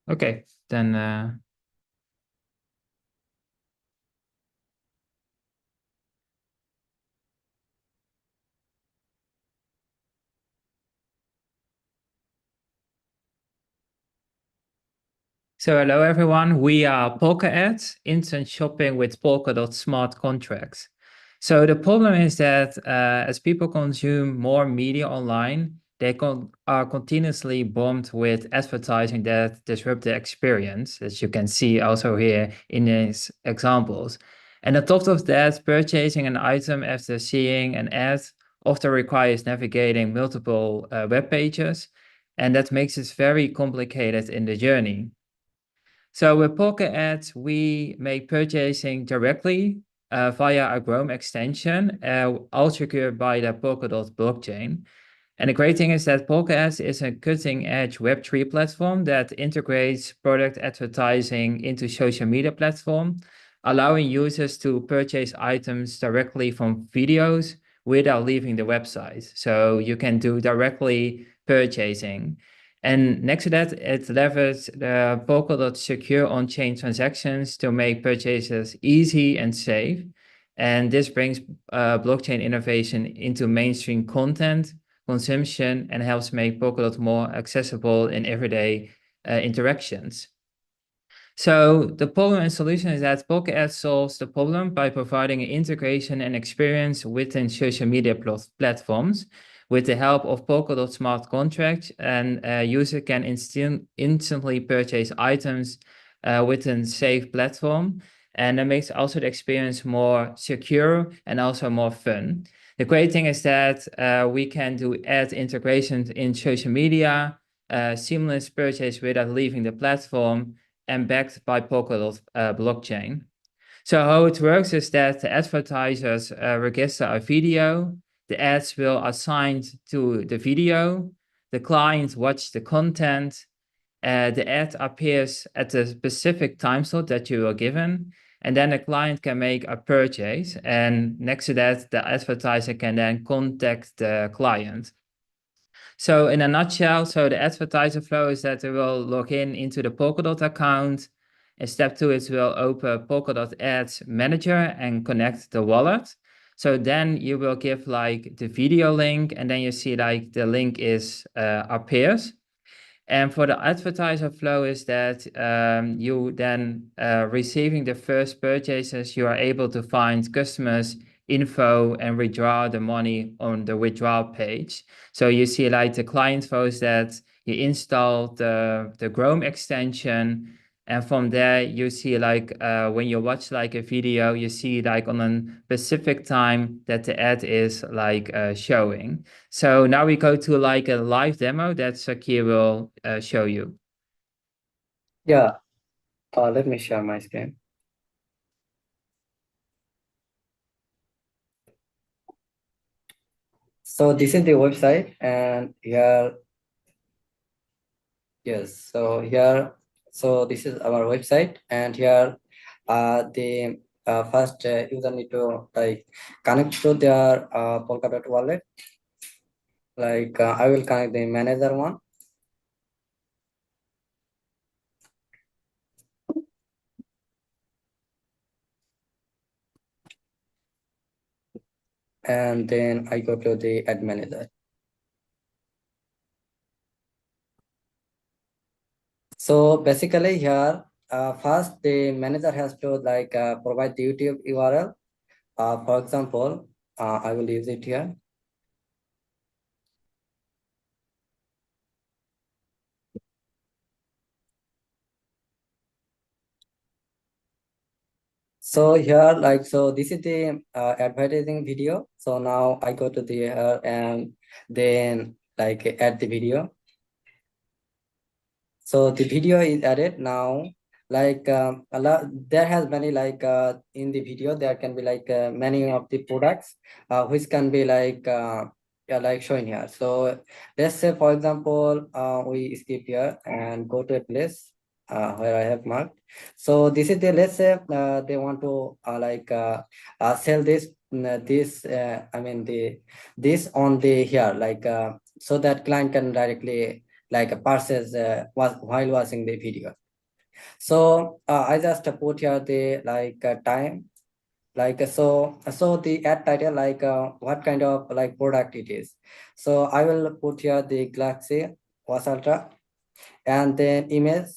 Okay, then so hello everyone, we are Polkadot, instant shopping with Polkadot smart contracts. So the problem is that as people consume more media online, they are continuously bombed with advertising that disrupt the experience, as you can see also here in these examples. And on top of that, purchasing an item after seeing an ad often requires navigating multiple web pages, and that makes it very complicated in the journey. So with Pocket Ads, we make purchasing directly via a Chrome extension, all secured by the Polkadot blockchain. And the great thing is that Pocket Ads is a cutting-edge Web3 platform that integrates product advertising into social media platform, allowing users to purchase items directly from videos without leaving the website. So you can do directly purchasing. And next to that, it leverages the Polkadot secure on-chain transactions to make purchases easy and safe. And this brings blockchain innovation into mainstream content consumption and helps make Polkadot more accessible in everyday interactions. So the problem and solution is that Polkadot solves the problem by providing an integration and experience within social media platforms. With the help of Polkadot smart contracts, and a user can instantly purchase items within a safe platform. And that makes also the experience more secure and also more fun. The great thing is that we can do ad integrations in social media, seamless purchase without leaving the platform, and backed by Polkadot blockchain. So how it works is that the advertisers register a video, the ads will assign to the video, the client watch the content, the ad appears at the specific time slot that you are given, and then the client can make a purchase. And next to that, the advertiser can then contact the client. So in a nutshell, so the advertiser flow is that they will log in into the Polkadot account. And step two is we'll open Polkadot Ads Manager and connect the wallet. So then you will give like the video link, and then you see like the link is appears. And for the advertiser flow is that you then receiving the first purchases, you are able to find customers info and withdraw the money on the withdrawal page. So you see like the client info is that you install the Chrome extension, and from there you see like when you watch like a video, you see like on a specific time that the ad is like showing. So now we go to like a live demo that Sakir will show you. Yeah, let me share my screen. So this is the website, and here, yes, so here, so this is our website, and here the first user need to like connect to their Polkadot wallet. Like I will connect the manager one. And then I go to the ad manager. So basically here, first the manager has to like provide the YouTube URL. For example, I will use it here. So here, like, so this is the advertising video. So now I go to the and then like add the video. So the video is added now. Like a lot, there has many like in the video there can be like many of the products which can be like yeah, like showing here. So let's say for example we skip here and go to a place where I have marked. So this is the, let's say they want to sell this I mean the this on the here like so that client can directly like purchase while watching the video. So I just put here the time, so the ad title, what kind of like product it is. So I will put here the Galaxy Watch Ultra, and then image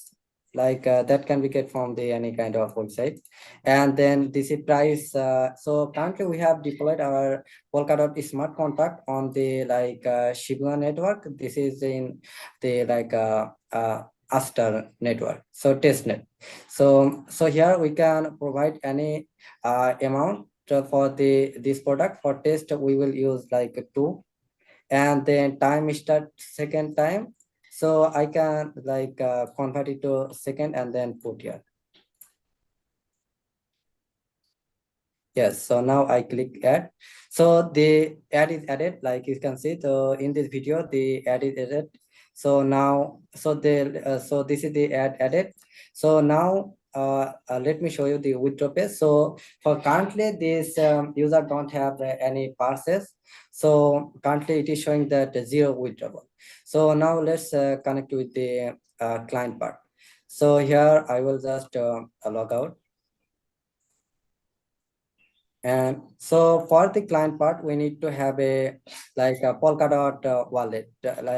that can be get from the any kind of website, and then this is price. So currently we have deployed our Polkadot smart contract on the Shibuya network. This is in the Aster network, so testnet. So here we can provide any amount for the this product. For test we will use like 2, and then time start second time. So I can convert it to second and then put here. Yes, so now I click add. So the ad is added, like you can see. So in this video, the ad is added. So now, so this is the ad added. So now, let me show you the withdraw page. So for currently, this user don't have any parcels. So currently, it is showing that 0 withdrawal. So now let's connect with the client part. So here I will just log out. And so for the client part, we need to have a Polkadot wallet,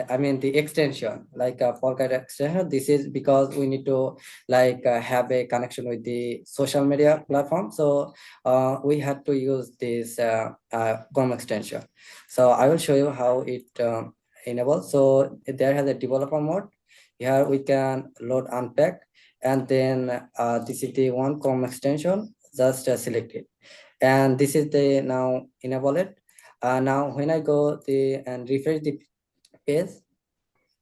I mean the extension, like a Polkadot extension. This is because we need to have a connection with the social media platform. So we had to use this Chrome extension. So I will show you how it enables. So there has a developer mode. Here we can load unpack, and then this is the one Chrome extension. Just select it, and this is the now enable it. Now when I go and refresh the page,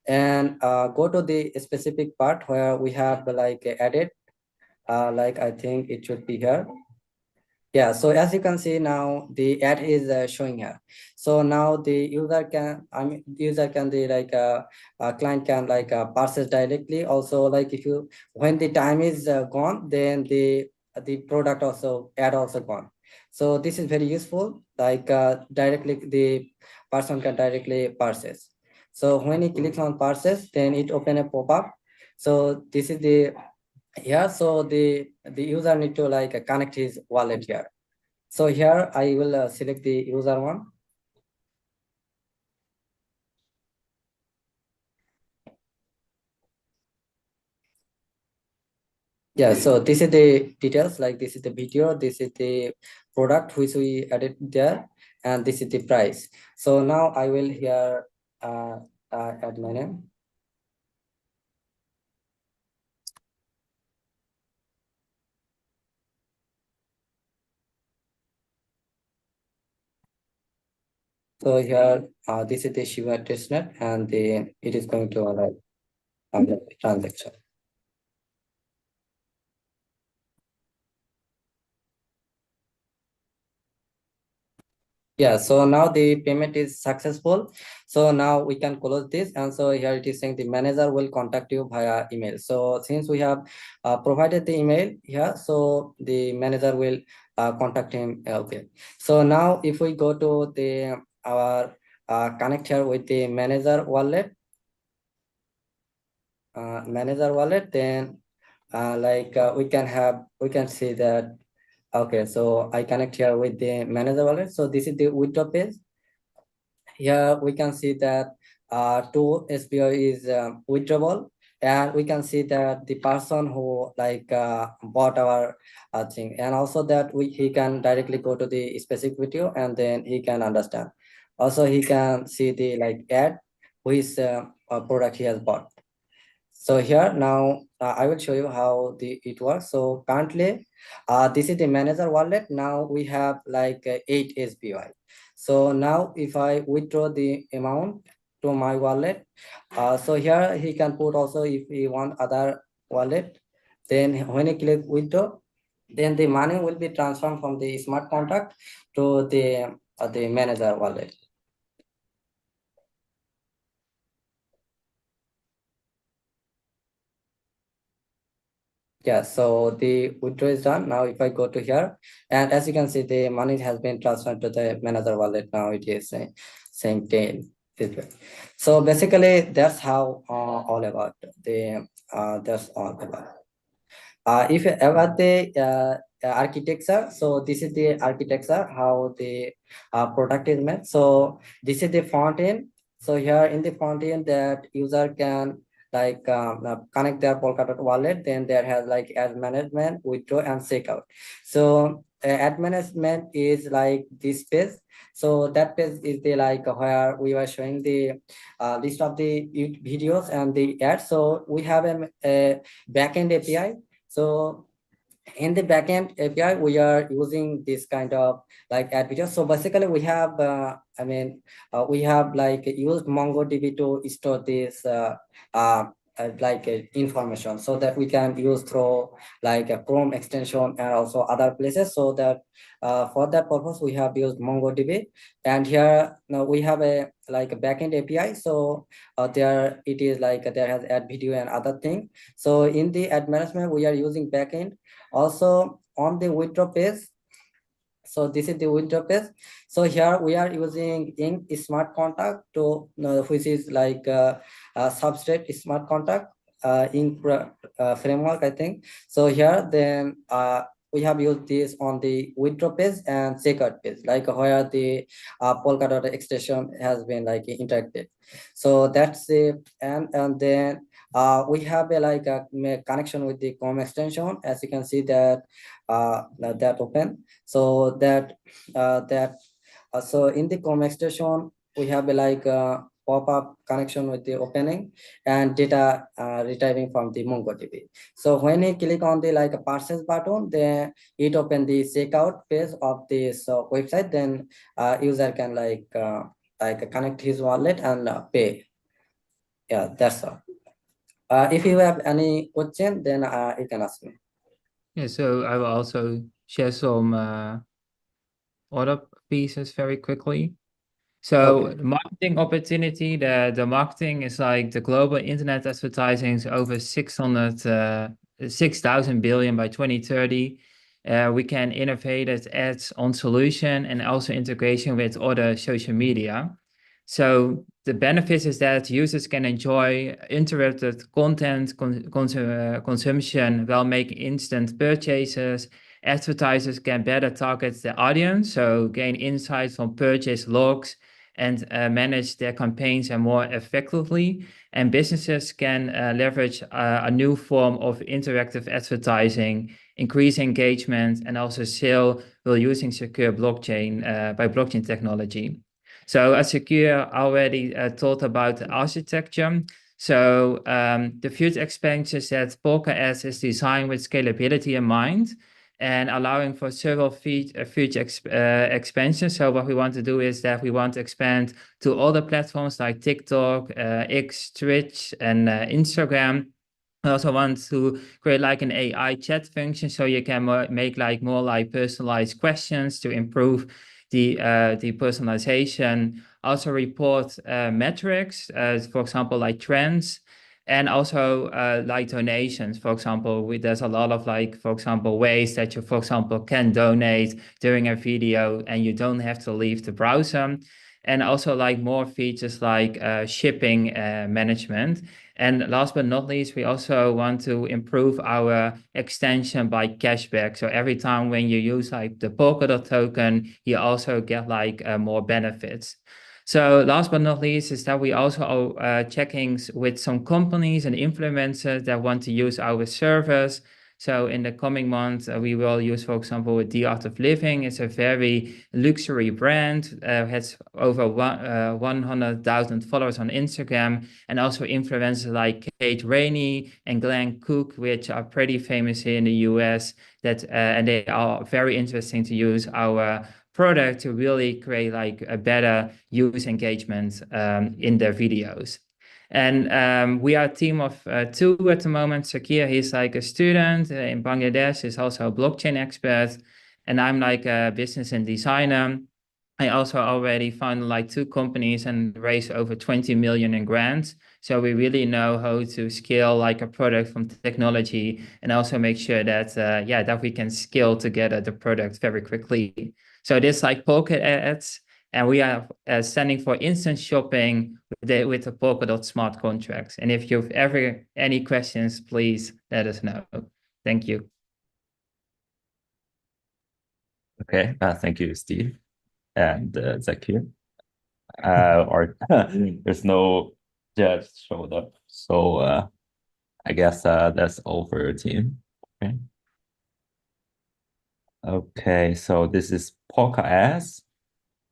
and go to the specific part where we have added, I think it should be here. Yeah, so as you can see now, the ad is showing here. So now the user can, user can the client can purchase directly. Also, like if you, when the time is gone, then the product also ad also gone. So this is very useful. Directly the person can directly purchase. So when he clicks on purchase, then it open a pop-up. So this is the, yeah, so the user need to connect his wallet here. So here I will select the user one. Yeah, so this is the details, like this is the video, this is the product which we added there, and this is the price. So now I will here add my name. So here, this is the Shiva testnet, and it is going to allow the transaction. Yeah, so now the payment is successful. So now we can close this. And so here it is saying the manager will contact you via email. So since we have provided the email here, so the manager will contact him. Okay. So now if we go to our connect here with the manager wallet, then we can see that. Okay, so I connect here with the manager wallet. So this is the withdraw page. Here we can see that 2 SBO is withdrawable, and we can see that the person who bought our thing, and also that he can directly go to the specific video and then he can understand. Also, he can see the ad which product he has bought. So here now I will show you how it works. So currently this is the manager wallet. Now we have 8 SBI. So now if I withdraw the amount to my wallet, so here he can put also if he want other wallet, then when he click withdraw, then the money will be transferred from the smart contract to the manager wallet. Yeah, so the withdraw is done. Now if I go to here, and as you can see, the money has been transferred to the manager wallet. Now it is saying 10. feedback. So basically, that's how all about the that's all about. If about the architecture, so this is the architecture how the product is made. So this is the front end. So here in the front end, that user can like connect their Polkadot wallet. Then there has like ad management, withdraw, and checkout. So ad management is like this page. So that page is the like where we were showing the list of the videos and the ads. So we have a backend API. So in the backend API, we are using this kind of like ad videos. So basically, we have, we have like used MongoDB to store this information, so that we can use through like a Chrome extension and also other places. So that for that purpose, we have used MongoDB, and here now we have a like a backend API. So there it is like there has ad video and other thing. So in the ad management, we are using backend. Also on the withdraw page, so this is the withdraw page. So here we are using in smart contract to which is like substrate smart contract in framework, I think. So here then we have used this on the withdraw page and checkout page, like where the Polkadot extension has been like interacted. So that's it. And then we have a like a connection with the Chrome extension, as you can see that that open. So so in the Chrome extension, we have a like pop-up connection with the opening and data retrieving from the MongoDB. So when you click on the like a purchase button, then it open the checkout page of this website. Then user can like connect his wallet and pay. Yeah, that's all. If you have any question, then you can ask me. Yeah, so I will also share some other pieces very quickly. So Okay. the marketing opportunity, the marketing is like the global internet advertising is over 6,000 billion by 2030. We can innovate at ads on solution and also integration with other social media. So the benefits is that users can enjoy interrupted content consumption while making instant purchases. Advertisers can better target the audience, so gain insights from purchase logs and manage their campaigns more effectively. And businesses can leverage a new form of interactive advertising, increase engagement, and also sale while using secure blockchain by blockchain technology. So as Secure already talked about the architecture. So the future expansions that Polka is designed with scalability in mind and allowing for several future expansions. So what we want to do is that we want to expand to other platforms like TikTok, X, Twitch, and Instagram. I also want to create like an AI chat function so you can make like more like personalized questions to improve the personalization. Also report metrics, for example, like trends, and also like donations. For example, there's a lot of like, for example, ways that you, for example, can donate during a video and you don't have to leave the browser. And also like more features like shipping management. And last but not least, we also want to improve our extension by cashback. So every time when you use like the Polkadot token, you also get like more benefits. So last but not least is that we also checking with some companies and influencers that want to use our service. So in the coming months, we will use, for example, with The Art of Living. It's a very luxury brand, has over 100,000 followers on Instagram, and also influencers like Kate Rainey and Glenn Cook, which are pretty famous here in the US, and they are very interesting to use our product to really create like a better user engagement in their videos. And we are a team of two at the moment. Sakir, he's like a student in Bangladesh. He's also a blockchain expert. And I'm like a business and designer. I also already founded like two companies and raised over 20 million in grants. So we really know how to scale like a product from technology and also make sure that, that we can scale together the product very quickly. So this like Polka ads. And we are standing for instant shopping with the Polkadot smart contracts. And if you've ever any questions, please let us know. Thank you. Okay, thank you, Steve and Zakir. Or there's no judge showed up, so I guess that's all for your team. Okay. Okay, so this is Polka S.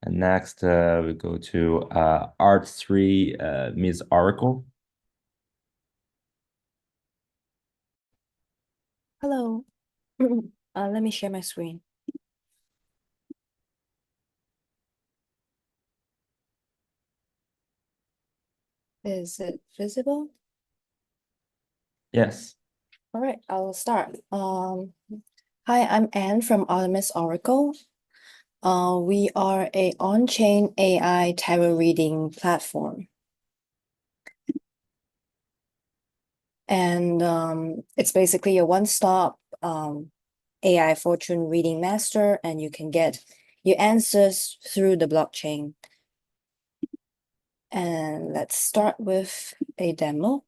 And next we go to Art3, Ms. Oracle. Hello. Let me share my screen. Is it visible? Yes. All right, I'll start. Hi, I'm Anne from Artemis Oracle. We are a on-chain AI tarot reading platform. And it's basically a one-stop AI fortune reading master, and you can get your answers through the blockchain. And let's start with a demo.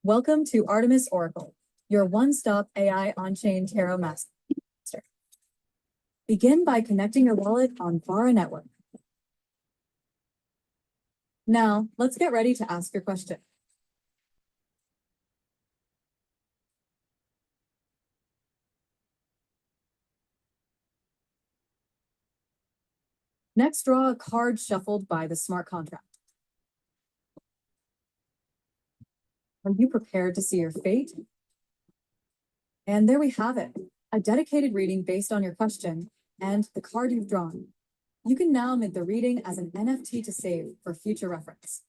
Welcome to Artemis Oracle, your one-stop AI on-chain tarot master. Begin by connecting your wallet on Vara Network. Now, let's get ready to ask your question. Next, draw a card shuffled by the smart contract. Are you prepared to see your fate? And there we have it, a dedicated reading based on your question and the card you've drawn. You can now mint the reading as an NFT to save for future reference.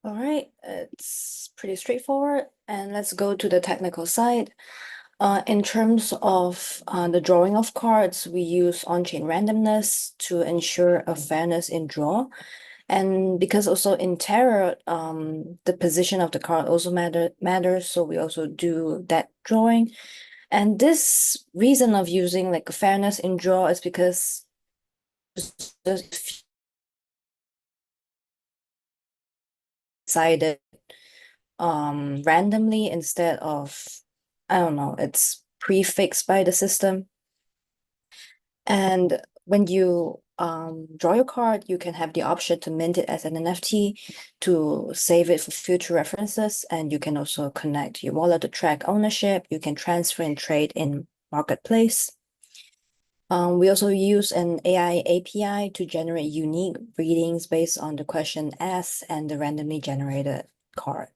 All right, it's pretty straightforward. And let's go to the technical side. In terms of the drawing of cards, we use on-chain randomness to ensure a fairness in draw. And because also in tarot, the position of the card also matters, so we also do that drawing. And this reason of using like a fairness in draw is because decided randomly instead of, I don't know, it's prefixed by the system. And when you draw your card, you can have the option to mint it as an NFT to save it for future references. And you can also connect your wallet to track ownership. You can transfer and trade in Marketplace. We also use an AI API to generate unique readings based on the question asked and the randomly generated card.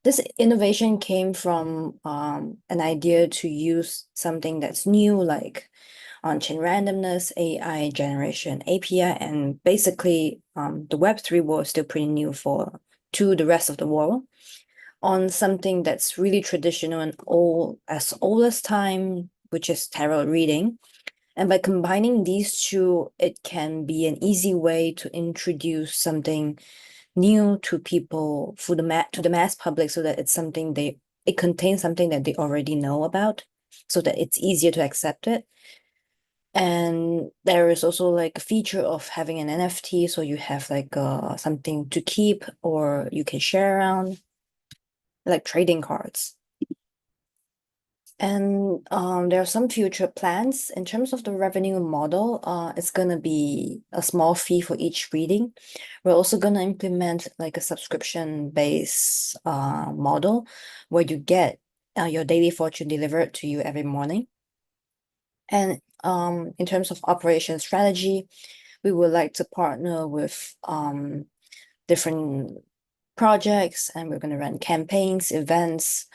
This innovation came from an idea to use something that's new, like on-chain randomness, AI generation API, and basically the Web3 world is still pretty new to the rest of the world, on something that's really traditional and old as time, which is tarot reading. And by combining these two, it can be an easy way to introduce something new to people to the mass public, so that it contains something that they already know about, so that it's easier to accept it. And there is also like a feature of having an NFT, so you have like something to keep or you can share around, like trading cards. And there are some future plans. In terms of the revenue model, it's gonna be a small fee for each reading. We're also gonna implement like a subscription-based model where you get your daily fortune delivered to you every morning. And in terms of operation strategy, we would like to partner with different projects, and we're gonna run campaigns, events,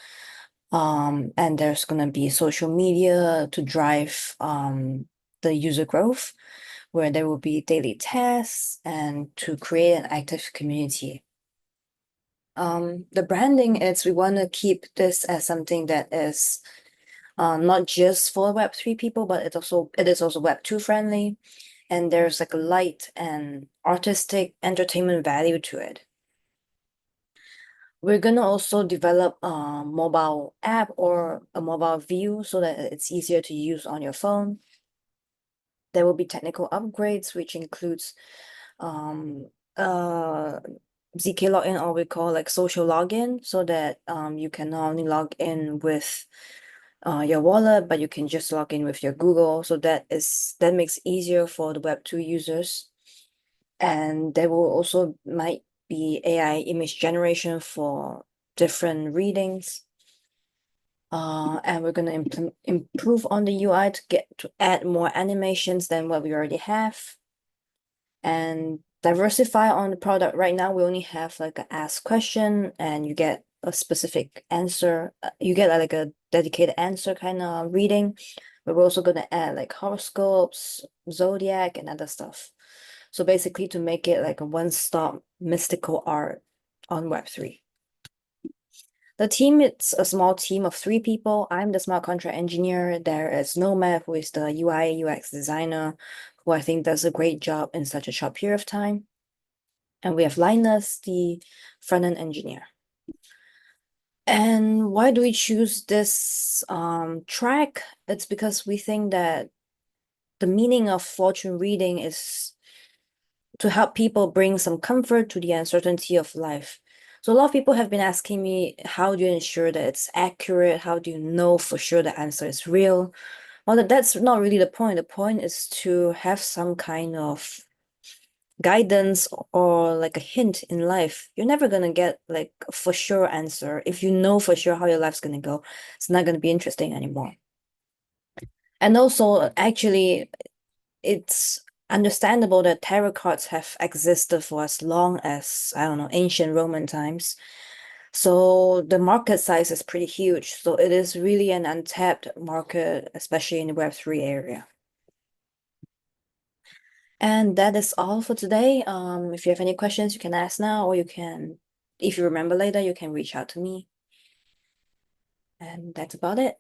and there's going to be social media to drive the user growth, where there will be daily tasks and to create an active community. The branding is, we want to keep this as something that is not just for Web3 people, but it is also Web2 friendly, and there's like a light and artistic entertainment value to it. We're gonna also develop a mobile app or a mobile view so that it's easier to use on your phone. There will be technical upgrades, which includes ZK login, or we call like social login, so that you can not only log in with your wallet, but you can just log in with your Google. So that makes easier for the Web2 users. And there will also might be AI image generation for different readings. And we're gonna improve on the UI to add more animations than what we already have. And diversify on the product. Right now, we only have like a ask question and you get a specific answer. You get like a dedicated answer kind of reading. But we're also gonna add like horoscopes, zodiac, and other stuff. So basically to make it like a one-stop mystical art on Web3. The team, it's a small team of 3 people. I'm the smart contract engineer. There is Nomad, who is the UI UX designer, who I think does a great job in such a short period of time. And we have Linus, the front-end engineer. And why do we choose this track? It's because we think that the meaning of fortune reading is to help people bring some comfort to the uncertainty of life. So a lot of people have been asking me, how do you ensure that it's accurate? How do you know for sure the answer is real? Well, that's not really the point. The point is to have some kind of guidance or like a hint in life. You're never gonna get like a for sure answer. If you know for sure how your life's gonna go, it's not gonna be interesting anymore. And also, actually, it's understandable that tarot cards have existed for as long as, I don't know, ancient Roman times. So the market size is pretty huge. So it is really an untapped market, especially in the Web3 area. And that is all for today. If you have any questions, you can ask now, or you can, if you remember later, you can reach out to me. And that's about it.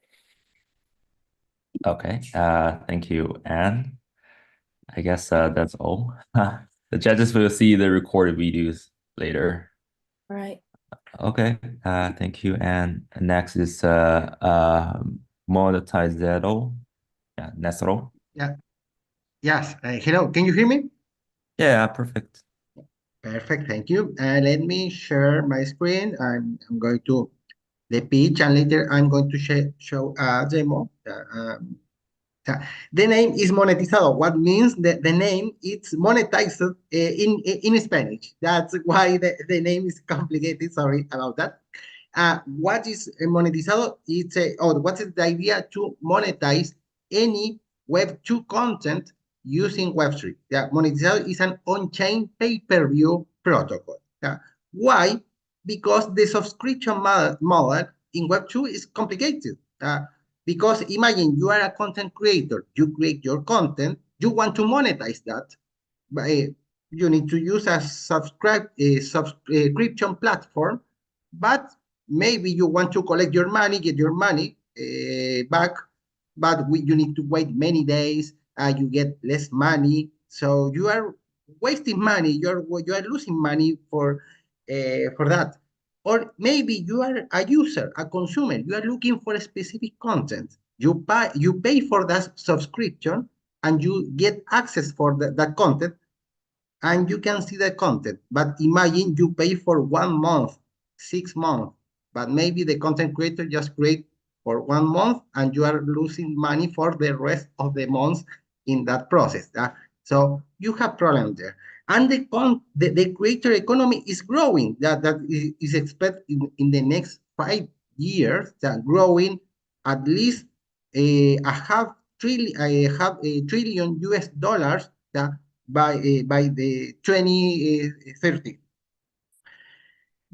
Okay. Thank you, Anne. I guess that's all. The judges will see the recorded videos later. All right. Okay. Thank you. And next is Monetizado. Yeah, Nesro. Yeah. Yes. Hello. Can you hear me? Yeah, perfect. Perfect. Thank you. Let me share my screen. I'm going to the pitch, and later I'm going to show a demo. The name is monetizado. What means the name? It's monetized in Spanish. That's why the name is complicated. Sorry about that. What is monetizado? It's what is the idea to monetize any Web2 content using Web3? Yeah, monetizado is an on-chain pay-per-view protocol. Yeah. Why? Because the subscription model in Web2 is complicated. Because imagine you are a content creator, you create your content, you want to monetize that. You need to use a subscription platform, but maybe you want to collect your money, get your money back, but you need to wait many days, you get less money, so you are wasting money, you are losing money for that. Or maybe you are a user, a consumer, you are looking for a specific content. You pay for that subscription and you get access for that content, and you can see the content. But imagine you pay for 1 month, 6 months, but maybe the content creator just create for 1 month and you are losing money for the rest of the months in that process. So you have problem there. And the creator economy is growing. That is expected in the next 5 years, that growing at least a half trillion US dollars by the 2030.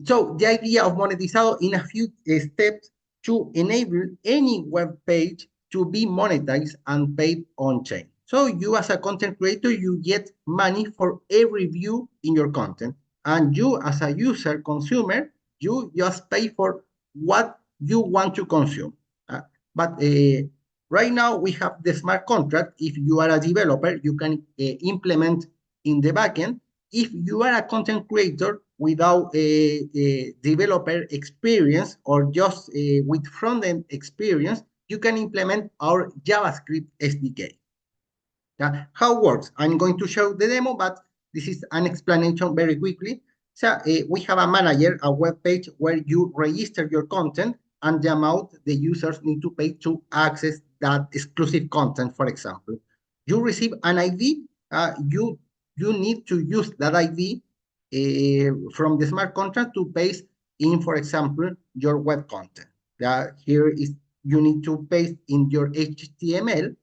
So the idea of monetizado in a few steps to enable any web page to be monetized and paid on chain. So you as a content creator, you get money for every view in your content. And you as a user, consumer, you just pay for what you want to consume. But right now we have the smart contract. If you are a developer, you can implement in the backend. If you are a content creator without a developer experience or just with front-end experience, you can implement our JavaScript SDK. How it works? I'm going to show the demo, but this is an explanation very quickly. So we have a manager, a web page where you register your content and the amount the users need to pay to access that exclusive content, for example. You receive an ID, you need to use that ID from the smart contract to paste in, for example, your web content. Here is you need to paste in your HTML,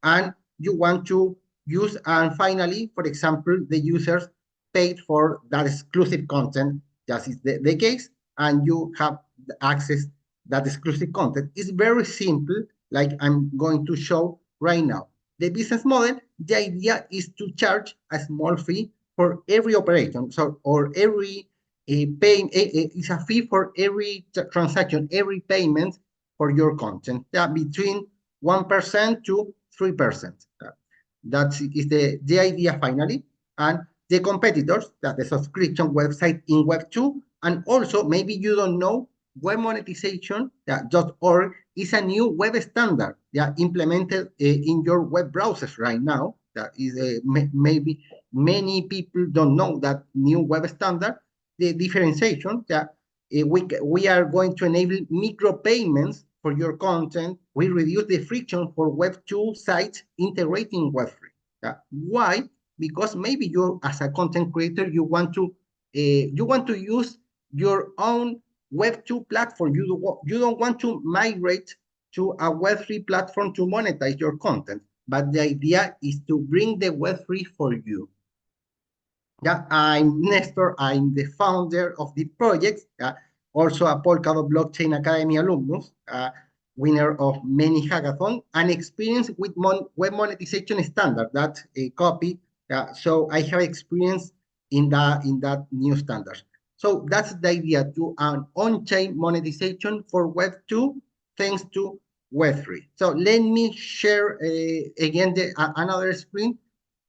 and you want to use, and finally, for example, the users paid for that exclusive content, just is the case, and you have access that exclusive content. It's very simple, like I'm going to show right now. The business model, the idea is to charge a small fee for every operation, so or every it's a fee for every transaction, every payment for your content, between 1% to 3%. That is the idea finally. And the competitors, that the subscription website in Web2, and also maybe you don't know, web monetization.org is a new web standard implemented in your web browsers right now. That is maybe many people don't know that new web standard. The differentiation that we are going to enable micropayments for your content. We reduce the friction for Web2 sites integrating Web3. Why? Because maybe you, as a content creator, you want to use your own Web2 platform. You don't want to migrate to a Web3 platform to monetize your content. But the idea is to bring the Web3 for you. I'm Nestor. I'm the founder of the project, also a Polkadot Blockchain Academy alumnus, winner of many hackathons, and experience with web monetization standard, that copy. So I have experience in that new standard. So that's the idea, to an on-chain monetization for Web2 thanks to Web3. So let me share again another screen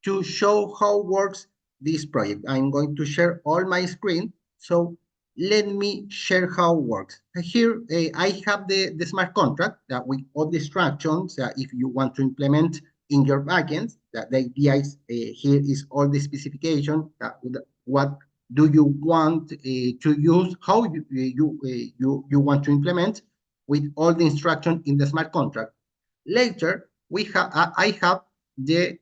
to show how works this project. I'm going to share all my screen. So let me share how it works. Here, I have the smart contract that with all the instructions if you want to implement in your backends. The idea is here is all the specification. What do you want to use? How you want to implement with all the instruction in the smart contract. Later, I have the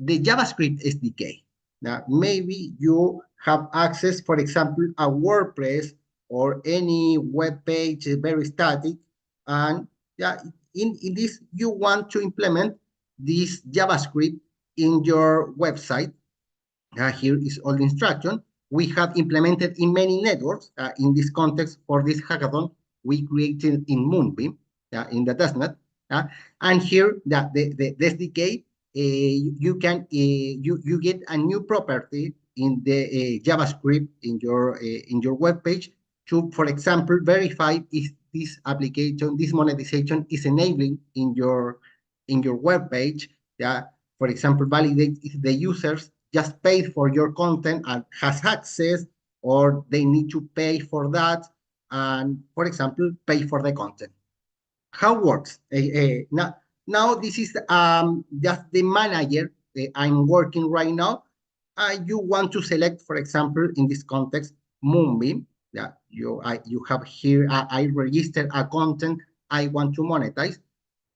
JavaScript SDK. Now, maybe you have access, for example, a WordPress or any web page, very static, and in this, you want to implement this JavaScript in your website. Here is all the instruction. We have implemented in many networks. In this context, for this hackathon, we created in Moonbeam, in the testnet. And here, the SDK, you can you get a new property in the JavaScript in your web page to, for example, verify if this application, this monetization is enabling in your web page. For example, validate if the users just paid for your content and has access, or they need to pay for that, and, for example, pay for the content. How it works? Now this is just the manager I'm working right now. You want to select, for example, in this context, Moonbeam. You have here, I register a content I want to monetize.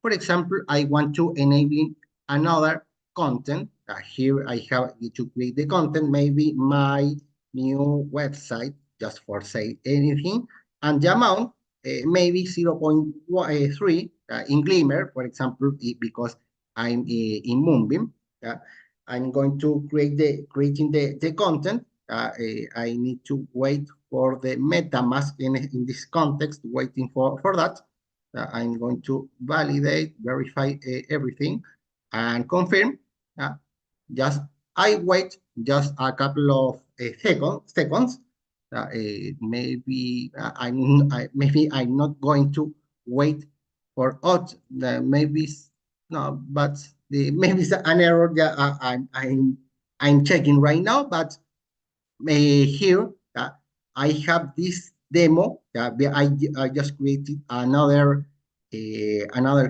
For example, I want to enable another content. Here I have to create the content, maybe my new website, just for say anything, and the amount maybe 0.3 in Glimmer, for example, because I'm in Moonbeam. I'm going to creating the content. I need to wait for the MetaMask in this context, waiting for that. I'm going to validate, verify everything, and confirm. Just I wait just a couple of seconds. Maybe I'm not going to wait for odd. Maybe no, but maybe it's an error that I'm checking right now. But here I have this demo. I just created another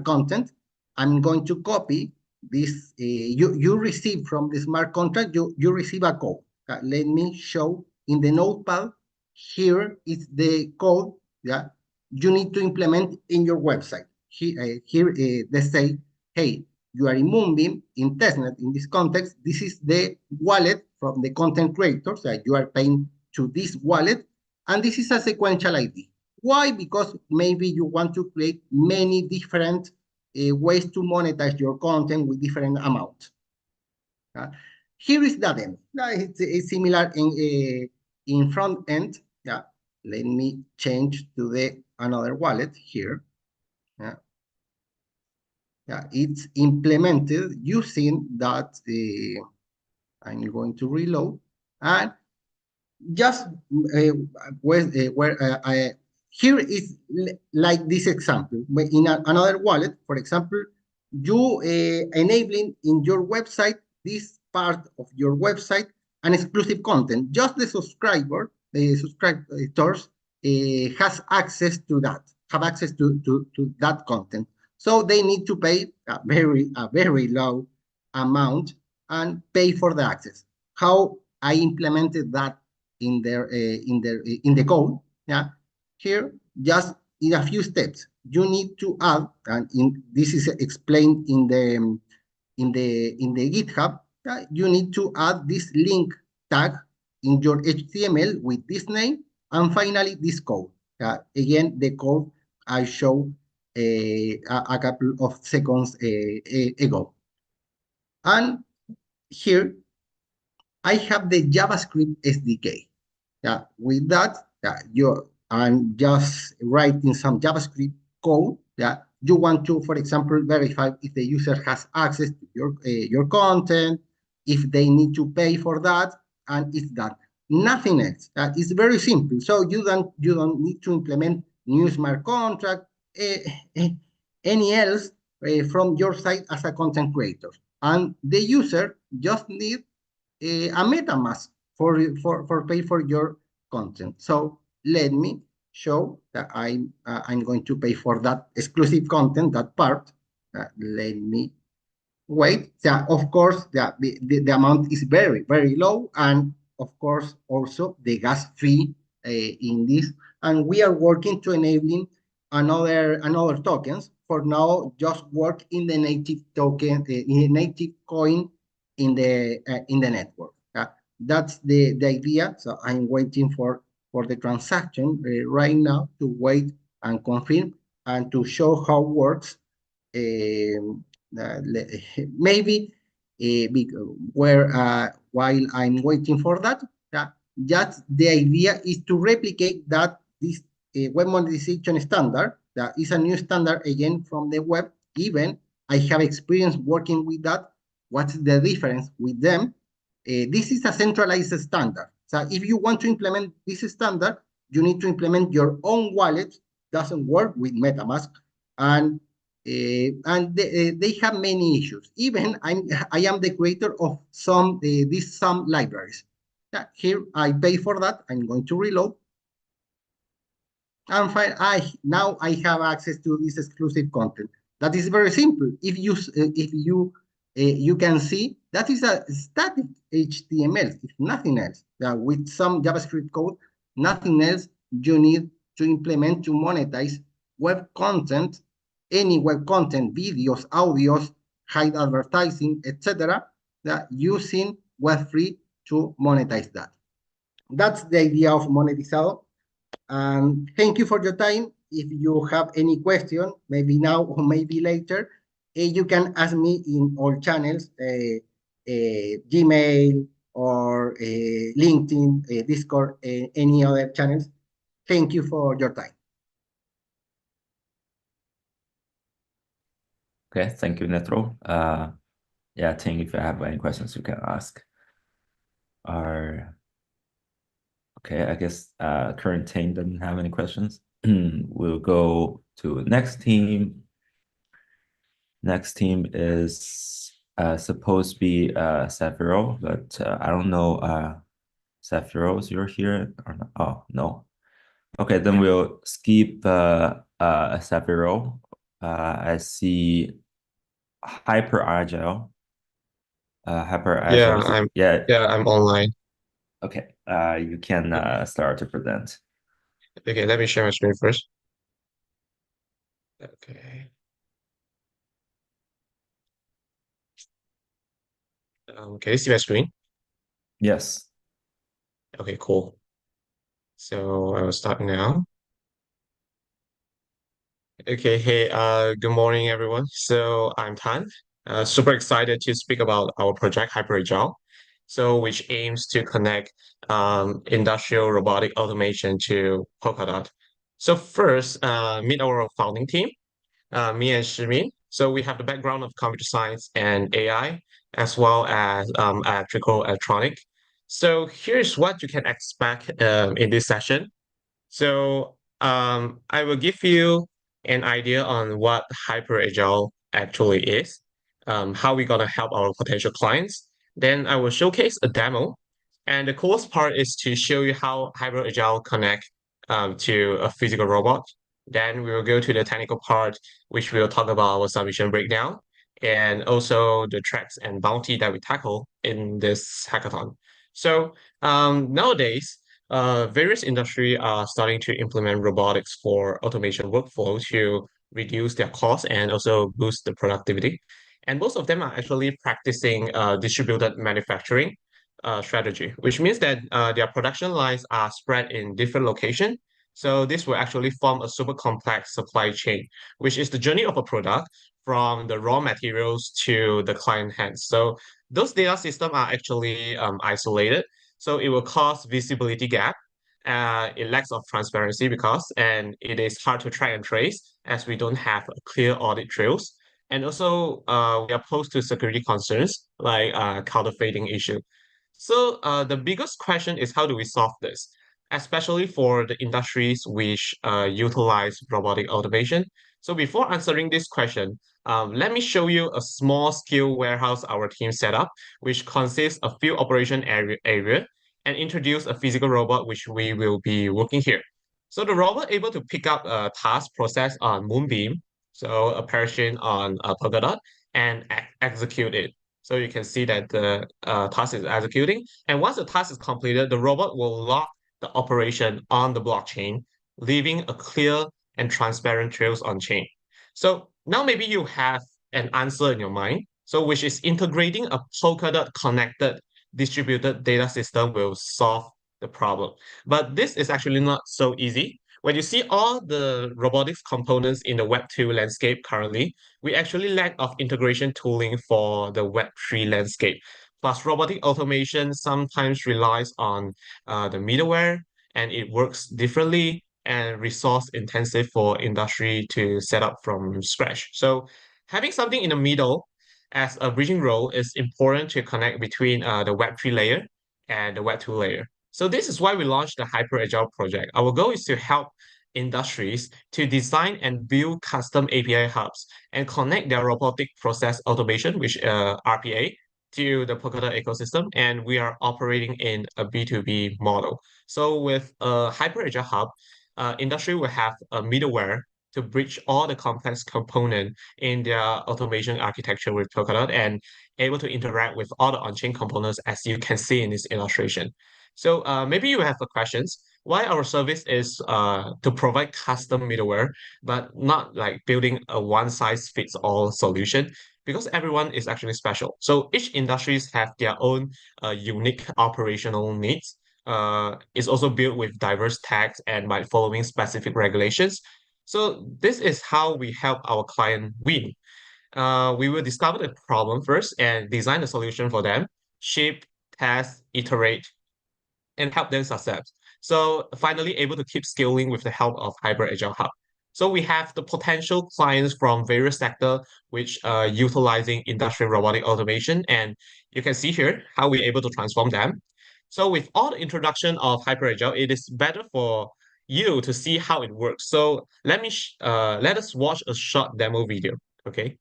content, I'm going to copy this. You receive from the smart contract, you receive a code. Let me show in the notepad. Here is the code that you need to implement in your website. Here they say, hey, you are in Moonbeam, in testnet. In this context, this is the wallet from the content creators that you are paying to this wallet, and this is a sequential ID. Why? Because maybe you want to create many different ways to monetize your content with different amounts. Here is the demo. It's similar in front end. Yeah, let me change to the another wallet here. Yeah, yeah, it's implemented using that. I'm going to reload, and just here is like this example. In another wallet, for example, you enabling in your website, this part of your website, an exclusive content. Just the subscribers has access to that, have access to that content. So they need to pay a very low amount and pay for the access. How I implemented that in the code. Yeah, here just in a few steps you need to add, and this is explained in the GitHub. You need to add this link tag in your HTML with this name, and finally this code. Again, the code I showed a couple of seconds ago. And here I have the JavaScript SDK. Yeah, with that, I'm just writing some JavaScript code. Yeah, you want to, for example, verify if the user has access to your content, if they need to pay for that, and it's that. Nothing else. It's very simple. So you don't need to implement new smart contract, any else from your side as a content creator. And the user just need a MetaMask for pay for your content. So let me show that I'm going to pay for that exclusive content, that part. Let me wait. Yeah, of course, the amount is very low, and of course also the gas fee in this. And we are working to enabling another tokens. For now, just work in the native token, in native coin in the network. That's the idea. So I'm waiting for the transaction right now to wait and confirm and to show how it works. Maybe while I'm waiting for that, just the idea is to replicate that this web monetization standard. That is a new standard again from the web. Even I have experience working with that. What's the difference with them? This is a centralized standard. So if you want to implement this standard, you need to implement your own wallet. Doesn't work with MetaMask, and they have many issues. Even I am the creator of some libraries. Here I pay for that. I'm going to reload. And fine, now I have access to this exclusive content. That is very simple. If you can see that is a static HTML, if nothing else. With some JavaScript code, nothing else you need to implement to monetize web content, any web content, videos, audios, hide advertising, etc. Using Web3 to monetize that. That's the idea of Monetizado. And thank you for your time. If you have any question, maybe now or maybe later, you can ask me in all channels, Gmail or LinkedIn, Discord, any other channels. Thank you for your time. Okay, thank you, Netro. Yeah, Ting, if you have any questions, you can ask. Okay, I guess current team doesn't have any questions. We'll go to next team. Next team is supposed to be Safiro, but I don't know, Safiros, you're here or not? Oh, no. Okay, then we'll skip Safiro. I see hyper agile. Hyper Yeah, agile. Yeah. I'm online. Okay. You can start to present. Okay, let me share my screen first. Okay. Can you see my screen? Yes. Okay, cool. So I will start now. Okay, hey, good morning, everyone. So I'm Tan. Super excited to speak about our project HyperAgile, which aims to connect industrial robotic automation to Polkadot. So first, meet our founding team, me and Shimin. So we have the background of computer science and AI, as well as electrical electronic. So here's what you can expect in this session. So I will give you an idea on what hyperagile actually is, how we're gonna help our potential clients. Then I will showcase a demo, and the coolest part is to show you how hyperagile connect to a physical robot. Then we will go to the technical part, which will talk about our solution breakdown and also the tracks and bounty that we tackle in this hackathon. So nowadays various industry are starting to implement robotics for automation workflow to reduce their costs and also boost the productivity. And most of them are actually practicing distributed manufacturing strategy, which means that their production lines are spread in different locations. So this will actually form a super complex supply chain, which is the journey of a product from the raw materials to the client hands. So those data systems are actually isolated, so it will cause visibility gap. It lacks of transparency because, and it is hard to track and trace as we don't have a clear audit trails. And also, we are posed to security concerns like counterfeiting issue. So the biggest question is how do we solve this, especially for the industries which utilize robotic automation. So before answering this question, let me show you a small scale warehouse our team set up, which consists of few operation area and introduce a physical robot which we will be working here. So the robot able to pick up a task process on Moonbeam, so a operation on Polkadot, and execute it. So you can see that the task is executing. And once the task is completed, the robot will lock the operation on the blockchain, leaving a clear and transparent trails on chain. So now maybe you have an answer in your mind. So which is integrating a Polkadot connected distributed data system will solve the problem. But this is actually not so easy. When you see all the robotics components in the Web2 landscape currently, we actually lack of integration tooling for the Web3 landscape. Plus, robotic automation sometimes relies on the middleware, and it works differently and resource intensive for industry to set up from scratch. So having something in the middle as a bridging role is important to connect between the Web3 layer and the Web2 layer. So this is why we launched the HyperAgile project. Our goal is to help industries to design and build custom API hubs and connect their robotic process automation, which RPA, to the Polkadot ecosystem. And we are operating in a B2B model. So with a HyperAgile hub, industry will have a middleware to bridge all the complex component in their automation architecture with Polkadot and able to interact with all the on-chain components as you can see in this illustration. So maybe you have a questions why our service is to provide custom middleware, but not like building a one-size-fits-all solution because everyone is actually special. So each industries have their own unique operational needs. It's also built with diverse tags and by following specific regulations. So this is how we help our client win. We will discover the problem first and design the solution for them, shape, test, iterate, and help them success. So finally able to keep scaling with the help of Hybrid Agile Hub. So we have the potential clients from various sectors which are utilizing industrial robotic automation. And you can see here how we're able to transform them. So with all the introduction of Hyper Agile, it is better for you to see how it works. So let us watch a short demo video. Okay.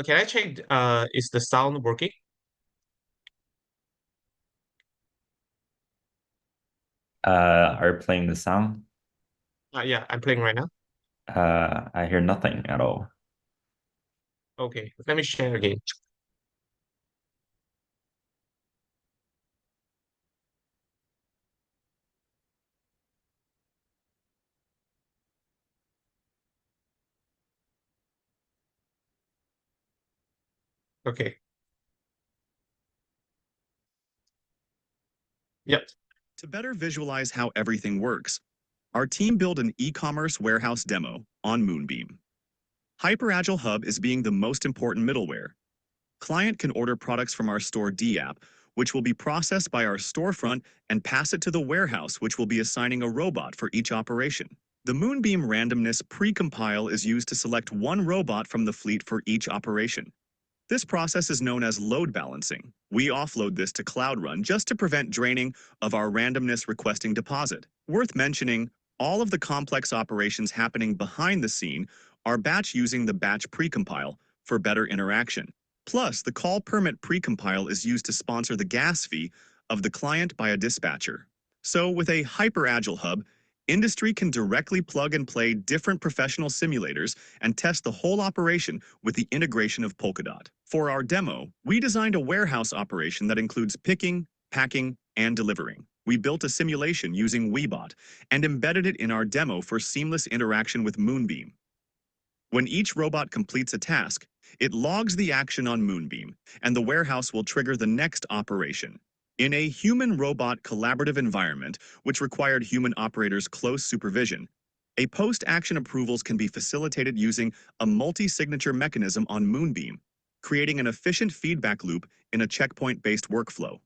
Can I check? Is the sound working? Are you playing the sound? Yeah, I'm playing right now. I hear nothing at all. Okay, let me share again. Okay. Yep. To better visualize how everything works, our team built an e-commerce warehouse demo on Moonbeam. Hyperagile Hub is being the most important middleware. Client can order products from our Store D app, which will be processed by our storefront and pass it to the warehouse, which will be assigning a robot for each operation. The Moonbeam randomness precompile is used to select one robot from the fleet for each operation. This process is known as load balancing. We offload this to Cloud Run just to prevent draining of our randomness requesting deposit. Worth mentioning, all of the complex operations happening behind the scene are batch using the batch precompile for better interaction. Plus, the call permit precompile is used to sponsor the gas fee of the client by a dispatcher. So with a hyper-agile hub, industry can directly plug and play different professional simulators and test the whole operation with the integration of Polkadot. For our demo, we designed a warehouse operation that includes picking, packing, and delivering. We built a simulation using Weebot and embedded it in our demo for seamless interaction with Moonbeam. When each robot completes a task, it logs the action on Moonbeam, and the warehouse will trigger the next operation. In a human-robot collaborative environment, which required human operators' close supervision, a post-action approvals can be facilitated using a multi-signature mechanism on Moonbeam, creating an efficient feedback loop in a checkpoint-based workflow.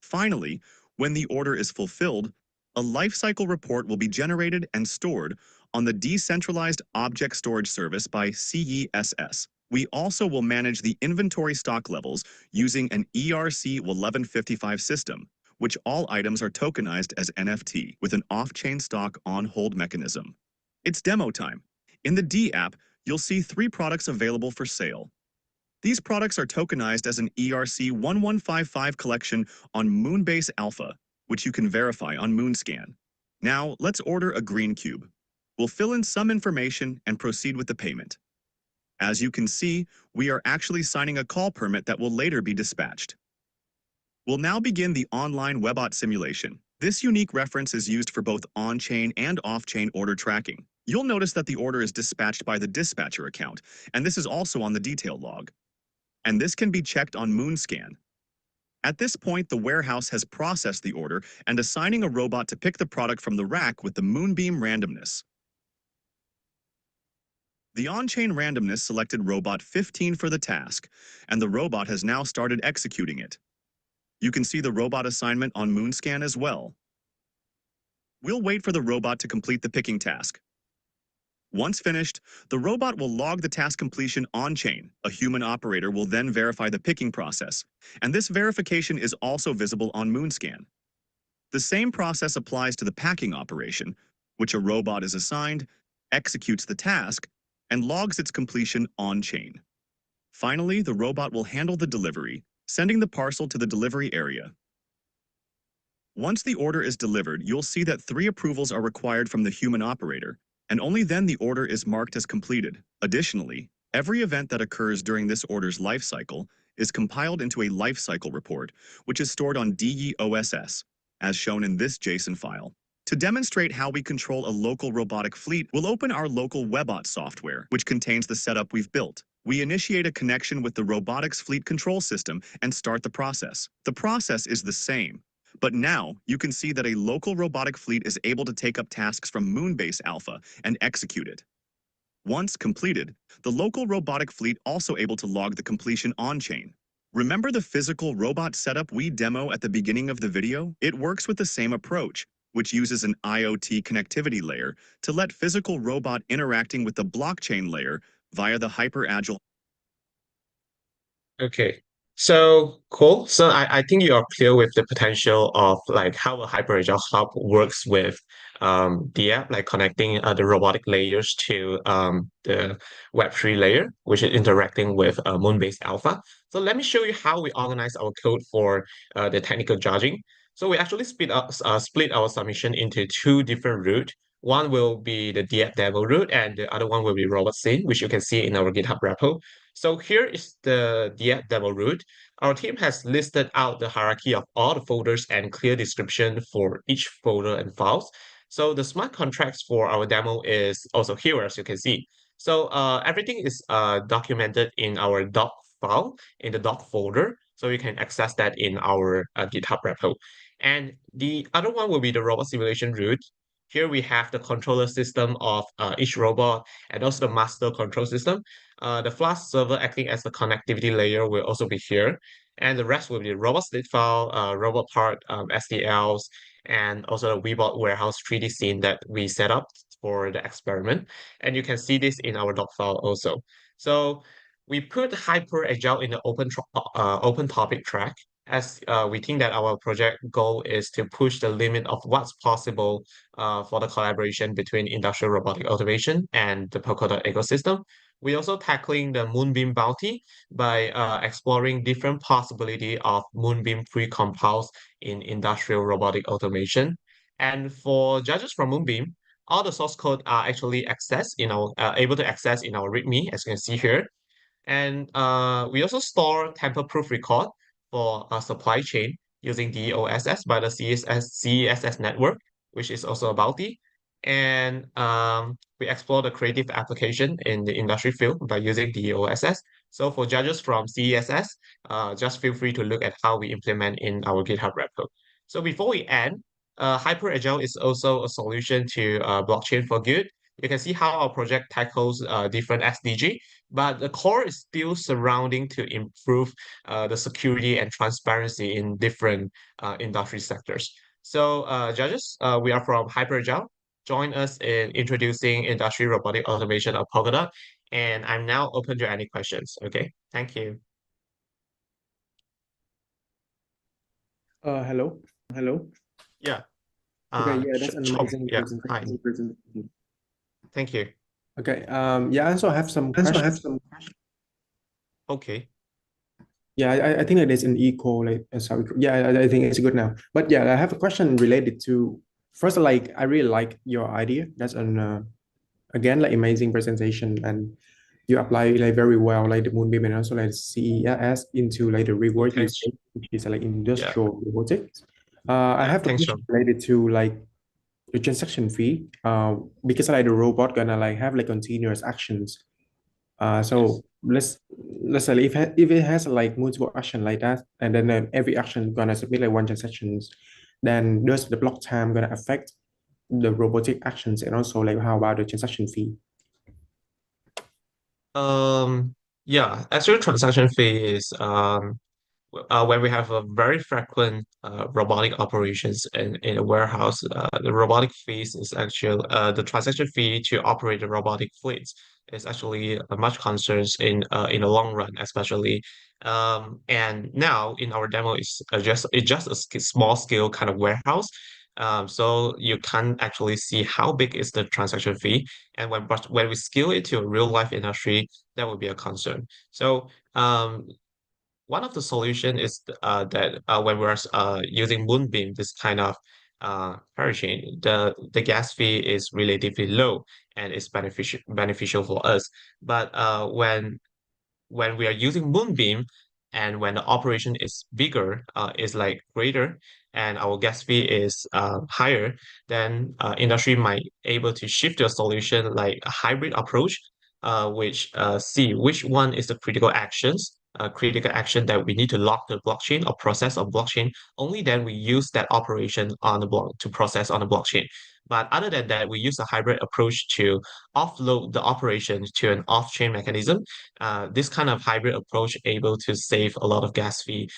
Finally, when the order is fulfilled, a lifecycle report will be generated and stored on the Decentralized Object Storage Service by CESS. We also will manage the inventory stock levels using an ERC 1155 system, which all items are tokenized as NFT with an off-chain stock on-hold mechanism. It's demo time. In the D app, you'll see 3 products available for sale. These products are tokenized as an ERC 1155 collection on Moonbase Alpha, which you can verify on Moonscan. Now, let's order a green cube. We'll fill in some information and proceed with the payment. As you can see, we are actually signing a call permit that will later be dispatched. We'll now begin the online Webot simulation. This unique reference is used for both on-chain and off-chain order tracking. You'll notice that the order is dispatched by the dispatcher account, and this is also on the detail log. And this can be checked on Moonscan. At this point, the warehouse has processed the order and assigning a robot to pick the product from the rack with the Moonbeam randomness. The on-chain randomness selected robot 15 for the task, and the robot has now started executing it. You can see the robot assignment on Moonscan as well. We'll wait for the robot to complete the picking task. Once finished, the robot will log the task completion on-chain. A human operator will then verify the picking process, and this verification is also visible on Moonscan. The same process applies to the packing operation, which a robot is assigned, executes the task, and logs its completion on-chain. Finally, the robot will handle the delivery, sending the parcel to the delivery area. Once the order is delivered, you'll see that 3 approvals are required from the human operator, and only then the order is marked as completed. Additionally, every event that occurs during this order's lifecycle is compiled into a lifecycle report, which is stored on DEOSS, as shown in this JSON file. To demonstrate how we control a local robotic fleet, we'll open our local Webot software, which contains the setup we've built. We initiate a connection with the robotics fleet control system and start the process. The process is the same, but now you can see that a local robotic fleet is able to take up tasks from Moonbase Alpha and execute it. Once completed, the local robotic fleet also able to log the completion on-chain. Remember the physical robot setup we demo at the beginning of the video? It works with the same approach, which uses an IoT connectivity layer to let physical robot interacting with the blockchain layer via the hyper-agile. Okay. So cool. So I think you are clear with the potential of like how a hyperagile hub works with the app, like connecting the robotic layers to the Web3 layer, which is interacting with Moonbase Alpha. So let me show you how we organize our code for the technical judging. So we actually split our submission into two different routes. One will be the demo route, and the other one will be robot scene, which you can see in our GitHub repo. So here is the demo route. Our team has listed out the hierarchy of all the folders and clear description for each folder and files. So the smart contracts for our demo is also here, as you can see. So everything is documented in our doc file, in the doc folder. So you can access that in our GitHub repo. And the other one will be the robot simulation route. Here we have the controller system of each robot and also the master control system. The Flask server acting as the connectivity layer will also be here. And the rest will be the robot state file, robot part, SDLs, and also the Weebot warehouse 3D scene that we set up for the experiment. And you can see this in our doc file also. So we put Hyper Agile in the open topic track, as we think that our project goal is to push the limit of what's possible for the collaboration between industrial robotic automation and the Polkadot ecosystem. We're also tackling the Moonbeam bounty by exploring different possibility of Moonbeam-free compounds in industrial robotic automation. And for judges from Moonbeam, all the source code are actually able to access in our README, as you can see here. And we also store tamper-proof record for our supply chain using DOSS by the CESS network, which is also a bounty. And we explore the creative application in the industry field by using DOSS. So for judges from CESS, just feel free to look at how we implement in our GitHub repo. So before we end, HyperAgile is also a solution to blockchain for good. You can see how our project tackles different SDG, but the core is still surrounding to improve the security and transparency in different industry sectors. So judges, we are from HyperAgile. Join us in introducing industry robotic automation of Polkadot, and I'm now open to any questions. Okay, thank you. Hello. Yeah. Okay, yeah, that's an Chong, amazing yeah, hi, presentation. thank you. Okay, yeah, I also have some questions. Okay. Yeah, I think that there's an echo, like, sorry, yeah, I think it's good now. But yeah, I have a question related to, first, like, I really like your idea. That's an, again, like, amazing presentation, and you apply like very well, like the Moonbeam and also like CES into like the real world use Thanks. case, which is like industrial robotics. I Yeah, have the thanks, question Chong. related to like the transaction fee, because like the robot gonna like have like continuous actions. So let's say if it has like multiple action like that, and then every action gonna submit like one transactions, then does the block time gonna affect the robotic actions, and also like how about the transaction fee? Yeah, actual transaction fee is when we have a very frequent robotic operations in a warehouse, the robotic fees is actually the transaction fee to operate the robotic fleets is actually much concerns in the long run, especially. And now in our demo, it's just a small scale kind of warehouse. So you can't actually see how big is the transaction fee, and when we scale it to a real life industry, that would be a concern. So one of the solution is that when we're using Moonbeam, this kind of parachain, the gas fee is relatively low and it's beneficial for us. But when we are using Moonbeam and when the operation is bigger, is like greater, and our gas fee is higher, then industry might able to shift to a solution like a hybrid approach, which see which one is the critical action that we need to lock the blockchain or process on blockchain. Only then we use that operation on the block to process on the blockchain. But other than that, we use a hybrid approach to offload the operation to an off-chain mechanism. This kind of hybrid approach able to save a lot of gas fee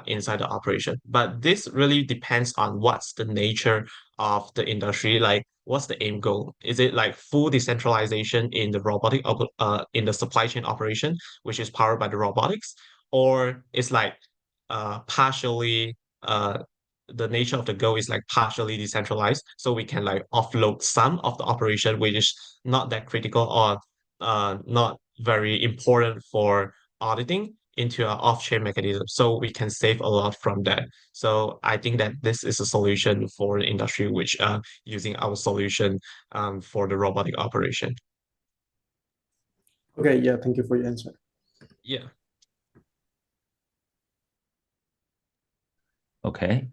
inside the operation. But this really depends on what's the nature of the industry, like what's the aim goal? Is it like full decentralization in the in the supply chain operation, which is powered by the robotics, or it's like partially the nature of the goal is like partially decentralized, so we can like offload some of the operation which is not that critical or not very important for auditing into an off-chain mechanism. So we can save a lot from that. So I think that this is a solution for the industry which using our solution for the robotic operation. Okay, yeah, thank you for your answer. Yeah. Okay.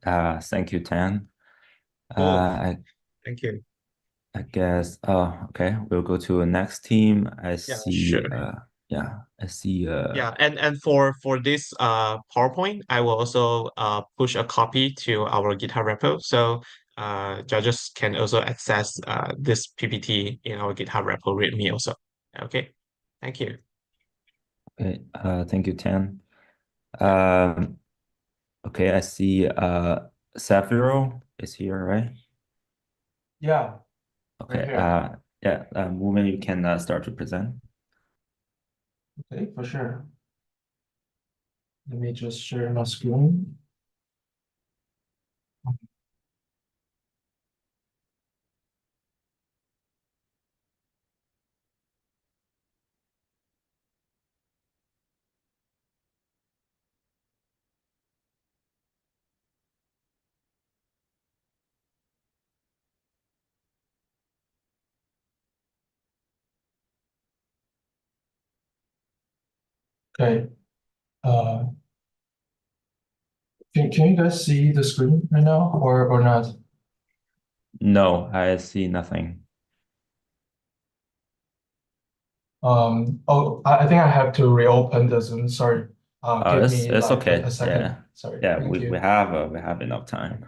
Thank you, Tan. Cool. I Thank you. guess. Okay. We'll go to the next team. I see. Sure. I see. Yeah, and for this PowerPoint, I will also push a copy to our GitHub repo, so judges can also access this PPT in our GitHub repo README also. Okay, thank you. Okay. Thank you, Tan. Okay. I see. Safiro is here, right? Yeah. Okay. Right here. Yeah. Movement, you can start to present. Okay, for sure. Let me just share my screen. Okay. Can you guys see the screen right now or not? No, I see nothing. Oh, I think I have to reopen the Zoom. Sorry. Give me It's like okay. a second. Yeah. Sorry. Yeah. Thank you. We have enough time.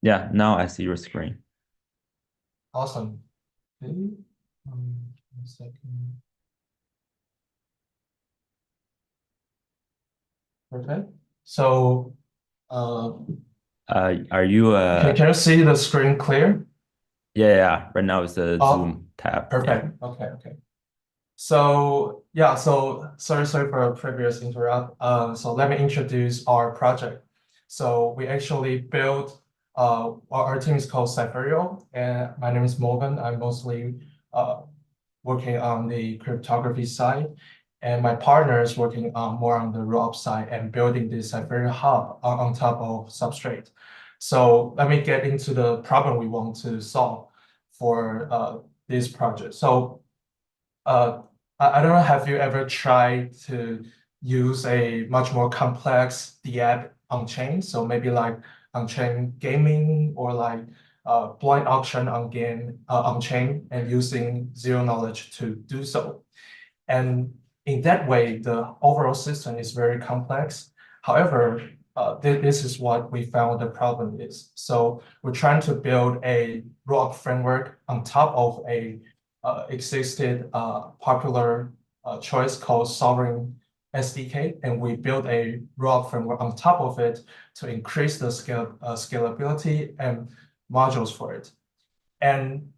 Yeah. Now I see your screen. Awesome. Okay. 1 second. Perfect. So, Are you can you see the screen clear? Yeah. Right now it's the Oh, Zoom tab. perfect. Okay. So yeah, so sorry for a previous interrupt. So let me introduce our project. So we actually built our team is called Cypherio, and my name is Morgan. I'm mostly working on the cryptography side, and my partner is working on more on the rollup side and building this Cypherio hub on top of Substrate. So let me get into the problem we want to solve for this project. So I don't know, have you ever tried to use a much more complex DApp on chain? So maybe like on chain gaming or like blind auction on chain and using zero knowledge to do so. And in that way, the overall system is very complex. However, this is what we found the problem is. So we're trying to build a rock framework on top of a existed popular choice called Sovereign SDK, and we built a rock framework on top of it to increase the scalability and modules for it. And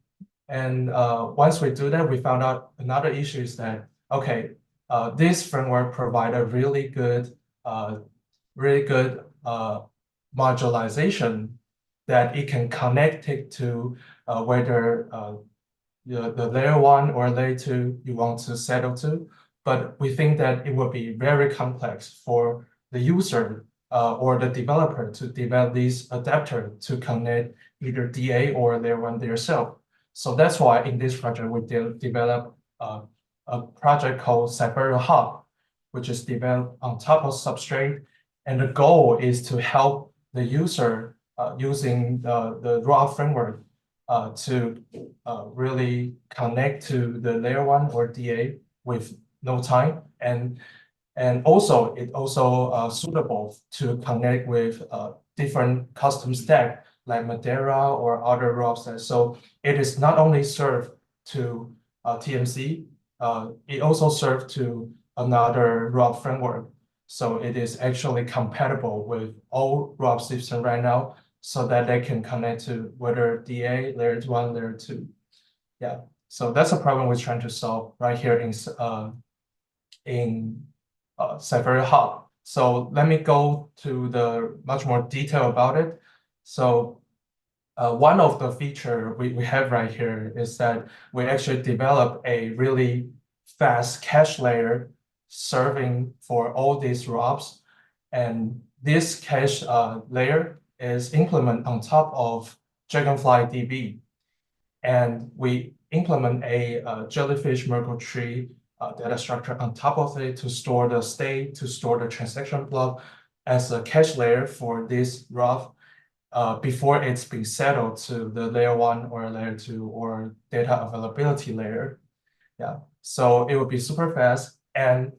once we do that, we found out another issue is that, okay, this framework provide a really good modularization that it can connect it to whether the layer 1 or layer 2 you want to settle to. But we think that it will be very complex for the user or the developer to develop this adapter to connect either DA or layer 1 themselves. So that's why in this project, we develop a project called Cypherio Hub, which is developed on top of Substrate. And the goal is to help the user using the raw framework to really connect to the layer 1 or DA with no time. And also, it also suitable to connect with different custom stack like Madeira or other ROPs. So it is not only served to TMC, it also served to another rollup framework. So it is actually compatible with all rollup systems right now, so that they can connect to whether DA, layer 1, layer 2. Yeah, so that's a problem we're trying to solve right here in Cypher Hub. So let me go to the much more detail about it. So one of the feature we have right here is that we actually develop a really fast cache layer serving for all these rollups. And this cache layer is implemented on top of Dragonfly DB. And we implement a jellyfish Merkle tree data structure on top of it to store the state, to store the transaction block as a cache layer for this rough before it's been settled to the layer 1 or layer 2 or data availability layer. Yeah, so it will be super fast. And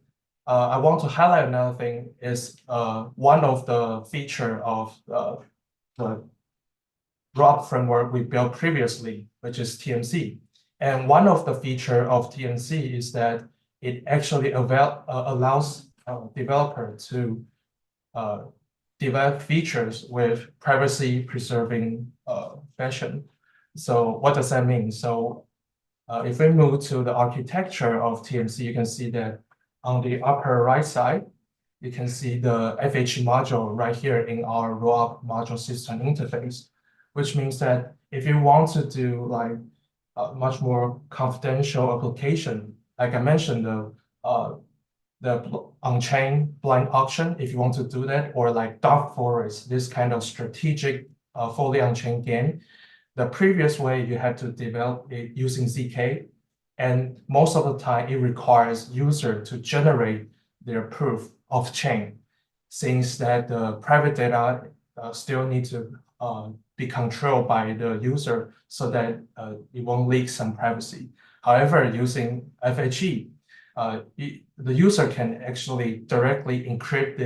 I want to highlight another thing is one of the feature of the rollup framework we built previously, which is TMC. And one of the feature of TMC is that it actually allows developer to develop features with privacy preserving fashion. So what does that mean? So if we move to the architecture of TMC, you can see that on the upper right side, you can see the FHE module right here in our rollup module system interface, which means that if you want to do like a much more confidential application, like I mentioned, the on-chain blind auction, if you want to do that, or like dark forest, this kind of strategic fully on-chain game, the previous way you had to develop it using ZK, and most of the time it requires user to generate their proof of chain, since that the private data still need to be controlled by the user so that it won't leak some privacy. However, using FHE, the user can actually directly encrypt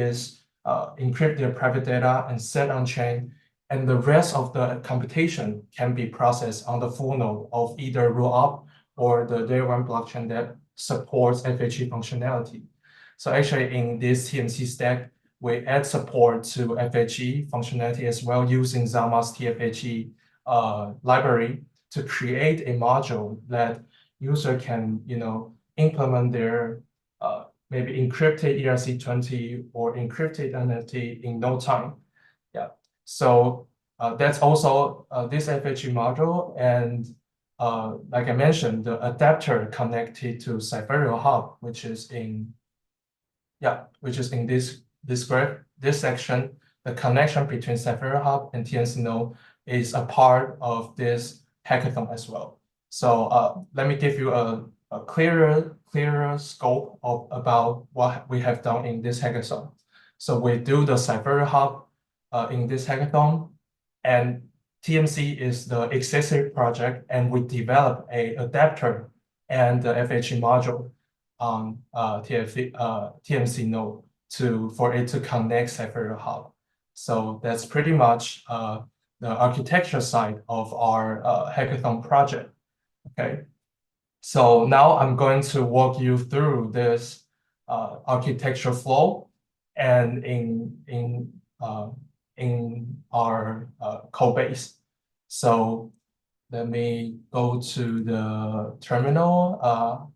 their private data and set on chain, and the rest of the computation can be processed on the full node of either rollup or the layer 1 blockchain that supports FHE functionality. So actually in this TMC stack, we add support to FHE functionality as well using Zama's TFHE library to create a module that user can, implement their maybe encrypted ERC20 or encrypted NFT in no time. Yeah, so that's also this FHE module, and like I mentioned, the adapter connected to Cypher Hub, which is in this graph, this section. The connection between Cypher Hub and TNC node is a part of this hackathon as well. So let me give you a clearer scope about what we have done in this hackathon. So we do the Cypher Hub in this hackathon, and TMC is the existing project, and we develop a adapter and the FHE module on TMC node for it to connect Cypher Hub. So that's pretty much the architecture side of our hackathon project. Okay, so now I'm going to walk you through this architecture flow and in our code base. So let me go to the terminal.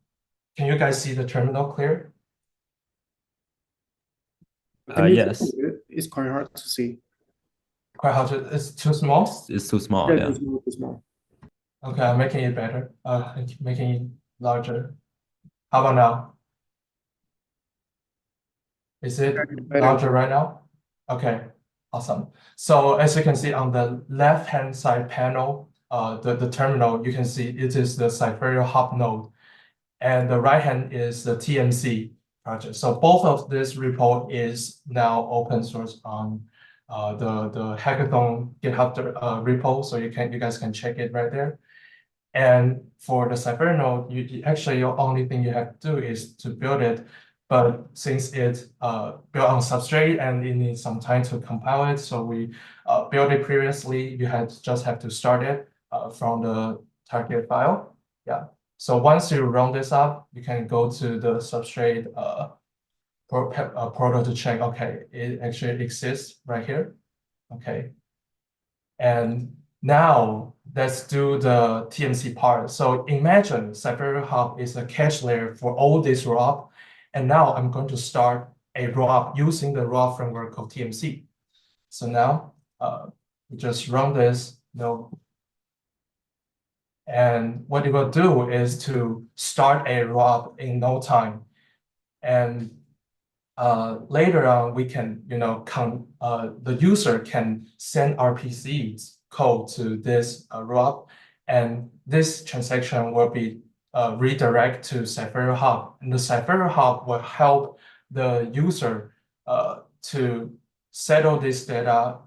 Can you guys see the terminal clear? Yes. It's quite hard to see. Quite hard to, it's too small? It's too small, Yeah, yeah. too small. Okay, I'm making it better. Making it larger. How about now? Is it Better. larger right now? Okay, awesome. So as you can see on the left-hand side panel, the terminal, you can see it is the Cypher Hub node, and the right hand is the TMC project. So both of this repo is now open source on the hackathon GitHub repo, so you guys can check it right there. And for the Cypher node, actually your only thing you have to do is to build it. But since it's built on Substrate and it needs some time to compile it, so we built it previously. You just have to start it from the target file. Yeah. So once you run this up, you can go to the substrate portal to check, okay, it actually exists right here. Okay. And now let's do the TMC part. So imagine Siberia Hub is a cache layer for all this rollup. And now I'm going to start a rollup using the rollup framework of TMC. So now we just run this node. And what it will do is to start a rollup in no time. And later on, we can, the user can send RPCs code to this rollup, and this transaction will be redirect to Cypher Hub. And the Cypher Hub will help the user to settle this data,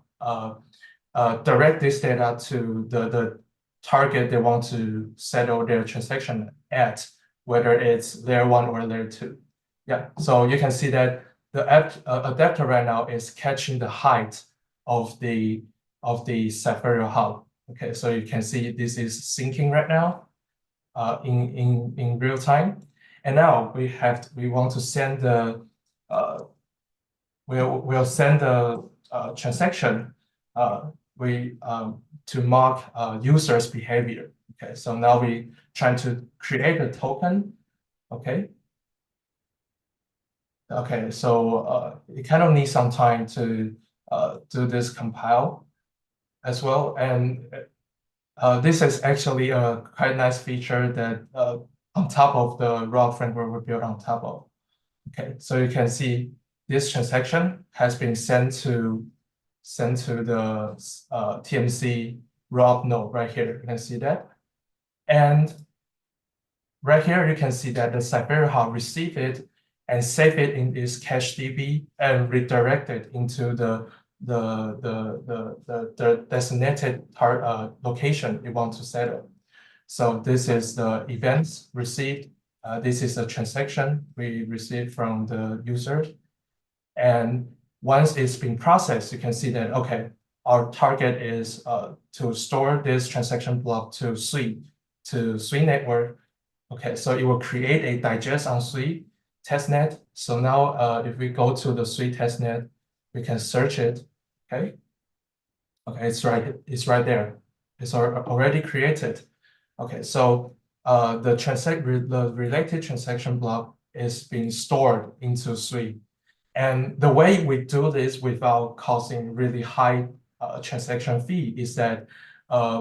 direct this data to the target they want to settle their transaction at, whether it's layer 1 or layer 2. Yeah, so you can see that the adapter right now is catching the height of the Cypher Hub. Okay, so you can see this is syncing right now in real time. And now we want to send the we'll send the transaction to mark users' behavior. Okay, so now we trying to create a token. Okay. Okay, so it kind of needs some time to do this compile as well. And this is actually a quite nice feature that on top of the raw framework we built on top of. Okay, so you can see this transaction has been sent to the TMC raw node right here. You can see that. And right here, you can see that the Cypher Hub received it and save it in this cache DB and redirect it into the designated location you want to settle. So this is the events received. This is a transaction we received from the users. And once it's been processed, you can see that, okay, our target is to store this transaction block to Sui network. Okay, so it will create a digest on Sui testnet. So now if we go to the Sui testnet, we can search it. Okay. Okay, it's right there. It's already created. Okay, so the related transaction block is being stored into Sui. And the way we do this without causing really high transaction fee is that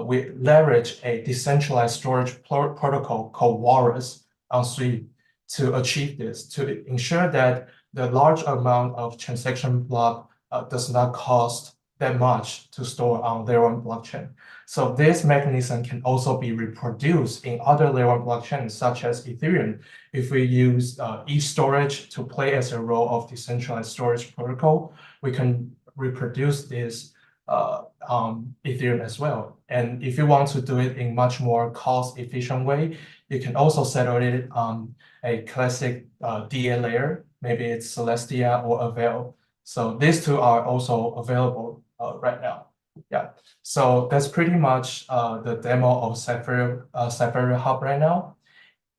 we leverage a decentralized storage protocol called Walrus on Sui to achieve this, to ensure that the large amount of transaction block does not cost that much to store on layer 1 blockchain. So this mechanism can also be reproduced in other layer 1 blockchains, such as Ethereum. If we use e-storage to play as a role of decentralized storage protocol, we can reproduce this on Ethereum as well. And if you want to do it in much more cost-efficient way, you can also settle it on a classic DA layer. Maybe it's Celestia or Avail. So these two are also available right now. Yeah, so that's pretty much the demo of Cypher Hub right now.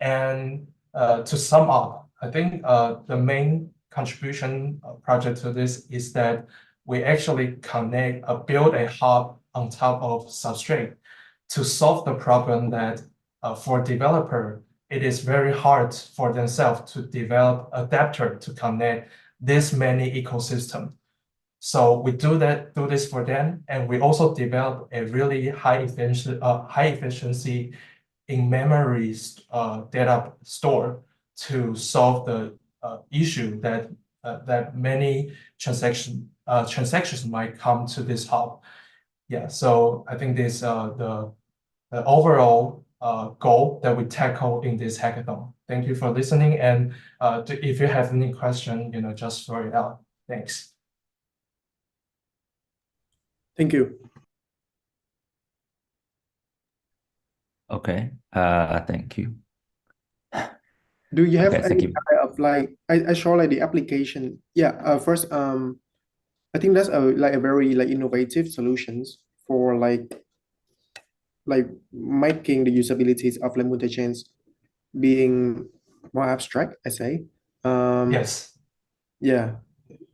And to sum up, I think the main contribution project to this is that we actually build a hub on top of Substrate to solve the problem that for developer, it is very hard for themselves to develop adapter to connect this many ecosystem. So we do this for them, and we also develop a really high efficiency in memory data store to solve the issue that many transactions might come to this hub. Yeah, so I think this the overall goal that we tackle in this hackathon. Thank you for listening, and if you have any question, just throw it out. Thanks. Thank you. Okay. Thank you. Do you have Okay, thank any you. kind of I saw like the application? Yeah. First, I think that's a very innovative solutions for like making the usabilities of multi-chains being more abstract, I say. Yes. Yeah.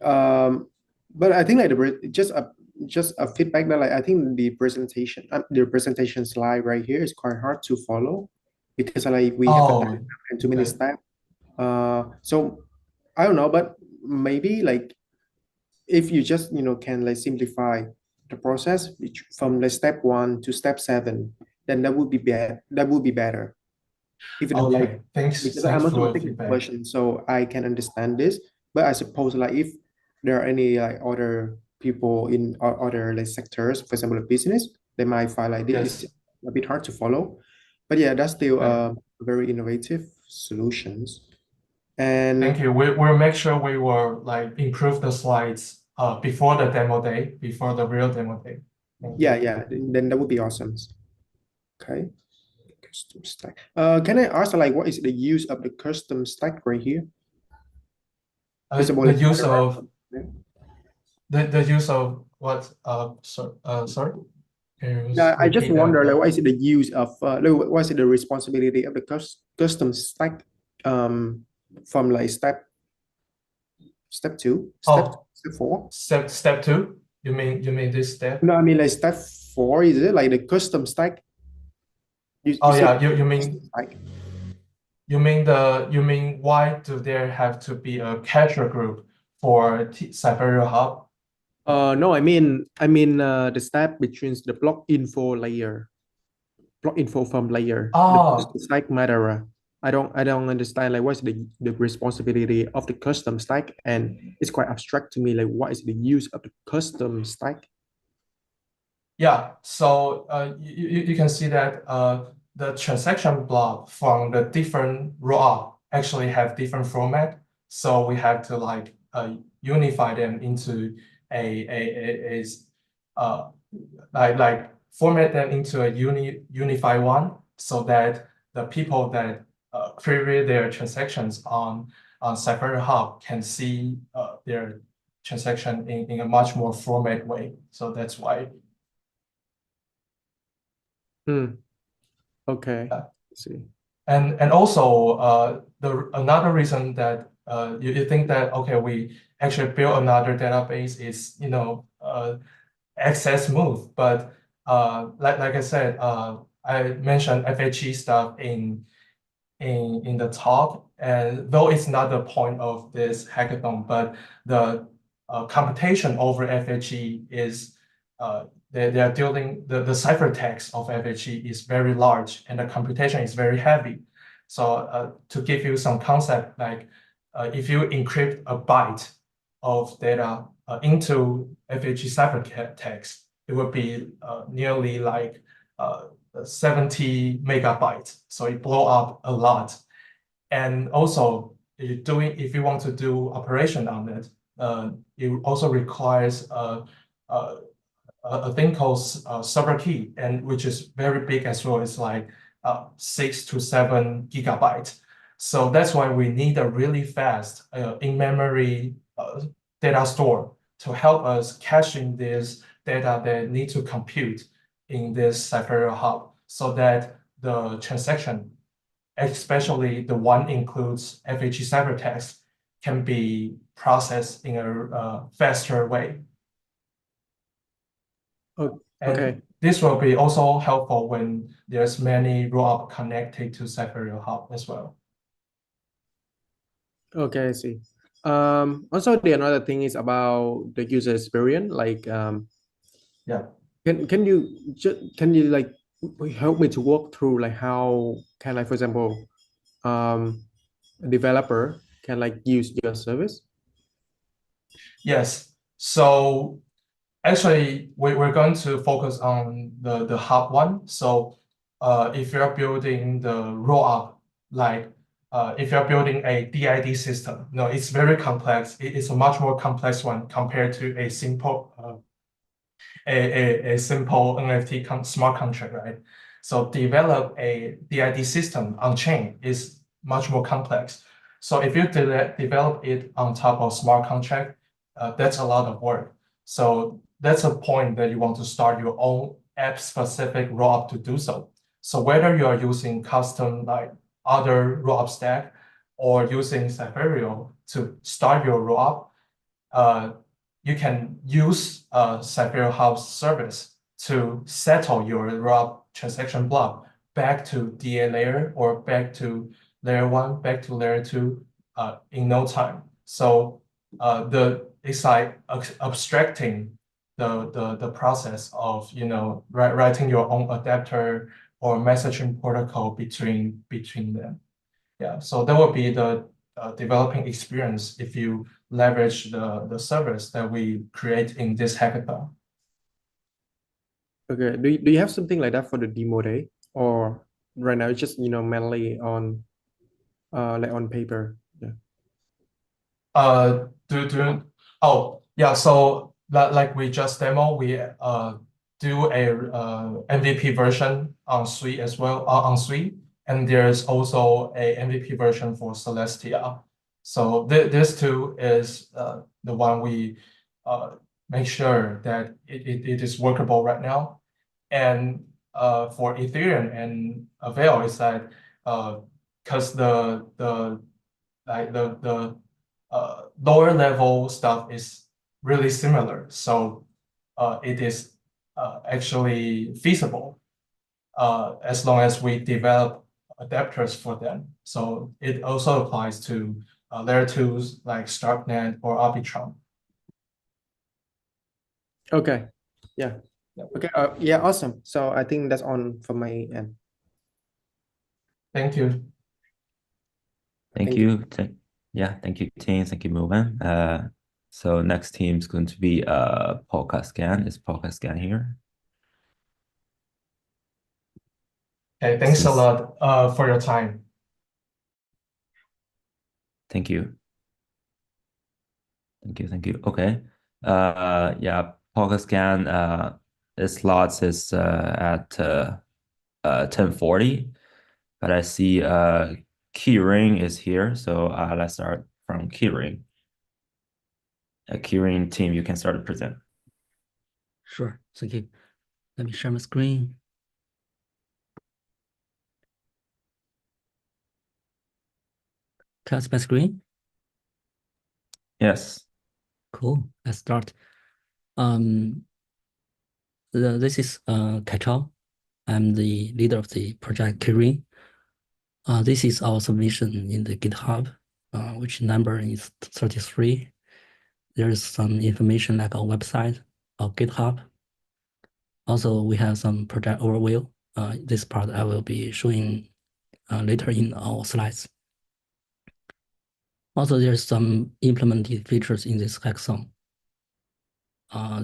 But I think like just a feedback that like I think the presentation slide right here is quite hard to follow because like we have a Oh, diagram and too many okay. steps. So I don't know, but maybe like if you just can like simplify the process from like step 1 to step 7, then that would be better. Even though like Okay. Thanks. because Thanks I'm also for a the technical feedback. person, so I can understand this. But I suppose like if there are any like other people in other like sectors, for example, business, they might find like this is Yes. a bit hard to follow. But yeah, that's still Okay. very innovative solutions. Thank And you. We'll make sure we will like improve the slides before the demo day, before the real demo day. Thank you. yeah, then that would be awesome. Okay. Custom stack. Can I ask like what is the use of the custom stack right here? Visible The like use of yeah. the use of what? Sorry. Can you Yeah, I just repeat that? wonder like what is the use of like, what is the responsibility of the custom stack from like step 2, Oh, step 4? step 2. You mean this step? No, I mean like step 4, is it like the custom stack? You Oh say yeah. You custom mean stack. you mean why do there have to be a cacher group for Cyber Hub? No, I mean the step between the block info from layer, the Oh, custom stack matter. I don't understand like what's the responsibility of the custom stack, and it's quite abstract to me like what is the use of the custom stack? yeah. So you can see that the transaction block from the different rollup actually have different format. So we have to like unify them into a like format them into a unified one so that the people that query their transactions on Cyber Hub can see their transaction in a much more format way. So that's why. Okay. Yeah. See. And also the another reason that you think that okay we actually build another database is access smooth, but like I said I mentioned FHE stuff in the talk, and though it's not the point of this hackathon, but the computation over FHE is they are dealing the ciphertext of FHE is very large and the computation is very heavy. So to give you some concept, like if you encrypt a byte of data into FHE ciphertext, it would be nearly like 70 megabytes. So it blow up a lot. And also, if you want to do operation on it, it also requires a thing called server key, and which is very big as well. It's like 6 to 7 gigabytes. So that's why we need a really fast in-memory data store to help us caching this data that need to compute in this Cyber Hub so that the transaction, especially the one includes FHE ciphertext, can be processed in a faster way. Oh, And okay. this will be also helpful when there's many rollup connected to Cyber Hub as well. Okay, I see. Also the another thing is about the user experience. Like Yeah. can you like help me to walk through like how can like for example a developer can like use your service? Yes. So actually, we're going to focus on the hub one. So if you're building the rollup, like if you're building a DID system, no, it's very complex. It's a much more complex one compared to a simple a simple NFT smart contract, right? So develop a DID system on chain is much more complex. So if you develop it on top of smart contract, that's a lot of work. So that's a point that you want to start your own app-specific rollup to do so. So whether you are using custom like other rollup stack or using Cypherio to start your rollup, you can use Cypherio Hub's service to settle your rollup transaction block back to DA layer or back to layer 1, back to layer 2 in no time. So it's like abstracting the process of writing your own adapter or messaging protocol between them. Yeah, so that would be the developing experience if you leverage the service that we create in this hackathon. Okay. Do you have something like that for the demo day, or right now it's just mainly on like on paper? Yeah. Oh yeah, so like we just demo, we do a MVP version on Suite as well, on Suite, and there's also a MVP version for Celestia. So this two is the one we make sure that it is workable right now. And for Ethereum and Avail, it's like because the lower level stuff is really similar. So it is actually feasible as long as we develop adapters for them. So it also applies to layer 2s like Starknet or Arbitrum. Okay. Yeah. Yep. Okay. Yeah. Awesome. So I think that's on from my end. Thank you. Thank you. Yeah, thank you, team. Thank you, Movan. So next team is going to be Polkascan. Is Polkascan here? Okay, thanks a lot for your time. Thank you. Thank you. Okay. Yeah, Polkascan its slots is at 10:40, but I see Keyring is here, so let's start from Keyring. Keyring team, you can start to present. Sure, thank you. Let me share my screen. Can I see my screen? Yes. Cool. Let's start. This is Kaichao. I'm the leader of the project Kirin. This is our submission in the GitHub, which number is 33. There's some information like our website, our GitHub. Also, we have some project overview. This part I will be showing later in our slides. Also, there's some implemented features in this hackathon.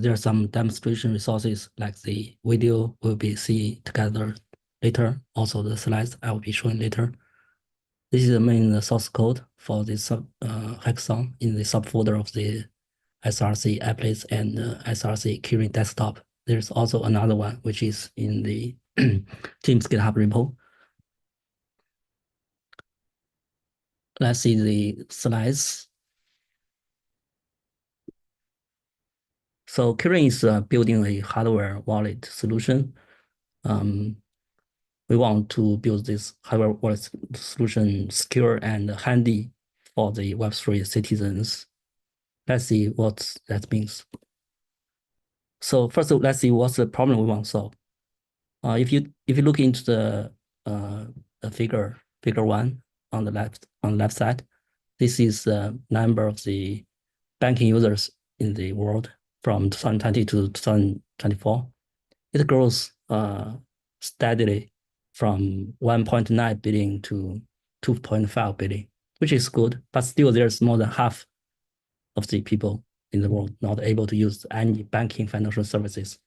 There are some demonstration resources like the video will be seen together later. Also, the slides I will be showing later. This is the main source code for this hackathon in the subfolder of the SRC applets and SRC Kirin desktop. There's also another one which is in the team's GitHub repo. Let's see the slides. So Kirin is building a hardware wallet solution. We want to build this hardware wallet solution secure and handy for the Web3 citizens. Let's see what that means. So first, let's see what's the problem we want to solve. If you look into the figure 1 on the left side, this is the number of the banking users in the world from 2020 to 2024. It grows steadily from 1.9 billion to 2.5 billion, which is good, but still there's more than half of the people in the world not able to use any banking financial services.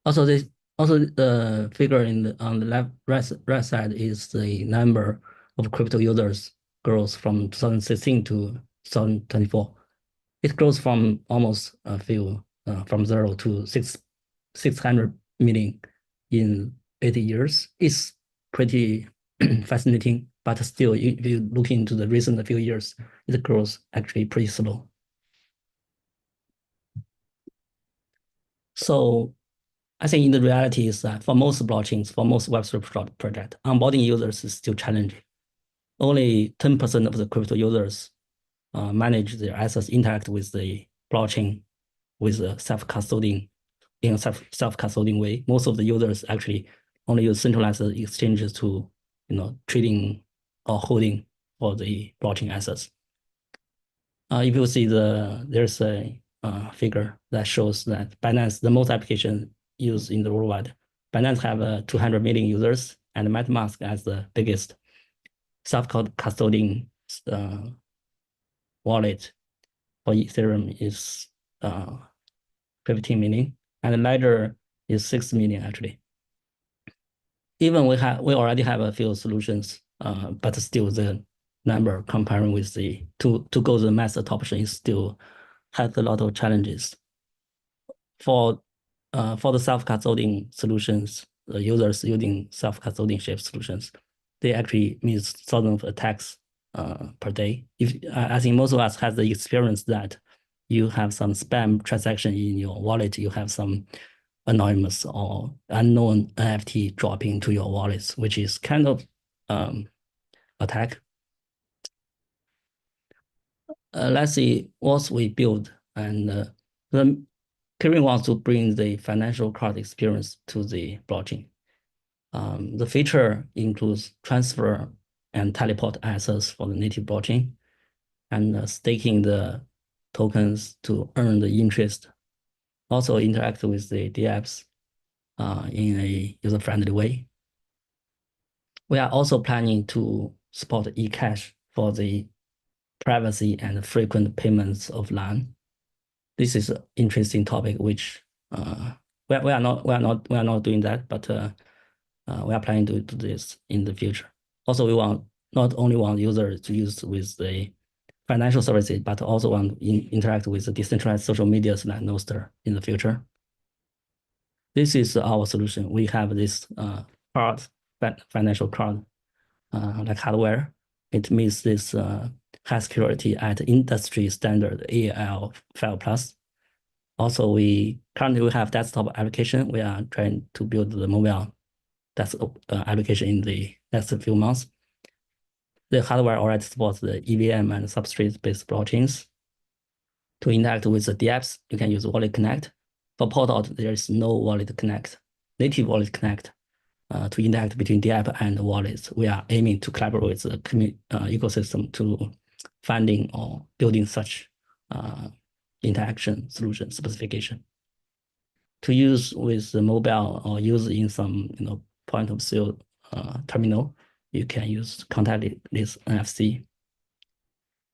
Also, the figure on the right side is the number of crypto users grows from 2016 to 2024. It grows from almost from 0 to 600 million in 80 years. It's pretty fascinating, but still, if you look into the recent few years, it grows actually pretty slow. So I think in the reality is that for most blockchains, for most Web3 project, onboarding users is still challenging. Only 10% of the crypto users manage their assets, interact with the blockchain with a self-custodian in a self-custodian way. Most of the users actually only use centralized exchanges to, trading or holding for the blockchain assets. If you see there's a figure that shows that Binance, the most application used in the worldwide, Binance have 200 million users, and MetaMask as the biggest self-custodian wallet for Ethereum is 15 million, and Ledger is 6 million actually. Even we already have a few solutions, but still the number comparing with to go the mass adoption is still has a lot of challenges. For the self-custodian solutions, the users using self-custodianship solutions, they actually miss thousands of attacks per day. I think most of us has the experience that you have some spam transaction in your wallet, you have some anonymous or unknown NFT dropping to your wallets, which is kind of attack. Let's see what we build, and Kevin wants to bring the financial card experience to the blockchain. The feature includes transfer and teleport assets for the native blockchain, and staking the tokens to earn the interest. Also interact with the dApps in a user-friendly way. We are also planning to support eCash for the privacy and frequent payments of LAN. This is an interesting topic, which we are not doing that, but we are planning to do this in the future. Also, we not only want users to use with the financial services, but also want to interact with the decentralized social medias like Nostr in the future. This is our solution. We have this financial card, like hardware. It meets this high security at industry standard AL5+. Also, we currently have desktop application. We are trying to build the mobile desktop application in the next few months. The hardware already supports the EVM and substrate-based blockchains. To interact with the dApps, you can use Wallet Connect. For Polkadot, there is no Wallet Connect, native Wallet Connect. To interact between dApp and wallets, we are aiming to collaborate with the ecosystem to finding or building such interaction solution specification. To use with the mobile or use in some point of sale terminal, you can use contactless NFC.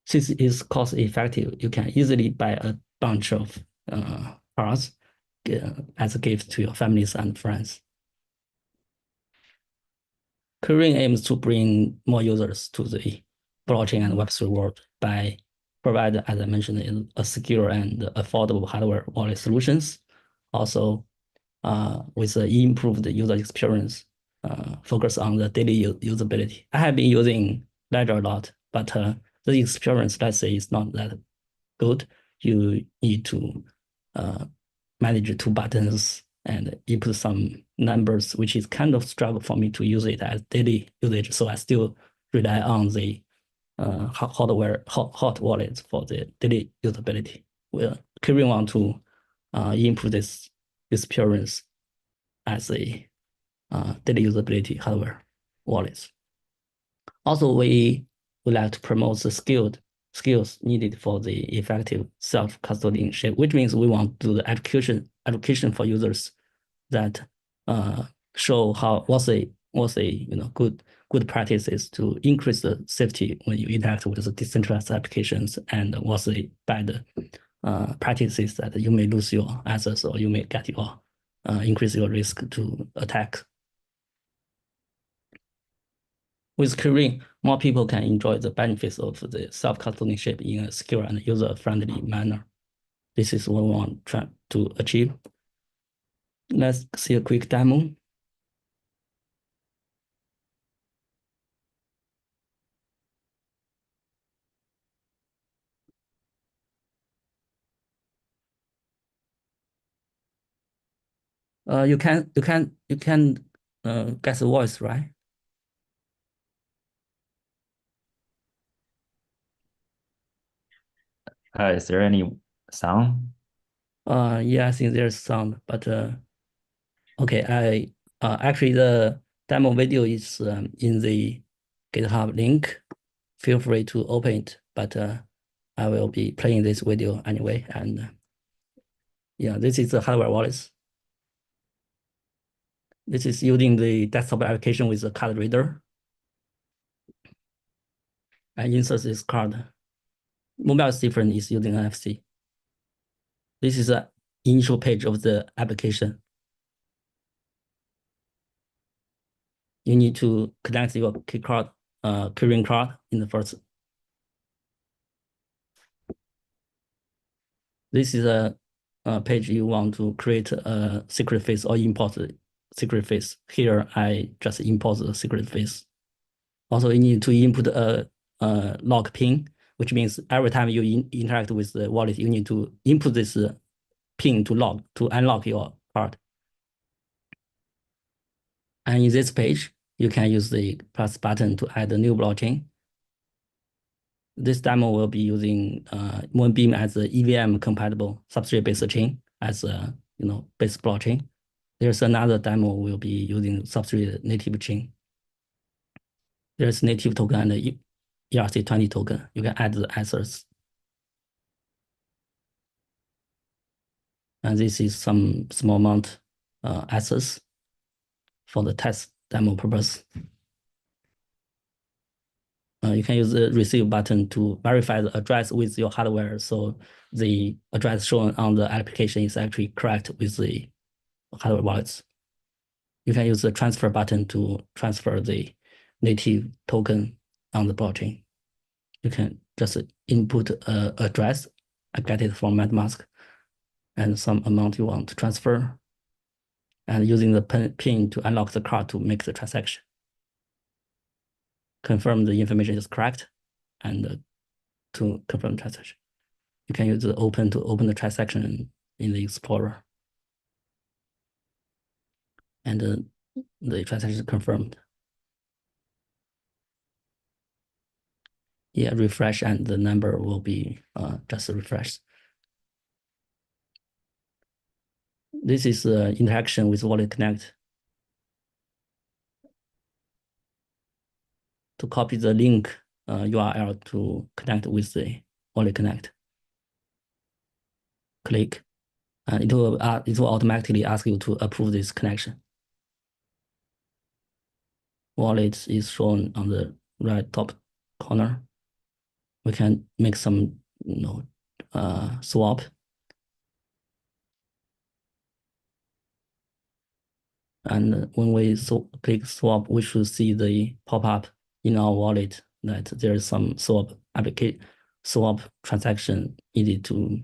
Since it is cost effective, you can easily buy a bunch of cards as a gift to your families and friends. Kering aims to bring more users to the blockchain and Web3 world by providing, as I mentioned, a secure and affordable hardware wallet solutions. Also, with the improved user experience, focus on the daily usability. I have been using Ledger a lot, but the experience, let's say, is not that good. You need to manage 2 buttons and input some numbers, which is kind of struggle for me to use it as daily usage. So I still rely on the hot wallets for the daily usability. Kering want to improve this experience as a daily usability hardware wallets. Also, we would like to promote the skills needed for the effective self-custodianship, which means we want to do the education for users that show what's a good practices to increase the safety when you interact with the decentralized applications, and what's the bad practices that you may lose your assets or you may get your increase your risk to attack. With Kering, more people can enjoy the benefits of the self-custodianship in a secure and user-friendly manner. This is what we want to achieve. Let's see a quick demo. You can guess the voice, right? Is there any sound? Yeah, I think there's sound, but okay, I actually the demo video is in the GitHub link. Feel free to open it, but I will be playing this video anyway. And yeah, this is the hardware wallet. This is using the desktop application with the card reader. And insert this card. Mobile is different, is using NFC. This is the initial page of the application. You need to connect your key card, keyring card in the first. This is a page you want to create a secret face or import the secret face. Here, I just import the secret face. Also, you need to input a log pin, which means every time you interact with the wallet, you need to input this pin to unlock your card. And in this page, you can use the plus button to add a new blockchain. This demo will be using Moonbeam as the EVM compatible substrate-based chain as a base blockchain. There's another demo will be using substrate native chain. There's native token and the ERC20 token. You can add the assets. And this is some small amount assets for the test demo purpose. You can use the receive button to verify the address with your hardware. So the address shown on the application is actually correct with the hardware wallets. You can use the transfer button to transfer the native token on the blockchain. You can just input an address. I get it from MetaMask and some amount you want to transfer, and using the PIN to unlock the card to make the transaction. Confirm the information is correct, and to confirm the transaction. You can use the open to open the transaction in the Explorer. And the transaction is confirmed. Yeah, refresh and the number will be just refreshed. This is the interaction with Wallet Connect. To copy the link URL to connect with the Wallet Connect. Click, and it will automatically ask you to approve this connection. Wallet is shown on the right top corner. We can make some swap. And when we click swap, we should see the pop-up in our wallet that there is some swap transaction needed to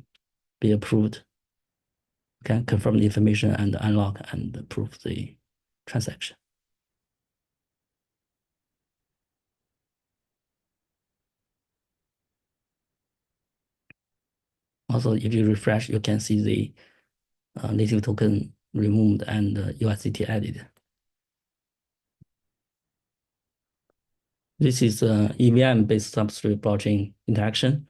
be approved. We can confirm the information and unlock and approve the transaction. Also, if you refresh, you can see the native token removed and USDT added. This is EVM-based substrate blockchain interaction.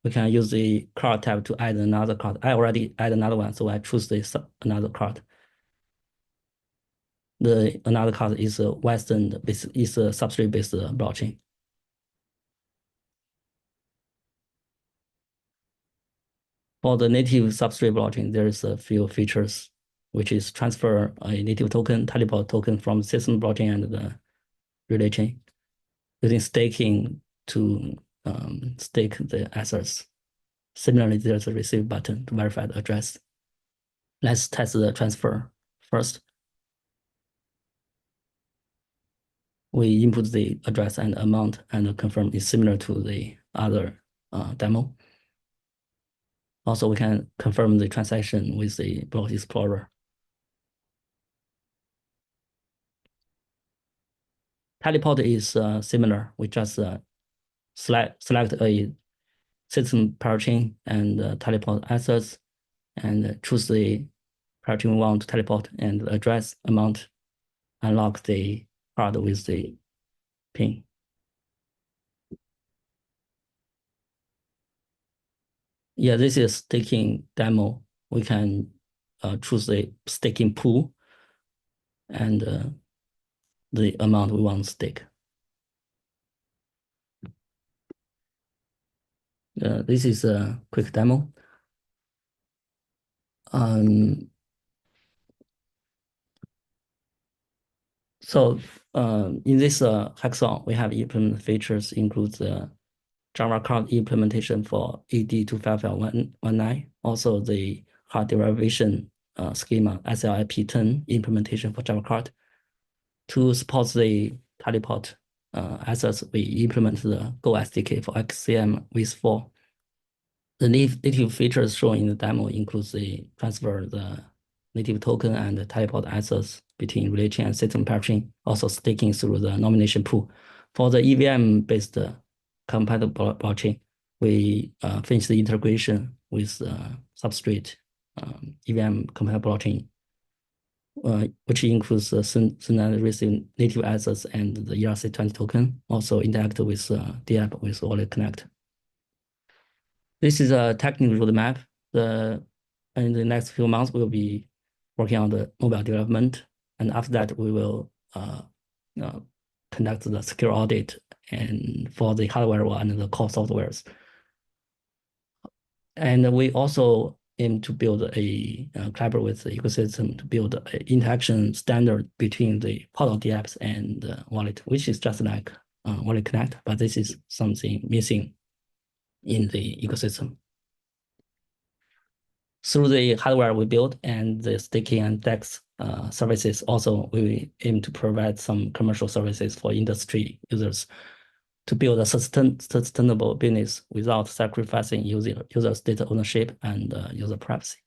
We can use the card tab to add another card. I already add another one, so I choose this another card. The another card is a Western, is a substrate-based blockchain. For the native substrate blockchain, there is a few features, which is transfer a native token, teleport token from system blockchain and the relay chain, using staking to stake the assets. Similarly, there's a receive button to verify the address. Let's test the transfer first. We input the address and amount and confirm it's similar to the other demo. Also, we can confirm the transaction with the Block Explorer. Teleport is similar. We just select a system parachain and teleport assets and choose the parachain we want to teleport, and the address amount unlock the card with the pin. Yeah, this is staking demo. We can choose the staking pool and the amount we want to stake. This is a quick demo. So in this hackathon, we have implemented features include the Java card implementation for AD25519, also the hard derivation schema SLIP10 implementation for Java card. To support the teleport assets, we implement the Go SDK for XCM with 4. The native features shown in the demo includes the transfer the native token and the teleport assets between relay chain and system parachain, also staking through the nomination pool. For the EVM-based compatible blockchain, we finished the integration with Substrate EVM compatible blockchain, which includes the synthetic receive native assets and the ERC20 token, also interact with the app with Wallet Connect. This is a technical roadmap. In the next few months, we'll be working on the mobile development, and after that, we will conduct the secure audit and for the hardware and the core softwares. And we also aim to build a collaborate with the ecosystem to build an interaction standard between the Polkadot dApps and wallet, which is just like Wallet Connect, but this is something missing in the ecosystem. Through the hardware we build and the staking and DEX services, also we aim to provide some commercial services for industry users to build a sustainable business without sacrificing users' data ownership and user privacy.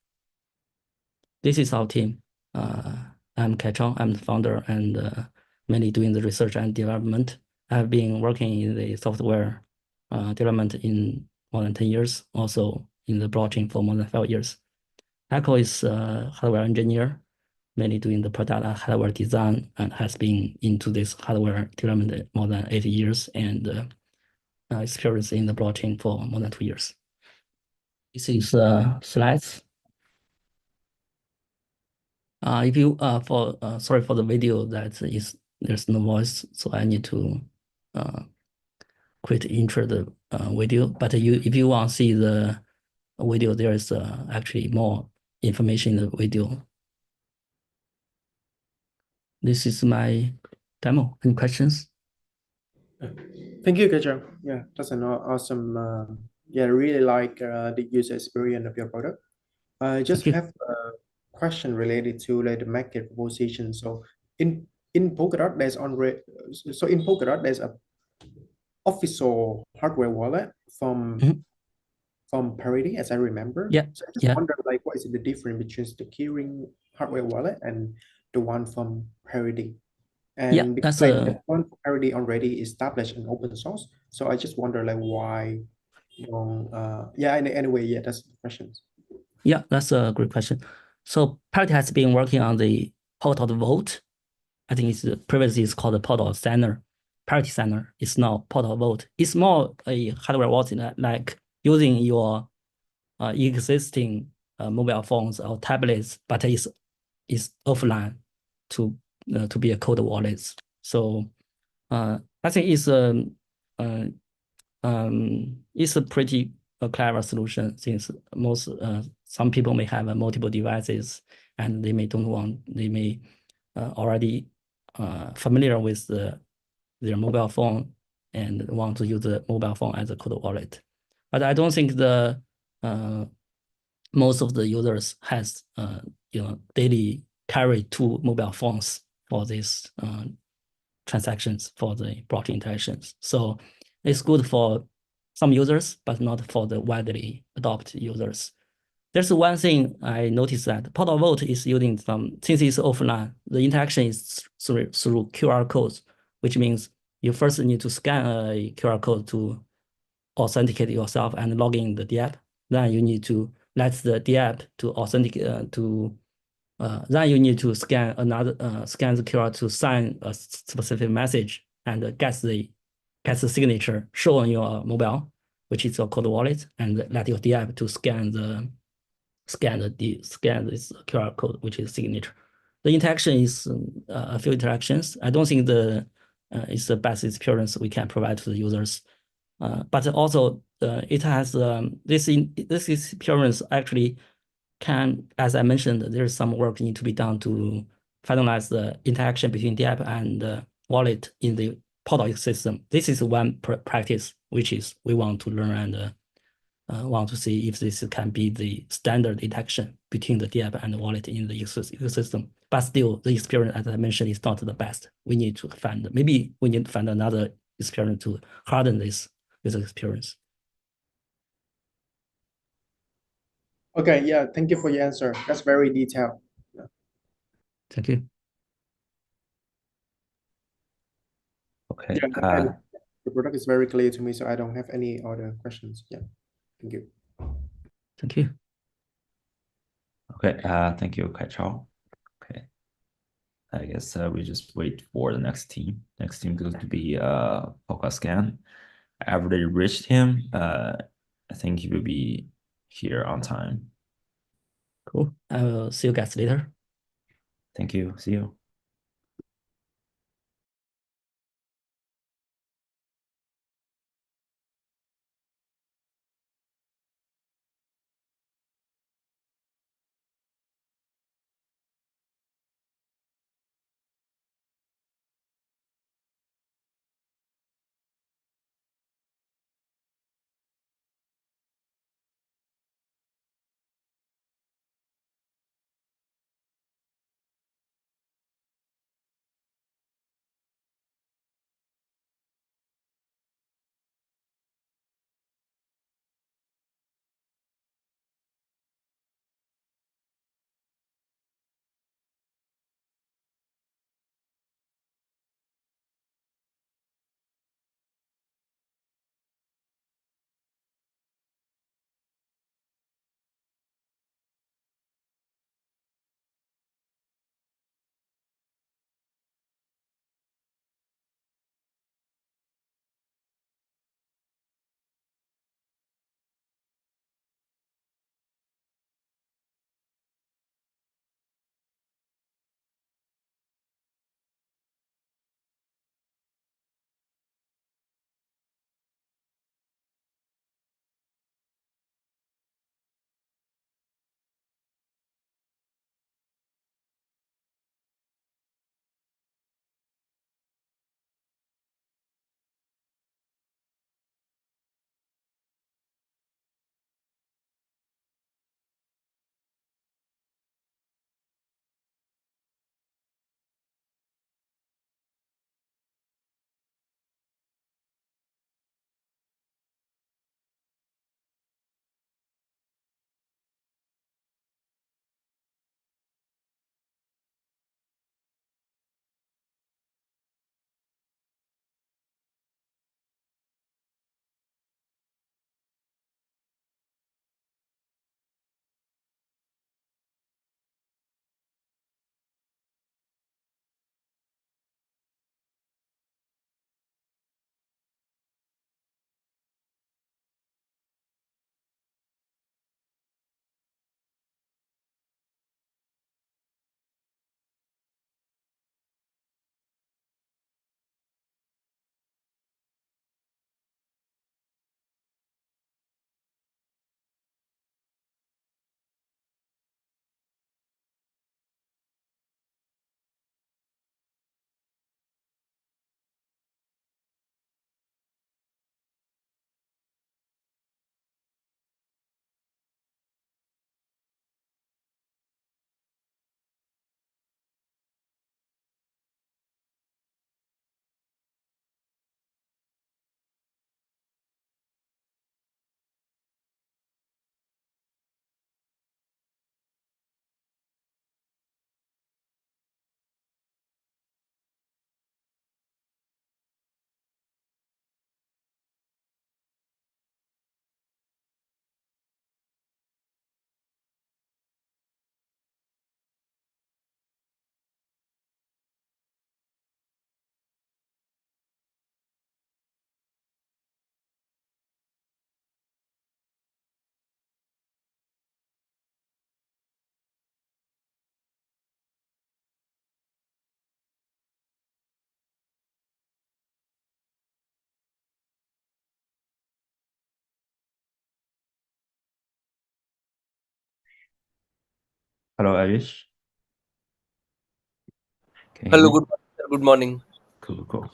This is our team. I'm Kai-Chong, I'm the founder and mainly doing the research and development. I've been working in the software development in more than 10 years, also in the blockchain for more than 5 years. Echo is a hardware engineer, mainly doing the product and hardware design, and has been into this hardware development more than 8 years and experience in the blockchain for more than 2 years. This is slides. If you sorry for the video there's no voice, so I need to quit intro the video. But if you want to see the video, there is actually more information in the video. This is my demo. Any questions? Thank you, Kai-Chong. Yeah, that's an awesome. Yeah, I really like the user experience of your product. I just have a question related to like the market proposition. So in Polkadot, there's a official hardware wallet from Parity, as I remember. Yeah. So I just wonder like what is the difference between the Keyring hardware wallet and the one from Parity? And because like the one from Parity already established in open source, so I just wonder like why. Anyway, yeah, that's the questions. Yeah, that's a great question. So Parity has been working on the Polkadot Vault. I think previously it's called the Polkadot Center. Parity Center. It's now Polkadot Vault. It's more a hardware wallet like using your existing mobile phones or tablets, but it's offline to be a cold wallet. So I think it's a pretty clever solution, since some people may have multiple devices and they may already familiar with their mobile phone and want to use the mobile phone as a cold wallet. But I don't think the most of the users has daily carry 2 mobile phones for these transactions, for the blockchain interactions. So it's good for some users, but not for the widely adopted users. There's one thing I noticed that Polkadot Vault is using since it's offline, the interaction is through QR codes, which means you first need to scan a QR code to authenticate yourself and log in the app. Then you need to let the app to authenticate to then you need to scan scan the QR to sign a specific message and get the signature show on your mobile, which is a cold wallet, and let your DApp to scan this QR code, which is signature. The interaction is a few interactions. I don't think it's the best experience we can provide to the users. But also it has this experience actually can, as I mentioned, there's some work need to be done to finalize the interaction between the app and wallet in the Polkadot ecosystem. This is one practice which is we want to learn and want to see if this can be the standard interaction between the DApp and the wallet in the ecosystem. But still, the experience, as I mentioned, is not the best. Maybe we need to find another experience to harden this user experience. Okay, yeah, thank you for your answer. That's very detailed. Thank you. Okay. Yeah, the product is very clear to me, so I don't have any other questions. Yeah, thank you. Thank you. Okay. Thank you, Kai Chao. Okay. I guess we just wait for the next team. Next team goes to be Polkascan. I already reached him. I think he will be here on time. Cool. I will see you guys later. Thank you. See you. Hello, Ayush. Can you hear Hello, me? good morning. Cool.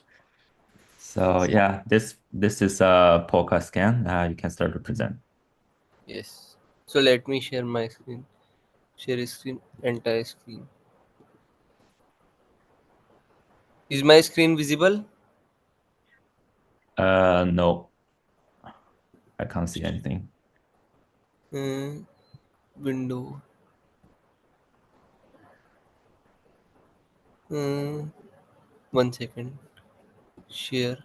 So yeah, this is a Polka scan. You can start to present. Yes. So let me share my screen. Share a screen, entire screen. Is my screen visible? No, I can't see anything. Window. 1 second. Share.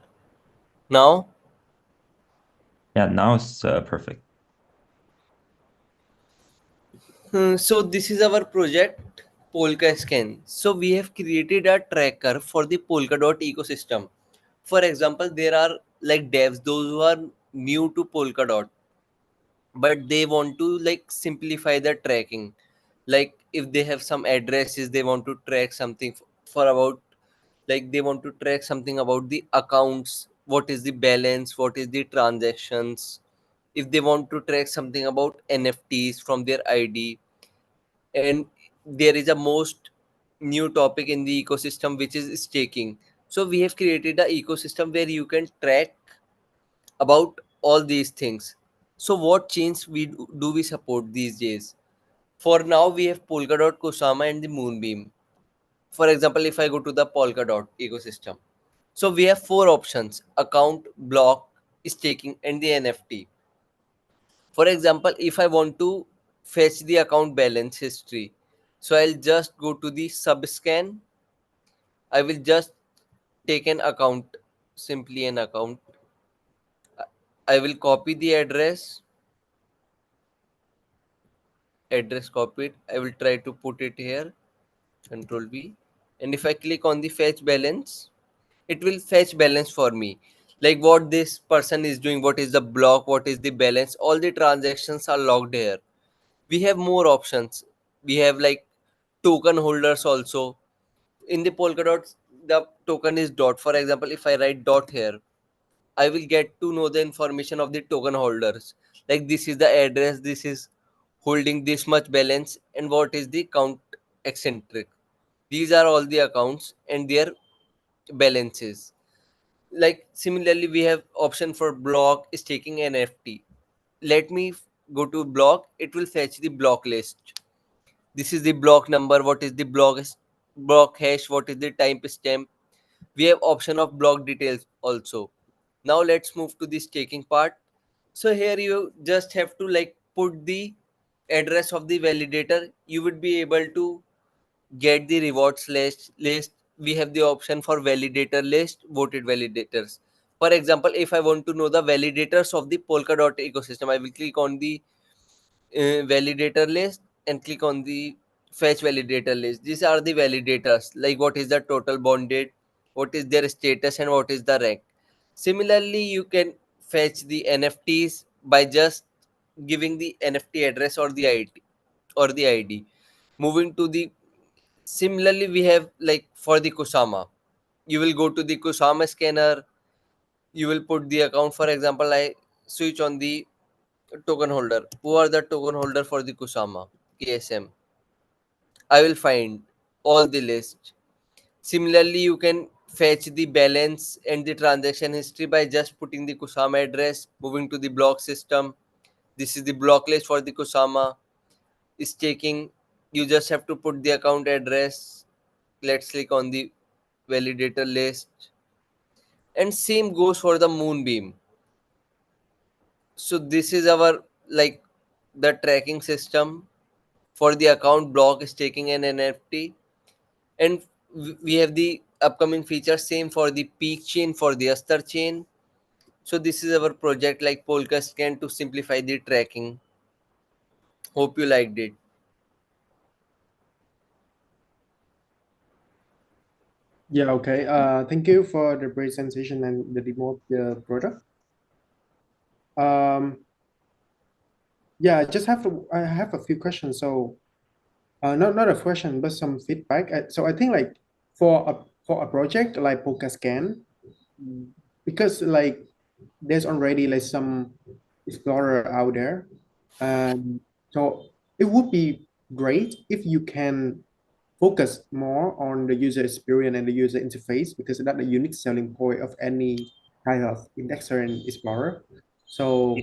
Now, Yeah, now it's perfect. so this is our project Polka Scan. So we have created a tracker for the Polkadot ecosystem. For example, there are like devs, those who are new to Polkadot, but they want to like simplify the tracking. Like if they have some addresses, they want to track something for about, like they want to track something about the accounts, what is the balance, what is the transactions. If they want to track something about NFTs from their ID, and there is a most new topic in the ecosystem which is staking. So we have created a ecosystem where you can track about all these things. So what change do we support these days? For now, we have Polkadot, Kusama, and the Moonbeam. For example, if I go to the Polkadot ecosystem, so we have four options: account, block, staking, and the NFT. For example, if I want to fetch the account balance history, so I'll just go to the subscan. I will just take an account, simply an account. I will copy the address copied. I will try to put it here, control V. And if I click on the fetch balance, it will fetch balance for me. Like what this person is doing, what is the block, what is the balance, all the transactions are logged here. We have more options. We have like token holders also. In the Polkadot, the token is dot. For example, if I write dot here, I will get to know the information of the token holders. Like this is the address, this is holding this much balance, and what is the count eccentric. These are all the accounts and their balances. Like similarly, we have option for block, staking, NFT. Let me go to block. It will fetch the block list. This is the block number. What is the block hash? What is the timestamp? We have option of block details also. Now let's move to the staking part. So here you just have to like put the address of the validator. You would be able to get the rewards list. We have the option for validator list, voted validators. For example, if I want to know the validators of the Polkadot ecosystem, I will click on the validator list and click on the fetch validator list. These are the validators, like what is the total bonded, what is their status, and what is the rank. Similarly, you can fetch the NFTs by just giving the NFT address or the ID. Moving to the Similarly, we have like for the Kusama, you will go to the Kusama scanner, you will put the account. For example, I switch on the token holder. Who are the token holder for the Kusama KSM? I will find all the list. Similarly, you can fetch the balance and the transaction history by just putting the Kusama address, moving to the block system. This is the block list for the Kusama. Staking, you just have to put the account address. Let's click on the validator list. And same goes for the Moonbeam. So this is our like the tracking system for the account, block, staking, and NFT. And we have the upcoming features same for the peak chain, for the Aster chain. So this is our project like Polka Scan to simplify the tracking. Hope you liked it. Yeah, okay. Thank you for the presentation and the demo of the product. Yeah, I have a few questions. So, not a question, but some feedback. So I think like for a project like Polkascan, because like there's already like some explorer out there, and so it would be great if you can focus more on the user experience and the user interface, because that's the unique selling point of any kind of indexer and explorer. So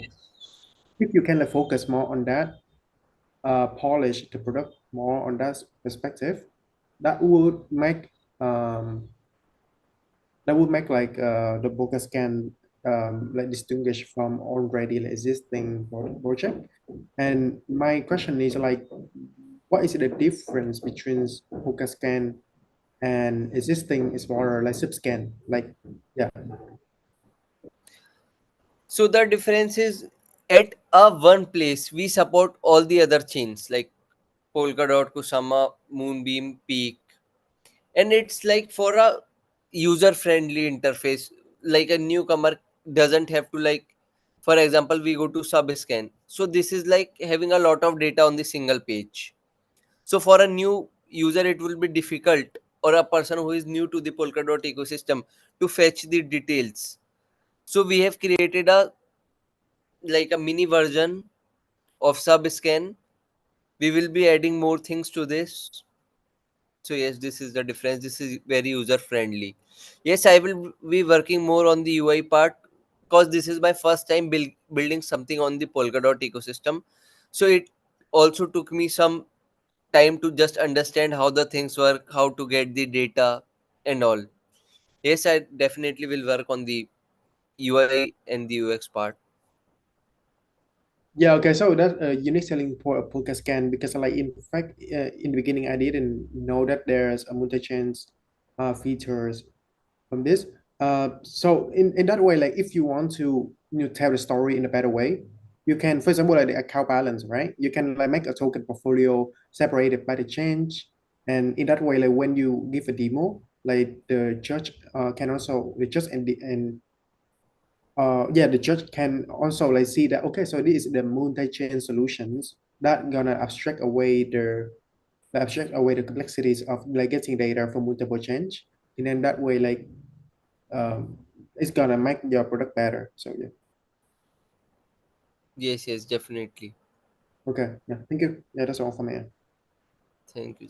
if you can focus more on that, polish the product more on that perspective, that would make um, like the Boca Scan like distinguish from already existing project. And my question is like, what is the difference between Boca Scan and existing Explorer like Subscan? Like, yeah. So the difference is at a one place we support all the other chains like Polkadot, Kusama, Moonbeam, Peak, and it's like for a user friendly interface. Like a newcomer doesn't have to like, for example, we go to Subscan. So this is like having a lot of data on the single page. So for a new user, it will be difficult, or a person who is new to the Polkadot ecosystem, to fetch the details. So we have created a like a mini version of Subscan. We will be adding more things to this. So yes, this is the difference. This is very user friendly. Yes, I will be working more on the UI part because this is my first time building something on the Polkadot ecosystem. So it also took me some time to just understand how the things work, how to get the data and all. Yes, I definitely will work on the UI and the UX part. Yeah, okay. So that's a unique selling point of Polka Scan, because like in fact in the beginning I didn't know that there's a multi-chain features from this. So in that way, like if you want to tell the story in a better way, you can, for example, like the account balance, right? You can like make a token portfolio separated by the change, and in that way, like when you give a demo, like the judge can also the judge and yeah, the judge can also like see that, okay, so this is the multi-chain solutions that gonna abstract away the complexities of like getting data from multiple chains, and then that way like um, it's gonna make your product better. So yeah. Yes, yes, definitely. Okay. Yeah. Thank you. Yeah, that's all for me. Thank you.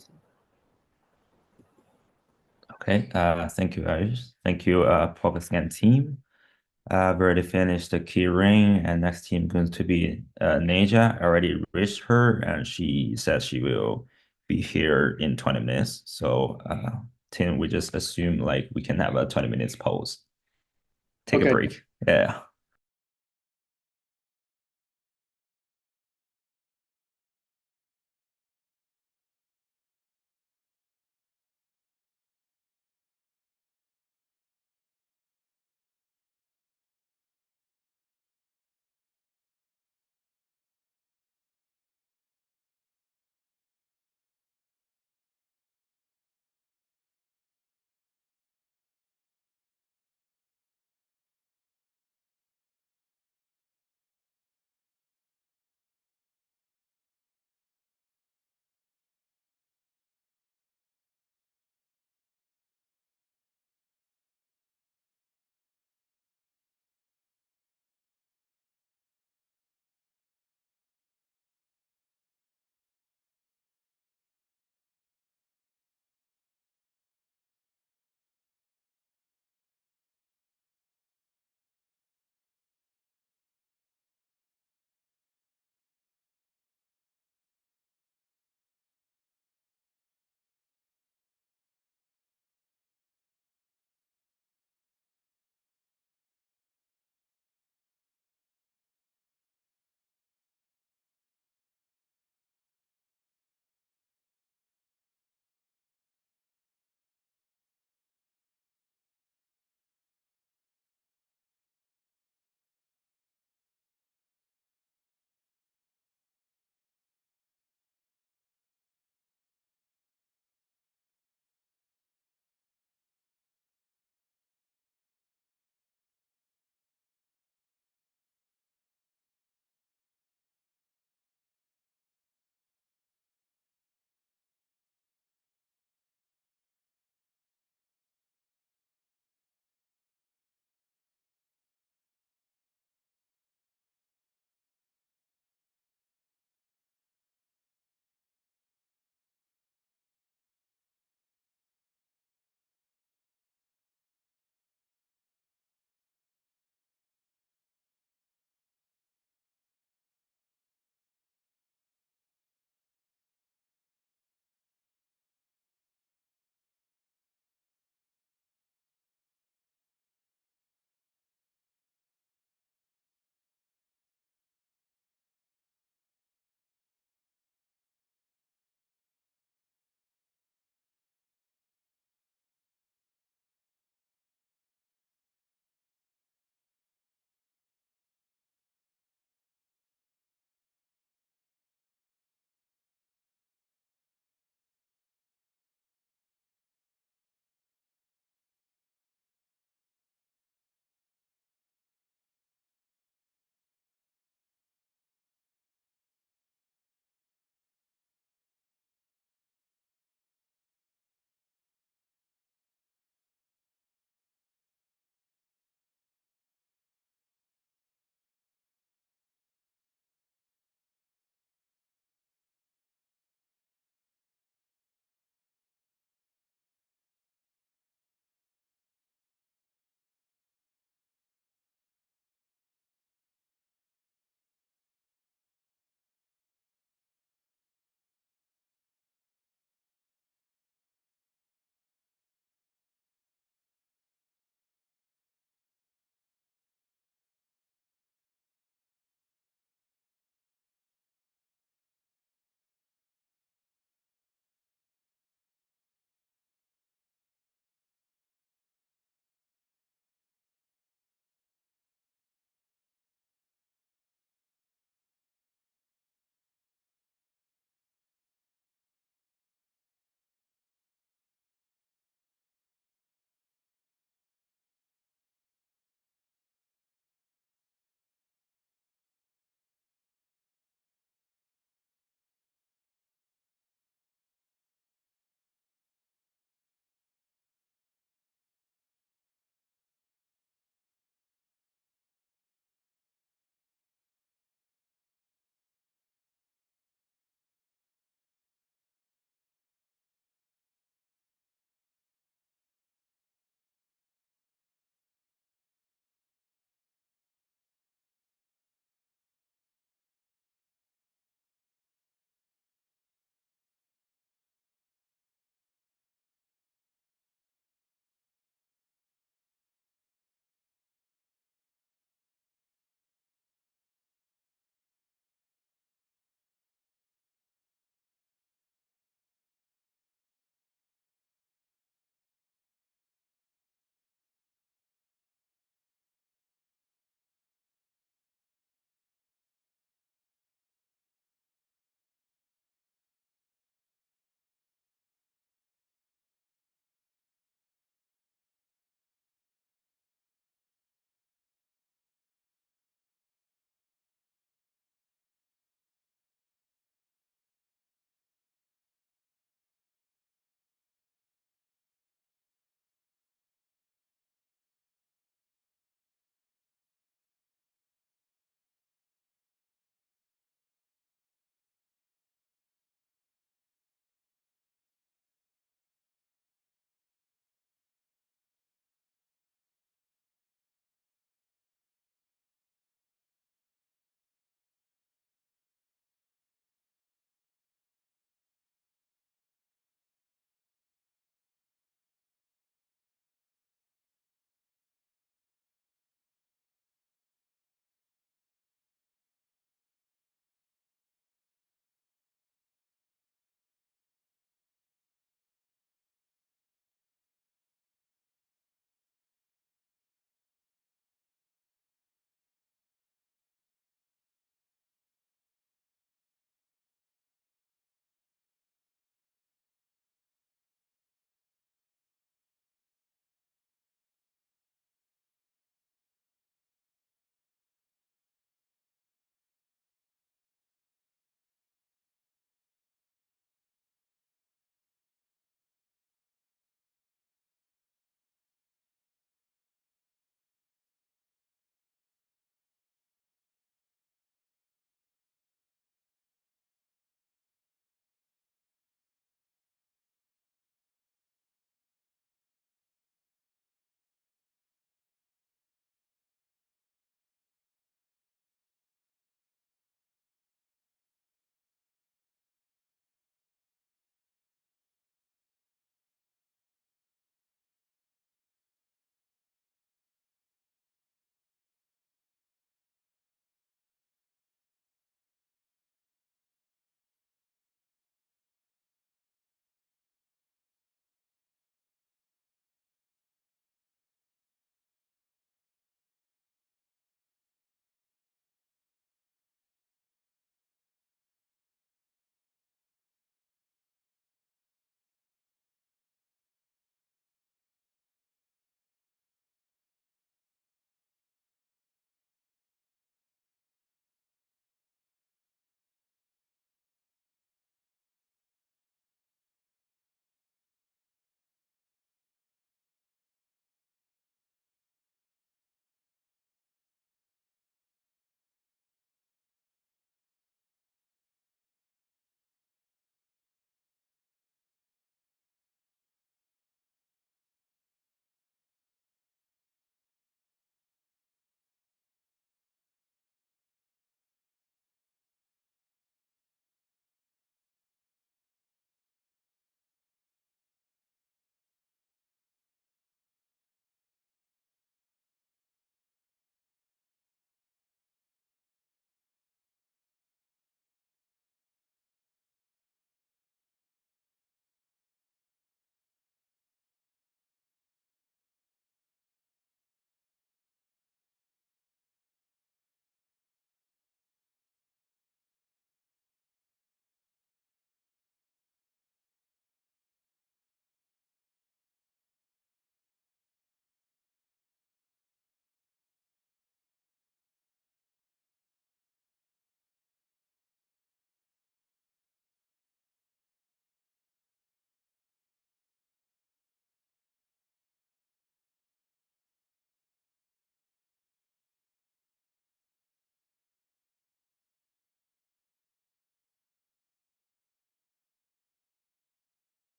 Okay, thank you, guys. Thank you, Polkascan team. We already finished the key ring, and next team going to be Neja. I already reached her, and she says she will be here in 20 minutes. So, Tim, we just assume like we can have a 20 minutes pause. Take a Okay. break. Yeah.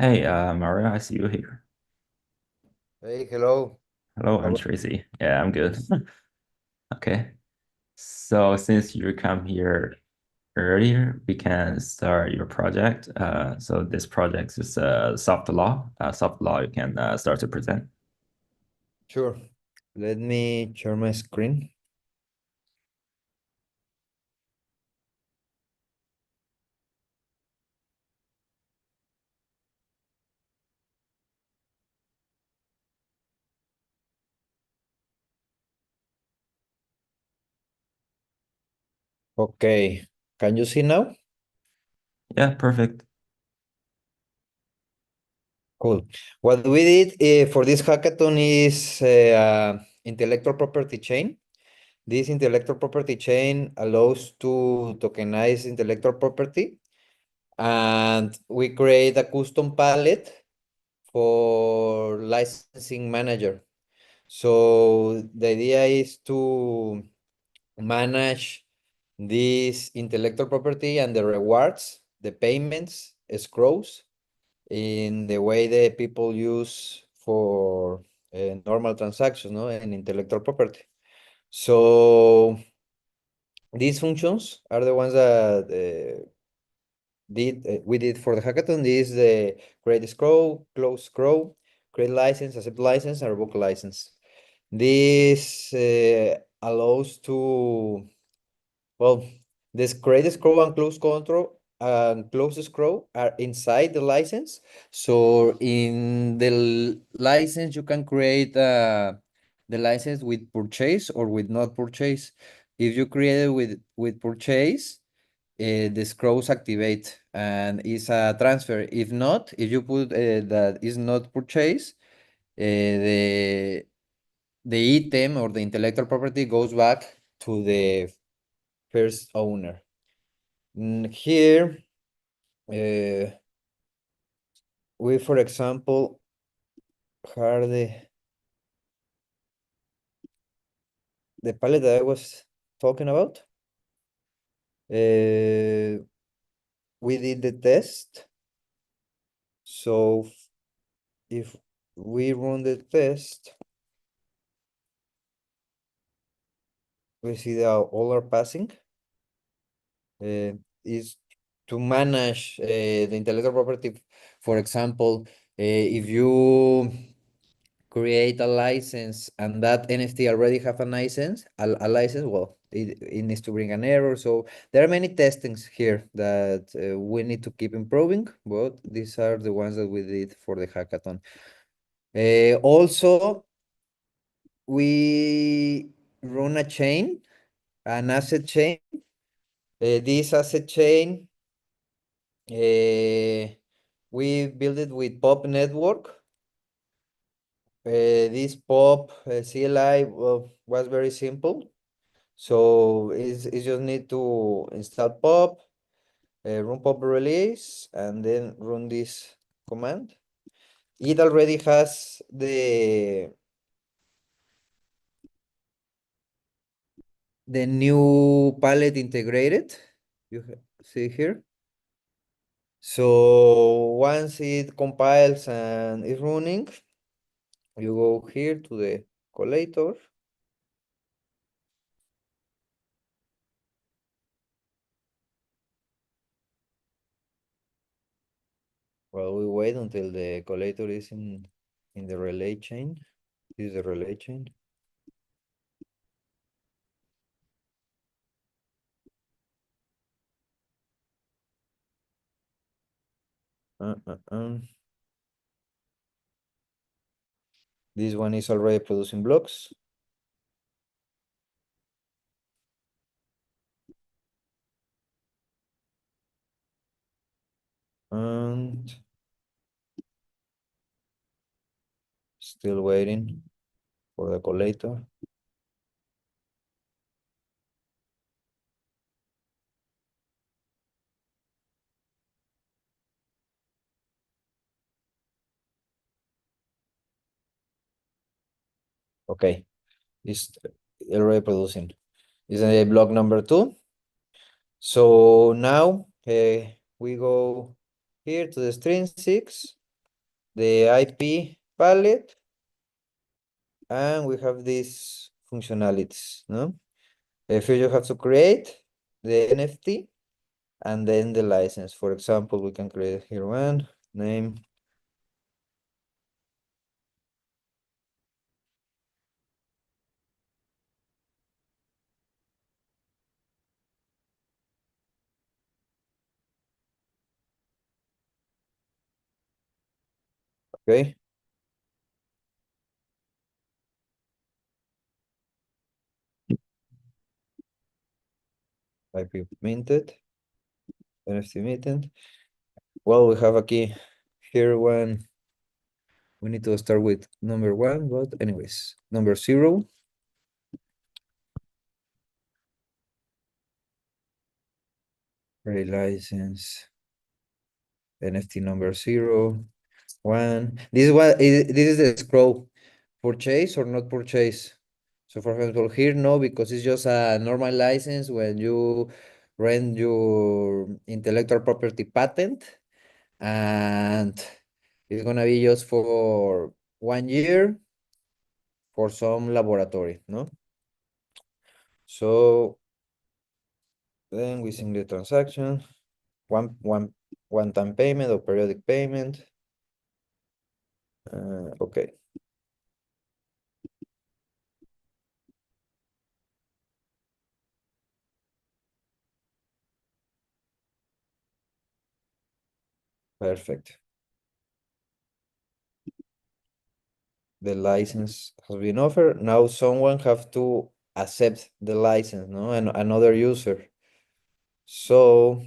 Hey, Mario, I see you here. Hey, hello. Hello, How I'm are- Tracy. Yeah, I'm good. Okay. So since you come here earlier, we can start your project. So this project is soft law. Soft law, you can start to present. Sure. Let me share my screen. Okay. Can you see now? Yeah, perfect. Cool. What we did for this hackathon is intellectual property chain. This intellectual property chain allows to tokenize intellectual property, and we create a custom palette for licensing manager. So the idea is to manage this intellectual property and the rewards, the payments, escrows in the way that people use for normal transactions, no, and intellectual property. So these functions are the ones that we did for the hackathon. This is the create escrow, close escrow, create license, accept license, and revoke license. This allows to, well, this create scroll and close control and close scroll are inside the license. So in the license, you can create the license with purchase or with not purchase. If you create it with purchase, the scrolls activate and is a transfer. If not, if you put that is not purchase, the item or the intellectual property goes back to the first owner. Here, we, for example, have the palette that I was talking about. We did the test. So if we run the test, we see that all are passing. Is to manage the intellectual property. For example, if you create a license and that NFT already have a license, well, it needs to bring an error. So there are many testings here that we need to keep improving, but these are the ones that we did for the hackathon. Also, we run a chain, an asset chain. This asset chain, we built it with POP network. This POP CLI was very simple. So it's just need to install POP, run POP release, and then run this command. It already has the new palette integrated. You see here. So once it compiles and is running, you go here to the collator. Well, we wait until the collator is in the relay chain. This is the relay chain. This one is already producing blocks. And still waiting for the collator. Okay, it's already producing. Is a block number 2. So now we go here to the string 6 the IP palette, and we have these functionalities, no? If you have to create the NFT and then the license. For example, we can create here one name. Okay. IP minted, NFT minted. Well, we have a key here one. We need to start with number one, but anyways, number 0. License. NFT number 0, 1. This is the scroll. Purchase or not purchase. So for example, here no, because it's just a normal license when you rent your intellectual property patent, and it's gonna be just for 1 year for some laboratory, no? So then we send the transaction, one time payment or periodic payment. Okay. Perfect. The license has been offered. Now someone have to accept the license, no? And another user. So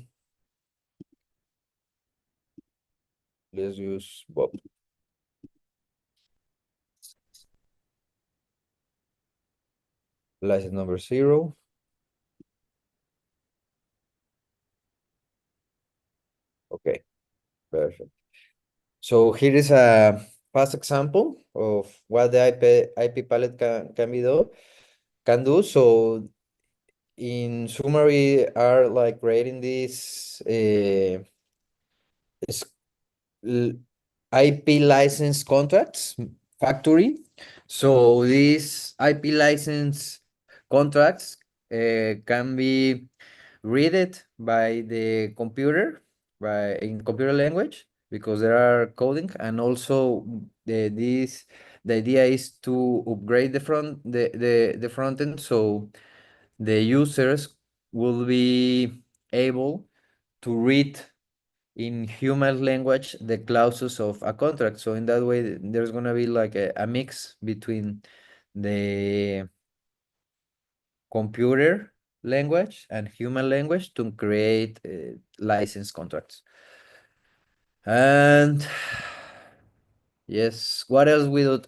let's use Bob. License number 0. Okay, perfect. So here is a past example of what the IP palette can do. So in summary, are like creating this IP license contracts factory. So these IP license contracts can be read it by the computer in computer language, because there are coding, and also the idea is to upgrade the front end, so the users will be able to read in human language the clauses of a contract. So in that way, there's gonna be like a mix between the computer language and human language to create license contracts. And yes, what else we do?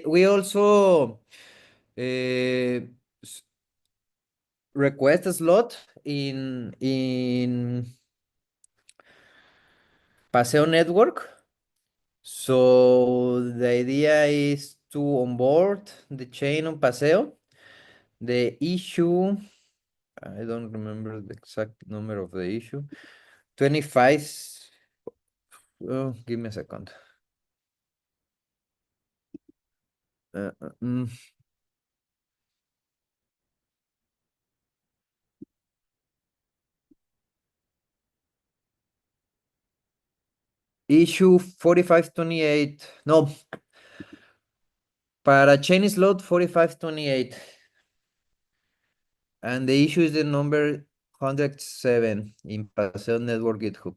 We also request a slot in Paseo network. So the idea is to onboard the chain on Paseo. The issue, I don't remember the exact number of the issue. 25. Oh, give me a second. Issue 4528. No. Para chain slot 4528. And the issue is the number 107 in Paseo Network GitHub.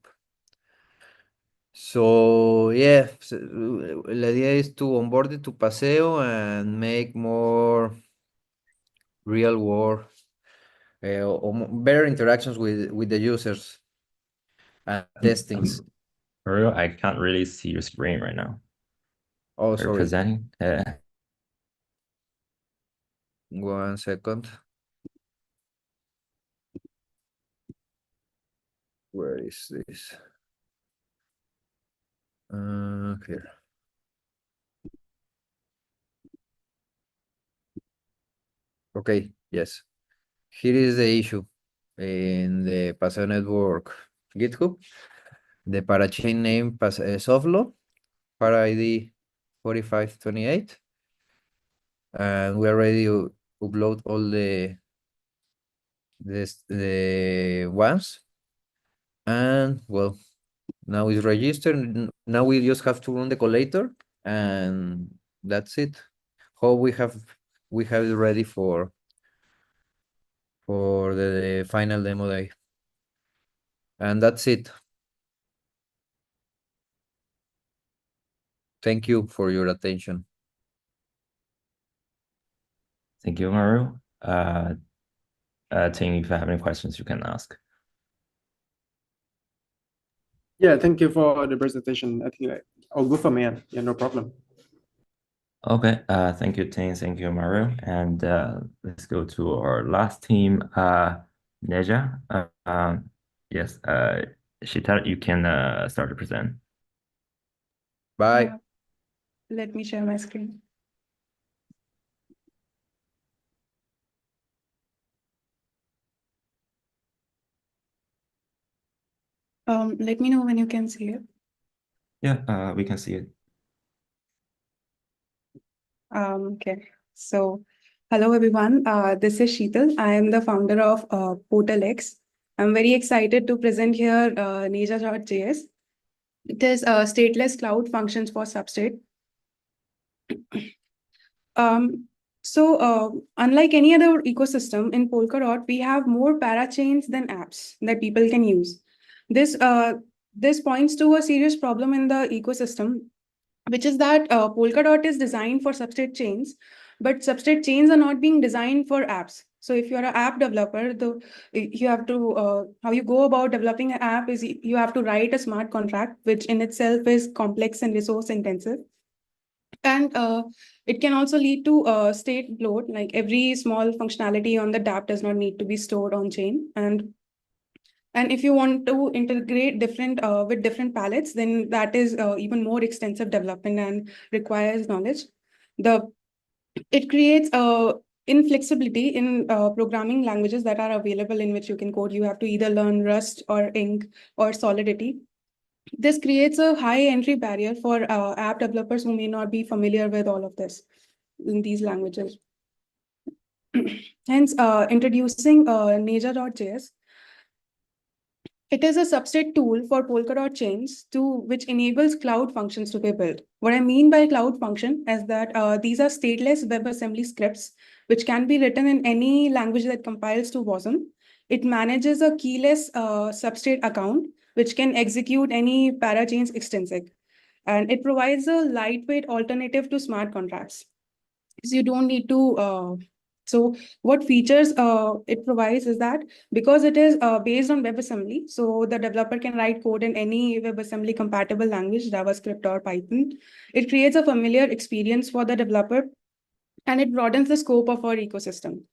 So yeah, the idea is to onboard it to Paseo and make more real world or better interactions with the users and testings. Mario, I can't really see your screen right now. Oh, You're sorry. presenting. 1 second. Where is this? Here. Okay, yes. Here is the issue in the Paseo Network GitHub. The parachain name Soflo part ID 4528. And we are ready to upload all the ones. And well, now it's registered. Now we just have to run the collator, and that's it. Hope we have it ready for the final demo day. And that's it. Thank you for your attention. Thank you, Maru. Ting, if you have any questions, you can ask. Yeah, thank you for the presentation. I think all good for me. Yeah, no problem. Okay, thank you, Ting. Thank you, Maru. And let's go to our last team, Neja. Yes, Shita, you can start to present. Bye. Let me share my screen. Let me know when you can see it. Yeah, we can see it. Okay. So, hello everyone. This is Sheetal. I am the founder of PortalX. I'm very excited to present here Neja.js. It is stateless cloud functions for Substrate. Unlike any other ecosystem in Polkadot, we have more parachains than apps that people can use. This points to a serious problem in the ecosystem, which is that Polkadot is designed for substrate chains, but substrate chains are not being designed for apps. So if you're an app developer, you have to how you go about developing an app is you have to write a smart contract, which in itself is complex and resource intensive. And it can also lead to state bloat, like every small functionality on the dApp does not need to be stored on chain. And if you want to integrate different with different palettes, then that is even more extensive development and requires knowledge. It creates inflexibility in programming languages that are available in which you can code. You have to either learn Rust or Ink or Solidity. This creates a high entry barrier for app developers who may not be familiar with all of this in these languages. Hence, introducing Neja.js. It is a substrate tool for Polkadot chains which enables cloud functions to be built. What I mean by cloud function is that these are stateless WebAssembly scripts, which can be written in any language that compiles to WASM. It manages a keyless substrate account, which can execute any parachains extrinsic. And it provides a lightweight alternative to smart contracts. So you don't need to so what features it provides is that because it is based on WebAssembly, so the developer can write code in any WebAssembly compatible language, JavaScript or Python. It creates a familiar experience for the developer, and it broadens the scope of our ecosystem.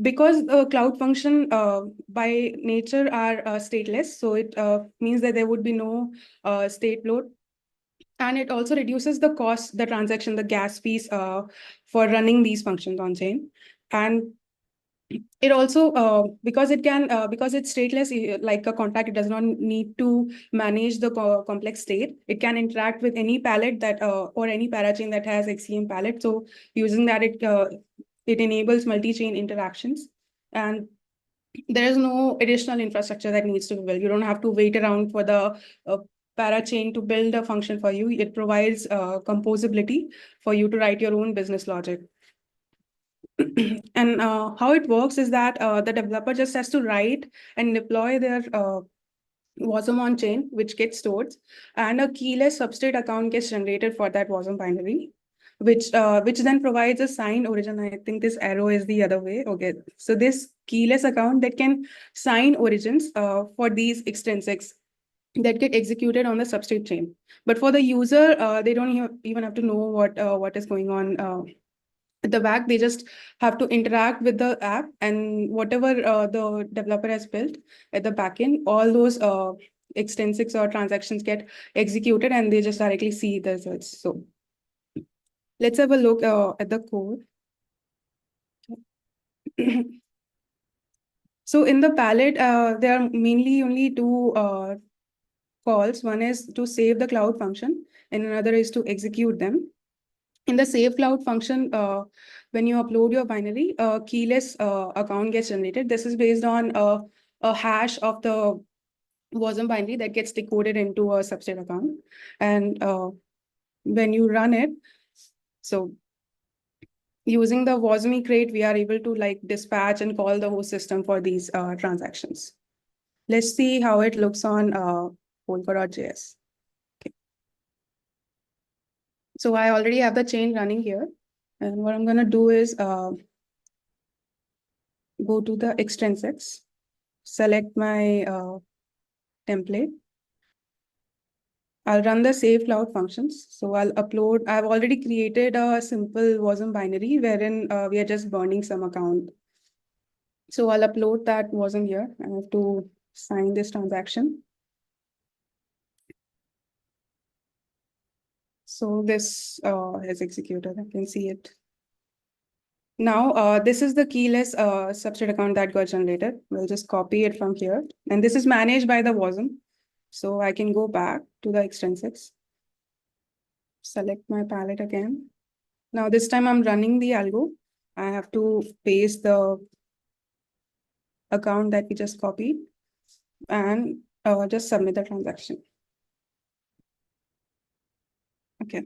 Because cloud function by nature are stateless, so it means that there would be no state load. And it also reduces the cost, the transaction, the gas fees for running these functions on chain. And it also, because it's stateless, like a contract, it does not need to manage the complex state. It can interact with any palette that or any parachain that has XCM palette. So using that, it enables multi-chain interactions. And there is no additional infrastructure that needs to be built. You don't have to wait around for the parachain to build a function for you. It provides composability for you to write your own business logic. And how it works is that the developer just has to write and deploy their WASM on chain, which gets stored, and a keyless substrate account gets generated for that WASM binary, which then provides a signed origin. I think this arrow is the other way. Okay, so this keyless account that can sign origins for these extrinsics that get executed on the substrate chain. But for the user, they don't even have to know what is going on at the back. They just have to interact with the app, and whatever the developer has built at the backend, all those extrinsics or transactions get executed, and they just directly see the results. So let's have a look at the code. So in the palette, there are mainly only two calls. One is to save the cloud function, and another is to execute them. In the save cloud function, when you upload your binary, a keyless account gets generated. This is based on a hash of the WASM binary that gets decoded into a substrate account. And when you run it, so using the WASM crate, we are able to like dispatch and call the host system for these transactions. Let's see how it looks on Polkadot.js. Okay. So I already have the chain running here. And what I'm going to do is go to the extrinsics, select my template. I'll run the save cloud functions. So I've already created a simple WASM binary wherein we are just burning some account. So I'll upload that WASM here. I have to sign this transaction. So this is executed. I can see it. Now, this is the keyless substrate account that got generated. We'll just copy it from here. And this is managed by the WASM. So I can go back to the extrinsics, select my palette again. Now this time I'm running the algo. I have to paste the account that we just copied and just submit the transaction. Okay.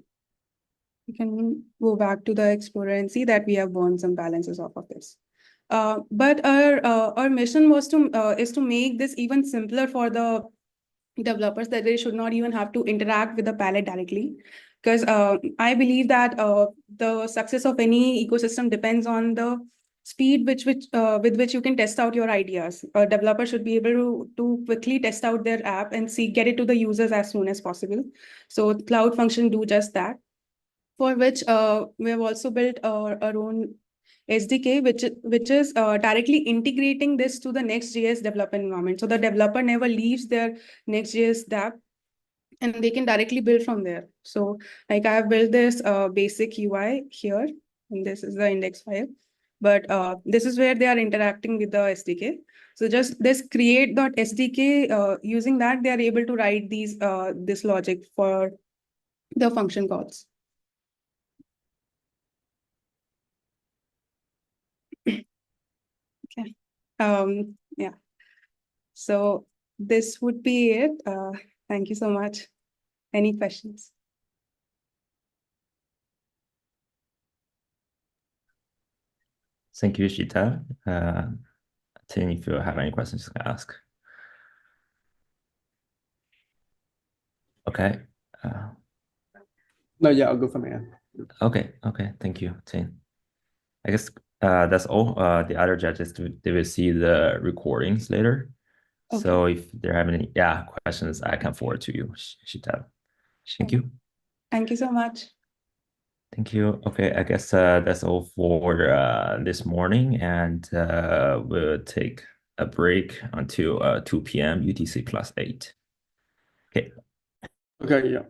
You can go back to the Explorer and see that we have burned some balances off of this. But our mission was is to make this even simpler for the developers, that they should not even have to interact with the palette directly. Because I believe that the success of any ecosystem depends on the speed with which you can test out your ideas. A developer should be able to quickly test out their app and get it to the users as soon as possible. So Cloud Function do just that, for which we have also built our own SDK, which is directly integrating this to the Next.js development environment. So the developer never leaves their Next.js dApp, and they can directly build from there. So like I have built this basic UI here, and this is the index file. But this is where they are interacting with the SDK. So just this create.sdk, using that, they are able to write this logic for the function calls. Okay. Yeah. So this would be it. Thank you so much. Any questions? Thank you, Shita. Tim, if you have any questions, you can ask. Okay. No, yeah, I'll go for my end. Okay. Thank you, Tim. I guess that's all. The other judges, they will see the recordings later. Okay. So if they have any questions, I can forward to you, Shita. Thank you. Thank you so much. Thank you. Okay, I guess that's all for this morning, and we'll take a break until 2 p.m. UTC +8. Okay. Okay, yeah.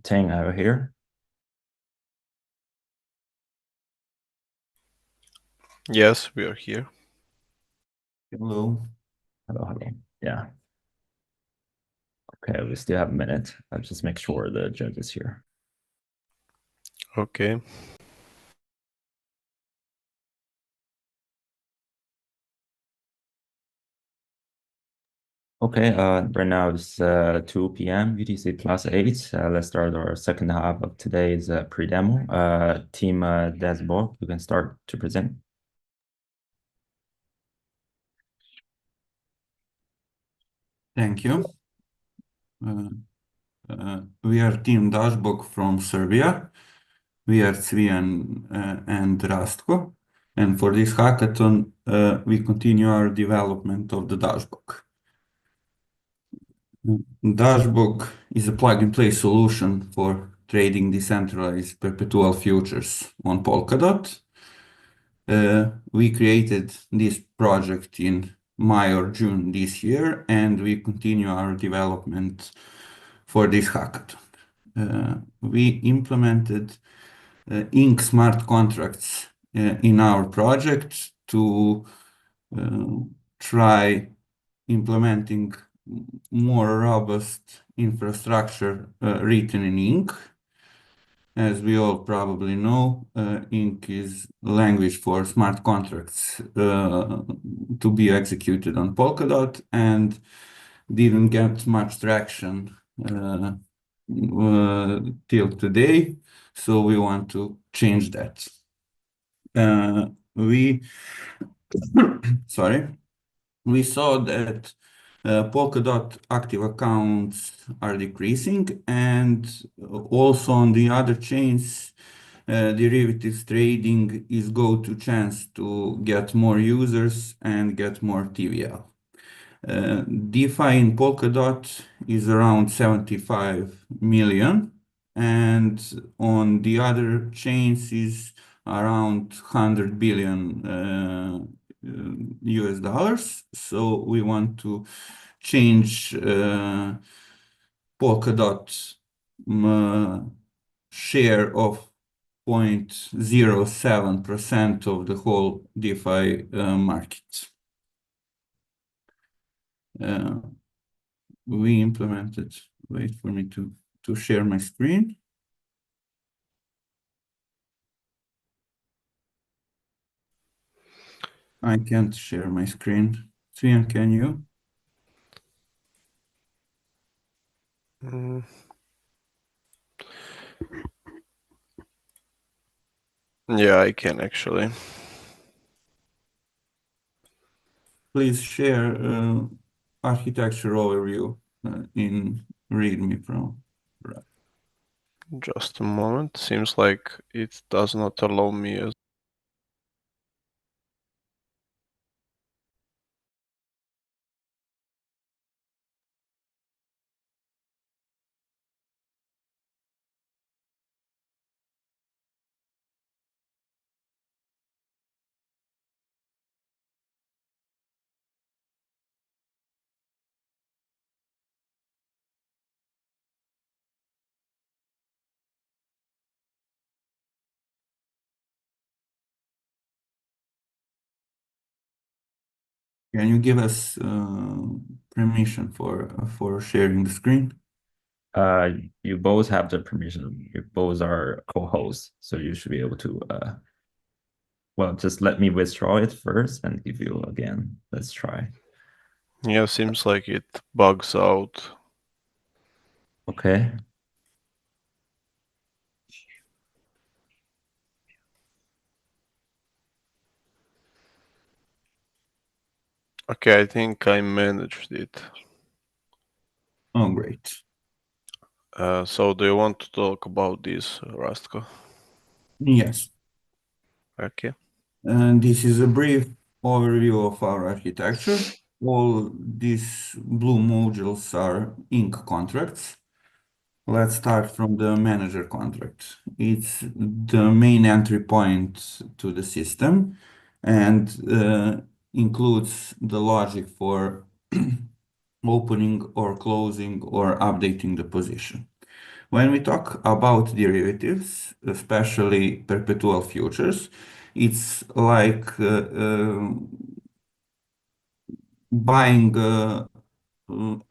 Tang, are you here? Yes, we are here. Hello. Hello. Yeah. Okay, we still have a minute. I'll just make sure the judge is here. Okay. Okay, right now it's 2 p.m. UTC +8. Let's start our second half of today's pre-demo. Team Dashboard, you can start to present. Thank you. We are Team Dashboard from Serbia. We are Cvijan and Rastko. And for this hackathon, we continue our development of the Dashboard. Dashboard is a plug-and-play solution for trading decentralized perpetual futures on Polkadot. We created this project in May or June this year, and we continue our development for this hackathon. We implemented Inc. smart contracts in our project to try implementing more robust infrastructure written in Inc. As we all probably know, Inc. is language for smart contracts to be executed on Polkadot and didn't get much traction till today. So we want to change that. We saw that Polkadot active accounts are decreasing, and also on the other chains, derivatives trading is go-to chance to get more users and get more TVL. DeFi in Polkadot is around 75 million, and on the other chains is around 100 billion US dollars. So we want to change Polkadot share of 0.07% of the whole DeFi market. We implemented, wait for me to share my screen. I can't share my screen. Cvijan, can you? Yeah, I can actually. Please share architecture overview in README from. Just a moment. Seems like it does not allow me as Can you give us permission for sharing the screen? You both have the permission. You both are co-hosts, so you should be able to. Well, just let me withdraw it first and give you again. Let's try. Yeah, seems like it bugs out. Okay. Okay, I think I managed it. Oh, great. So do you want to talk about this, Rastko? Yes. Okay. And this is a brief overview of our architecture. All these blue modules are Inc. contracts. Let's start from the manager contract. It's the main entry point to the system and includes the logic for opening or closing or updating the position. When we talk about derivatives, especially perpetual futures, it's like buying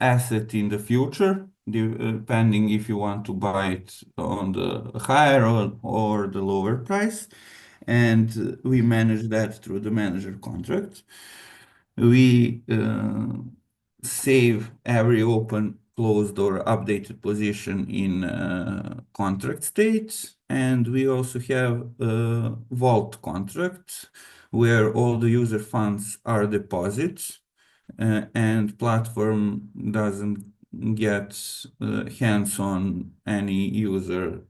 asset in the future, depending if you want to buy it on the higher or the lower price. And we manage that through the manager contract. We save every open, closed, or updated position in contract state. And we also have a vault contract where all the user funds are deposited and platform doesn't get hands on any user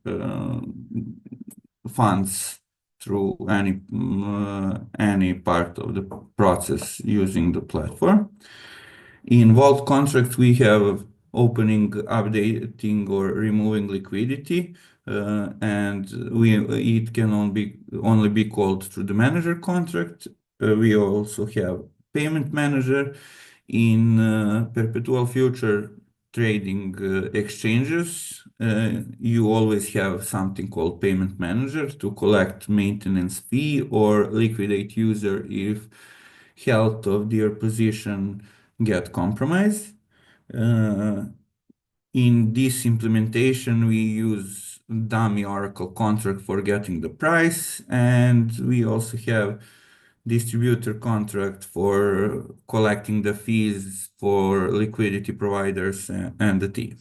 funds through any part of the process using the platform. In vault contract, we have opening, updating, or removing liquidity, and it can only be called through the manager contract. We also have payment manager in perpetual future trading exchanges. You always have something called payment manager to collect maintenance fee or liquidate user if health of their position get compromised. In this implementation, we use dummy Oracle contract for getting the price, and we also have distributor contract for collecting the fees for liquidity providers and the team.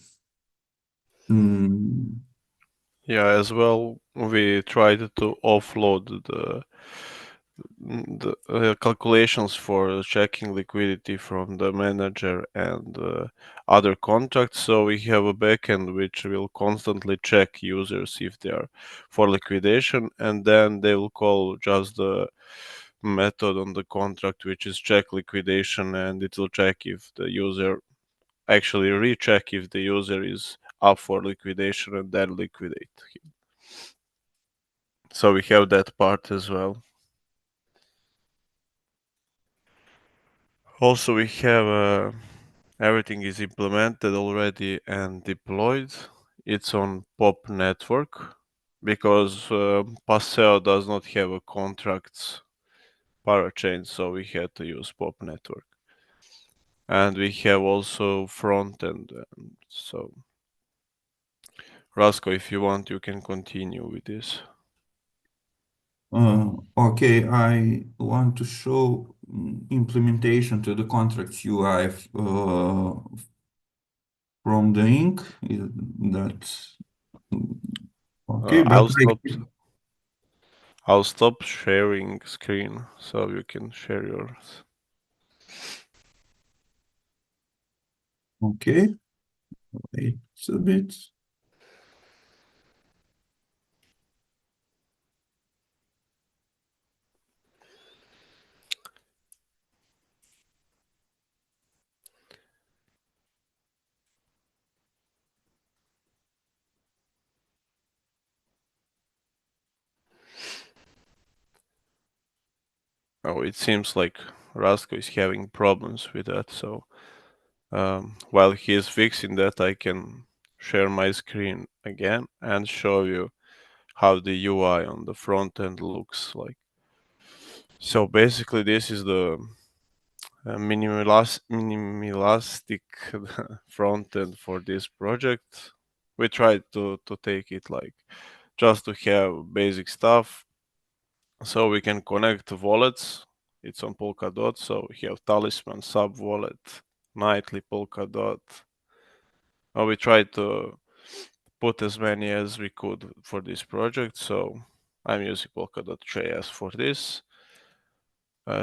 Yeah, as well, we tried to offload the calculations for checking liquidity from the manager and other contracts. So we have a backend which will constantly check users if they are for liquidation, and then they will call just the method on the contract which is check liquidation, and it will check if the user actually recheck if the user is up for liquidation and then liquidate him. So we have that part as well. Also, we have everything is implemented already and deployed. It's on POP network because Paseo does not have a contracts parachain, so we had to use POP network. And we have also front end. So, Rasko, if you want, you can continue with this. Okay, I want to show implementation to the contracts UI from the ink. That's okay, but I'll stop sharing screen so you can share yours. Okay, wait a bit. Oh, it seems like Rasko is having problems with that. So while he is fixing that, I can share my screen again and show you how the UI on the front end looks like. So basically, this is the minimalistic front end for this project. We tried to take it like just to have basic stuff, so we can connect wallets. It's on Polkadot, so we have Talisman, sub wallet, nightly Polkadot. We tried to put as many as we could for this project, so I'm using Polkadot.js for this.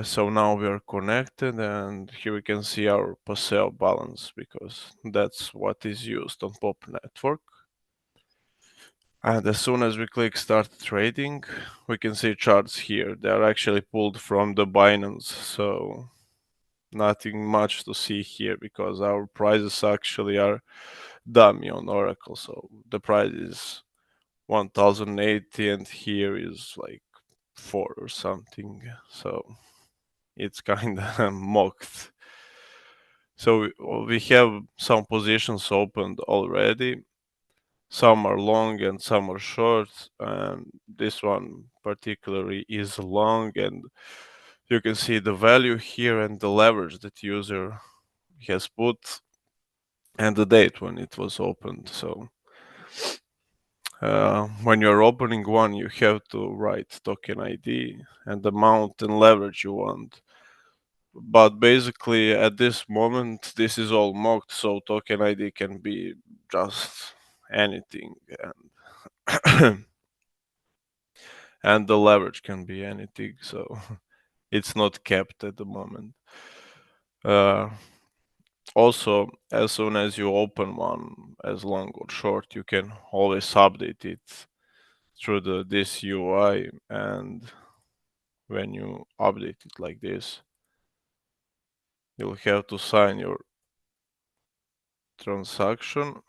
So now we are connected, and here we can see our Paseo balance because that's what is used on POP network. And as soon as we click start trading, we can see charts here. They are actually pulled from the Binance, so nothing much to see here because our prices actually are dummy on Oracle. So the price is 1080 and here is like 4 or something. So it's kind of mocked. So we have some positions opened already. some are long and some are short, and this one particularly is long, and you can see the value here and the leverage that user has put and the date when it was opened. So when you're opening one, you have to write token ID and the amount and leverage you want. But basically, at this moment, this is all mocked, so token ID can be just anything, and and the leverage can be anything. So it's not capped at the moment. Also, as soon as you open one, as long or short, you can always update it through this UI, and when you update it like this, you'll have to sign your transaction.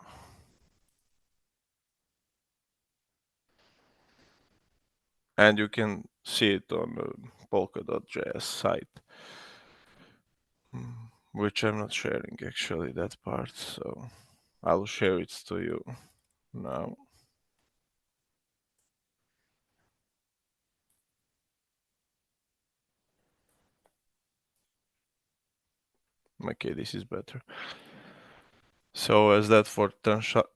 And you can see it on the Polkadot.js site, which I'm not sharing actually that part, so I'll share it to you now. Okay, this is better. So as that for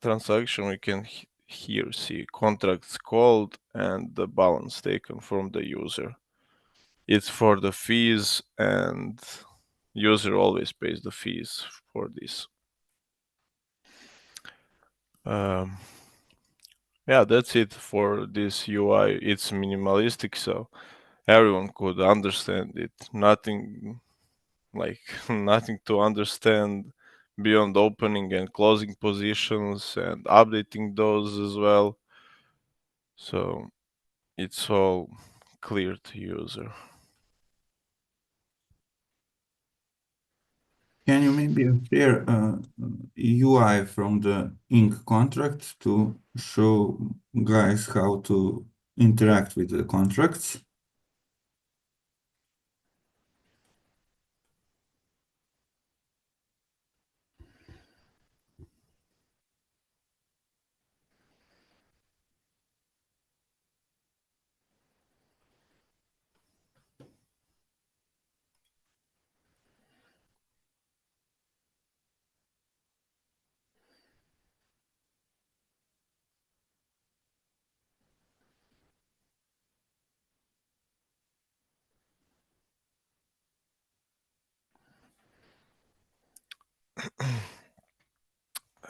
transaction, we can here see contracts called and the balance taken from the user. It's for the fees, and user always pays the fees for this. Yeah, that's it for this UI. It's minimalistic, so everyone could understand it. Nothing like nothing to understand beyond opening and closing positions and updating those as well. So it's all clear to user. Can you maybe share a UI from the ink contract to show guys how to interact with the contracts?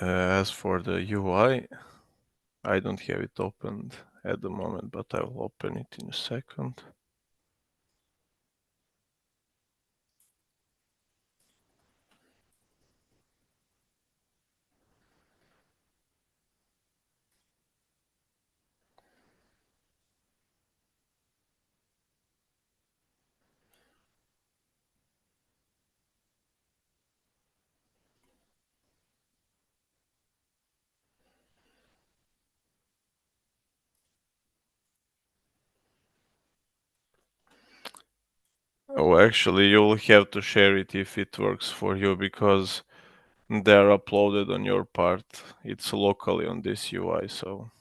As for the UI, I don't have it opened at the moment, but I will open it in a second. Oh, actually, you'll have to share it if it works for you, because they're uploaded on your part. It's locally on this UI, so.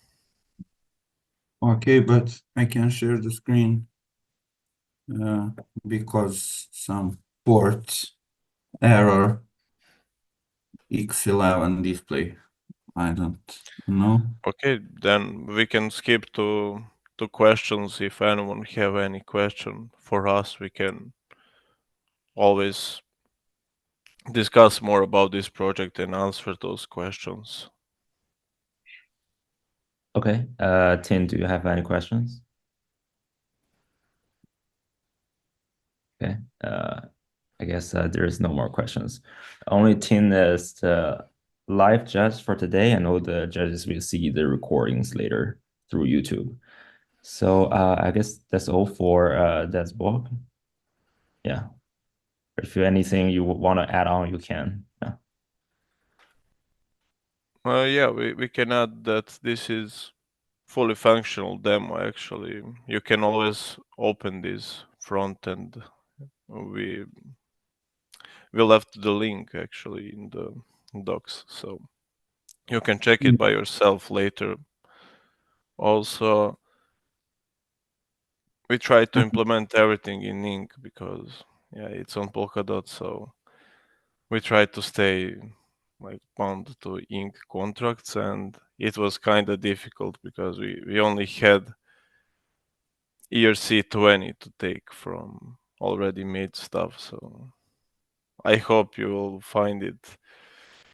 Okay, but I can share the screen because some port error X11 display. I don't know. Okay, then we can skip to questions. If anyone have any question for us, we can always discuss more about this project and answer those questions. Okay, Tim, do you have any questions? Okay, I guess there is no more questions. Only Tim is the live judge for today. I know the judges will see the recordings later through YouTube. So I guess that's all for that book. Yeah. If you anything you want to add on, you can. Yeah. Yeah, we can add that this is fully functional demo. Actually, you can always open this front end. We left the link actually in the docs, so you can check it by yourself later. Also, we try to implement everything in Ink because yeah, it's on Polkadot, so we try to stay like bound to Ink contracts, and it was kind of difficult because we only had ERC20 to take from already made stuff. So I hope you will find it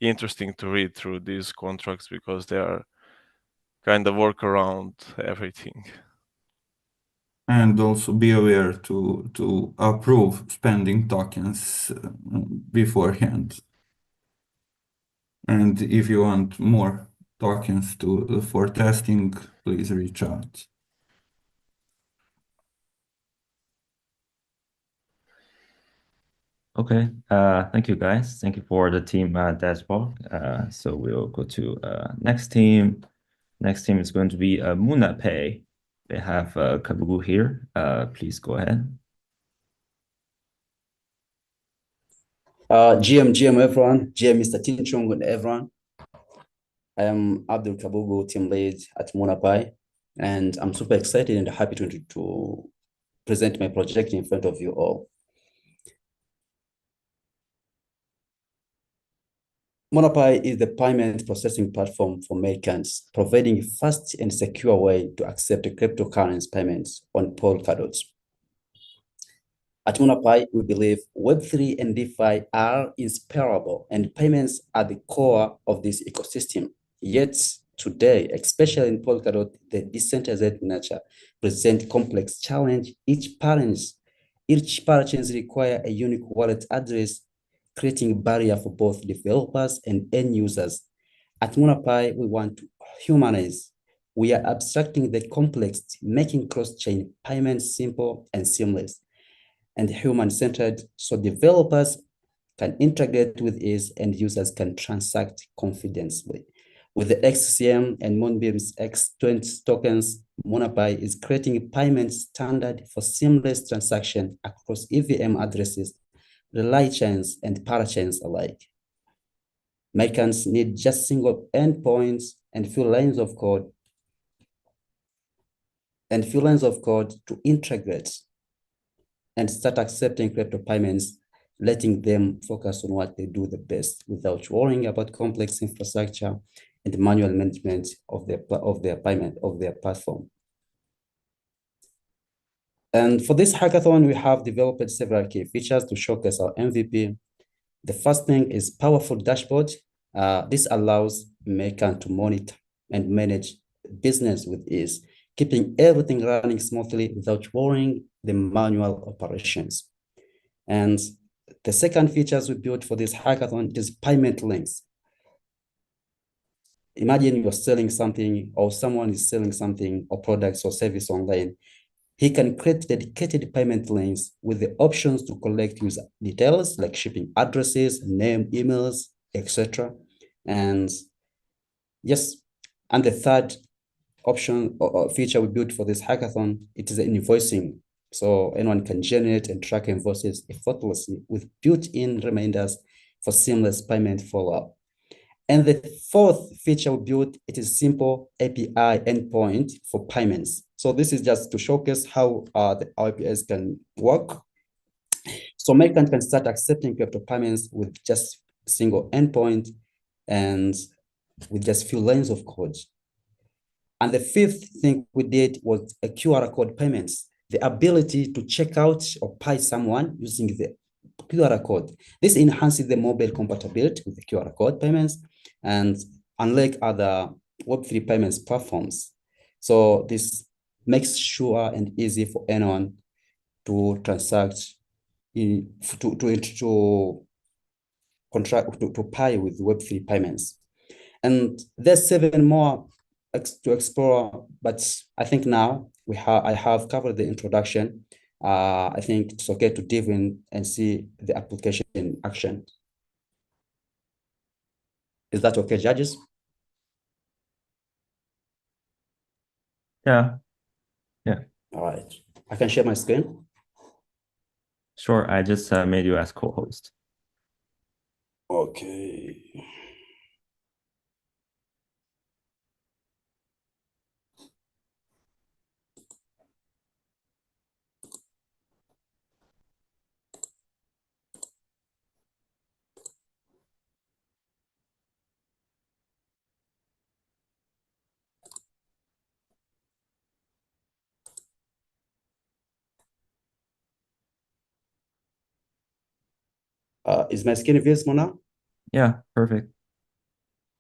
interesting to read through these contracts because they are kind of work around everything. And also be aware to approve spending tokens beforehand. And if you want more tokens for testing, please reach out. Okay, thank you guys. Thank you for the team dashboard. So we'll go to next team. Next team is going to be MunaPay. They have Kabugu here. Please go ahead. GM everyone, GM Mr. Tinchong and everyone. I am Abdul Kabugu, team lead at MunaPay, and I'm super excited and happy to present my project in front of you all. MunaPay is the payment processing platform for merchants, providing a fast and secure way to accept cryptocurrency payments on Polkadot. At MunaPay, we believe Web3 and DeFi are inseparable, and payments are the core of this ecosystem. Yet today, especially in Polkadot, the decentralized nature presents complex challenge. Each purchase requires a unique wallet address, creating barrier for both developers and end users. At MunaPay, we want to humanize. We are abstracting the complexity, making cross-chain payments simple and seamless and human-centered, so developers can integrate with ease and users can transact confidently. With the XCM and Moonbeam's X20 tokens, MunaPay is creating a payment standard for seamless transaction across EVM addresses, relay chains, and parachains alike. Merchants need just single endpoints and few lines of code to integrate and start accepting crypto payments, letting them focus on what they do the best without worrying about complex infrastructure and manual management of their platform. And for this hackathon, we have developed several key features to showcase our MVP. The first thing is powerful dashboard. This allows merchants to monitor and manage business with ease, keeping everything running smoothly without worrying the manual operations. And the second features we built for this hackathon is payment links. Imagine you're selling something or someone is selling something or products or service online. He can create dedicated payment links with the options to collect user details like shipping addresses, name, emails, etc. And yes, and the third option or feature we built for this hackathon, it is invoicing. So anyone can generate and track invoices effortlessly with built-in reminders for seamless payment follow-up. And the fourth feature we built, it is simple API endpoint for payments. So this is just to showcase how the APIs can work. So merchants can start accepting crypto payments with just a single endpoint and with just few lines of code. And the fifth thing we did was a QR code payments, the ability to check out or pay someone using the QR code. This enhances the mobile compatibility with the QR code payments and unlike other Web3 payments platforms. So this makes sure and easy for anyone to transact to pay with Web3 payments. And there's 7 more to explore, but I think now I have covered the introduction. I think it's okay to dive in and see the application in action. Is that okay, judges? Yeah. All right. I can share my screen. Sure, I just made you as co-host. Okay. Is my screen visible now? Yeah, perfect.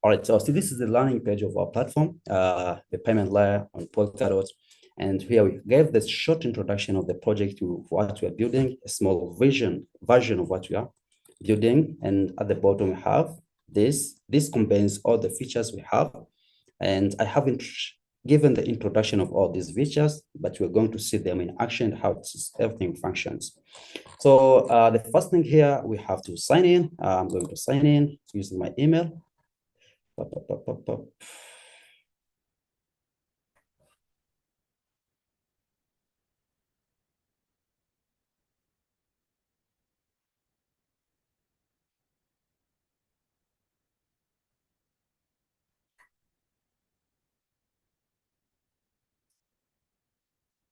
All right, so this is the landing page of our platform, the payment layer on Polkadot. And here we gave this short introduction of the project to what we are building, a small version of what we are building. And at the bottom, we have this. This combines all the features we have. And I haven't given the introduction of all these features, but we're going to see them in action, how everything functions. So the first thing here, we have to sign in. I'm going to sign in using my email.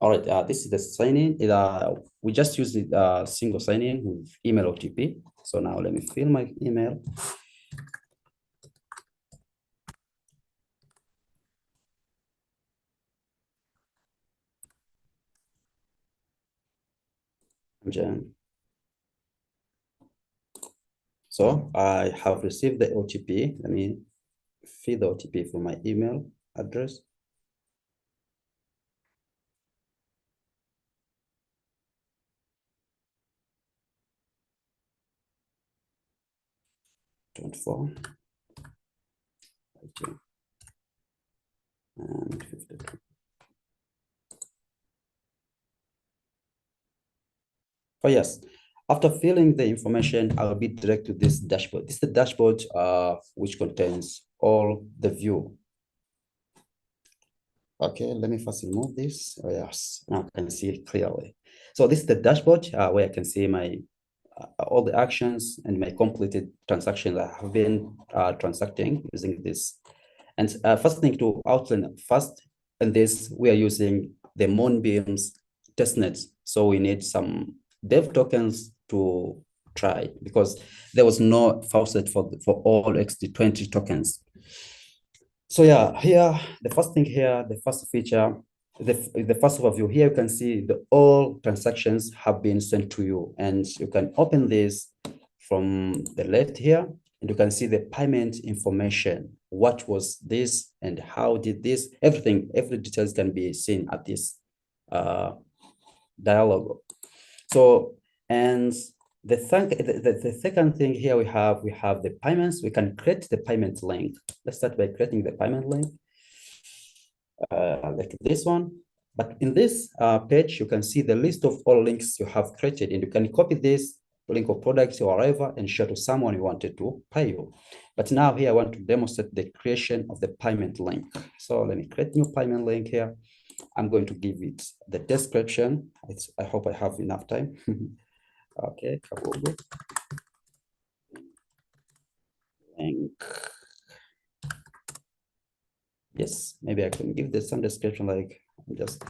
All right, this is the sign-in. We just use the single sign-in with email OTP. So now let me fill my email. So I have received the OTP. Let me fill the OTP for my email address. And 52. Oh yes, after filling the information, I'll be direct to this dashboard. This is the dashboard which contains all the view. Okay, let me first remove this. Oh yes, now I can see it clearly. So this is the dashboard where I can see my all the actions and my completed transactions that I have been transacting using this. And first thing to outline first, in this, we are using the Moonbeam's testnet. So we need some dev tokens to try because there was no faucet for all XD20 tokens. So yeah, here, the first thing here, the first feature, the first overview here, you can see all transactions have been sent to you, and you can open this from the left here, and you can see the payment information. What was this and how did this? Everything, every details can be seen at this dialogue. So, and the second thing here we have the payments. We can create the payment link. Let's start by creating the payment link, like this one. But in this page, you can see the list of all links you have created, and you can copy this link of products or whatever and share to someone you wanted to pay you. But now here I want to demonstrate the creation of the payment link. So let me create new payment link here. I'm going to give it the description. I hope I have enough time. Okay, Kabogo. Link. Yes, maybe I can give this some description like just.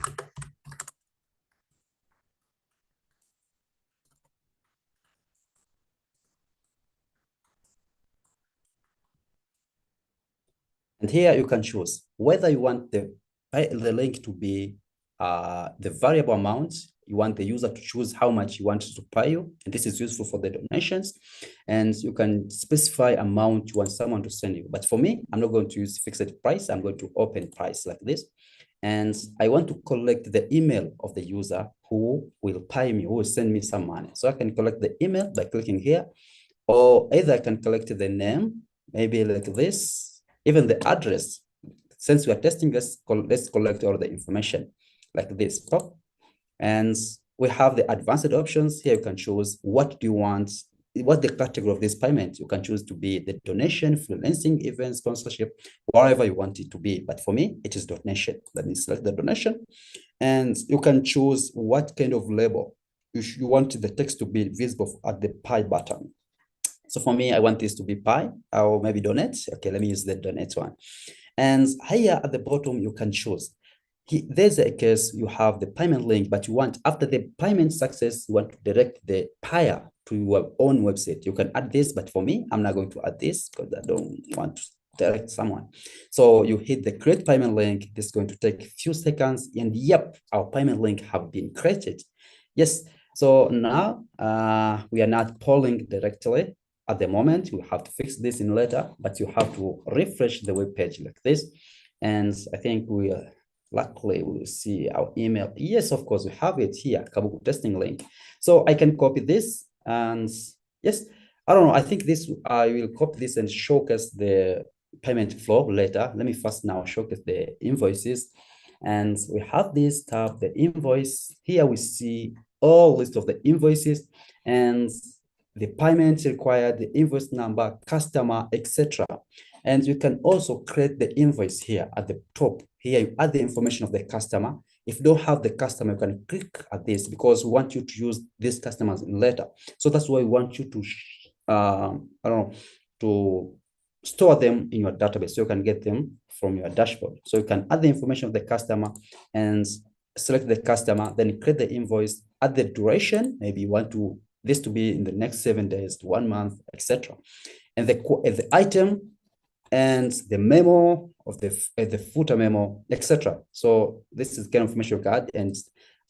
And here you can choose whether you want the link to be the variable amount. You want the user to choose how much you want to pay you. And this is useful for the donations. And you can specify amount you want someone to send you. But for me, I'm not going to use fixed price. I'm going to open price like this. And I want to collect the email of the user who will pay me, who will send me some money. So I can collect the email by clicking here, or either I can collect the name, maybe like this, even the address. Since we are testing this, let's collect all the information like this. Top. And we have the advanced options. Here you can choose what do you want, what the category of this payment. You can choose to be the donation, freelancing, event, sponsorship, whatever you want it to be. But for me, it is donation. Let me select the donation. And you can choose what kind of label you want the text to be visible at the pay button. So for me, I want this to be pay or maybe donate. Okay, let me use the donate one. And here at the bottom, you can choose. There's a case you have the payment link, but you want, after the payment success, you want to direct the payer to your own website. You can add this, but for me, I'm not going to add this because I don't want to direct someone. So you hit the create payment link. This is going to take a few seconds, and yep, our payment link have been created. Yes, So now we are not polling directly at the moment. We have to fix this in later, but you have to refresh the web page like this. And I think we luckily we'll see our email. Yes, of course, we have it here, Kabuku testing link. So I can copy this and yes, I don't know. I think this, I will copy this and showcase the payment flow later. Let me first now showcase the invoices. And we have this tab, the invoice. Here we see all list of the invoices and the payment required, the invoice number, customer, etc. And you can also create the invoice here at the top. Here you add the information of the customer. If you don't have the customer, you can click at this because we want you to use these customers later. So that's why we want you to, I don't know, to store them in your database so you can get them from your dashboard. So you can add the information of the customer and select the customer, then create the invoice, add the duration. Maybe you want this to be in the next 7 days to 1 month, etc. And the item and the memo of the footer memo, etc. So this is kind of information you can add, and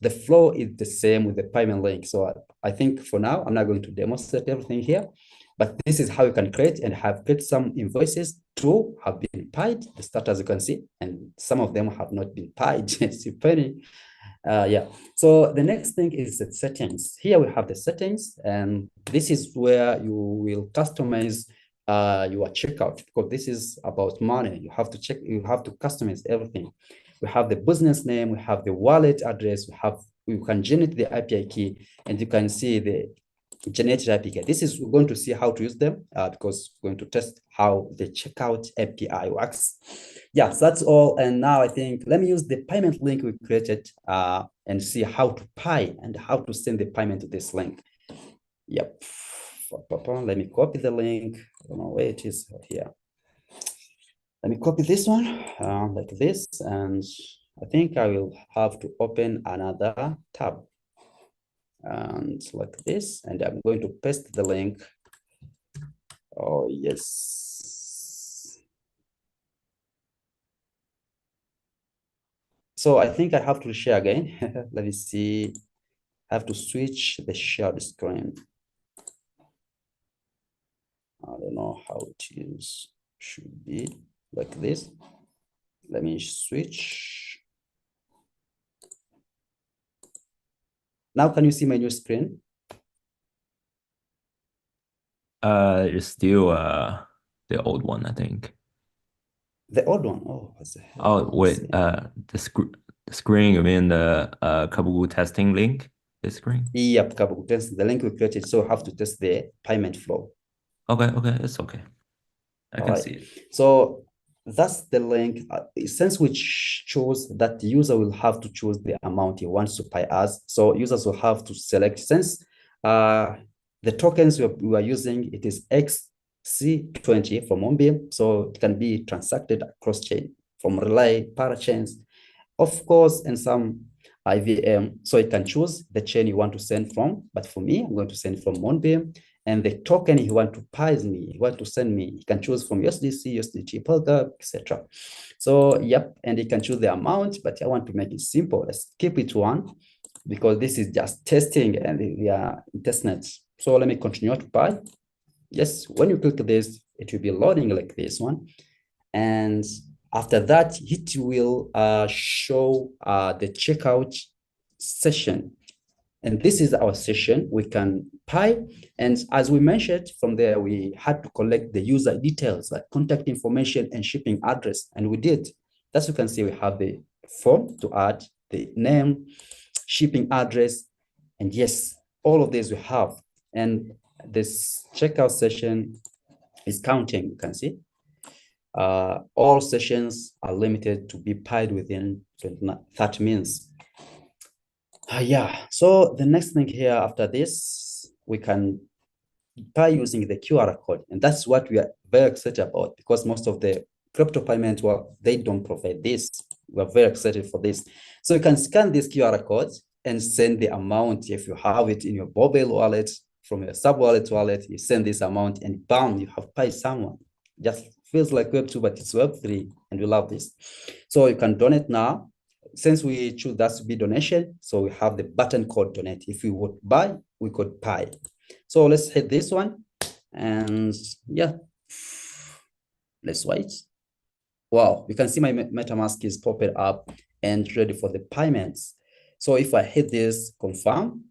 the flow is the same with the payment link. So I think for now, I'm not going to demonstrate everything here, but this is how you can create and have created some invoices. 2 have been paid, the start as you can see, and some of them have not been paid. It's funny. Yeah. So the next thing is the settings. Here we have the settings, and this is where you will customize your checkout, because this is about money. You have to customize everything. We have the business name, we have the wallet address, we can generate the API key, and you can see the generated API. This is, we're going to see how to use them because we're going to test how the checkout API works. Yeah, so that's all. And now I think, let me use the payment link we created and see how to pay and how to send the payment to this link. Yep. Let me copy the link. I don't know where it is here. Let me copy this one like this. And I think I will have to open another tab. And like this, and I'm going to paste the link. Oh, yes. So I think I have to share again. Let me see. I have to switch the shared screen. I don't know how it is. Should be like this. Let me switch. Now, can you see my new screen? It's still the old one, I think. The old one. Oh, what's the hell? Oh wait, the screen. You mean the Kabuku testing link? This screen? Yep, Kabuku test the link we created. So I have to test the payment flow. Okay, it's okay. I can see it. So that's the link. Since we chose that the user will have to choose the amount he wants to pay us. So users will have to select, since the tokens we are using, it is XC20 from Moonbeam. So it can be transacted across chain from Relay, parachains, of course, and some IVM. So you can choose the chain you want to send from. But for me, I'm going to send from Moonbeam. And the token he want to send me, he can choose from USDC, USDT, Polkadot, etc. So, yep, and he can choose the amount, but I want to make it simple. Let's keep it 1 because this is just testing and we are in testnet. So let me continue to pay. Yes, when you click this, it will be loading like this one. And after that, it will show the checkout session. And this is our session. We can pay. And as we mentioned, from there, we had to collect the user details like contact information and shipping address. And we did. As you can see, we have the form to add the name, shipping address, and yes, all of these we have. And this checkout session is counting, you can see. All sessions are limited to be paid within 30 minutes. Yeah, so the next thing here after this, we can pay using the QR code. And that's what we are very excited about, because most of the crypto payments, well, they don't provide this. We're very excited for this. So you can scan this QR code and send the amount. If you have it in your Bobble wallet, from your sub-wallet wallet, you send this amount and bam, you have paid someone. Just feels like Web2, but it's Web3, and we love this. So you can donate now since we choose that to be donation, so we have the button called donate. If we would buy, we could buy. So let's hit this one, and yeah, let's wait. Wow, you can see my MetaMask is popping up and ready for the payments. So if I hit this confirm,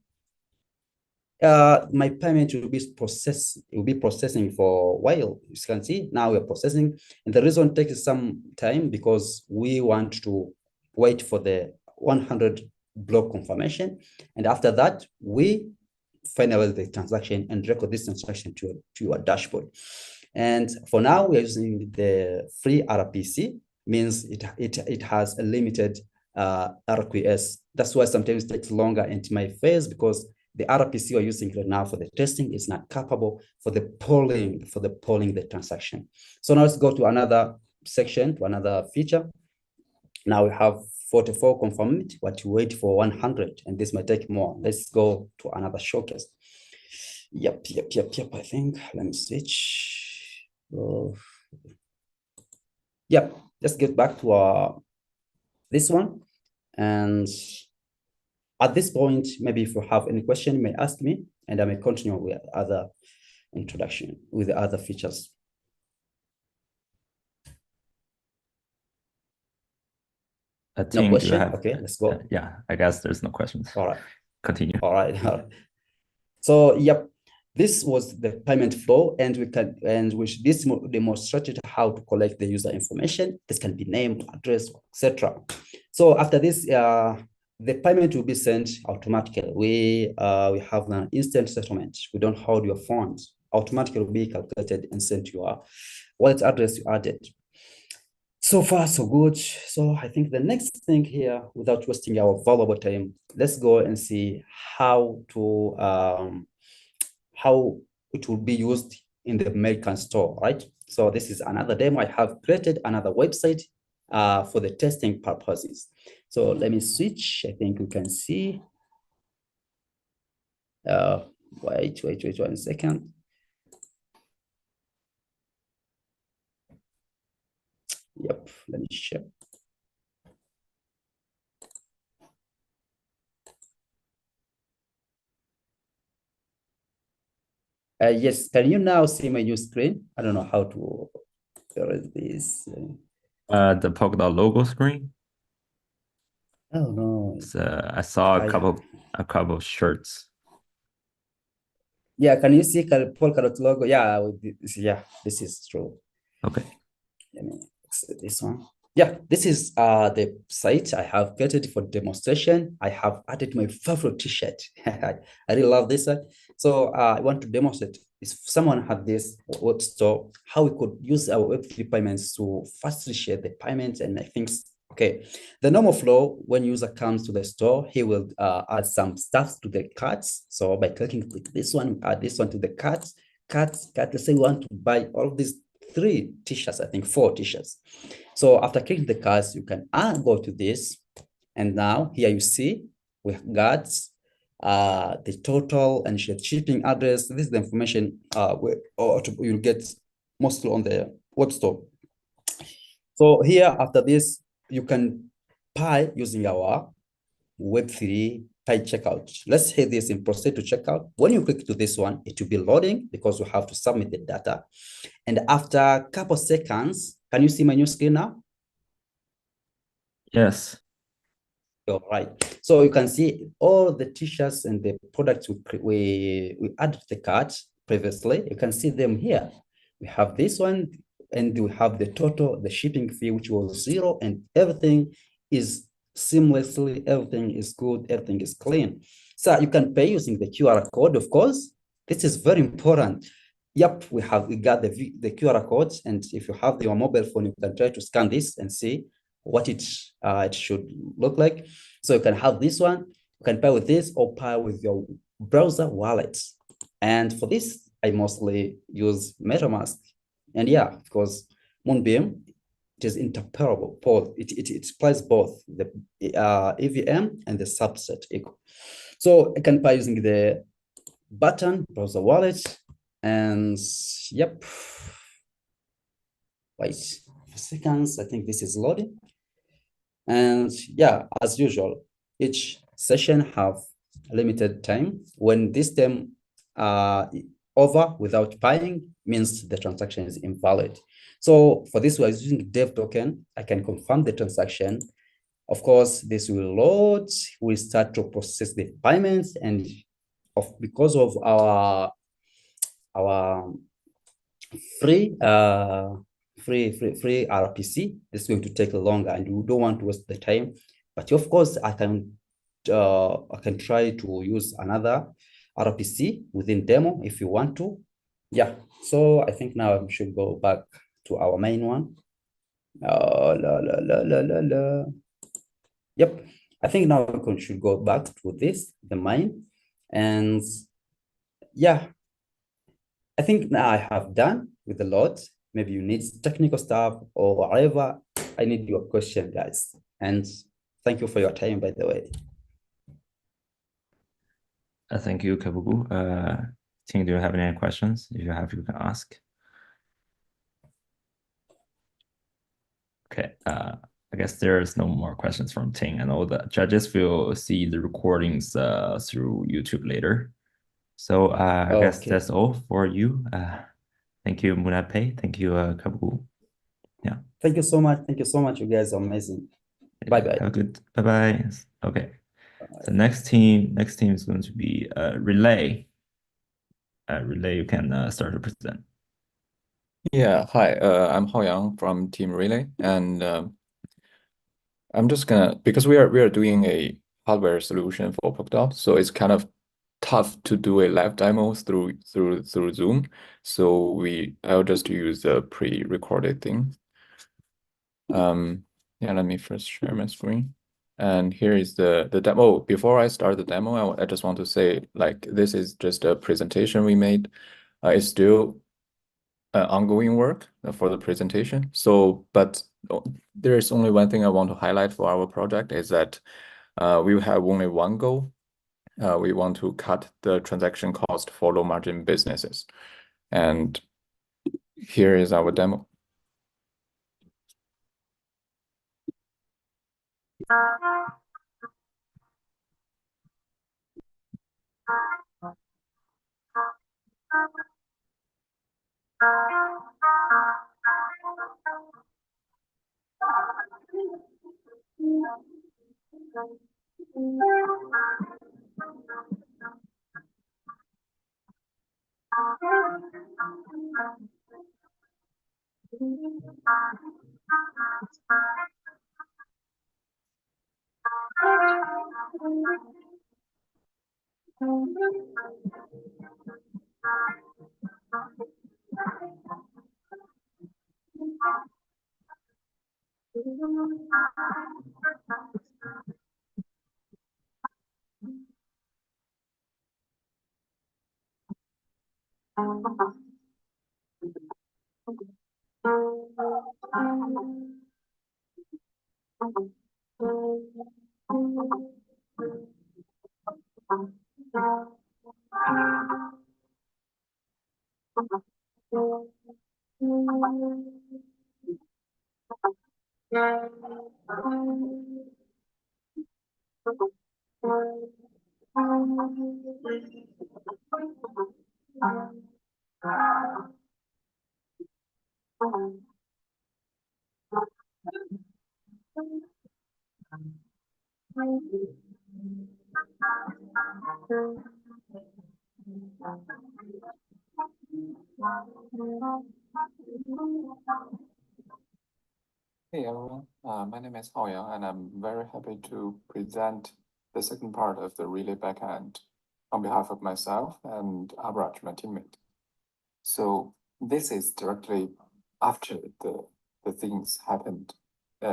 my payment will be processed. It will be processing for a while. You can see now we're processing, and the reason it takes some time because we want to wait for the 100 block confirmation, and after that we finalize the transaction and record this transaction to your dashboard. And for now, we're using the free RPC, means it has a limited RQS. That's why sometimes it takes longer into my phase, because the RPC we're using right now for the testing is not capable for the polling the transaction. So now let's go to another section, to another feature. Now we have 44 confirmed, but we wait for 100, and this might take more. Let's go to another showcase. Yep. I think, let me switch. Yep, let's get back to this one. And at this point, maybe if you have any question, you may ask me, and I may continue with other introduction, with the other features. I think No question? you have, okay, let's go. Yeah, I guess there's no questions. All right. Continue. All right. So, yep, this was the payment flow, and which this demonstrated how to collect the user information. This can be name, address, etc. So after this, the payment will be sent automatically. We have an instant settlement. We don't hold your funds. Automatically will be calculated and sent to your wallet address you added. So far, so good. So I think the next thing here, without wasting our valuable time, let's go and see how it will be used in the American store, right? So this is another demo. I have created another website for the testing purposes. So let me switch. I think you can see. Wait 1 second. Yep, let me share. Yes, can you now see my new screen? I don't know how to erase this. The Polkadot logo screen. Oh no! I saw a couple of shirts. Yeah, can you see Polkadot logo? Yeah, this is true. Okay. Let me exit this one. Yeah, this is the site I have created for demonstration. I have added my favorite t-shirt. I really love this one. So I want to demonstrate if someone had this web store, how we could use our Web3 payments to fastly share the payments. And I think, okay, the normal flow, when user comes to the store, he will add some stuff to the carts. So by click this one, add this one to the carts. Let's say we want to buy all of these 3 t-shirts, I think 4 t-shirts. So after clicking the cards, you can go to this. And now here you see we got the total and shipping address. This is the information you'll get mostly on the web store. So here after this, you can pay using our Web3 Pay checkout. Let's hit this in proceed to checkout. When you click to this one, it will be loading because we have to submit the data. And after a couple seconds, can you see my new screen now? Yes. All right. So you can see all the t-shirts and the products we added to the cart previously. You can see them here. We have this one, and we have the total, the shipping fee, which was 0, and everything is seamlessly, everything is good, everything is clean. So you can pay using the QR code, of course. This is very important. Yep, we got the QR codes, and if you have your mobile phone, you can try to scan this and see what it should look like. So you can have this one, you can pay with this or pay with your browser wallet. And for this, I mostly use MetaMask. And yeah, of course, Moonbeam, it is interoperable. It supplies both the EVM and the subset echo. So I can pay using the button, browser wallet, and yep. Wait 4 seconds. I think this is loading. And yeah, as usual, each session have limited time. When this time over without buying means the transaction is invalid. So for this, we are using dev token. I can confirm the transaction. Of course, this will load, we'll start to process the payments, and because of our free RPC, this is going to take longer, and we don't want to waste the time. But of course, I can try to use another RPC within demo if you want to. Yeah, so I think now I should go back to our main one. Yep, I think now we should go back to this, the main, and yeah, I think now I have done with a lot. Maybe you need technical stuff or whatever. I need your question, guys. And thank you for your time, by the way. Thank you, Kabugu. Ting, do you have any questions? If you have, you can ask. Okay, I guess there's no more questions from Ting. I know the judges will see the recordings through YouTube later. So I guess that's all for you. Thank you, Munape. Thank you, Kabugu. Yeah. Thank you so much. Thank you so much. You guys are amazing. Bye-bye. Have a good bye-bye. Okay. The next team is going to be Relay. Relay, you can start to present. Yeah, hi, I'm Hao Yang from Team Relay, and I'm just gonna, because we are doing a hardware solution for Polkadot, so it's kind of tough to do a live demo through Zoom. So I'll just use the pre-recorded thing. Yeah, let me first share my screen. And here is the demo. Before I start the demo, I just want to say, like, this is just a presentation we made. It's still ongoing work for the presentation. So, but there is only one thing I want to highlight for our project is that we have only one goal. We want to cut the transaction cost for low margin businesses. And here is our demo. Hey everyone, my name is Hao Yang, and I'm very happy to present the second part of the Relay backend on behalf of myself and Abraj, my teammate. So this is directly after the things happened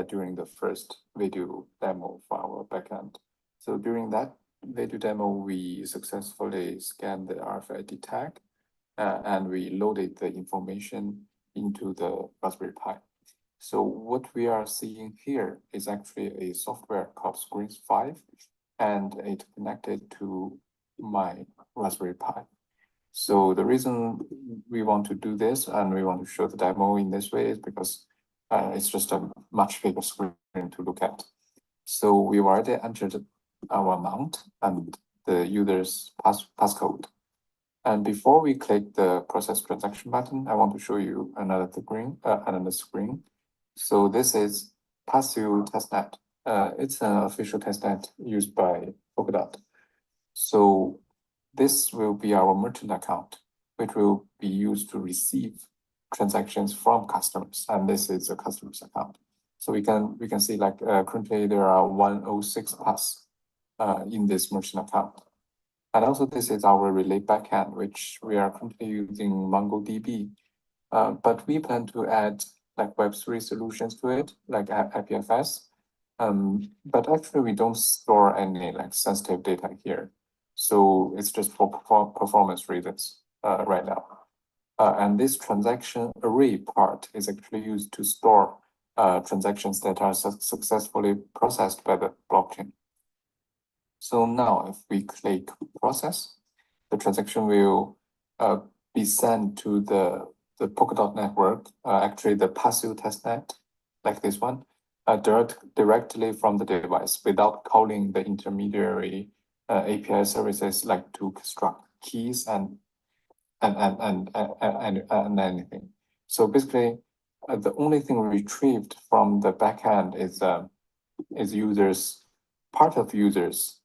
during the first video demo for our backend. So during that video demo, we successfully scanned the RFID tag and we loaded the information into the Raspberry Pi. So what we are seeing here is actually a software called Screens5, and it connected to my Raspberry Pi. So the reason we want to do this and we want to show the demo in this way is because it's just a much bigger screen to look at. So we've already entered our amount and the user's passcode. And before we click the process transaction button, I want to show you another screen. So this is passive testnet. It's an official testnet used by Polkadot. So this will be our merchant account, which will be used to receive transactions from customers, and this is a customer's account. So we can see like currently there are 106 pass in this merchant account. And also this is our relay backend, which we are currently using MongoDB. But we plan to add like Web3 solutions to it, like IPFS. But actually we don't store any like sensitive data here. So it's just for performance reasons right now. And this transaction array part is actually used to store transactions that are successfully processed by the blockchain. So now if we click process, the transaction will be sent to the Polkadot network, actually the passive testnet, like this one, directly from the device without calling the intermediary API services like to construct keys and anything. So basically, the only thing retrieved from the backend is part of users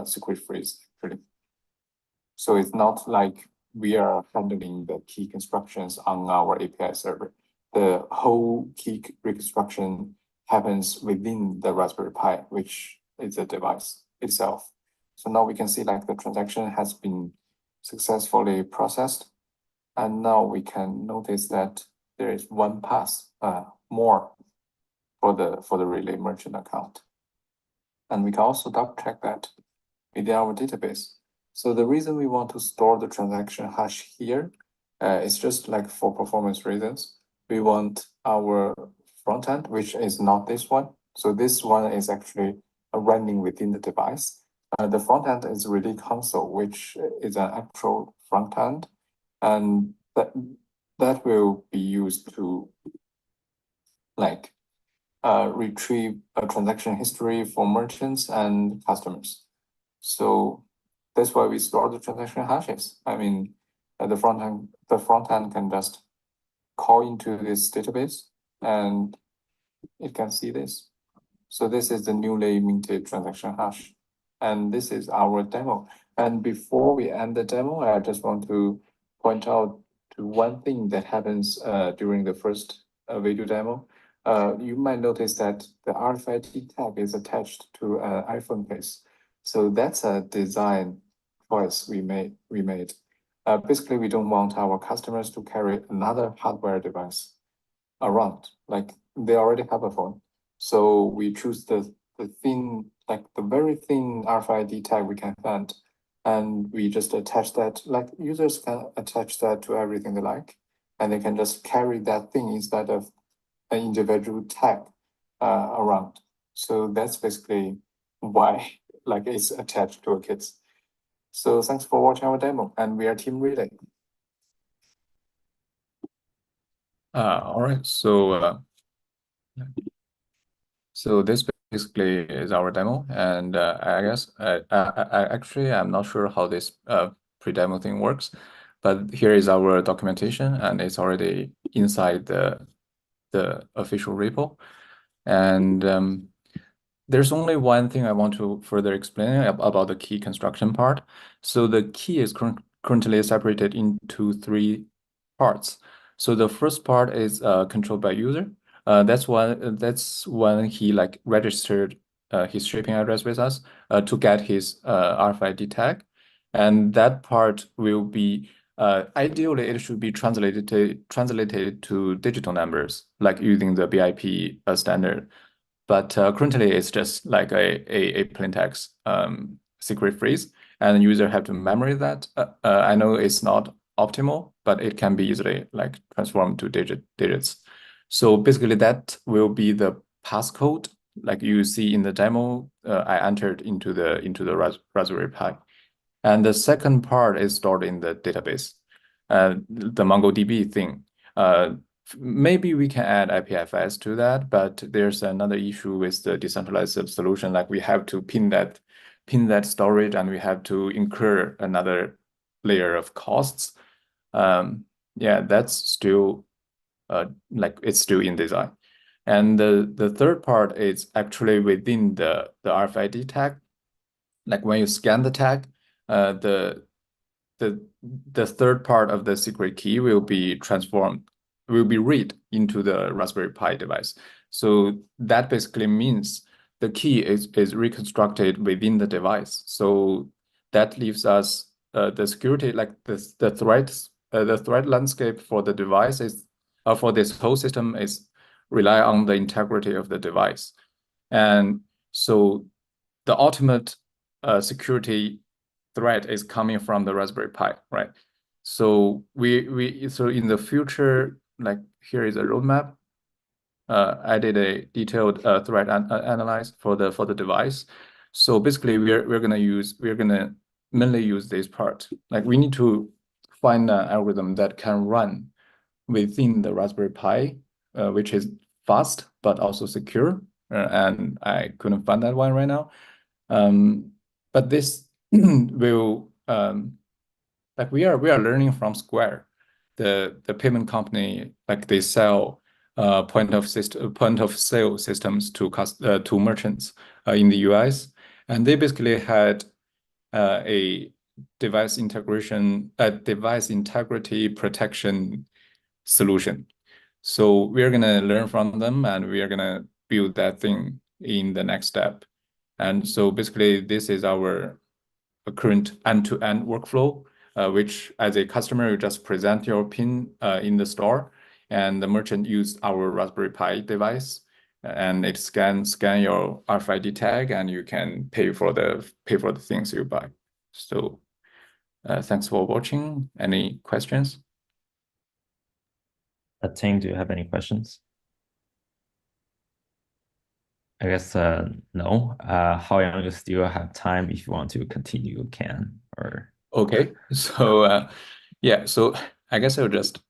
secret phrase actually. So it's not like we are handling the key constructions on our API server. The whole key reconstruction happens within the Raspberry Pi, which is a device itself. So now we can see like the transaction has been successfully processed. And now we can notice that there is one pass more for the relay merchant account. And we can also double check that within our database. So the reason we want to store the transaction hash here is just like for performance reasons. We want our front end, which is not this one. So this one is actually running within the device. The front end is relay console, which is an actual front end. And that will be used to like retrieve a transaction history for merchants and customers. So that's why we store the transaction hashes. I mean, the front end can just call into this database and it can see this. So this is the newly minted transaction hash. And this is our demo. And before we end the demo, I just want to point out to one thing that happens during the first video demo. You might notice that the RFID tag is attached to an iPhone case. So that's a design choice we made. Basically, we don't want our customers to carry another hardware device around. Like they already have a phone. So we choose the thin, like the very thin RFID tag we can find. And we just attach that, like users can attach that to everything they like. And they can just carry that thing instead of an individual tag around. So that's basically why like it's attached to a kit. So thanks for watching our demo, and we are Team Relay. All right, so this basically is our demo, and I guess I actually I'm not sure how this pre-demo thing works, but here is our documentation, and it's already inside the official repo, and there's only one thing I want to further explain about the key construction part. So the key is currently separated into 3 parts. So the first part is controlled by user. That's when he like registered his shipping address with us to get his RFID tag, and that part will be ideally it should be translated to digital numbers, like using the BIP standard. But currently, it's just like a plain text secret phrase, and the user have to memorize that. I know it's not optimal, but it can be easily like transformed to digits. So basically, that will be the passcode, like you see in the demo. I entered into the Raspberry Pi, and the second part is stored in the database, the MongoDB thing. maybe we can add IPFS to that, but there's another issue with the decentralized solution. Like we have to pin that storage, and we have to incur another layer of costs. Yeah, that's still like it's still in design. And the third part is actually within the RFID tag. Like when you scan the tag, the third part of the secret key will be read into the Raspberry Pi device. So that basically means the key is reconstructed within the device. So that leaves us the security, like the threat landscape for the device is for this whole system is rely on the integrity of the device. And so the ultimate security threat is coming from the Raspberry Pi, right? So so in the future, like here is a roadmap. I did a detailed threat analyze for the device. So basically, we're gonna mainly use this part. Like we need to find an algorithm that can run within the Raspberry Pi, which is fast but also secure. And I couldn't find that one right now. But this will like we are learning from Square, the payment company. Like they sell point of sale systems to merchants in the US, and they basically had a device integrity protection solution. So we're gonna learn from them, and we are gonna build that thing in the next step. And so basically, this is our current end-to-end workflow, which as a customer, you just present your PIN in the store, and the merchant used our Raspberry Pi device, and it scan your RFID tag, and you can pay for the things you buy. So thanks for watching. Any questions? Ting, do you have any questions? I guess no. How young you still have time if you want to continue, you can. Or okay, so yeah, so I guess I'll just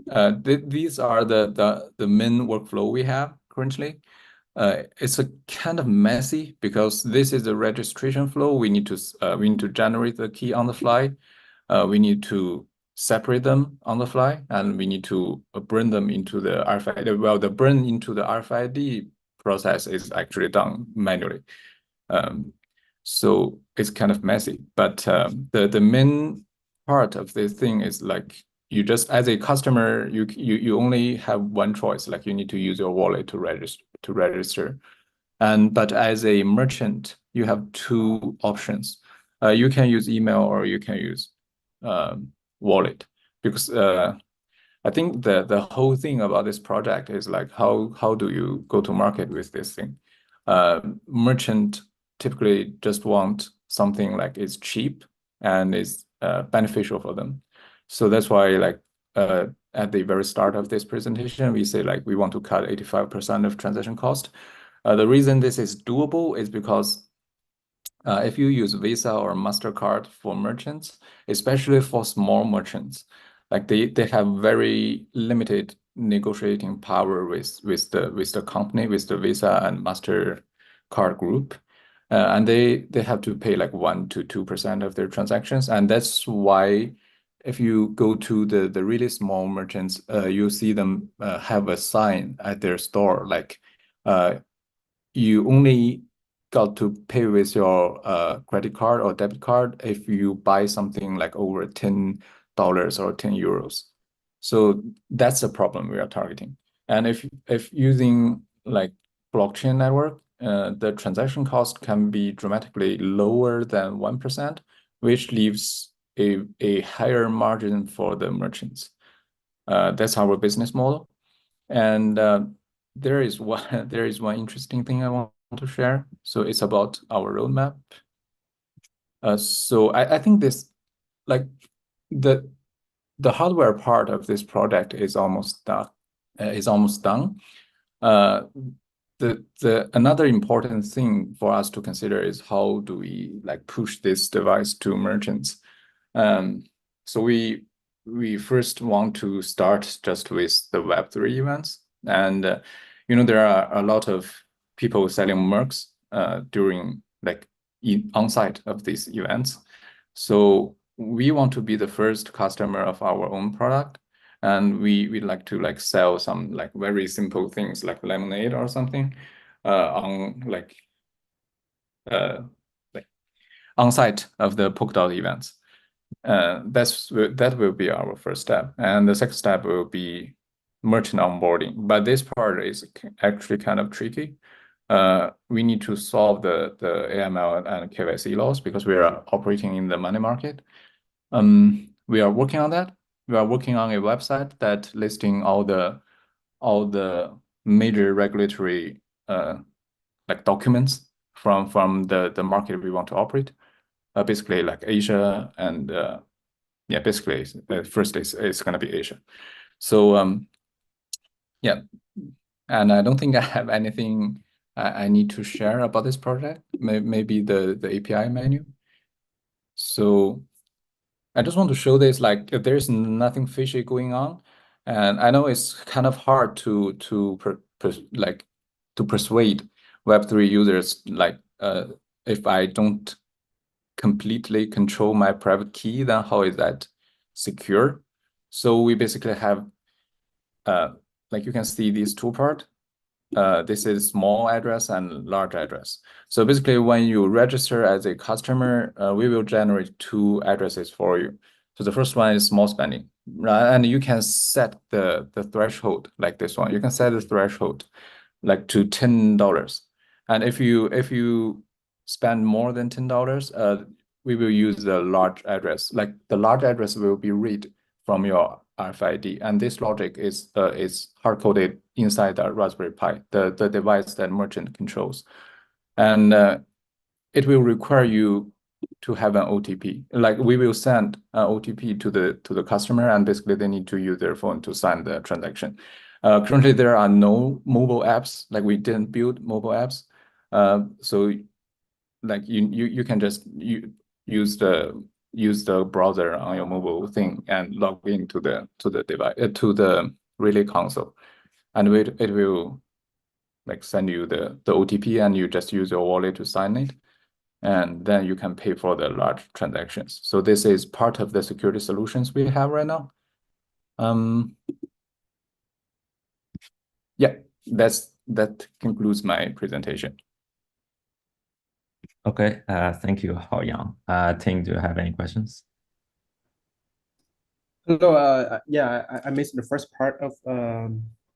these are the main workflow we have currently. It's a kind of messy because this is the registration flow. We need to generate the key on the fly. We need to separate them on the fly, and we need to bring them into the RFID. Well, the burn into the RFID process is actually done manually. So it's kind of messy, but the main part of this thing is like you just, as a customer, you only have one choice. Like you need to use your wallet to register. But as a merchant, you have two options. You can use email or you can use wallet, because I think the whole thing about this project is like how do you go to market with this thing? Merchant typically just want something like is cheap and is beneficial for them. So that's why like at the very start of this presentation, we say like we want to cut 85% of transaction cost. The reason this is doable is because if you use Visa or MasterCard for merchants, especially for small merchants, like they have very limited negotiating power with the company, with the Visa and MasterCard group. And they have to pay like 1 to 2% of their transactions. And that's why if you go to the really small merchants, you see them have a sign at their store like you only got to pay with your credit card or debit card if you buy something like over $10 or 10 euros. So that's the problem we are targeting. And if using like blockchain network, the transaction cost can be dramatically lower than 1%, which leaves a higher margin for the merchants. That's our business model. And there is one interesting thing I want to share. So it's about our roadmap. So I think this, like the hardware part of this project is almost done. Another important thing for us to consider is how do we like push this device to merchants. So we we first want to start just with the Web3 events. And, there are a lot of people selling mercs during on-site of these events. So we want to be the first customer of our own product. And we like to sell some very simple things like lemonade or something on on-site of the Polkadot events. That will be our first step. And the second step will be merchant onboarding. But this part is actually kind of tricky. We need to solve the AML and KYC laws because we are operating in the money market. We are working on that. We are working on a website that listing all the major regulatory documents from the market we want to operate. Basically Asia and basically first it's gonna be Asia. So yeah, and I don't think I have anything I need to share about this project. Maybe the API menu. So I just want to show this if there's nothing fishy going on, and I know it's kind of hard to persuade Web3 users if I don't completely control my private key, then how is that secure? So we basically have you can see these two parts. This is small address and large address. So basically when you register as a customer, we will generate two addresses for you. So the first one is small spending, right? And you can set the threshold like this one. You can set the threshold to $10. And if you spend more than $10, we will use the large address. The large address will be read from your RFID, and this logic is hard-coded inside the Raspberry Pi, the device that merchant controls, and it will require you to have an OTP. We will send an OTP to the customer, and basically they need to use their phone to sign the transaction. Currently, there are no mobile apps. We didn't build mobile apps, so you can just use the browser on your mobile thing and log into the device to the relay console, and it will send you the OTP, and you just use your wallet to sign it, and then you can pay for the large transactions. So this is part of the security solutions we have right now. Yeah, that concludes my presentation. Okay, thank you, Haoyang. Ting, do you have any questions? Hello, yeah, I missed the first part of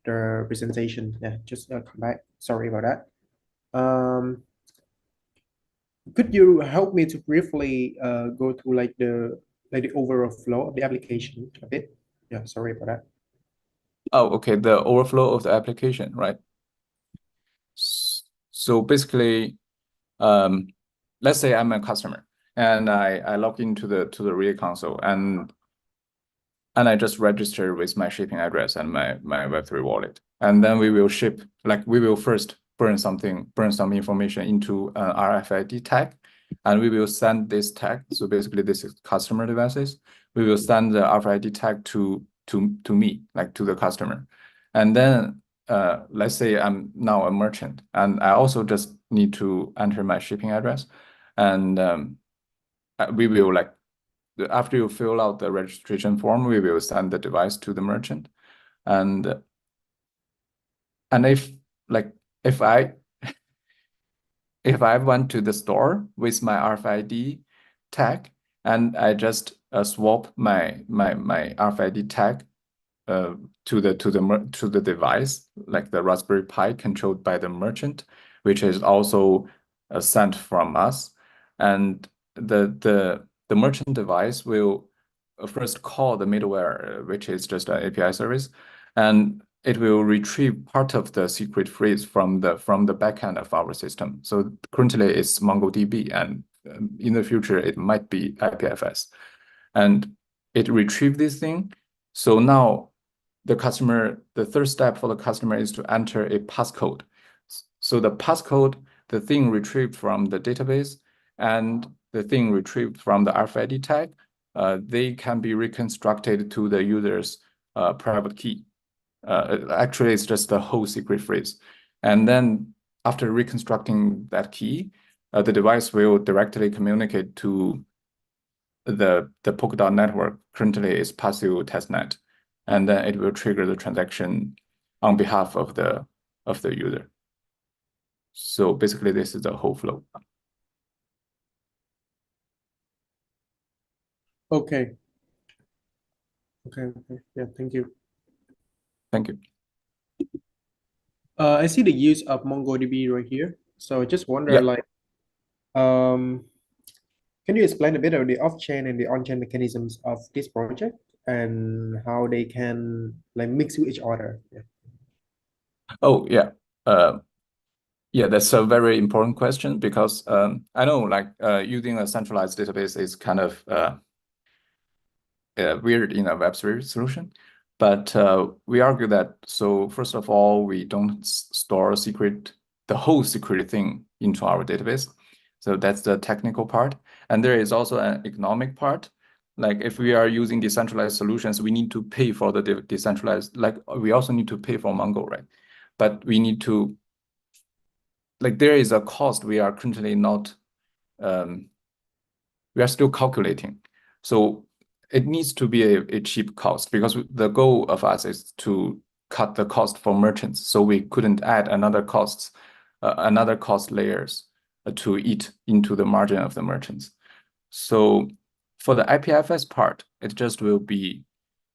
the presentation. Yeah, just come back. Sorry about that. Could you help me to briefly go through the overall flow of the application a bit? Yeah, sorry about that. Oh, okay, the overflow of the application, right? So basically, let's say I'm a customer and I log into the relay console and I just register with my shipping address and my Web3 wallet, and then we will ship. We will first burn some information into an RFID tag, and we will send this tag. So basically, this is customer devices. We will send the RFID tag to me, to the customer, and then let's say I'm now a merchant, and I also just need to enter my shipping address, and we will after you fill out the registration form, we will send the device to the merchant, and if I went to the store with my RFID tag and I just swap my RFID tag to the device, the Raspberry Pi controlled by the merchant, which is also sent from us, and the merchant device will first call the middleware, which is just an API service, and it will retrieve part of the secret phrase from the backend of our system. So currently it's MongoDB, and in the future it might be IPFS, and it retrieved this thing. So now the third step for the customer is to enter a passcode. So the passcode, the thing retrieved from the database, and the thing retrieved from the RFID tag they can be reconstructed to the user's private key. Actually, it's just the whole secret phrase. And then after reconstructing that key, the device will directly communicate to the Polkadot network. Currently is passive testnet, and then it will trigger the transaction on behalf of the user. So basically, this is the whole flow. Okay. Yeah, thank you. Thank you. I see the use of MongoDB right here. So I just wonder, like, can you explain a bit of the off-chain and the on-chain mechanisms of this project and how they can like mix with each other? Yeah. Oh, yeah. Yeah, that's a very important question because I know like using a centralized database is kind of weird in a Web3 solution. But we argue that, so first of all, we don't store the whole secret thing into our database. So that's the technical part. And there is also an economic part. Like if we are using decentralized solutions, we need to pay for the decentralized, like we also need to pay for Mongo, right? But we need to, like there is a cost we are currently not, we are still calculating. So it needs to be a cheap cost because the goal of us is to cut the cost for merchants. So we couldn't add another cost layers to eat into the margin of the merchants. So for the IPFS part, it just will be,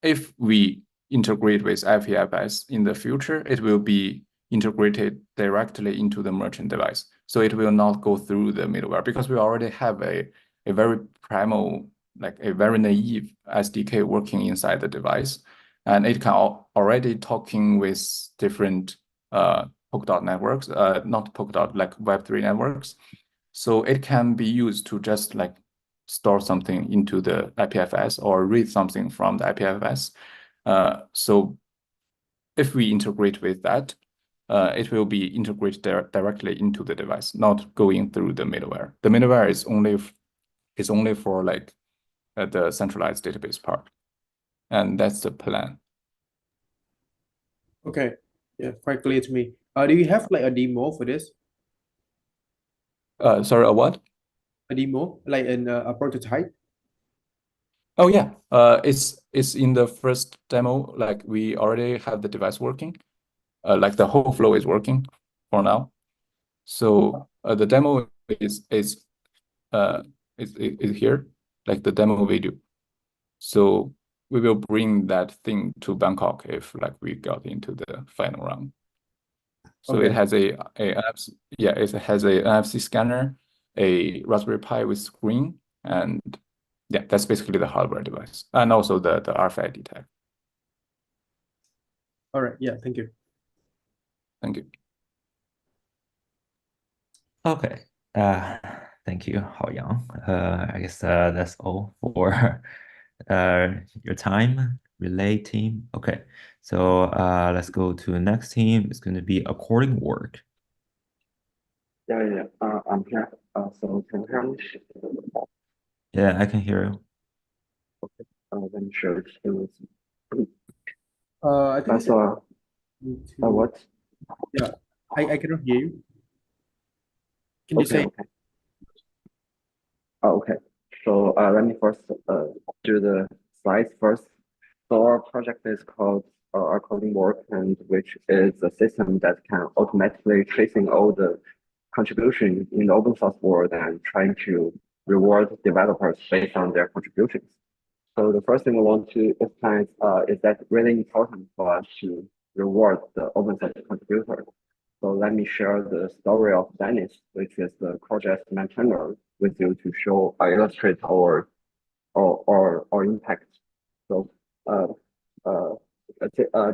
if we integrate with IPFS in the future, it will be integrated directly into the merchant device. So it will not go through the middleware because we already have a very primal, like a very naive SDK working inside the device. And it can already talking with different Polkadot networks, not Polkadot, like Web3 networks. So it can be used to just like store something into the IPFS or read something from the IPFS. So if we integrate with that, it will be integrated directly into the device, not going through the middleware. The middleware is only for like the centralized database part, and that's the plan. Okay, yeah, quite clear to me. Do you have like a demo for this? Sorry, a what? A demo, like a prototype? Oh yeah, it's in the first demo. Like we already have the device working, like the whole flow is working for now. So the demo is here, like the demo video. So we will bring that thing to Bangkok if like we got into the final round. So Okay. it has a NFC, yeah, it has a NFC scanner, a Raspberry Pi with screen, and yeah, that's basically the hardware device, and also the RFID tag. All right. Yeah. Thank you. Thank you. Okay. Thank you, Hao Yang. I guess that's all for your time, relay team. Okay. So let's go to the next team. It's going to be according work. Yeah. I'm here. So can you hear me? Yeah, I can hear you. Okay. Let me share the screen with you. I think That's what? Yeah, I cannot hear you. Can you say? Okay. Okay. So let me first do the slides first. So our project is called our coding work, and which is a system that can automatically tracing all the contributions in the open source world and trying to reward developers based on their contributions. So the first thing we want to explain is that really important for us to reward the open source contributors. So let me share the story of Dennis, which is the project maintainer, with you to show illustrate our impact. So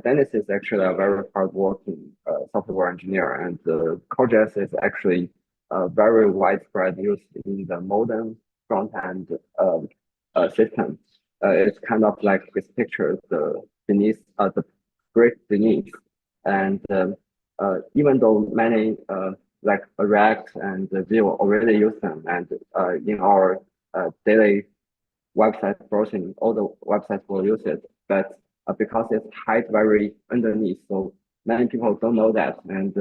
Dennis is actually a very hardworking software engineer, and the CoreJS is actually very widespread used in the modern front end system. It's kind of like this picture, the brick beneath, and even though many like React and Vue already use them, and in our daily website browsing, all the websites will use it, but because it's hide very underneath, so many people don't know that, and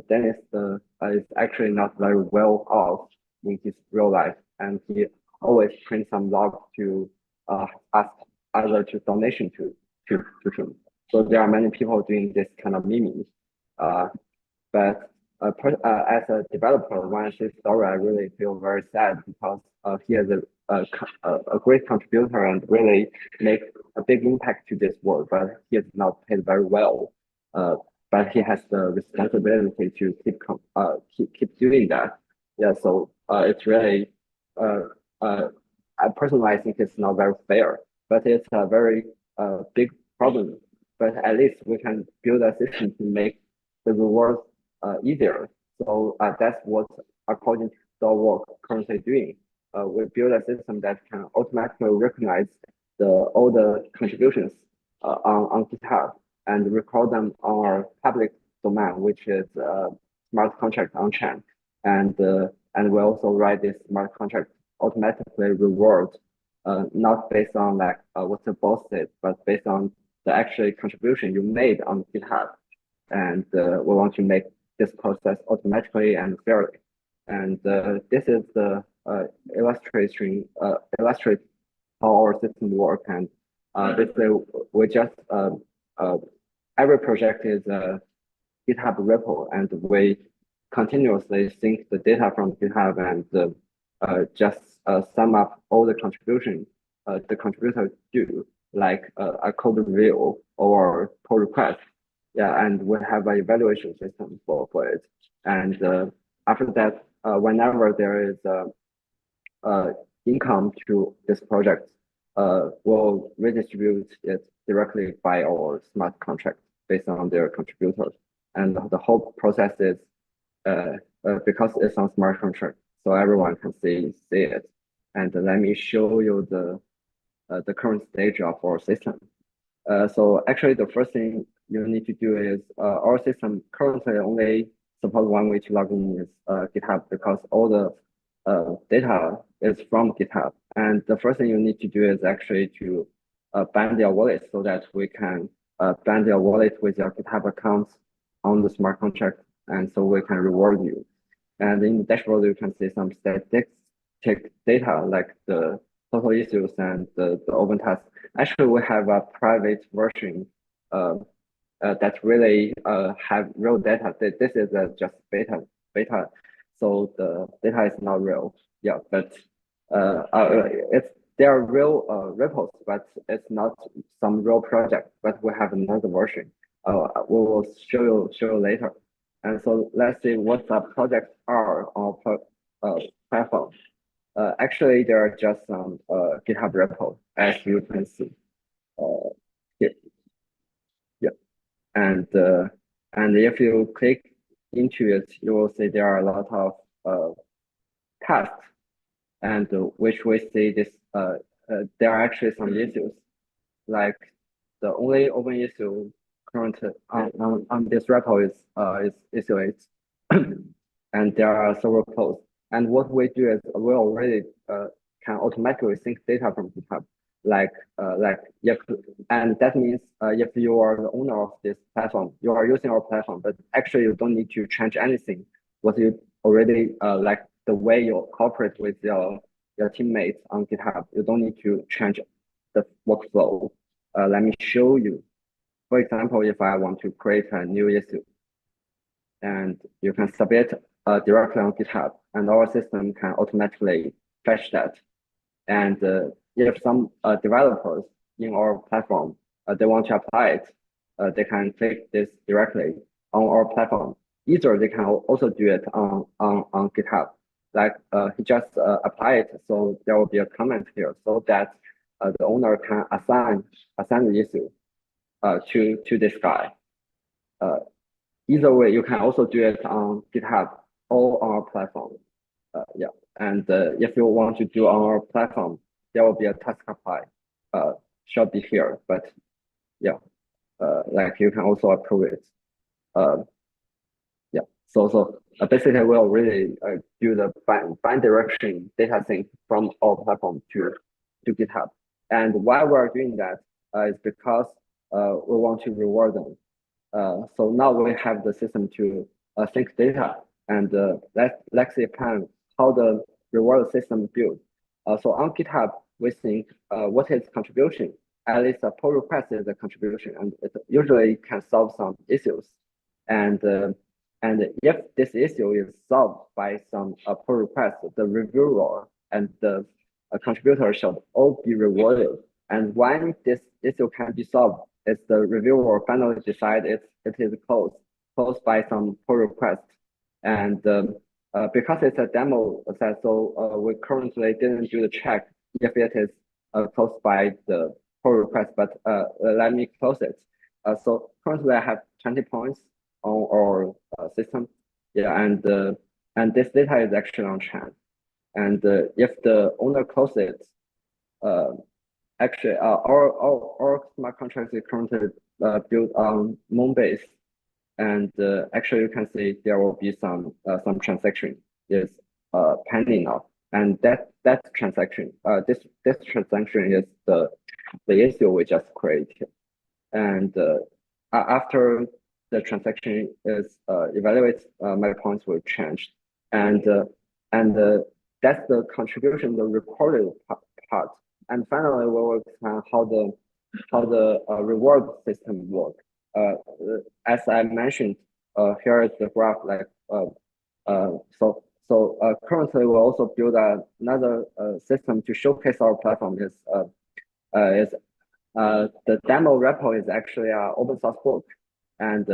Dennis is actually not very well off in his real life, and he always print some logs to ask other to donation to him. So there are many people doing this kind of memes, but as a developer, when I see this story, I really feel very sad because he is a great contributor and really make a big impact to this world, but he is not paid very well. But he has the responsibility to keep doing that. Yeah, so it's really I personally think it's not very fair, but it's a very big problem. But at least we can build a system to make the rewards easier. So that's what, according to our work, currently doing. We build a system that can automatically recognize all the contributions on GitHub and record them on our public domain, which is smart contract on chain. And we also write this smart contract automatically reward, not based on like what the boss said, but based on the actual contribution you made on GitHub. And we want to make this process automatically and fairly. And this is the illustrate how our system works. And basically, we just every project is a GitHub repo, and we continuously sync the data from GitHub and just sum up all the contribution the contributor do, like a code review or pull request. Yeah, and we have an evaluation system for it. And after that, whenever there is income to this project, we'll redistribute it directly by our smart contract based on their contributors. And the whole process is because it's on smart contract, so everyone can see it. And let me show you the current stage of our system. So actually, the first thing you need to do is our system currently only support one way to log in is GitHub, because all the data is from GitHub. And the first thing you need to do is actually to bind your wallet so that we can bind your wallet with your GitHub account on the smart contract, and so we can reward you. And in the dashboard, you can see some statistics data like the total issues and the open tasks. Actually, we have a private version that really have real data. This is just beta, so the data is not real. Yeah, but there are real repos, but it's not some real project. But we have another version. We will show you later. And so let's see what the projects are on our platform. Actually, there are just some GitHub repo, as you can see here. Yeah, and if you click into it, you will see there are a lot of tasks, and which we see this. There are actually some issues, like the only open issue currently on this repo is issue 8, and there are several posts. And what we do is we already can automatically sync data from GitHub, and that means if you are the owner of this platform, you are using our platform, but actually you don't need to change anything. What you already like the way you cooperate with your teammates on GitHub, you don't need to change the workflow. Let me show you. For example, if I want to create a new issue, and you can submit directly on GitHub, and our system can automatically fetch that. And if some developers in our platform they want to apply it, they can click this directly on our platform. Either they can also do it on GitHub, like he just apply it, so there will be a comment here, so that the owner can assign the issue to this guy. Either way, you can also do it on GitHub or on our platform. Yeah, and if you want to do on our platform, there will be a task apply. Should be here, but yeah, like you can also approve it. Yeah, so basically we'll really do the bind direction data sync from our platform to to GitHub. And why we're doing that is because we want to reward them. So now we have the system to sync data, and let's see plan how the reward system built. So on GitHub, we think what is contribution? At least a pull request is a contribution, and it usually can solve some issues. And if this issue is solved by some pull request, the reviewer and the contributor should all be rewarded. And when this issue can be solved, it's the reviewer finally decide it is closed by some pull request. And because it's a demo set, so we currently didn't do the check if it is closed by the pull request, but let me close it. So currently I have 20 points on our system. Yeah, and this data is actually on chain. And if the owner closes it, actually our smart contract is currently built on Moonbase. And actually you can see there will be some transaction is pending now. And that transaction, this transaction is the issue we just created. And after the transaction is evaluated, my points will change. And that's the contribution, the recorded part. And finally, we will explain how the reward system works. As I mentioned, here is the graph. Like so currently we also build another system to showcase our platform. Is the demo repo is actually an open source book, and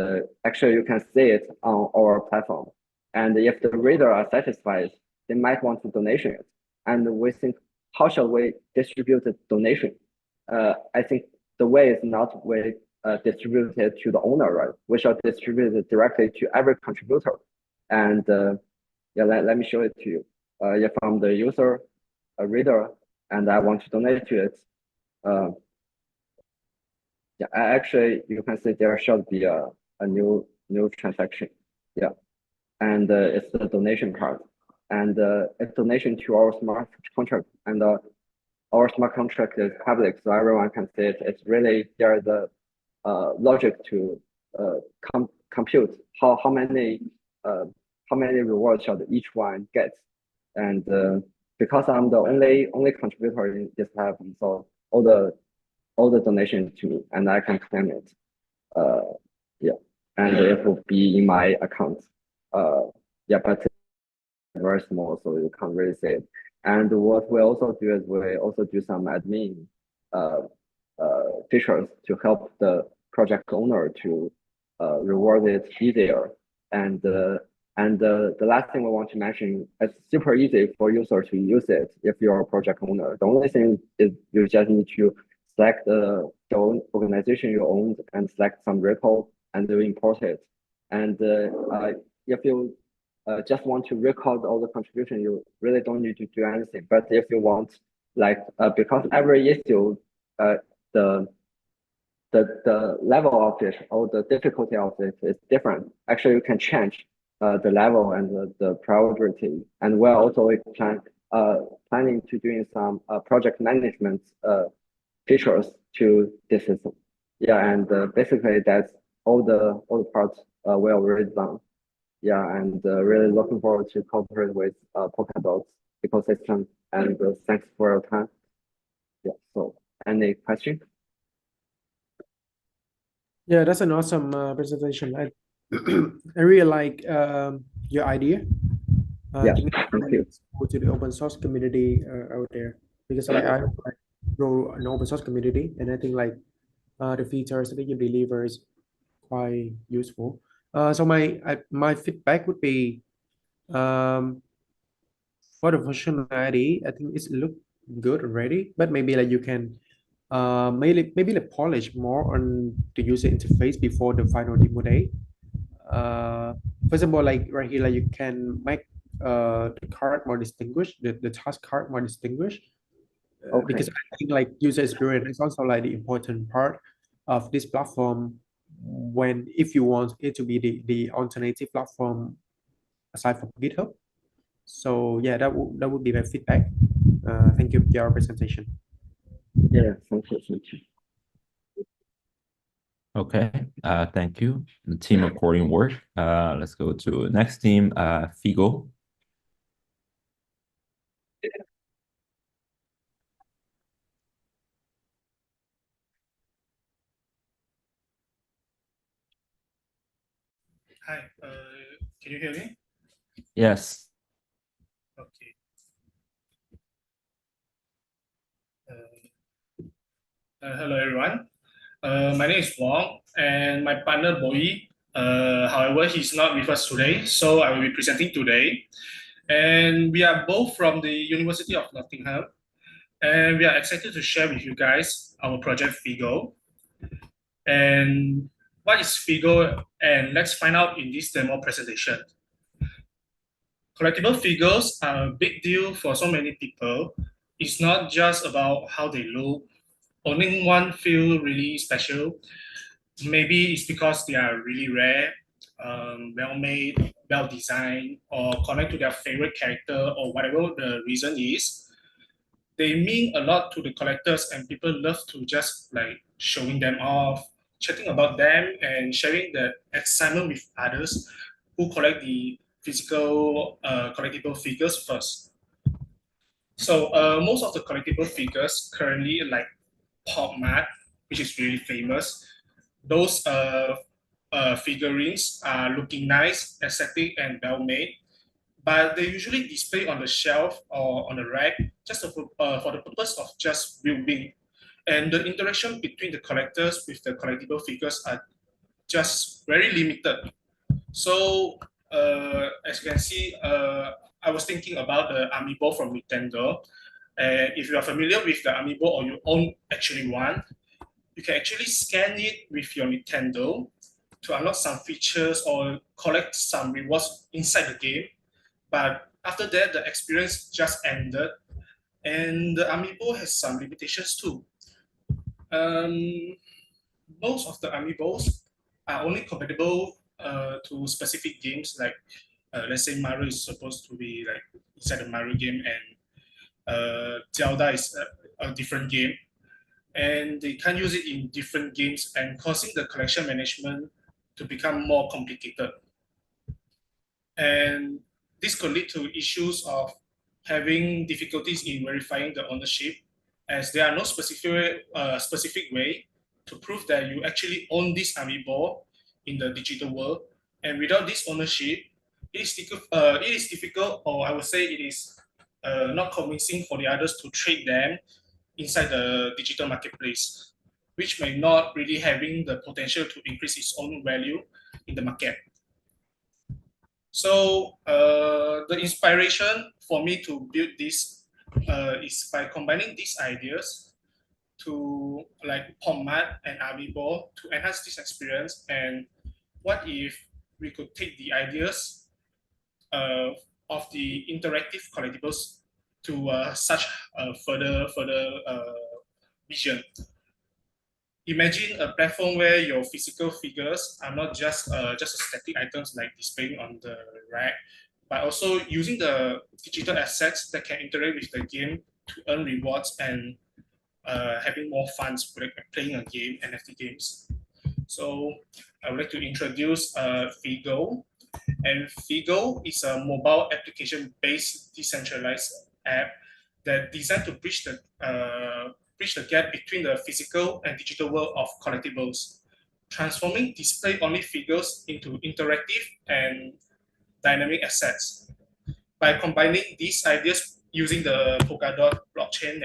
actually you can see it on our platform. And if the reader are satisfied, they might want to donation it. And we think, how shall we distribute the donation? I think the way is not we distribute it to the owner, right? We shall distribute it directly to every contributor. And yeah, let me show it to you. If I'm the user, a reader, and I want to donate to it, yeah, actually you can see there should be a new transaction. Yeah, and it's the donation part, and it's donation to our smart contract, and our smart contract is public, so everyone can see it. It's really there is a logic to compute how many rewards should each one get, and because I'm the only contributor in this platform, so all the donations to me, and I can claim it. Yeah, and it will be in my account. Yeah, but it's very small, so you can't really see it. And what we also do is we also do some admin features to help the project owner to reward it easier. And the last thing we want to mention, it's super easy for users to use it if you're a project owner. The only thing is you just need to select the organization you own and select some repo and you import it. And if you just want to record all the contribution, you really don't need to do anything. But if you want, like, because every issue, the level of it or the difficulty of it is different. Actually, you can change the level and the priority. And we're also planning to doing some project management features to this system. Yeah, and basically that's all the parts we already done. Yeah, and really looking forward to cooperate with Polkadot ecosystem. And thanks for your time. Yeah. So, any question? Yeah, that's an awesome presentation. I really like your idea. Yeah, thank you. Go to the open source community out there, because I grow an open source community, and I think like the features that you deliver is quite useful. So my feedback would be for the functionality, I think it's look good already, but maybe like you can maybe like polish more on the user interface before the final demo day. For example, like right here, like you can make the card more distinguished, the task card more distinguished. Okay. Because I think like user experience is also like the important part of this platform. When if you want it to be the alternative platform aside from GitHub. So yeah, that would be my feedback. Thank you for your presentation. Yeah, thank you, thank you. Okay, thank you. The team recording work. Let's go to next team, Figo. Hi, can you hear me? Yes. Okay. Hello, everyone. My name is Wong, and my partner Boyi. However, he's not with us today, so I will be presenting today. And we are both from the University of Nottingham, and we are excited to share with you guys our project Figo. And what is Figo? And let's find out in this demo presentation. Collectible figures are a big deal for so many people. It's not just about how they look. Owning one feel really special. Maybe it's because they are really rare, well made, well designed, or connect to their favorite character, or whatever the reason is. They mean a lot to the collectors, and people love to just like showing them off, chatting about them, and sharing the excitement with others who collect the physical collectible figures first. So most of the collectible figures currently like Pop Mart, which is really famous. Those figurines are looking nice, aesthetic, and well made, but they usually display on the shelf or on the rack just for the purpose of just viewing. And the interaction between the collectors with the collectible figures are just very limited. So as you can see, I was thinking about the amiibo from Nintendo. If you are familiar with the amiibo or you own actually one, you can actually scan it with your Nintendo to unlock some features or collect some rewards inside the game. But after that, the experience just ended, and the amiibo has some limitations too. Um, most of the amiibos are only compatible to specific games, like let's say Mario is supposed to be like inside the Mario game, and Zelda is a different game, and they can't use it in different games, and causing the collection management to become more complicated. And this could lead to issues of having difficulties in verifying the ownership, as there are no specific way to prove that you actually own this amiibo in the digital world. And without this ownership, it is difficult, or I would say it is not convincing for the others to trade them inside the digital marketplace, which may not really having the potential to increase its own value in the market. So the inspiration for me to build this is by combining these ideas to like Pomad and Amiibo to enhance this experience. And what if we could take the ideas uh, of the interactive collectibles to such a further vision? Imagine a platform where your physical figures are not just static items like displaying on the rack, but also using the digital assets that can interact with the game to earn rewards and having more fun playing a game, NFT games. So I would like to introduce Figo. And Figo is a mobile application-based decentralized app that designed to bridge the gap between the physical and digital world of collectibles, transforming display-only figures into interactive and dynamic assets. By combining these ideas using the Polkadot blockchain,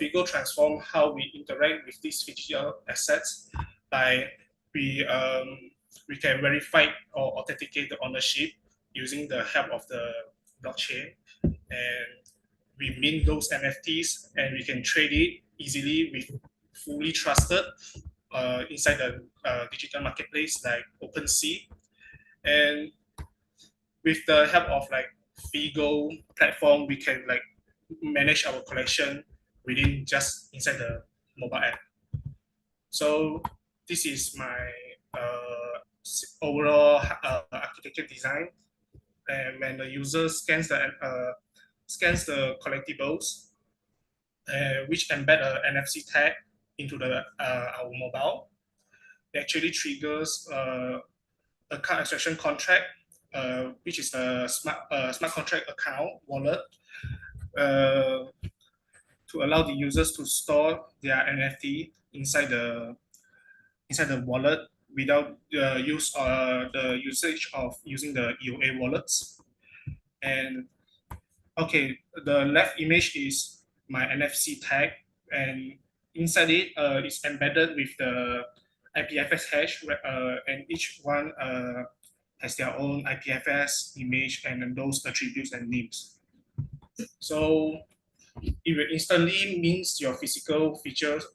Figo transform how we interact with these digital assets by we um, we can verify or authenticate the ownership using the help of the blockchain, and we mint those NFTs and we can trade it easily with fully trusted inside the digital marketplace like OpenSea. And with the help of like Figo platform, we can like manage our collection within just inside the mobile app. So this is my overall architecture design. And when the user scans the collectibles, which embed a NFC tag into our mobile. It actually triggers account extraction contract, which is a smart contract account wallet, to allow the users to store their NFT inside the wallet without the usage of using the EOA wallets. And okay, the left image is my NFC tag, and inside it is embedded with the IPFS hash, and each one has their own IPFS image and those attributes and names. So it will instantly mints your physical features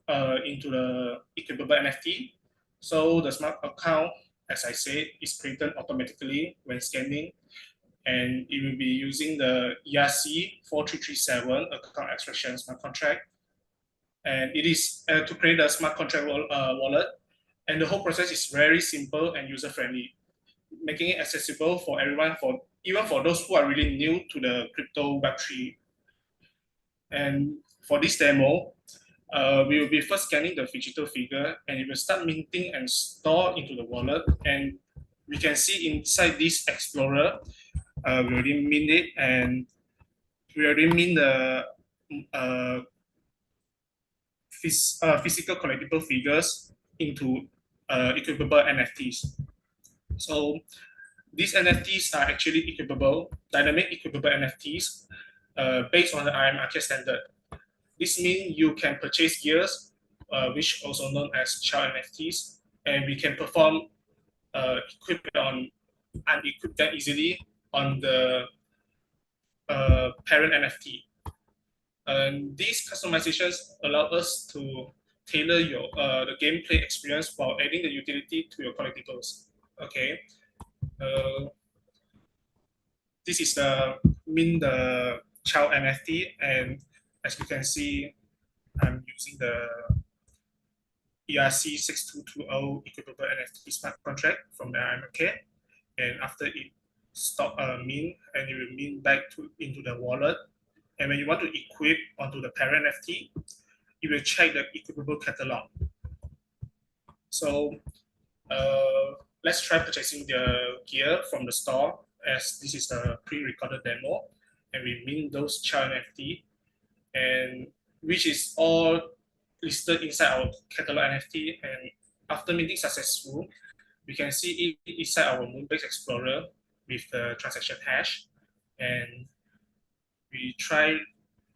into the equipable NFT. So the smart account, as I said, is created automatically when scanning, and it will be using the ERC 4337 account extraction smart contract. And it is to create a smart contract wallet. And the whole process is very simple and user-friendly, making it accessible for everyone, even for those who are really new to the crypto Web3. And for this demo, we will be first scanning the digital figure, and it will start minting and store into the wallet. And we can see inside this Explorer, we already mint it, and we already mint the physical collectible figures into equipable NFTs. So these NFTs are actually equipable, dynamic equipable NFTs based on the IMRK standard. This means you can purchase gears, which also known as child NFTs, and we can perform equip on and equip them easily on the parent NFT. And these customizations allow us to tailor your the gameplay experience while adding the utility to your collectibles. Okay. This is the child NFT, and as you can see, I'm using the ERC 6220 equipable NFT smart contract from the IMK, and after it stop mint, and it will mint back into the wallet. And when you want to equip onto the parent NFT, you will check the equipable catalog. So let's try purchasing the gear from the store, as this is a pre-recorded demo, and we mint those child NFT, and which is all listed inside our catalog NFT. And after minting successful, we can see it inside our Moonbase Explorer with the transaction hash, and we try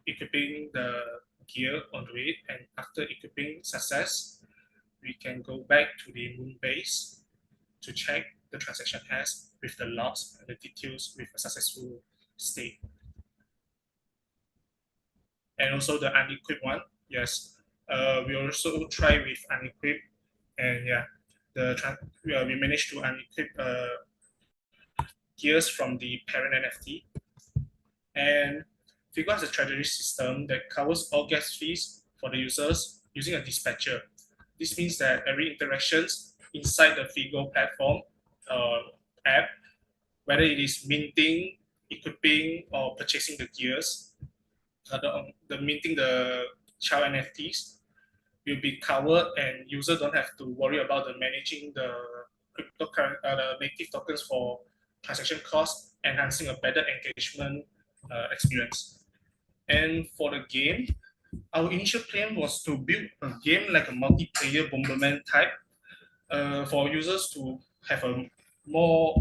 equipping the gear onto it, and after equipping success, we can go back to the Moonbase to check the transaction hash with the logs and the details with a successful state. And also the unequipped one, yes. We also try with unequipped, and yeah, we managed to unequip gears from the parent NFT. And Figo has a treasury system that covers all gas fees for the users using a dispatcher. This means that every interactions inside the Figo platform app, whether it is minting, equipping, or purchasing the gears, the minting the child NFTs will be covered, and users don't have to worry about the managing the the native tokens for transaction costs, enhancing a better engagement experience. And for the game, our initial plan was to build a game like a multiplayer Bomberman type for users to have a more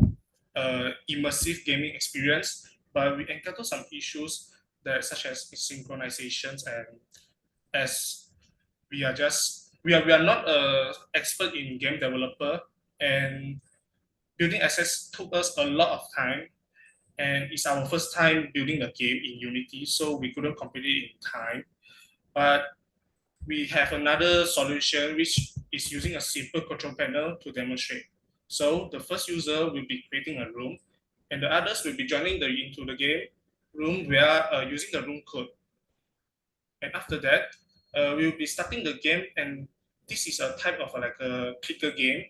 immersive gaming experience, but we encountered some issues that such as synchronizations, and as we are not an expert in game developer, and building access took us a lot of time, and it's our first time building a game in Unity, so we couldn't complete it in time. But we have another solution which is using a simple control panel to demonstrate. So the first user will be creating a room, and the others will be joining into the game room via using the room code. And after that, we will be starting the game, and this is a type of like a clicker game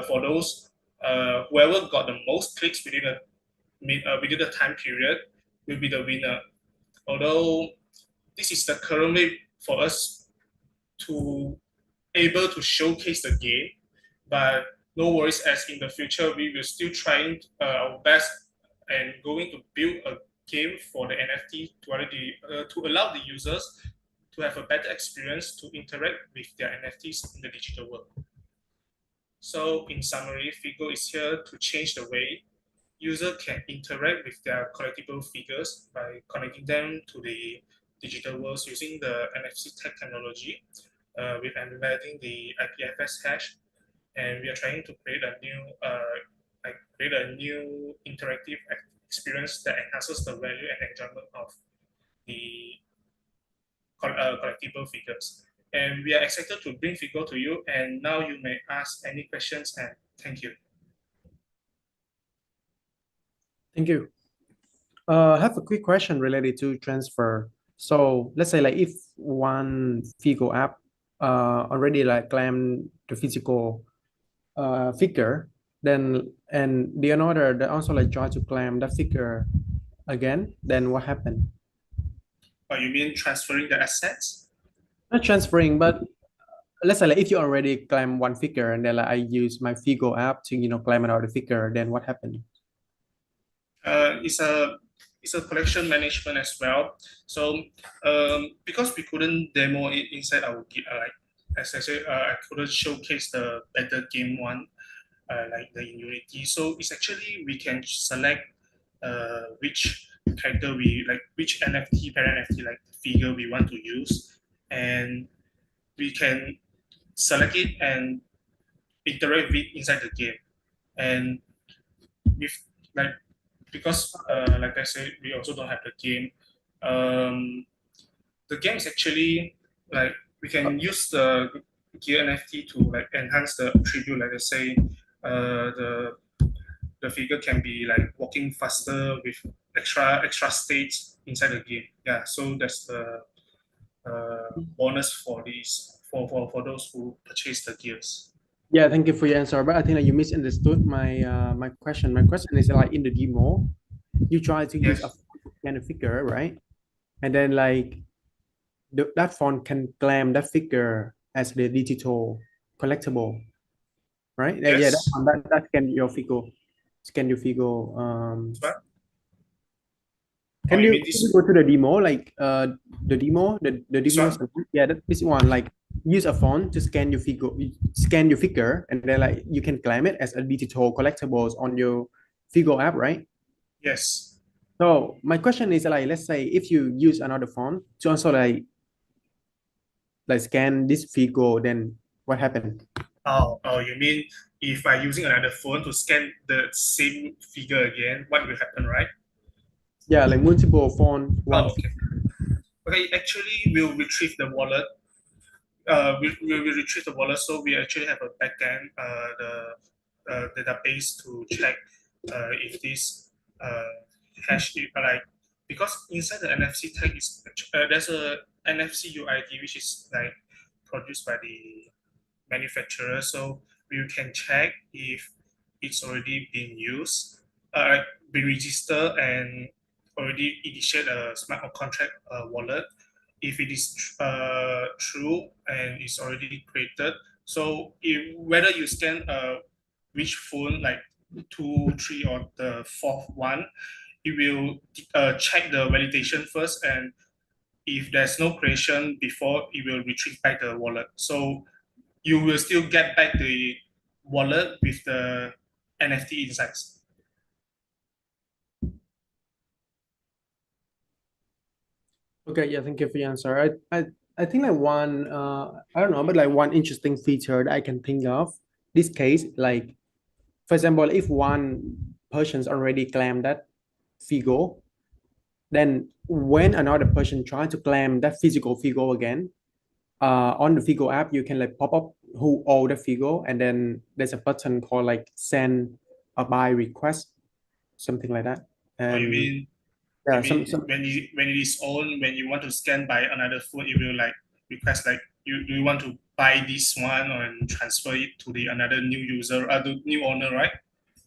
for those whoever got the most clicks within the time period will be the winner. Although this is the current way for us to able to showcase the game, but no worries, as in the future we will still trying our best and going to build a game for the NFT to allow the users to have a better experience to interact with their NFTs in the digital world. So in summary, Figo is here to change the way user can interact with their collectible figures by connecting them to the digital worlds using the NFC technology with embedding the IPFS hash, and we are trying to create a new interactive experience that enhances the value and enjoyment of the collectible figures. And we are excited to bring Figo to you. And now you may ask any questions. And thank you. Thank you. I have a quick question related to transfer. So let's say like if one Figo app already like claim the physical figure, then and the another that also like try to claim that figure again, then what happened? Oh, you mean transferring the assets? Not transferring, but let's say like if you already claim one figure and then like I use my Figo app to claim another figure, then what happened? It's a collection management as well. So because we couldn't demo it inside our as I said, I couldn't showcase the better game one like the Unity. So it's actually we can select which character we like, which NFT, parent NFT like figure we want to use, and we can select it and interact with it inside the game. And with like because like I said, we also don't have the game. The game is actually like we can use the gear NFT to like enhance the attribute. Like I say, the figure can be like walking faster with extra states inside the game. Yeah, so that's the bonus for these for those who purchase the gears. Yeah, thank you for your answer. But I think that you misunderstood my question. My question is like in the demo, you try to use a kind of figure, right? And then like that font can claim that figure as the digital collectible, right? Yes. Yeah, that scan your Figo. Scan your Figo. Can you go to the demo, like the demo, the demo? Yeah, this one, like use a font to scan your figure, and then like you can claim it as a digital collectibles on your Figo app, right? Yes. So my question is like, let's say if you use another font to also like scan this Figo, then what happened? Oh, you mean if by using another phone to scan the same figure again, what will happen, right? Yeah, like multiple phone. Oh, okay. Okay, actually, we'll retrieve the wallet. We will retrieve the wallet, so we actually have a backend, the database to check if this hash like because inside the NFC tag is there's a NFC UID which is like produced by the manufacturer, so we can check if it's already been used, been registered and already initiate a smart contract wallet. If it is true and it's already created, so whether you scan which phone, like 2, 3, or the fourth one, it will check the validation first, and if there's no creation before, it will retrieve back the wallet. So you will still get back the wallet with the NFT inside. Okay, yeah, thank you for your answer. I think like one I don't know, but like one interesting feature that I can think of this case, like for example, if one person's already claimed that Figo, then when another person tries to claim that physical Figo again, on the Figo app, you can like pop up who own the Figo, and then there's a button called like send a buy request, something like that. And you mean when it is on, when you want to scan by another phone, it will like request like do you want to buy this one and transfer it to the another new user, the new owner, right?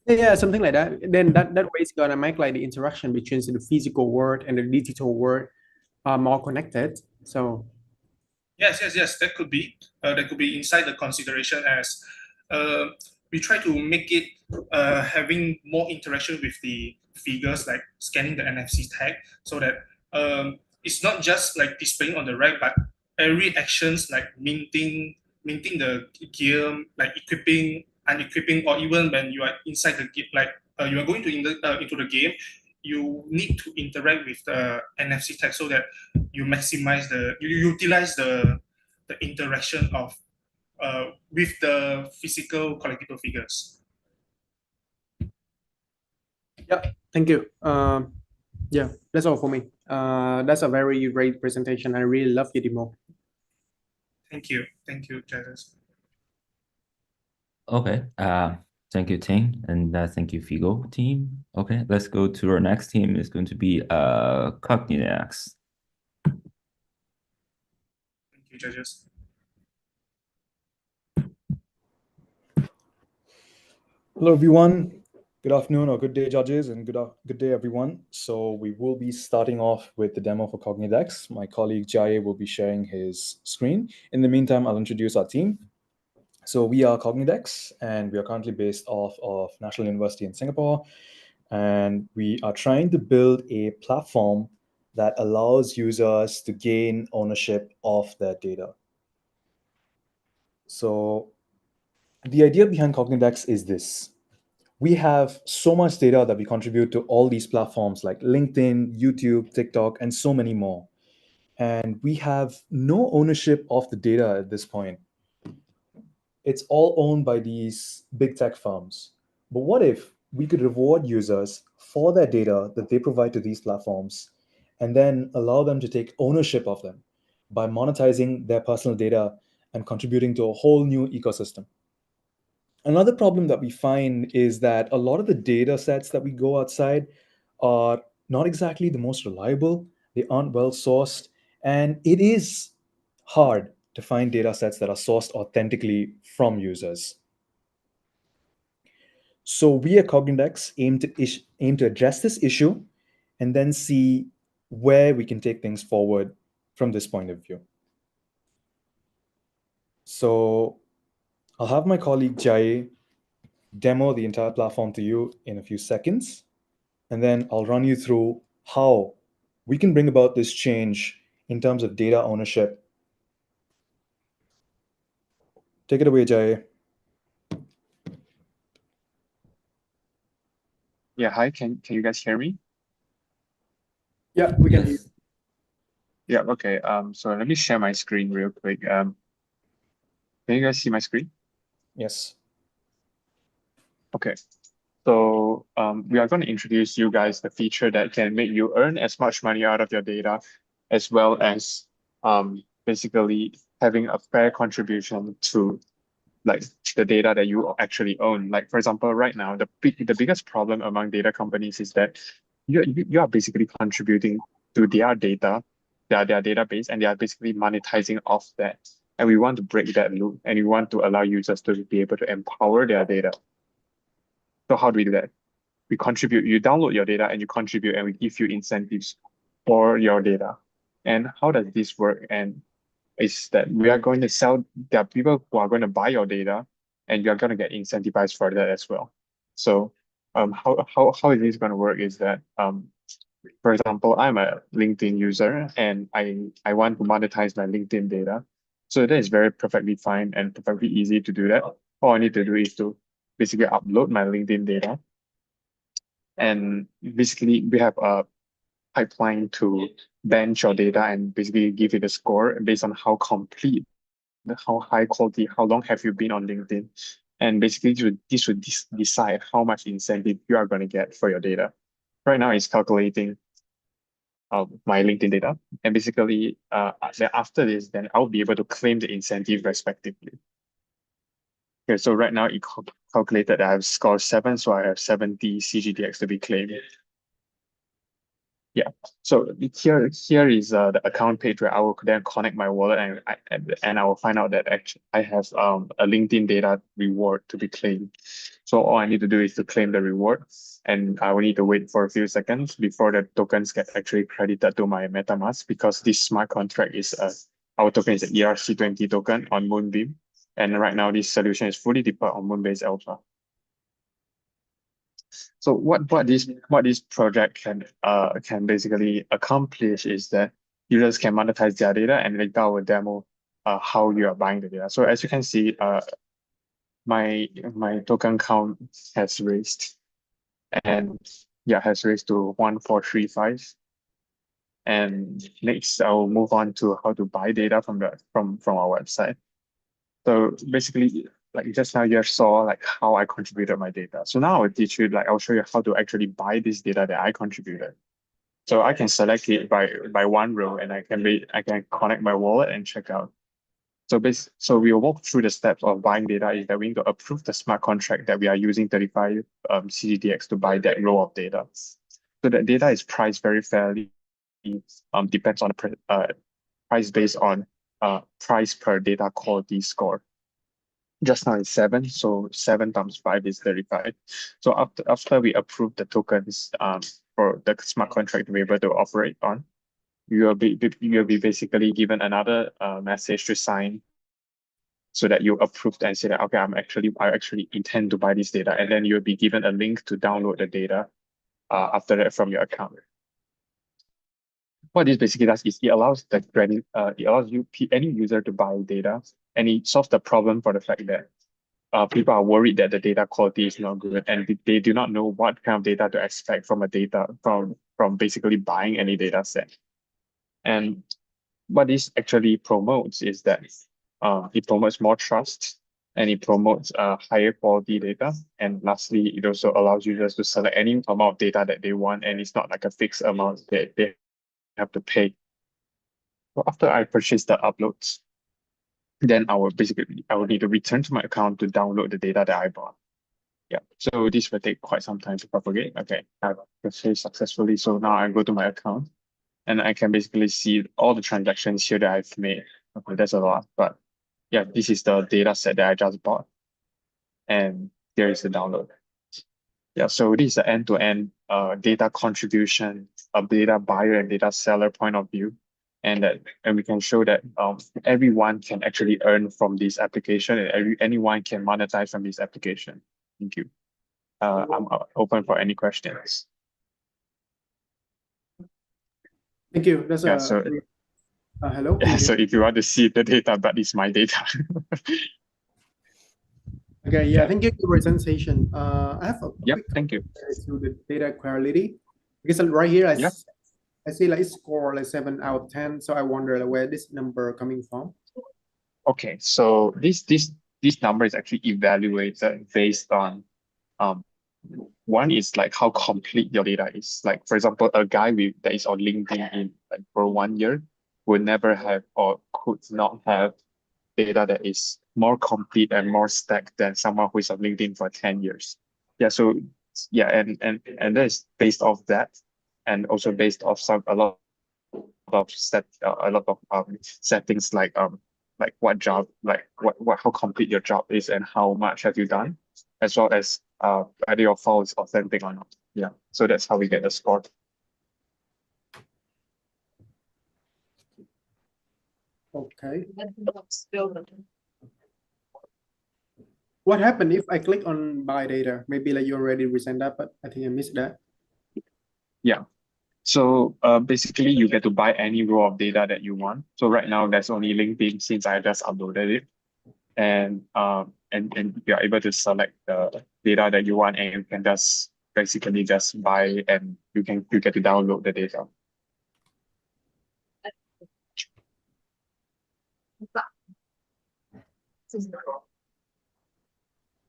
Yeah, something like that. Then that way it's gonna make like the interaction between the physical world and the digital world more connected. So yes, that could be inside the consideration as we try to make it having more interaction with the figures, like scanning the NFC tag, so that it's not just like displaying on the rack, but every actions like minting the gear, like equipping, unequipping, or even when you are inside the game, like you are going to into the game, you need to interact with the NFC tag so that you maximize you utilize the interaction of with the physical collectible figures. yeah, thank you. Yeah, that's all for me. That's a very great presentation. I really love your demo. Thank you, Jazz. Okay. Thank you, Ting, and thank you, Figo team. Okay, let's go to our next team. It's going to be Cognidex. Thank you, judges. Hello, everyone. Good afternoon or good day, judges, and good day, everyone. So we will be starting off with the demo for Cognidex. My colleague Jai will be sharing his screen. In the meantime, I'll introduce our team. So we are Cognidex, and we are currently based off of National University in Singapore. And we are trying to build a platform that allows users to gain ownership of their data. So the idea behind Cognidex is this. We have so much data that we contribute to all these platforms like LinkedIn, YouTube, TikTok, and so many more. And we have no ownership of the data at this point. It's all owned by these big tech firms. But what if we could reward users for their data that they provide to these platforms and then allow them to take ownership of them by monetizing their personal data and contributing to a whole new ecosystem? Another problem that we find is that a lot of the data sets that we go outside are not exactly the most reliable, they aren't well sourced, and it is hard to find data sets that are sourced authentically from users. So we at Cognidex aim to address this issue and then see where we can take things forward from this point of view. So I'll have my colleague Jai demo the entire platform to you in a few seconds, and then I'll run you through how we can bring about this change in terms of data ownership. Take it away, Jai. Yeah, hi, can you guys hear me? Yeah, we can hear you. Yeah, okay. So let me share my screen real quick. Can you guys see my screen? Yes. Okay. So we are going to introduce you guys the feature that can make you earn as much money out of your data, as well as basically having a fair contribution to like the data that you actually own. Like for example, right now, the biggest problem among data companies is that you are basically contributing to their data, their database, and they are basically monetizing off that. And we want to break that loop, and we want to allow users to be able to empower their data. So how do we do that? We contribute, you download your data and you contribute, and we give you incentives for your data. And how does this work? And is that we are going to sell, there are people who are going to buy your data, and you're going to get incentivized for that as well. So how is this going to work is that, for example, I'm a LinkedIn user and I want to monetize my LinkedIn data. So that is very perfectly fine and perfectly easy to do that. All I need to do is to basically upload my LinkedIn data. And basically we have a pipeline to bench your data and basically give it a score based on how complete, how high quality, how long have you been on LinkedIn. And basically this would decide how much incentive you are going to get for your data. Right now it's calculating my LinkedIn data. And basically then after this, then I'll be able to claim the incentive respectively. Okay, so right now it calculated that I have scored 7, so I have 70 CGDX to be claimed. Yeah. So here is the account page where I will then connect my wallet and I will find out that actually I have a LinkedIn data reward to be claimed. So all I need to do is to claim the reward, and I will need to wait for a few seconds before the tokens get actually credited to my MetaMask, because this smart contract is our token is an ERC20 token on Moonbeam, and right now this solution is fully deployed on Moonbase Alpha. So what this project can basically accomplish is that users can monetize their data, and later I will demo how you are buying the data. So as you can see, my token count has raised, and yeah, has raised to 1435. And next I'll move on to how to buy data from our website. So basically, like just now you saw like how I contributed my data. So now I'll teach you, like I'll show you how to actually buy this data that I contributed. So I can select it by one row, and I can connect my wallet and check out. So we'll walk through the steps of buying data. Is that we need to approve the smart contract that we are using 35 CGDX to buy that row of data. So that data is priced very fairly. Depends on the price based on price per data quality score. Just now it's 7, so 7 times 5 is 35. So after we approve the tokens for the smart contract to be able to operate on, you'll be basically given another message to sign, so that you approved and say that, okay, I actually intend to buy this data, and then you'll be given a link to download the data after that from your account. What this basically does is it allows any user to buy data, and it solves the problem for the fact that people are worried that the data quality is not good, and they do not know what kind of data to expect from basically buying any data set. And what this actually promotes is that it promotes more trust, and it promotes higher quality data. And lastly, it also allows users to select any amount of data that they want, and it's not like a fixed amount that they have to pay. So after I purchase the uploads, then I will need to return to my account to download the data that I bought. Yeah, so this will take quite some time to propagate. Okay, I've purchased successfully. So now I go to my account, and I can basically see all the transactions here that I've made. Okay, that's a lot, but yeah, this is the data set that I just bought, and there is the download. Yeah, so this is the end-to-end data contribution, a data buyer and data seller point of view, and we can show that everyone can actually earn from this application, and anyone can monetize from this application. Thank you. I'm open for any questions. Thank you. That's Yeah, so hello. so if you want to see the data, that is my data. Okay, yeah, thank you for your presentation. I have a Yep, quick thank you. to the data quality, because right here I see like score like 7 out of 10. So I wonder like, where this number coming from. Okay, so this number is actually evaluated based on one is like how complete your data is. Like for example, a guy that is on LinkedIn in like for 1 year would never have or could not have data that is more complete and more stacked than someone who is on LinkedIn for 10 years. Yeah, so yeah, and that is based off that, and also based off a lot of settings like what job, like what how complete your job is and how much have you done, as well as whether your file is authentic or not. Yeah, so that's how we get the score. Okay. What happened if I click on buy data? Maybe like you already resent that, but I think I missed that. Yeah. So basically, you get to buy any row of data that you want. So right now, there's only LinkedIn since I just uploaded it, and you're able to select the data that you want, and you can just basically just buy, and you get to download the data.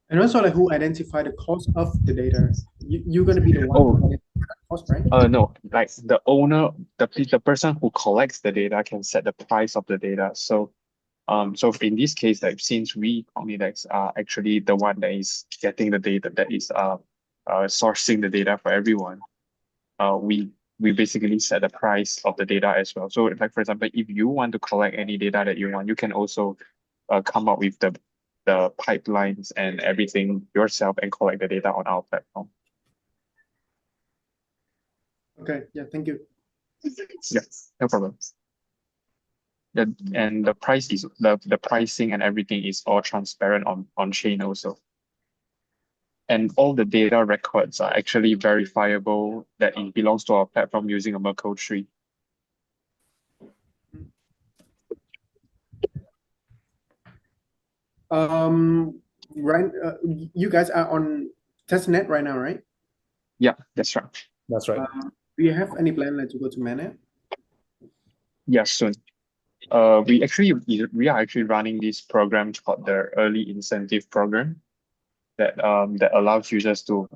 And also like who identify the cost of the data? You're gonna be the one who identify the cost, right? No, like the owner, the person who collects the data can set the price of the data. So so in this case, like since we Cognidex are actually the one that is getting the data, that is sourcing the data for everyone, we we basically set the price of the data as well. So like, for example, if you want to collect any data that you want, you can also come up with the pipelines and everything yourself and collect the data on our platform. Okay, yeah, thank you. Yeah, no problem. And the price is the pricing and everything is all transparent on chain also. And all the data records are actually verifiable that it belongs to our platform using a Merkle tree. Right, you guys are on testnet right now, right? Yeah, that's right. That's right. Do you have any plan like to go to mainnet? Yeah, soon. We are actually running this program called the Early Incentive Program that allows users to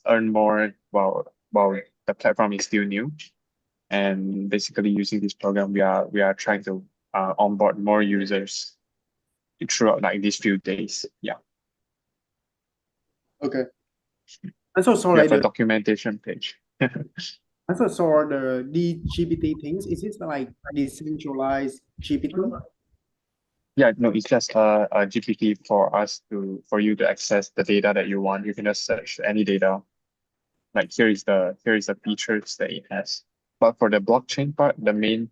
earn more while the platform is still new. And basically using this program, we are trying to onboard more users throughout like these few days. Yeah. Okay. And so We sorry, have a documentation page. I thought saw the GPT things. Is it like decentralized GPT? Yeah, no, it's just a GPT for you to access the data that you want. You can just search any data. Like here is the features that it has. But for the blockchain part, the main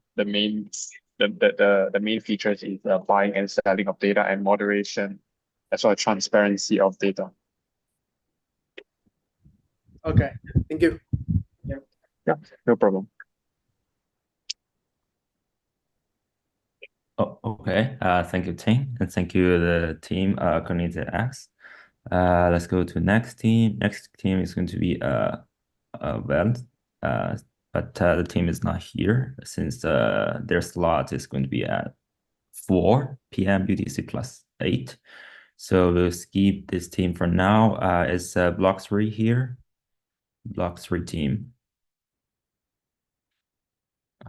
features is buying and selling of data and moderation, as well as transparency of data. Okay, thank you. Yeah, no problem. Oh, okay. Thank you, Ting, and thank you the team Community X. Let's go to next team. Next team is going to be well, but the team is not here since their slot is going to be at 4 p.m. UTC plus 8. So we'll skip this team for now. Is Block 3 here? Block 3 team.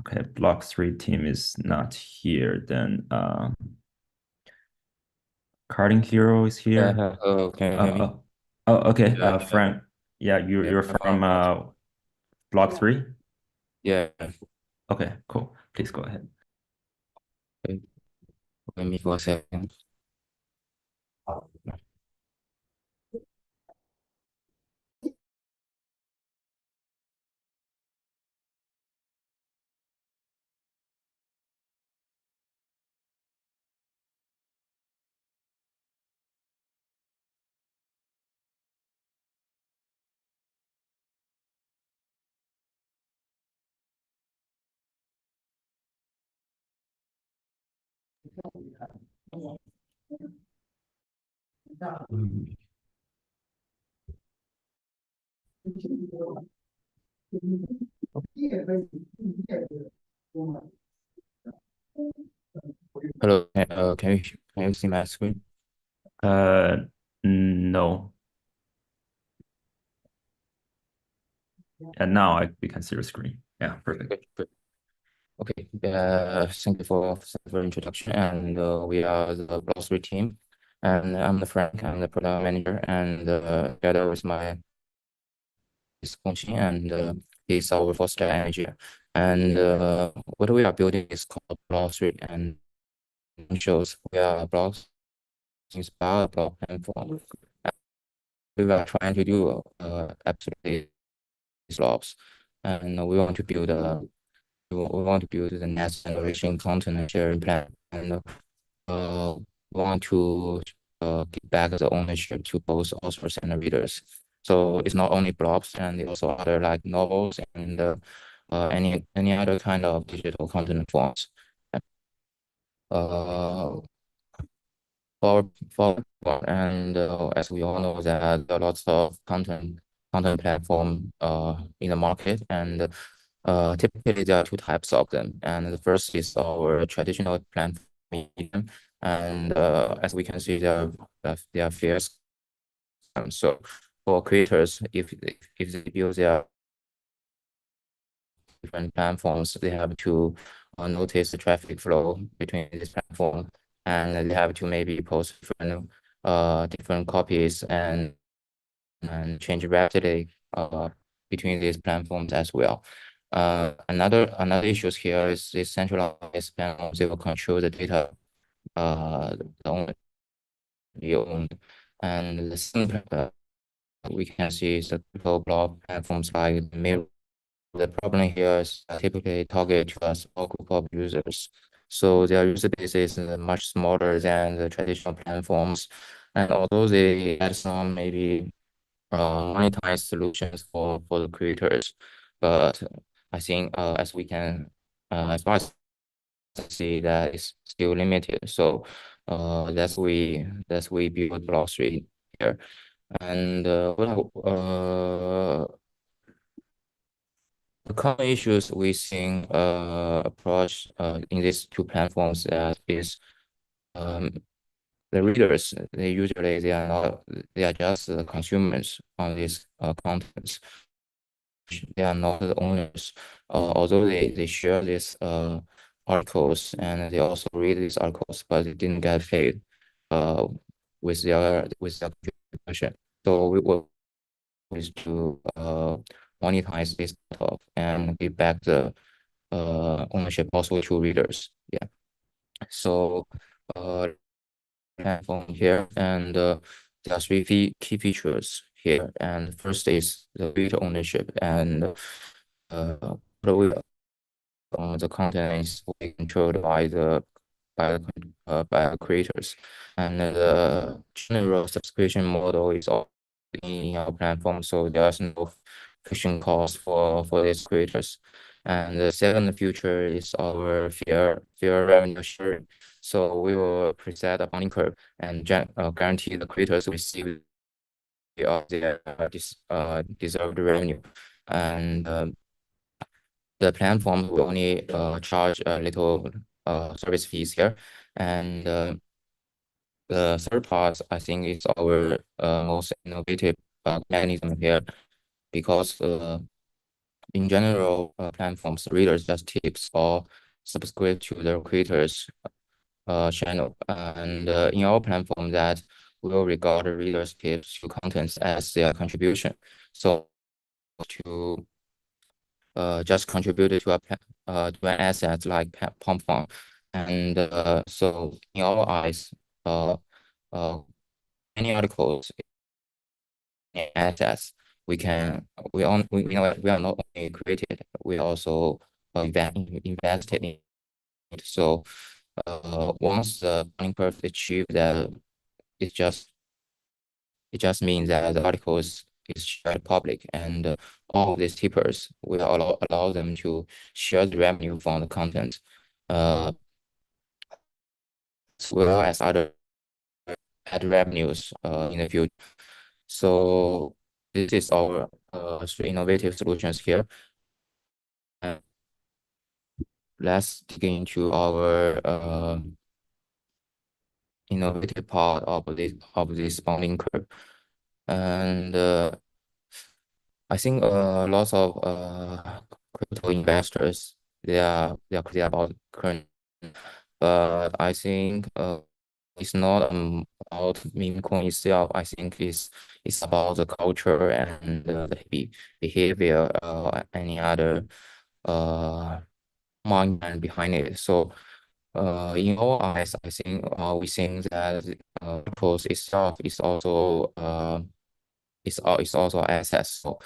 Okay, Block 3 team is not here. Then Carding Hero is here. Can you hear me? Okay. Frank. Yeah, you're from Block 3? Yeah. Okay, cool. Please go ahead. Okay. Wait me for a second. Hello, can you see my screen? No. And now we can see your screen. Yeah, perfect. Okay. Thank you for the introduction. And we are the Block 3 team, and I'm the Frank. I'm the product manager, and together with my is Gongxin, and he's our foster engineer. And what we are building is called Block 3, and shows we are blocks inspired block platform. We are trying to do absolutely blocks, and we want to build the next generation content and sharing plan, and we want to give back the ownership to both authors and readers. So it's not only blogs, and also other like novels and any other kind of digital content forms. For and as we all know that there are lots of content platform in the market, and typically there are two types of them. And the first is our traditional platform medium, and as we can see, there are fierce. So for creators, if they build their different platforms, they have to notice the traffic flow between this platform, and they have to maybe post different copies and change rapidly between these platforms as well. Another issues here is this centralized platforms. They will control the data, the only owned, and the second we can see is the crypto block platforms like Mirror. The problem here is typically target to a small group of users, so their user base is much smaller than the traditional platforms. And although they add some maybe monetized solutions for the creators, but I think as we can as far as I see that is still limited. So that's we build Block 3 here. And the common issues we seeing approach in these two platforms that is the readers. They are just the consumers on these contents. They are not the owners, although they share these articles and they also read these articles, but they didn't get paid with their contribution. So we will is to monetize this stuff and give back the ownership also to readers. Yeah. So platform here, and there are three key features here. And first is the reader ownership, and the content is fully controlled by the creators, and the general subscription model is all in our platform, so there's no friction cost for these creators. And the second feature is our fair revenue sharing. So we will preset a funding curve and guarantee the creators receive their deserved revenue. And the platform will only charge a little service fees here. And the third part, I think, is our most innovative mechanism here, because in general, platforms readers just tips or subscribe to their creators channel, and in our platform that will regard the readers tips to contents as their contribution. So to just contributed to an asset like pump farm, and so in our eyes, any articles, any assets, we know we are not only created, we also invested in it. So once the funding curve achieved that, it just means that the article is shared public, and all of these tippers will allow them to share the revenue from the content, as well as other ad revenues in the future. So this is our three innovative solutions here. And let's dig into our innovative part of this funding curve. And I think lots of crypto investors, they are clear about current, but I think it's not about meme coin itself. I think it's about the culture and the behavior, any other mind behind it. So in our eyes, I think we think that cryptos itself is also is also assets. So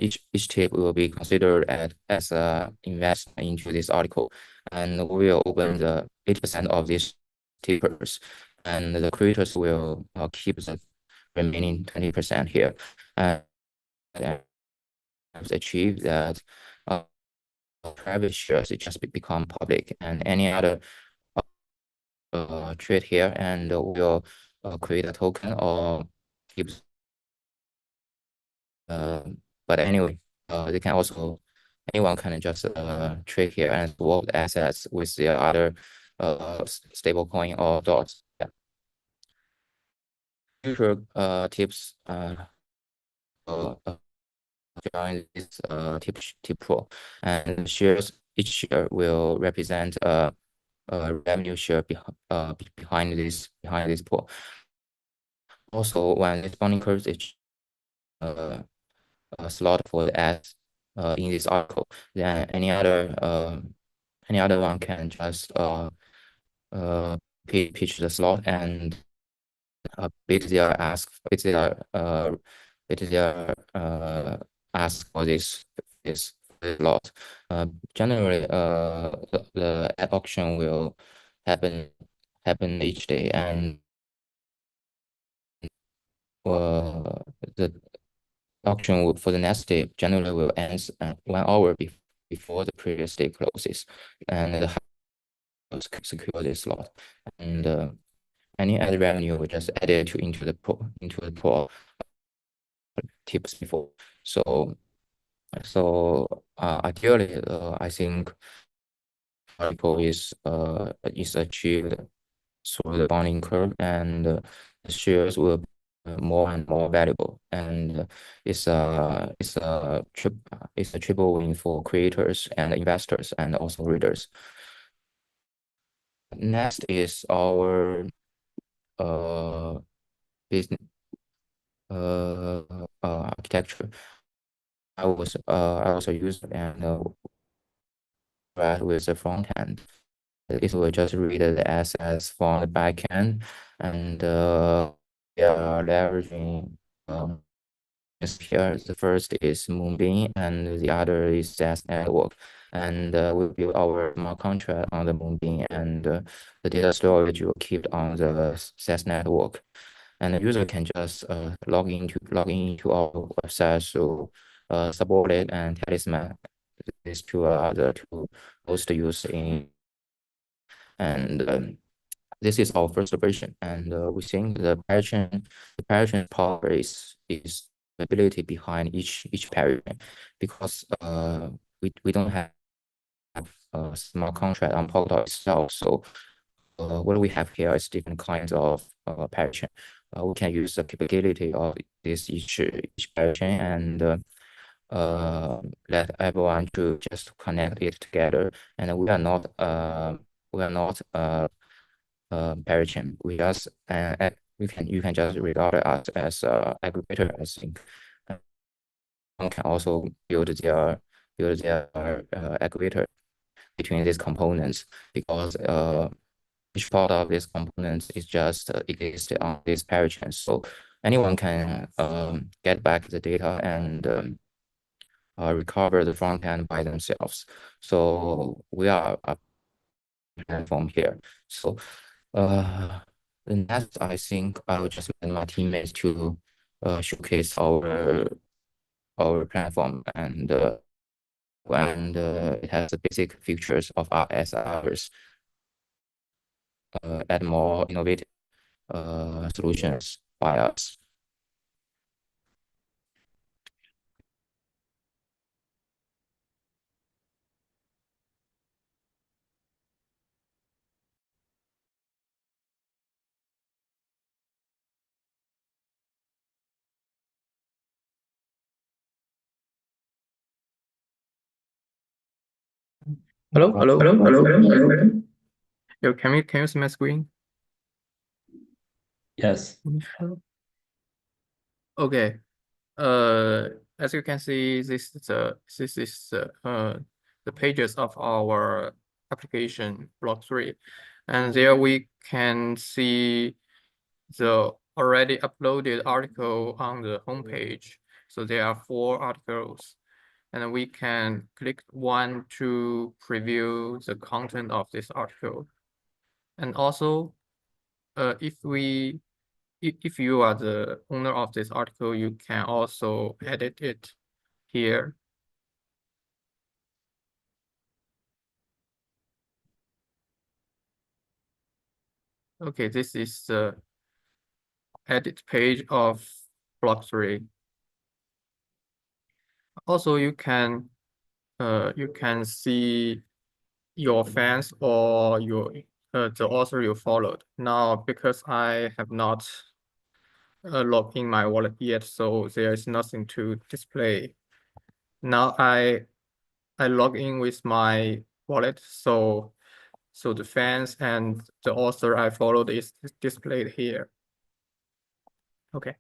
each tip will be considered as a investment into this article, and we will open the 80% of these tippers, and the creators will keep the remaining 20% here, and achieve that private shares it just become public, and any other trade here, and will create a token or keep. But anyway, they can also anyone can just trade here and swap the assets with the other stable coin or dots. Yeah. Future tips join this tip pool, and each share will represent a revenue share behind this pool. Also, when this funding curve is slot for the ads in this article, then any other one can just pitch the slot and bid their ask for this lot. Generally, the ad auction will happen each day, and the auction for the next day generally will end 1 hour before the previous day closes, and the house secure this slot, and any ad revenue will just added into the pool tips before. So ideally, I think article is achieved through the bonding curve, and the shares will be more and more valuable, and it's a triple win for creators and investors and also readers. Next is our business architecture. I also used and with the front end. It will just read the assets from the back end, and we are leveraging here. The first is Moonbeam, and the other is SaaS Network. And we build our smart contract on the Moonbeam, and the data storage will keep on the SaaS Network. And the user can just log into our website through Subordinate and Talisman. These two are the two most used in, and this is our first version, and we think the parachain power is the ability behind each parachain, because we don't have a smart contract on Polkadot itself. So what we have here is different kinds of parachain. We can use the capability of this each parachain and let everyone to just connect it together. And we are not parachain. We just you can just regard us as a aggregator, I think. One can also build their aggregator between these components, because each part of these components is just exists on this parachain. So anyone can get back the data and recover the front end by themselves. So we are a platform here. So the next, I think I will just let my teammates to showcase our platform, and it has the basic features of as ours. Add more innovative solutions by us. Hello. Yo, can you see my screen? Yes. Okay. As you can see, this is the pages of our application block 3, and there we can see the already uploaded article on the homepage. So there are 4 articles, and we can click one to preview the content of this article. And also, if you are the owner of this article, you can also edit it here. Okay, this is the edit page of block 3. Also, you can see your fans or the author you followed. Now, because I have not logged in my wallet yet, so there is nothing to display. Now I log in with my wallet, so the fans and the author I followed is displayed here. Okay.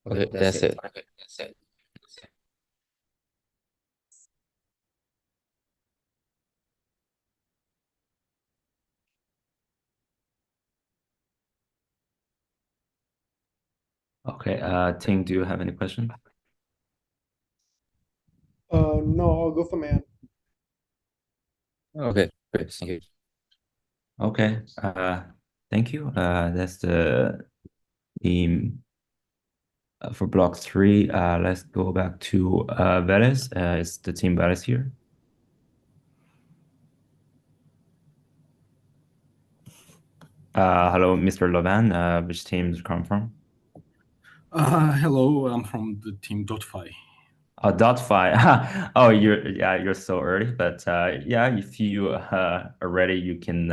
Okay, that's it. Okay, that's it. Okay, Ting, do you have any questions? No, I'll go for man. Okay, great. Thank you. Okay, thank you. That's the team for block 3. Let's go back to Veles. Is the team Veles here? Hello, Mr. Levan. Which team do you come from? Hello, I'm from the team .fi. Oh, .fi. Oh, you're so early, but yeah, if you are ready, you can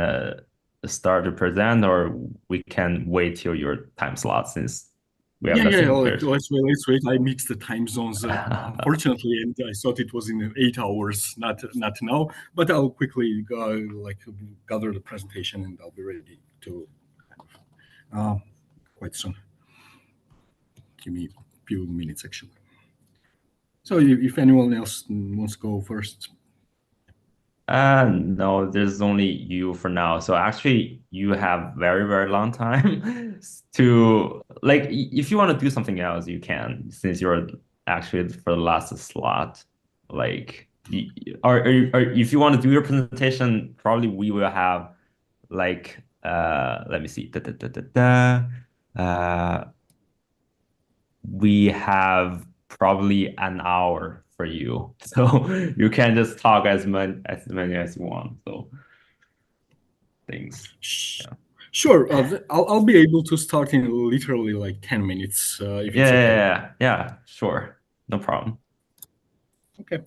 start to present, or we can wait till your time slot since we have Yeah, nothing. let's wait. I mixed the time zones, unfortunately, and I thought it was in 8 hours, not now. But I'll quickly gather the presentation, and I'll be ready to quite soon. Give me a few minutes, actually. So if anyone else wants to go first. No, there's only you for now. So actually, you have very, very long time to like. If you want to do something else, you can, since you're actually for the last slot. Like, or if you want to do your presentation, probably we will have like let me see. We have probably an hour for you, so you can just talk as many as you want. So things. Yeah. Sure, I'll be able to start in literally like 10 minutes if it's okay. Yeah, sure, no problem. Okay.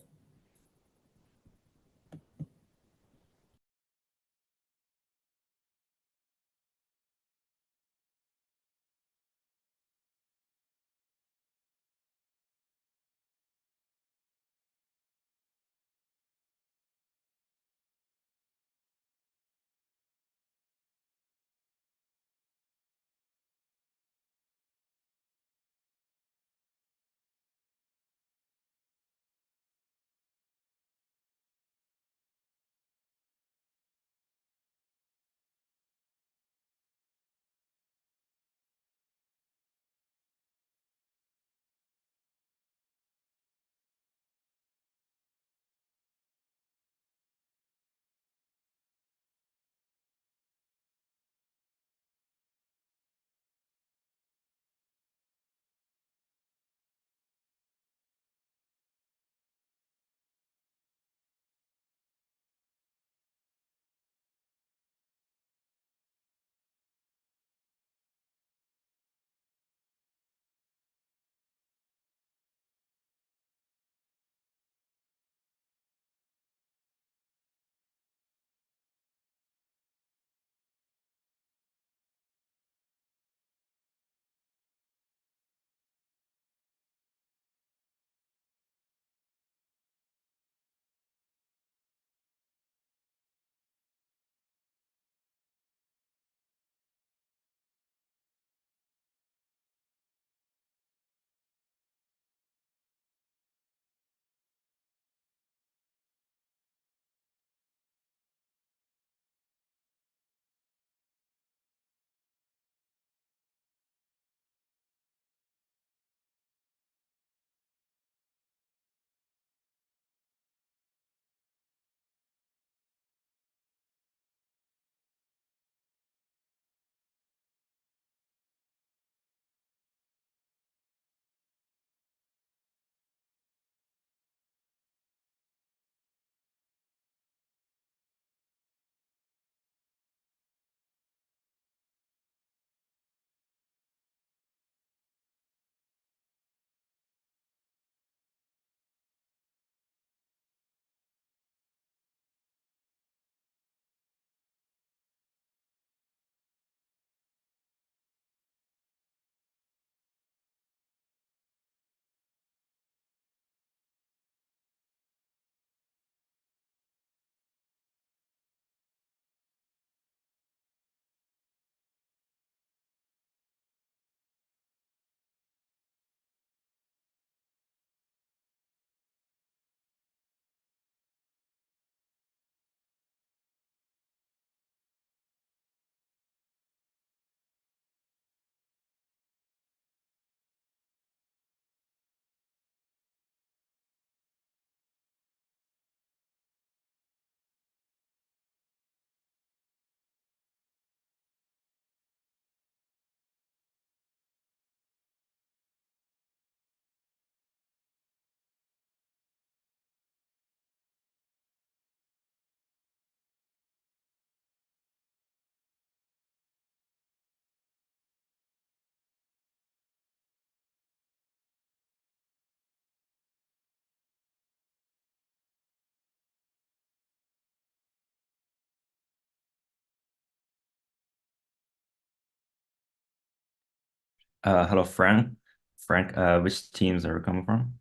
Hello, Frank. Frank, which teams are you coming from?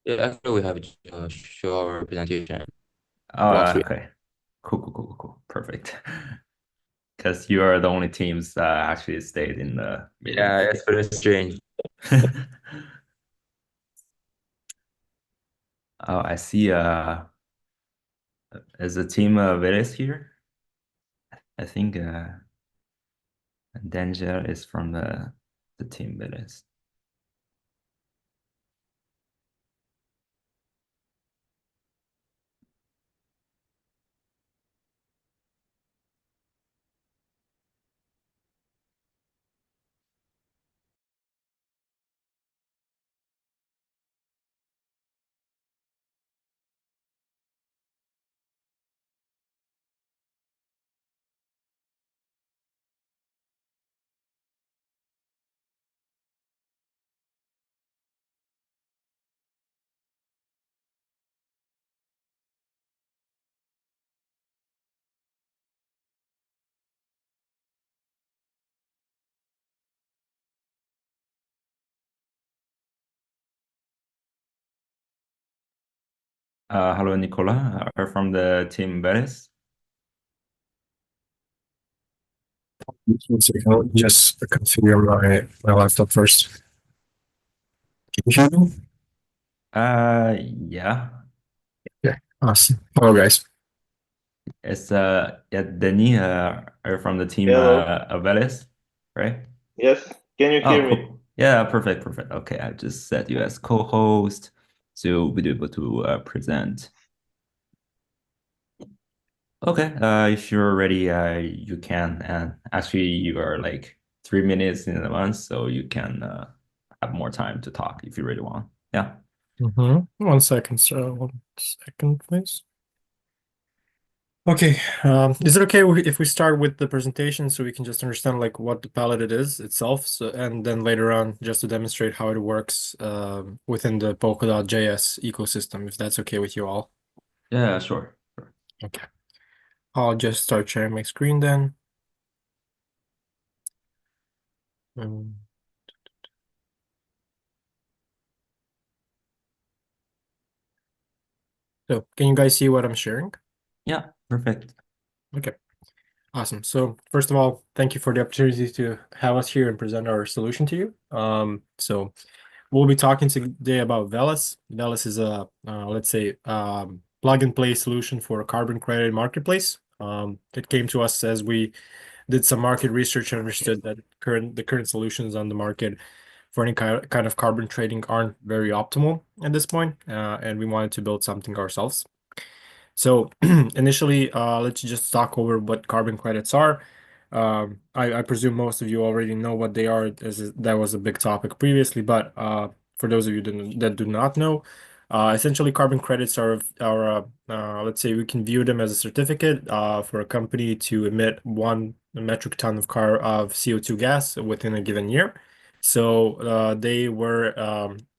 Yeah, actually, we have show our presentation. Oh, Block 3. okay. Cool. Perfect. Because you are the only teams that actually stayed in the meeting. Yeah, it's very strange. Oh, I see. Is the team Veres here? I think Danger is from the team Veres. Hello, Nicola. Are you from the team Veres? One second, I'll just configure my laptop first. Can you hear me? Yeah. Yeah, awesome. Hello, guys. It's yeah, Denis, are you from the team Hello. Veres, right? Yes. Can you Oh, hear me? cool. Yeah, perfect. Okay, I just set you as co-host, so you'll be able to present. Okay, if you're ready, you can. And actually, you are like 3 minutes in advance, so you can have more time to talk if you really want. Yeah. 1 second, so 1 second, please. Okay, is it okay if we start with the presentation so we can just understand like what the palette it is itself, so and then later on just to demonstrate how it works within the Polkadot JS ecosystem, if that's okay with you all? Yeah, sure. Okay, I'll just start sharing my screen then. So can you guys see what I'm sharing? Yeah, perfect. Okay, awesome. So first of all, thank you for the opportunity to have us here and present our solution to you. So we'll be talking today about Veles. Veles is a, let's say, plug and play solution for a carbon credit marketplace. It came to us as we did some market research and understood that the current solutions on the market for any kind of carbon trading aren't very optimal at this point, and we wanted to build something ourselves. So initially, let's just talk over what carbon credits are. I presume most of you already know what they are, as that was a big topic previously, but for those of you that do not know, essentially carbon credits are let's say we can view them as a certificate for a company to emit 1 metric ton of CO2 gas within a given year. So they were,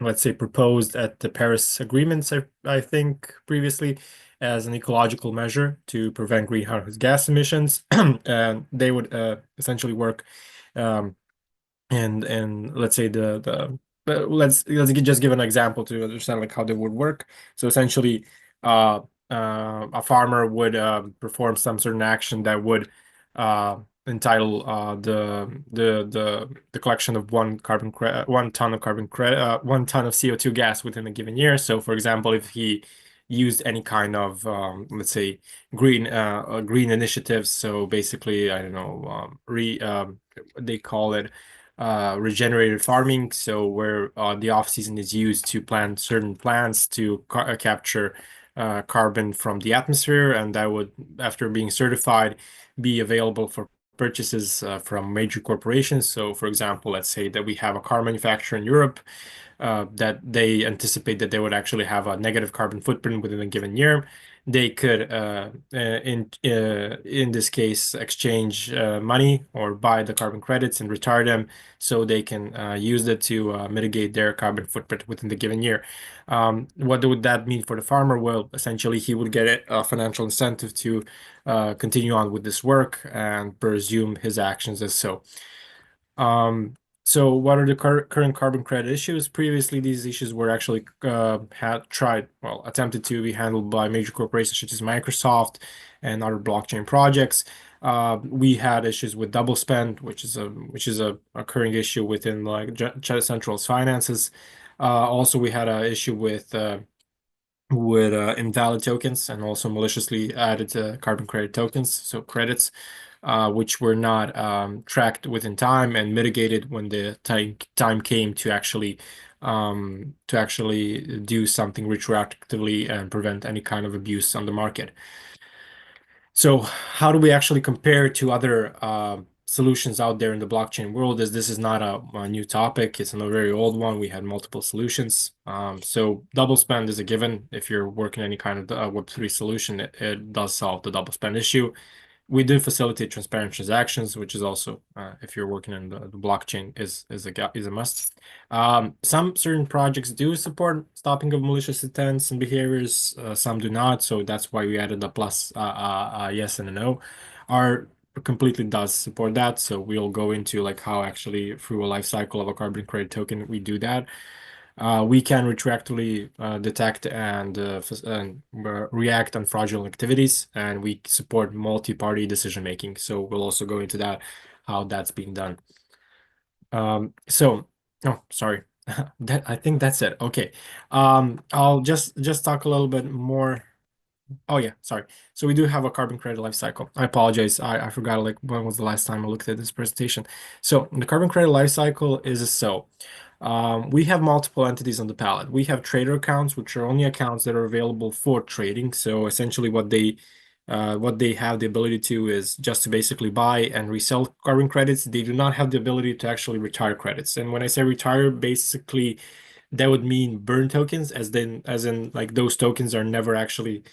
let's say, proposed at the Paris agreements, I think, previously as an ecological measure to prevent greenhouse gas emissions. And they would essentially work, and let's say let's just give an example to understand like how they would work. So essentially, a farmer would perform some certain action that would entitle the collection of 1 ton of carbon credit, 1 ton of CO2 gas within a given year. So, for example, if he used any kind of let's say green initiatives, so basically, I don't know, they call it regenerated farming, so where the off season is used to plant certain plants to capture carbon from the atmosphere, and that would, after being certified, be available for purchases from major corporations. So, for example, let's say that we have a car manufacturer in Europe that they anticipate that they would actually have a negative carbon footprint within a given year. They could, in this case, exchange money or buy the carbon credits and retire them, so they can use it to mitigate their carbon footprint within the given year. What would that mean for the farmer? Well, essentially, he would get a financial incentive to continue on with this work and presume his actions as so. So what are the current carbon credit issues? Previously, these issues were actually attempted to be handled by major corporations such as Microsoft and other blockchain projects. We had issues with double spend, which is a occurring issue within like Central's finances. Also, we had an issue with invalid tokens and also maliciously added carbon credit tokens, so credits, which were not tracked within time and mitigated when the time came to actually do something retroactively and prevent any kind of abuse on the market. So how do we actually compare to other solutions out there in the blockchain world? As this is not a new topic, it's a very old one. We had multiple solutions. So double spend is a given. If you're working any kind of Web3 solution, it does solve the double spend issue. We do facilitate transparent transactions, which is also, if you're working in the blockchain, is a must. Some certain projects do support stopping of malicious intents and behaviors. Some do not, so that's why we added a plus, yes and a no. Our completely does support that, so we'll go into like how actually through a life cycle of a carbon credit token we do that. We can retroactively detect and react on fraudulent activities, and we support multi-party decision making. So we'll also go into that, how that's being done. Oh, sorry. I think that's it. Okay. I'll just talk a little bit more. Oh yeah, sorry. So we do have a carbon credit life cycle. I apologize. I forgot like when was the last time I looked at this presentation. So the carbon credit life cycle is we have multiple entities on the palette. We have trader accounts, which are only accounts that are available for trading. So essentially what they have the ability to is just to basically buy and resell carbon credits. They do not have the ability to actually retire credits. And when I say retire, basically that would mean burn tokens, as in like those tokens are never actually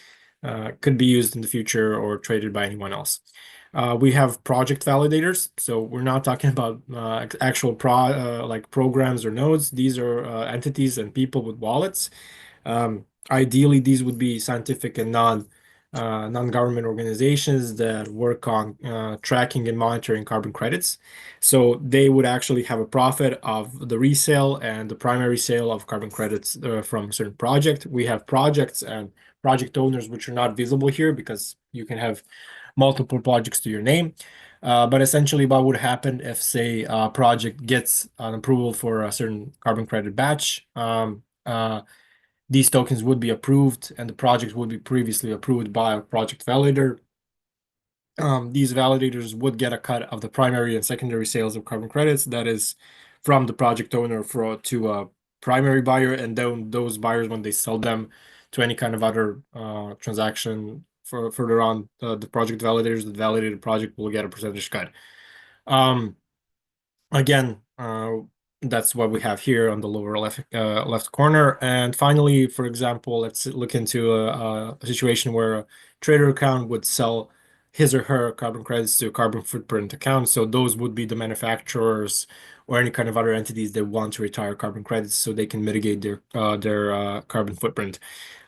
could be used in the future or traded by anyone else. We have project validators, so we're not talking about actual like programs or nodes. These are entities and people with wallets. Ideally, these would be scientific and non-government organizations that work on tracking and monitoring carbon credits. So they would actually have a profit of the resale and the primary sale of carbon credits from a certain project. We have projects and project owners, which are not visible here because you can have multiple projects to your name. But essentially, what would happen if, say, a project gets an approval for a certain carbon credit batch? These tokens would be approved, and the project would be previously approved by a project validator. These validators would get a cut of the primary and secondary sales of carbon credits, that is, from the project owner to a primary buyer, and then those buyers, when they sell them to any kind of other transaction further on, the project validators, the validated project will get a percentage cut. Again, that's what we have here on the lower left corner. And finally, for example, let's look into a situation where a trader account would sell his or her carbon credits to a carbon footprint account. So those would be the manufacturers or any kind of other entities that want to retire carbon credits so they can mitigate their carbon footprint.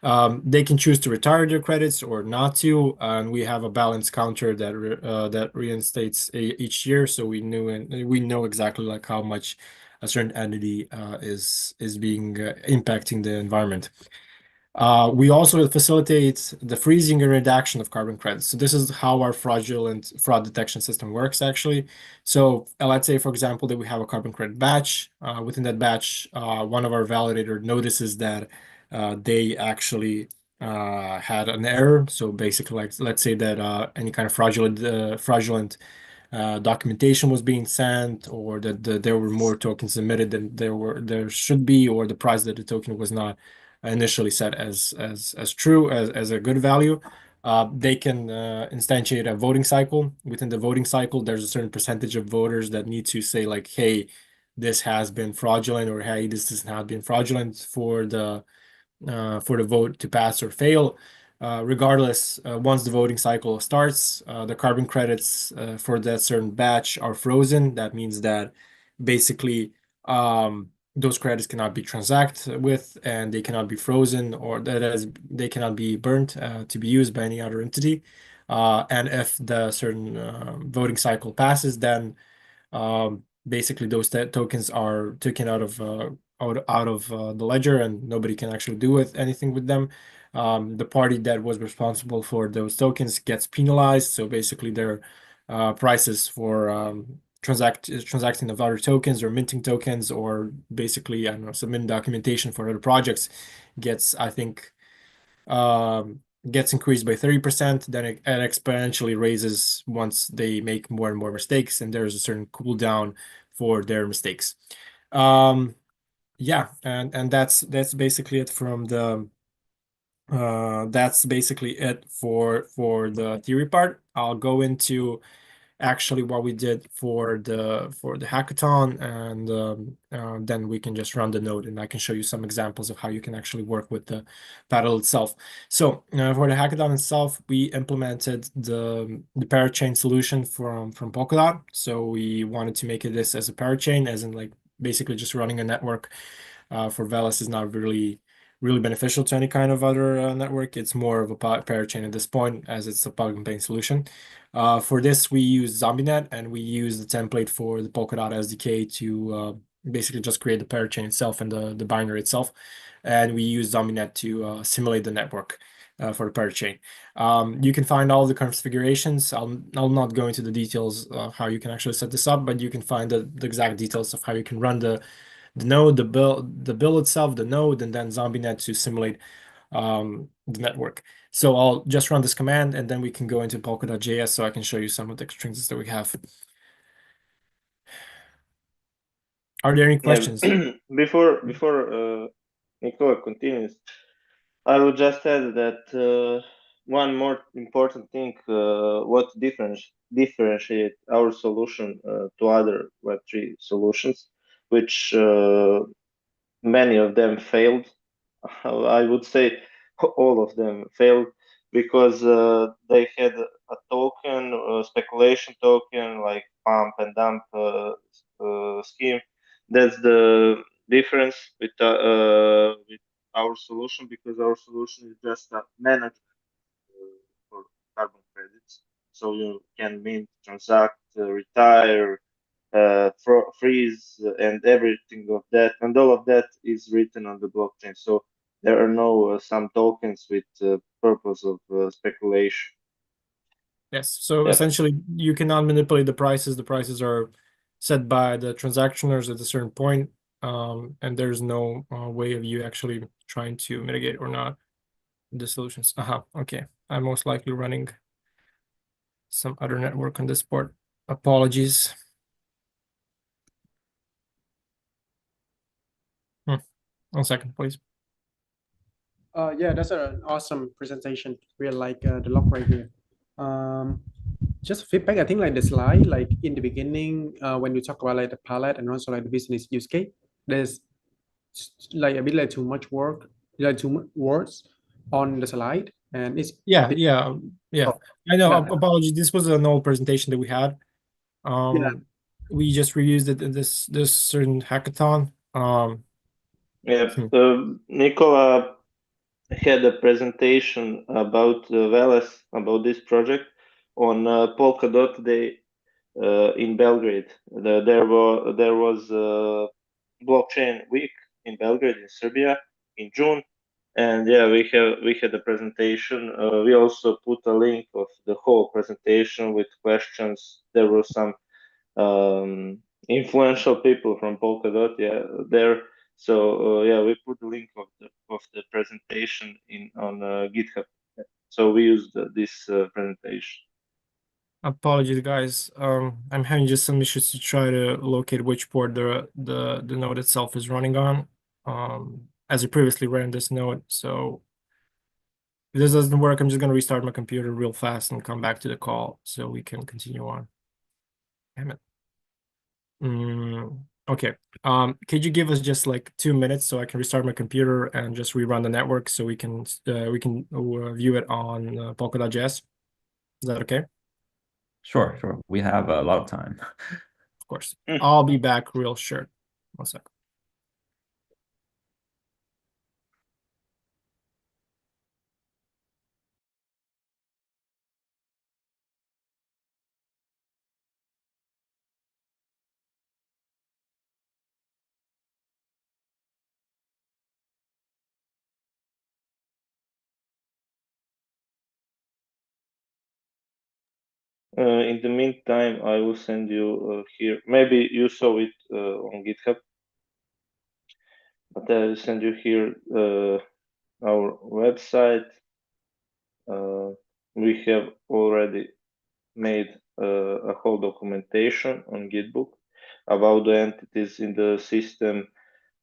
They can choose to retire their credits or not to, and we have a balance counter that reinstates each year, so we know exactly like how much a certain entity is being impacting the environment. We also facilitate the freezing and redaction of carbon credits. So this is how our fraud detection system works, actually. So let's say, for example, that we have a carbon credit batch. Within that batch, one of our validator notices that they actually had an error. So basically, like let's say that any kind of fraudulent documentation was being sent, or that there were more tokens emitted than there should be, or the price that the token was not initially set as true, as a good value. They can instantiate a voting cycle. Within the voting cycle, there's a certain percentage of voters that need to say like, hey, this has been fraudulent, or hey, this has not been fraudulent for the vote to pass or fail. Regardless, once the voting cycle starts, the carbon credits for that certain batch are frozen. That means that basically those credits cannot be transacted with, and they cannot be frozen, or that is, they cannot be burnt to be used by any other entity. And if the certain voting cycle passes, then basically those tokens are taken out of the ledger, and nobody can actually do anything with them. The party that was responsible for those tokens gets penalized. So basically, their prices for transacting of other tokens or minting tokens, or basically, I don't know, submitting documentation for other projects gets, I think, gets increased by 30%, then it exponentially raises once they make more and more mistakes, and there's a certain cooldown for their mistakes. Yeah, and that's basically it from the that's basically it for the theory part. I'll go into actually what we did for the hackathon, and then we can just run the node, and I can show you some examples of how you can actually work with the paddle itself. So for the hackathon itself, we implemented the parachain solution from Polkadot. So we wanted to make it this as a parachain, as in like basically just running a network for Velas is not really beneficial to any kind of other network. It's more of a parachain at this point, as it's a plug and play solution. For this, we use ZombieNet, and we use the template for the Polkadot SDK to basically just create the parachain itself and the binary itself. And we use ZombieNet to simulate the network for the parachain. You can find all the configurations. I'll not go into the details of how you can actually set this up, but you can find the exact details of how you can run the node, the bill itself, the node, and then ZombieNet to simulate the network. So I'll just run this command, and then we can go into Polkadot.js so I can show you some of the strings that we have. Are there any questions? Before Nicola continues, I would just add that one more important thing, what differentiate our solution to other Web3 solutions, which many of them failed. I would say all of them failed because they had a token, a speculation token, like pump and dump scheme. That's the difference with our solution, because our solution is just a management for carbon credits. So you can mint, transact, retire, freeze, and everything of that, and all of that is written on the blockchain. So there are no some tokens with purpose of speculation. Yes. So Yeah. essentially, you cannot manipulate the prices. The prices are set by the transactioners at a certain point, and there's no way of you actually trying to mitigate or not the solutions. Okay. I'm most likely running some other network on this port. Apologies. 1 second, please. Yeah, that's an awesome presentation. We like the log right here. Just feedback. I think like the slide, like in the beginning, when you talk about like the palette and also like the business use case, there's like a bit like too much work, like too much words on the slide, and it's Yeah. I know. Yeah. Apologies. This was an old presentation that we had. We just reused it in this certain hackathon. Yeah, Nicola had a presentation about Veles, about this project on Polkadot Day in Belgrade. There was blockchain week in Belgrade, in Serbia, in June, and yeah, we had a presentation. We also put a link of the whole presentation with questions. There were some influential people from Polkadot, there. So yeah, we put the link of the presentation on GitHub. So we used this presentation. Apologies, guys. I'm having just some issues to try to locate which port the node itself is running on. As I previously ran this node, so if this doesn't work, I'm just gonna restart my computer real fast and come back to the call so we can continue on. Damn it. Okay. Could you give us just like 2 minutes so I can restart my computer and just rerun the network so we can view it on Polkadot.js? Is that okay? Sure. We have a lot of time. Of course. I'll be back real short. 1 second. In the meantime, I will send you here. Maybe you saw it on GitHub, but I will send you here our website. We have already made a whole documentation on Gitbook about the entities in the system,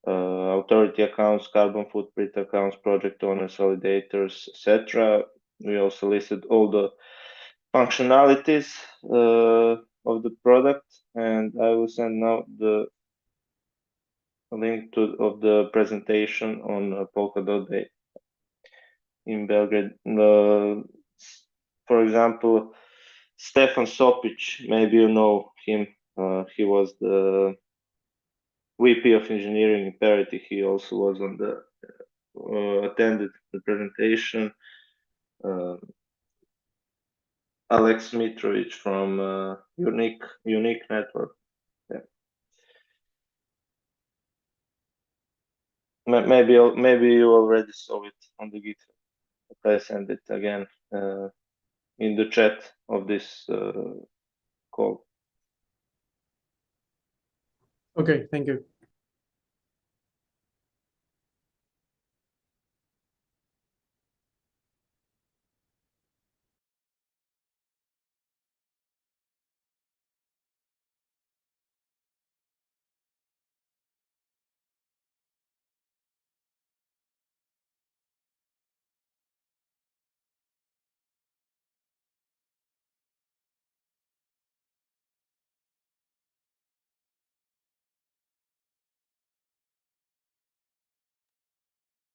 authority accounts, carbon footprint accounts, project owners, validators, etc. We also listed all the functionalities of the product, and I will send now the link of the presentation on Polkadot Day in Belgrade. For example, Stefan Sopic, maybe you know him. He was the VP of Engineering in Parity. He also was on the attended the presentation. Alex Mitrovic from Unique Network. Yeah. Maybe you already saw it on the GitHub, but I send it again in the chat of this call. Okay, thank you.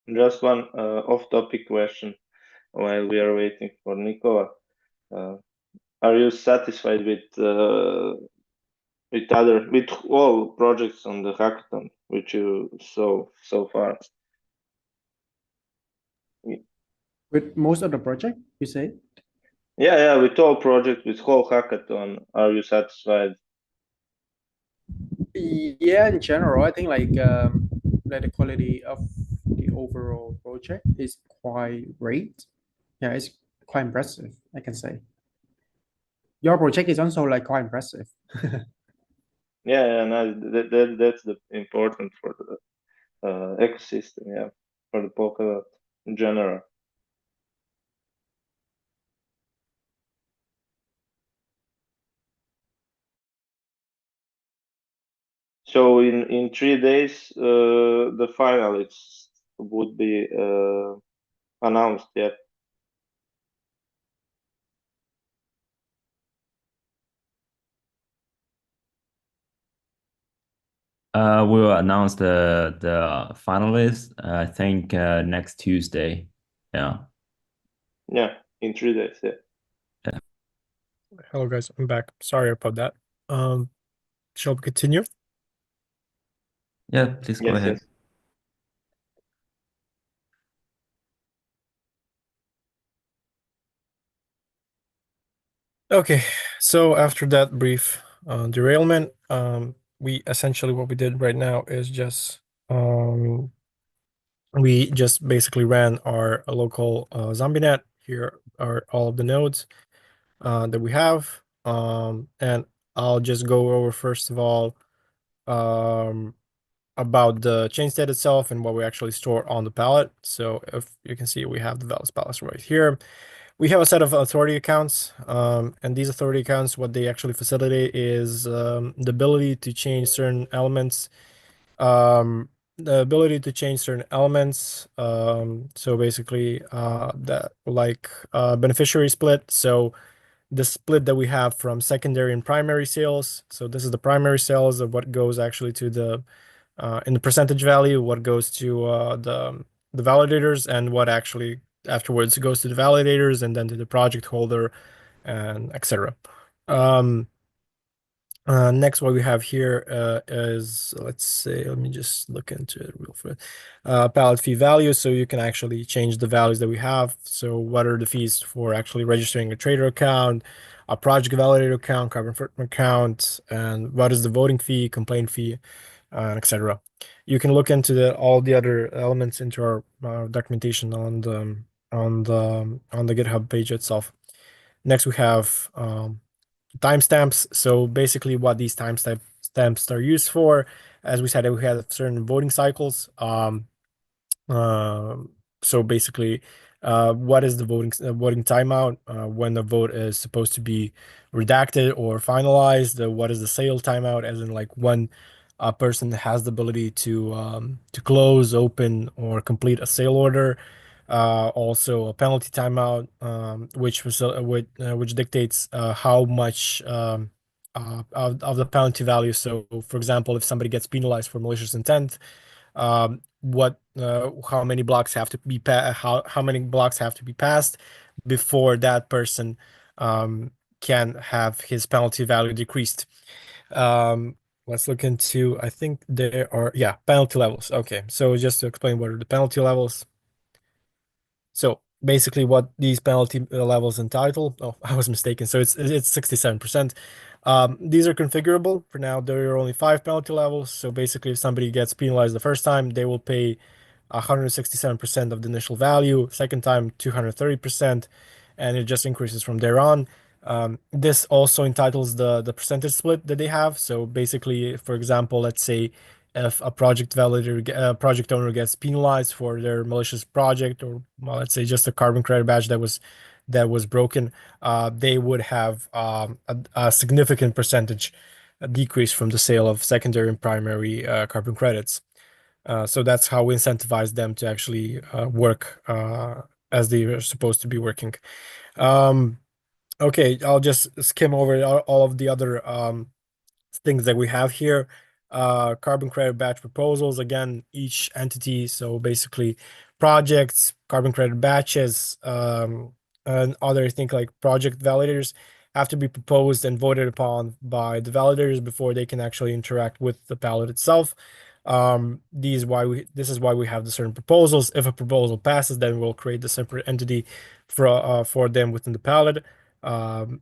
Just one off-topic question while we are waiting for Nicola. Are you satisfied with all projects on the hackathon which you saw so far? With most of the project, you say? Yeah, with all projects, with whole hackathon, are you satisfied? Yeah, in general, I think like the quality of the overall project is quite great. Yeah, it's quite impressive, I can say. Your project is also like quite impressive. Yeah, no, that's the important for the ecosystem. Yeah, for the Polkadot in general. So in 3 days, the finalists would be announced. Yeah. We will announce the finalists, I think next Tuesday. Yeah. Yeah, in 3 days. Yeah. Yeah. Hello guys, I'm back. Sorry about that. Shall we continue? Yeah, please go ahead. Yes. Okay, so after that brief derailment, we essentially what we did right now is just we just basically ran our local zombie net. Here are all of the nodes that we have, and I'll just go over first of all about the chain state itself and what we actually store on the pallet. So if you can see, we have the Velas pallet right here. We have a set of authority accounts, and these authority accounts, what they actually facilitate is the ability to change certain elements. So basically, that like beneficiary split. So the split that we have from secondary and primary sales. So this is the primary sales of what goes actually to the in the percentage value, what goes to the validators, and what actually afterwards goes to the validators and then to the project holder, and etc. Next, what we have here is, let's say, let me just look into it real fast. Pallet fee value. So you can actually change the values that we have. So what are the fees for actually registering a trader account, a project validator account, carbon footprint account, and what is the voting fee, complaint fee, etc. You can look into all the other elements into our documentation on the GitHub page itself. Next, we have timestamps. So basically what these timestamps are used for, as we said, we had certain voting cycles. So basically, what is the voting timeout when the vote is supposed to be redacted or finalized? What is the sale timeout, as in like when a person has the ability to close, open, or complete a sale order. Also a penalty timeout, which dictates how much of the penalty value. So, for example, if somebody gets penalized for malicious intent, how many blocks have to be how many blocks have to be passed before that person can have his penalty value decreased. Let's look into, I think there are, yeah, penalty levels. Okay, so just to explain what are the penalty levels. So basically what these penalty levels entitle, oh, I was mistaken. So it's 67%. These are configurable. For now, there are only 5 penalty levels. So basically, if somebody gets penalized the first time, they will pay 167% of the initial value. Second time, 230%, and it just increases from there on. This also entitles the percentage split that they have. So basically, for example, let's say if a project validator, project owner gets penalized for their malicious project, or well, let's say just a carbon credit badge that was broken, they would have a significant percentage decrease from the sale of secondary and primary carbon credits. So that's how we incentivize them to actually work as they are supposed to be working. Okay, I'll just skim over all of the other things that we have here. Carbon credit batch proposals, again, each entity, so basically projects, carbon credit batches, and other things like project validators have to be proposed and voted upon by the validators before they can actually interact with the pallet itself. This is why we have the certain proposals. If a proposal passes, then we'll create the separate entity for them within the pallet.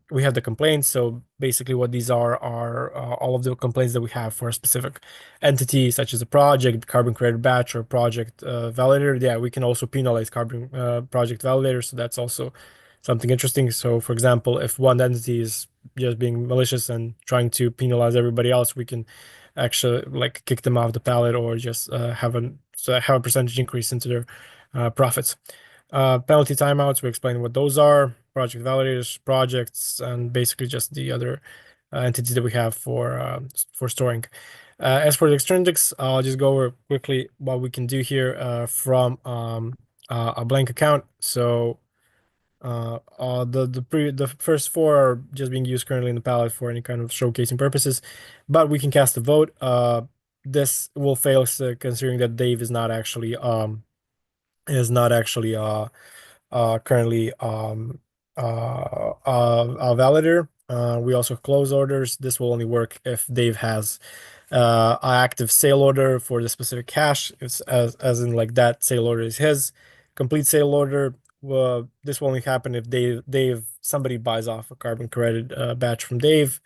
We have the complaints. So basically what these are all of the complaints that we have for a specific entity, such as a project, carbon credit batch, or project validator. Yeah, we can also penalize carbon project validators. So that's also something interesting. So for example, if one entity is just being malicious and trying to penalize everybody else, we can actually like kick them off the pallet or just have a percentage increase into their profits. Penalty timeouts, we explain what those are, project validators, projects, and basically just the other entities that we have for storing. As for the extrinsics, I'll just go over quickly what we can do here from a blank account. So the first 4 are just being used currently in the palette for any kind of showcasing purposes, but we can cast a vote. This will fail considering that Dave is not actually currently a validator. We also close orders. This will only work if Dave has an active sale order for the specific cache. It's as in like that sale order is his. Complete sale order. This will only happen if somebody buys off a carbon credit batch from Dave.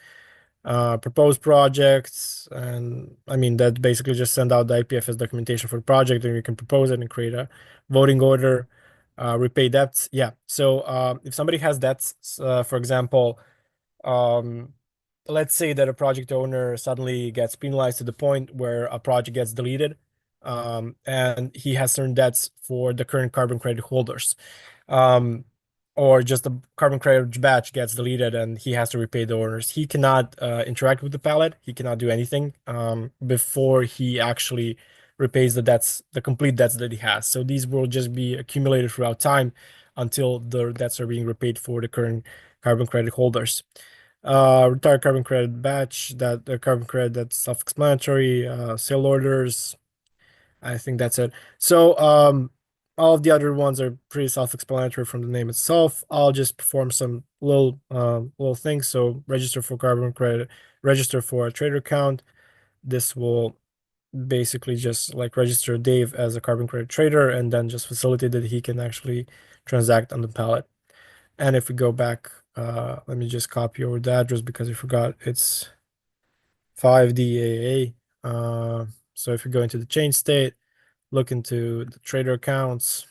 Proposed projects, and I mean that basically just send out the IPFS documentation for the project, and you can propose it and create a voting order. Repay debts. Yeah. So if somebody has debts, for example, let's say that a project owner suddenly gets penalized to the point where a project gets deleted, and he has certain debts for the current carbon credit holders. Or just the carbon credit batch gets deleted and he has to repay the owners. He cannot interact with the pallet. He cannot do anything before he actually repays the complete debts that he has. So these will just be accumulated throughout time until the debts are being repaid for the current carbon credit holders. Retired carbon credit batch, that the carbon credit, that's self-explanatory. Sale orders, I think that's it. So all of the other ones are pretty self-explanatory from the name itself. I'll just perform some little things. So register for carbon credit, register for a trader account. This will basically just like register Dave as a carbon credit trader and then just facilitate that he can actually transact on the pallet. And if we go back, let me just copy over the address because I forgot it's 5DAA. So if you go into the chain state, look into the trader accounts,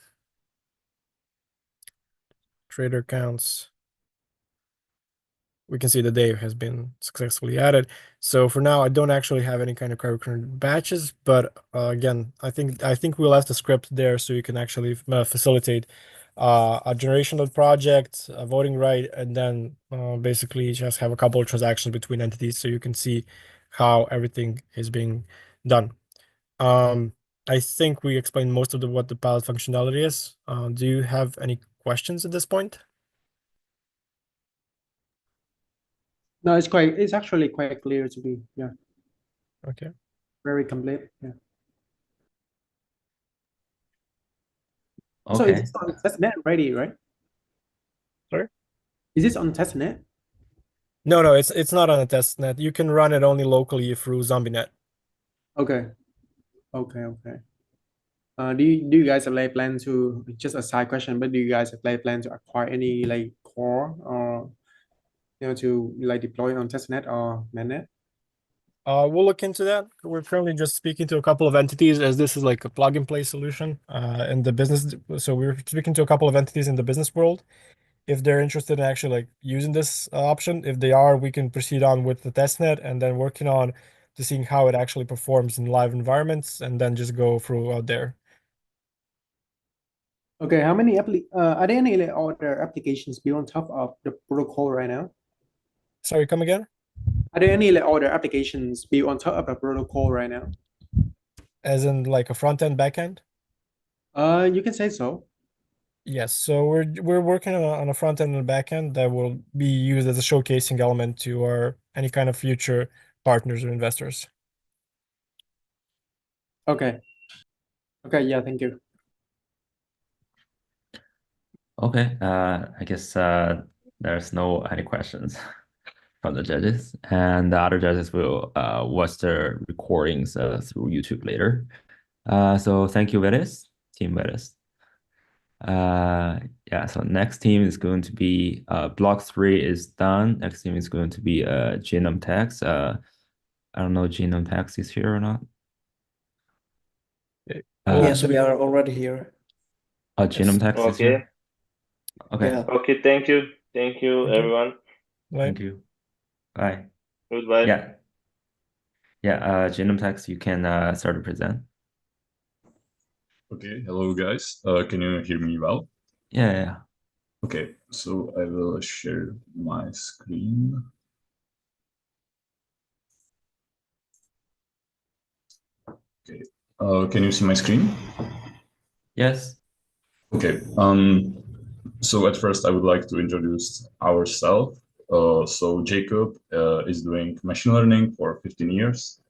we can see the day has been successfully added. So for now, I don't actually have any kind of current batches, but again, I think we'll have the script there so you can actually facilitate a generation of project, a voting right, and then basically just have a couple of transactions between entities so you can see how everything is being done. I think we explained most of what the pilot functionality is. Do you have any questions at this point? No, it's actually quite clear to me. Yeah. Okay. Very complete. Yeah. Okay. So is this on testnet already, right? Sorry? Is this on testnet? No, it's not on a test net. You can run it only locally through ZombieNet. Okay. Do you guys have like plan to, just a side question, but do you guys have like plan to acquire any like core or to like deploy on testnet or mainnet? We'll look into that. We're currently just speaking to a couple of entities as this is like a plug and play solution in the business. So we're speaking to a couple of entities in the business world. If they're interested in actually like using this option, if they are, we can proceed on with the testnet and then working on to seeing how it actually performs in live environments and then just go through out there. Okay, how many are there any other applications built on top of the protocol right now? Sorry, come again? Are there any other applications built on top of the protocol right now? As in like a front end, back end? You can say so. Yes, so we're working on a front end and a back end that will be used as a showcasing element to our any kind of future partners or investors. Okay. Yeah, thank you. Okay, I guess there's no any questions from the judges, and the other judges will watch the recordings through YouTube later. So thank you, Veres, Team Veres. Yeah, so next team is going to be block 3 is done. Next team is going to be Genome Tax. I don't know Genome Tax is here or not. Yes, we are already here. Genome Tax is Okay. here. Okay. Yeah. Okay, thank you. Thank you, everyone. Thank you. Bye. Goodbye. Yeah, Genome Tax, you can start to present. Okay, hello guys. Can you hear me well? Yeah. Okay, so I will share my screen. Okay, can you see my screen? Yes. Okay, so at first I would like to introduce ourselves. So Jacob is doing machine learning for 15 years.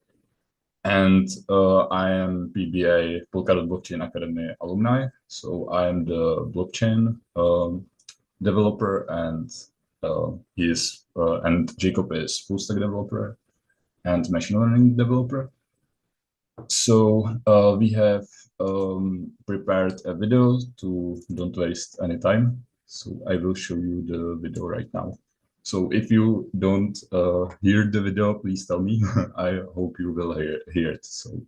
And I am PBA Polkadot Blockchain Academy alumni. So I am the blockchain developer, and and Jacob is full stack developer and machine learning developer. So we have prepared a video to don't waste any time. So I will show you the video right now. So if you don't hear the video, please tell me. I hope you will hear it. So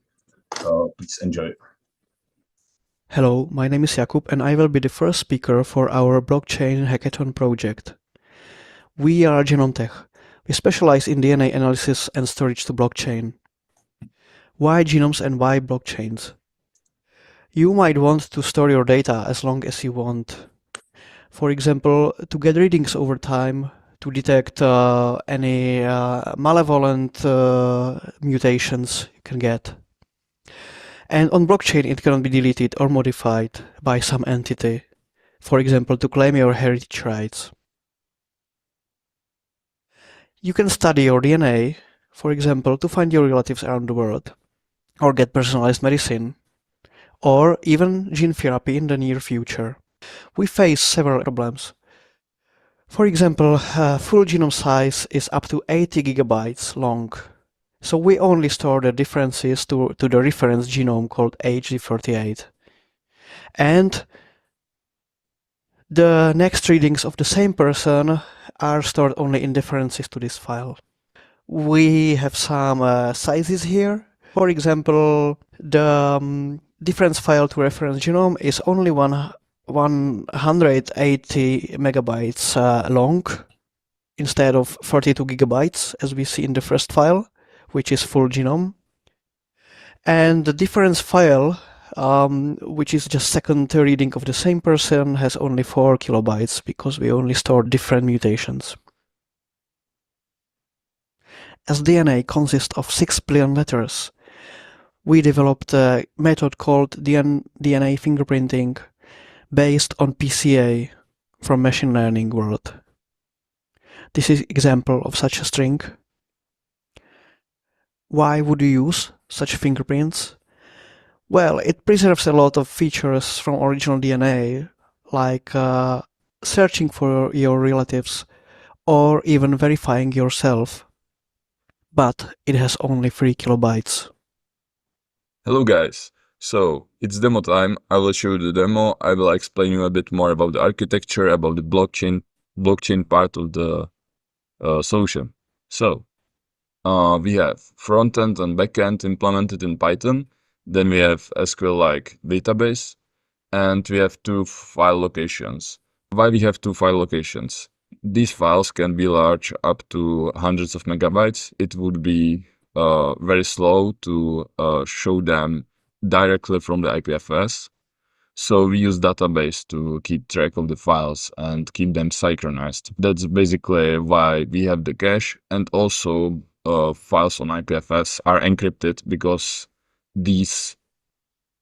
please enjoy. Hello, my name is Jakub and I will be the first speaker for our blockchain hackathon project. We are GenomeTech. We specialize in DNA analysis and storage to blockchain. Why genomes and why blockchains? You might want to store your data as long as you want. For example, to get readings over time, to detect any malevolent mutations you can get. And on blockchain, it cannot be deleted or modified by some entity. For example, to claim your heritage rights. You can study your DNA, for example, to find your relatives around the world, or get personalized medicine, or even gene therapy in the near future. We face several problems. For example, full genome size is up to 80 gigabytes long. So we only store the differences to the reference genome called HD38. And the next readings of the same person are stored only in differences to this file. We have some sizes here. For example, the difference file to reference genome is only 180 megabytes long. instead of 32 gigabytes, as we see in the first file, which is full genome. And the difference file, which is just second reading of the same person, has only 4 kilobytes because we only store different mutations. As DNA consists of 6 billion letters, we developed a method called DNA fingerprinting based on PCA from machine learning world. This is example of such a string. Why would you use such fingerprints? Well, it preserves a lot of features from original DNA, like searching for your relatives or even verifying yourself. But it has only 3 kilobytes. Hello guys, so it's demo time. I will show you the demo. I will explain you a bit more about the architecture, about the blockchain part of the solution. So we have front-end and back-end implemented in Python. Then we have SQL-like database, and we have 2 file locations. Why we have 2 file locations? These files can be large, up to hundreds of megabytes. It would be very slow to show them directly from the IPFS. So we use database to keep track of the files and keep them synchronized. That's basically why we have the cache, and also files on IPFS are encrypted because these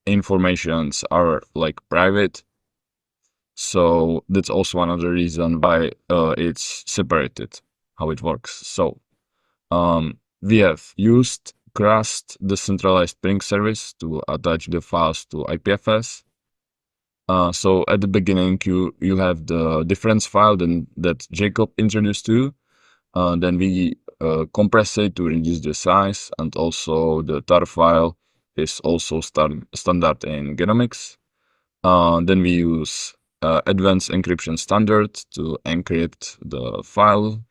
informations are like private. So that's also another reason why it's separated, how it works. So we have used Crust decentralized ping service to attach the files to IPFS. So at the beginning, you have the difference file that Jacob introduced to you. Then we compress it to reduce the size, and also the tar file is also standard in genomics. Then we use advanced encryption standard to encrypt the file.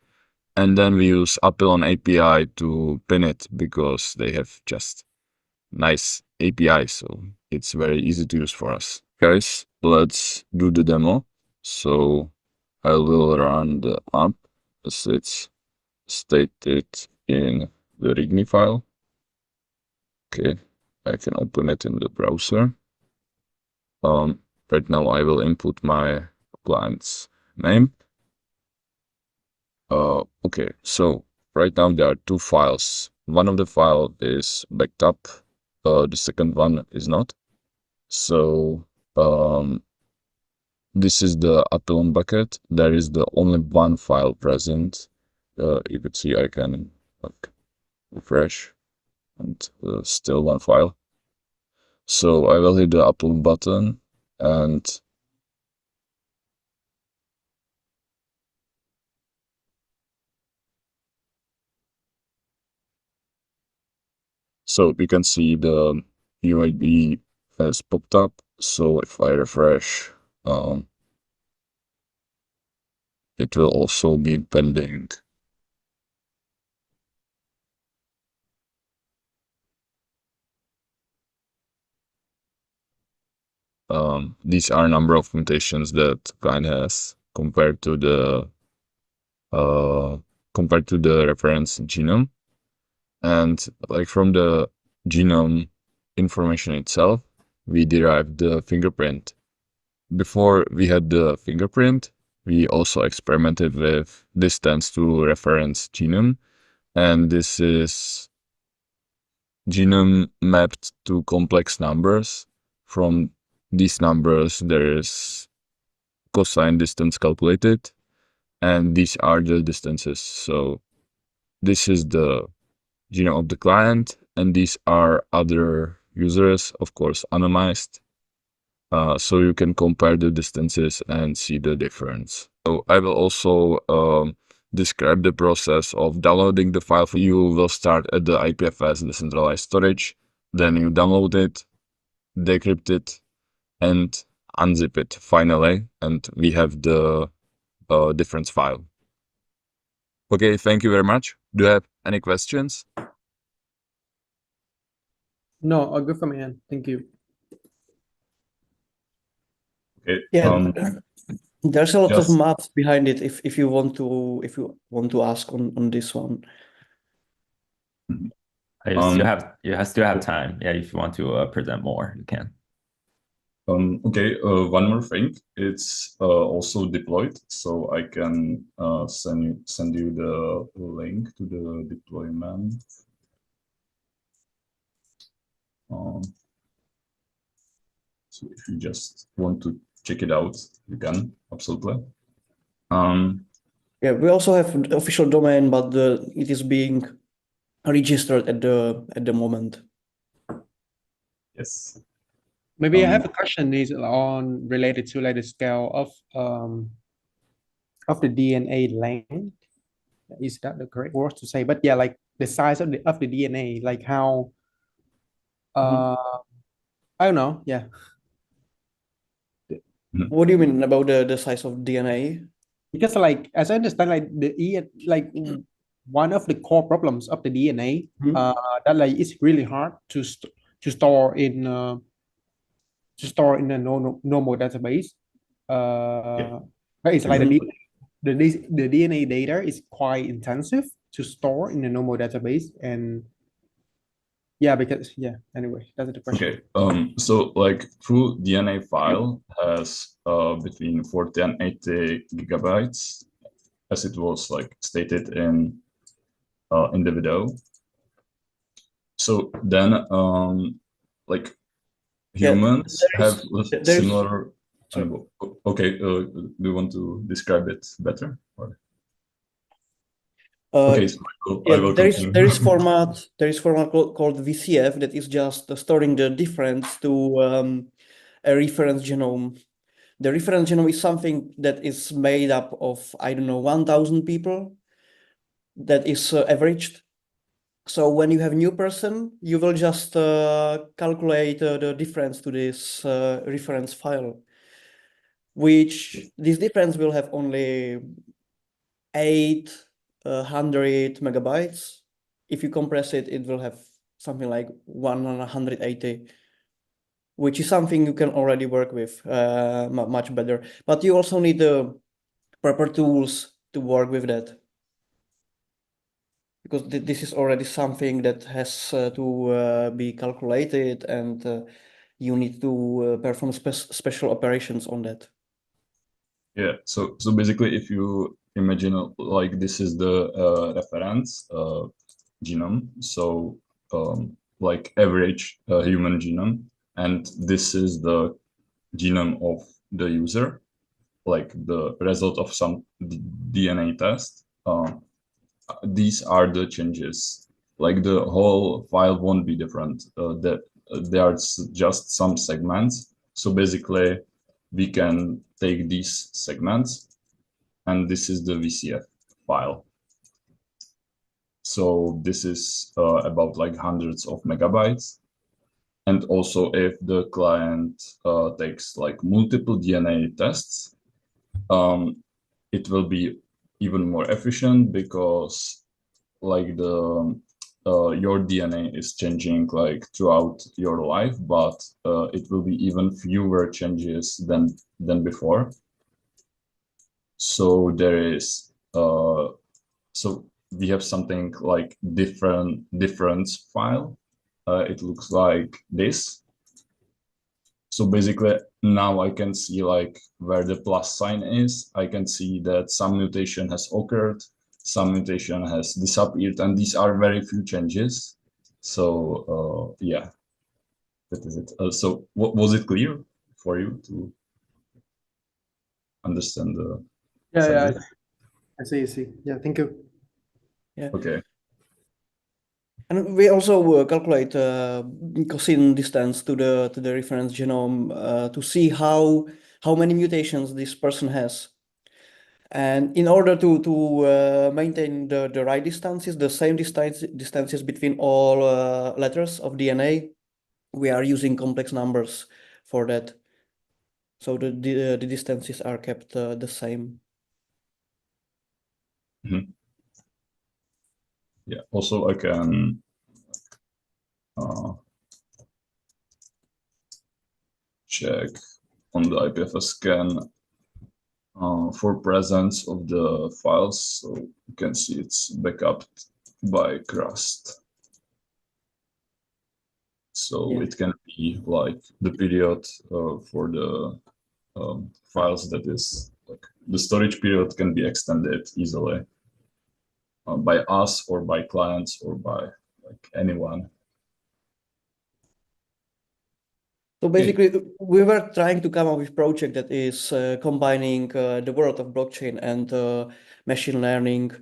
And then we use Apelon API to pin it because they have just nice API, so it's very easy to use for us. Guys, let's do the demo. So I will run the app as it's stated in the README file. Okay, I can open it in the browser. Right now I will input my client's name. Okay, so right now there are 2 files. One of the file is backed up, the second one is not. So this is the Apelon bucket. There is the only one file present. You could see I can like refresh, and still one file. So I will hit the upload button, and so you can see the UID has popped up. So if I refresh, it will also be pending. These are number of mutations that client has compared to the reference genome. And like from the genome information itself, we derived the fingerprint. Before we had the fingerprint, we also experimented with distance to reference genome, and this is genome mapped to complex numbers. From these numbers, there is cosine distance calculated, and these are the distances. So this is the genome of the client, and these are other users, of course, anonymized. So you can compare the distances and see the difference. So I will also describe the process of downloading the file. You will start at the IPFS decentralized storage, then you download it, decrypt it, and unzip it finally, and we have the difference file. Okay, thank you very much. Do you have any questions? No, all good from my end. Thank you. Okay. Yeah. There's a lot of Just maths behind it if you want to ask on this one. You still have time. Yeah, if you want to present more, you can. Okay, one more thing. It's also deployed, so I can send you the link to the deployment. So if you just want to check it out, you can absolutely. Yeah, we also have an official domain, but it is being registered at the moment. Yes. Maybe I have a question is on related to like the scale of the DNA length. Is that the correct word to say? But yeah, like the size of the DNA, like how I don't know. Yeah. What do you mean about the size of DNA? Because like as I understand, like one of the core problems of the DNA that like it's really hard to store in a normal database. But it's like the DNA data is quite intensive to store in a normal database, and anyway, that's the question. Okay, so like true DNA file has between 40 and 80 gigabytes, as it was like stated in the video. So then like humans have similar. Okay, do you want to describe it better? Or? Okay, so I will continue. There is format called VCF that is just storing the difference to a reference genome. The reference genome is something that is made up of, I don't know, 1,000 people that is averaged. So when you have a new person, you will just calculate the difference to this reference file, which this difference will have only 800 megabytes. If you compress it, it will have something like 180, which is something you can already work with much better. But you also need the proper tools to work with that, because this is already something that has to be calculated, and you need to perform special operations on that. Yeah, so basically, if you imagine like this is the reference genome, so like average human genome, and this is the genome of the user, like the result of some DNA test. These are the changes. Like the whole file won't be different. There's just some segments. So basically, we can take these segments, and this is the VCF file. So this is about like hundreds of megabytes. And also, if the client takes like multiple DNA tests, it will be even more efficient, because like the your DNA is changing like throughout your life, but it will be even fewer changes than before. So there is so we have something like difference file. It looks like this. So basically now I can see like where the plus sign is. I can see that some mutation has occurred, some mutation has disappeared, and these are very few changes. So yeah, that is it. So was it clear for you to understand the subject? I see. Yeah, thank you. Yeah. Okay. And we also calculate cosine distance to the reference genome to see how many mutations this person has. And in order to maintain the right distances, the same distances between all letters of DNA, we are using complex numbers for that. So the distances are kept the same. Mm-hmm. Yeah. Also, I can check on the IPFS scan for presence of the files. So you can see it's backed by crust. So Yeah. it can be like the period for the files, that is like the storage period can be extended easily by us or by clients or by like anyone. So basically, we were trying to come up with a project that is combining the world of blockchain and machine learning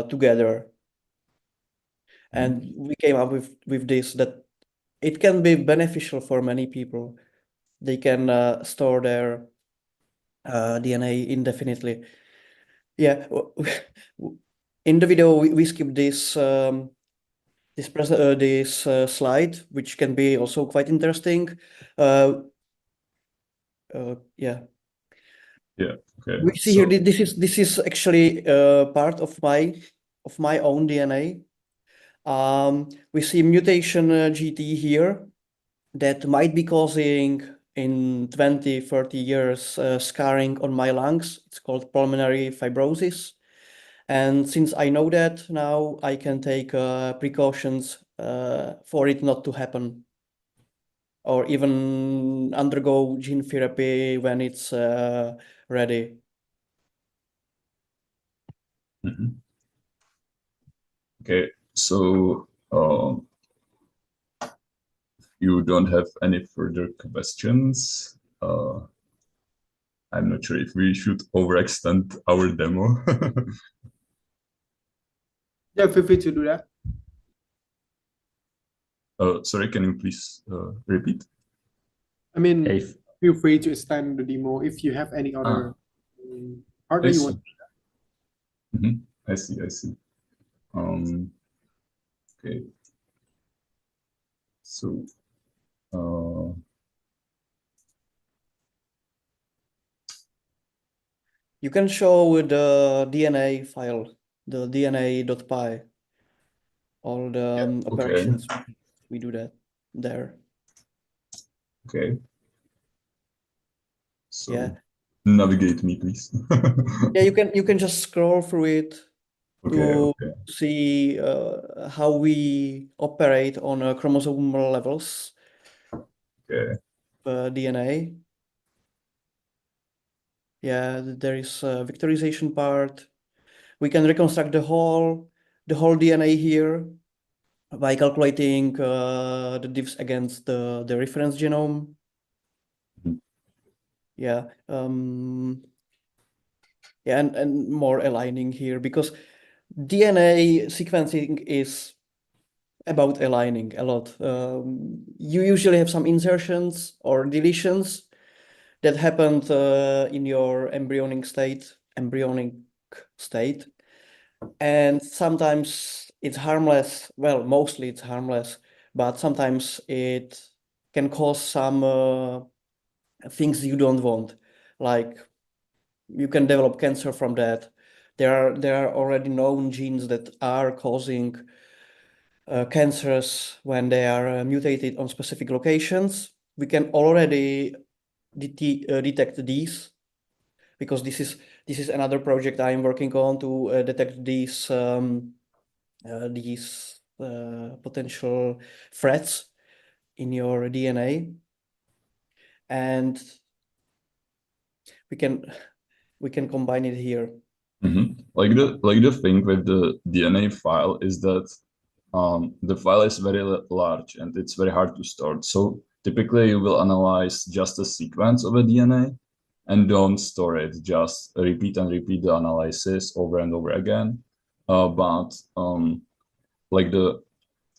together. And we came up with this, that it can be beneficial for many people. They can store their DNA indefinitely. Yeah, in the video we skipped this this slide, which can be also quite interesting. Yeah. Yeah. Okay. We see here this is actually part of my own DNA. We see mutation GT here that might be causing in 20, 30 years scarring on my lungs. It's called pulmonary fibrosis. And since I know that now, I can take precautions for it not to happen, or even undergo gene therapy when it's ready. Okay, so you don't have any further questions. I'm not sure if we should overextend our demo. Yeah, feel free to do that. Sorry, can you please repeat? I mean, feel free to extend the demo if you have any other part that you want. I see, I see. Okay. So, you can show the DNA file, the DNA.py, all the operations. We do that there. Okay. So yeah. Navigate me, please. Yeah, you can just scroll through it to see how we operate on chromosomal levels. Okay. DNA. Yeah, there is a vectorization part. We can reconstruct the whole DNA here by calculating the diffs against the reference genome. Yeah, yeah, and more aligning here, because DNA sequencing is about aligning a lot. You usually have some insertions or deletions that happened in your embryonic state, and sometimes it's harmless. Well, mostly it's harmless, but sometimes it can cause some things you don't want, like you can develop cancer from that. There are already known genes that are causing cancers when they are mutated on specific locations. We can already detect these, because this is another project I'm working on to detect these potential threats in your DNA, and we can combine it here. Like the thing with the DNA file is that the file is very large and it's very hard to store. So typically you will analyze just a sequence of a DNA and don't store it, just repeat and repeat the analysis over and over again. But like the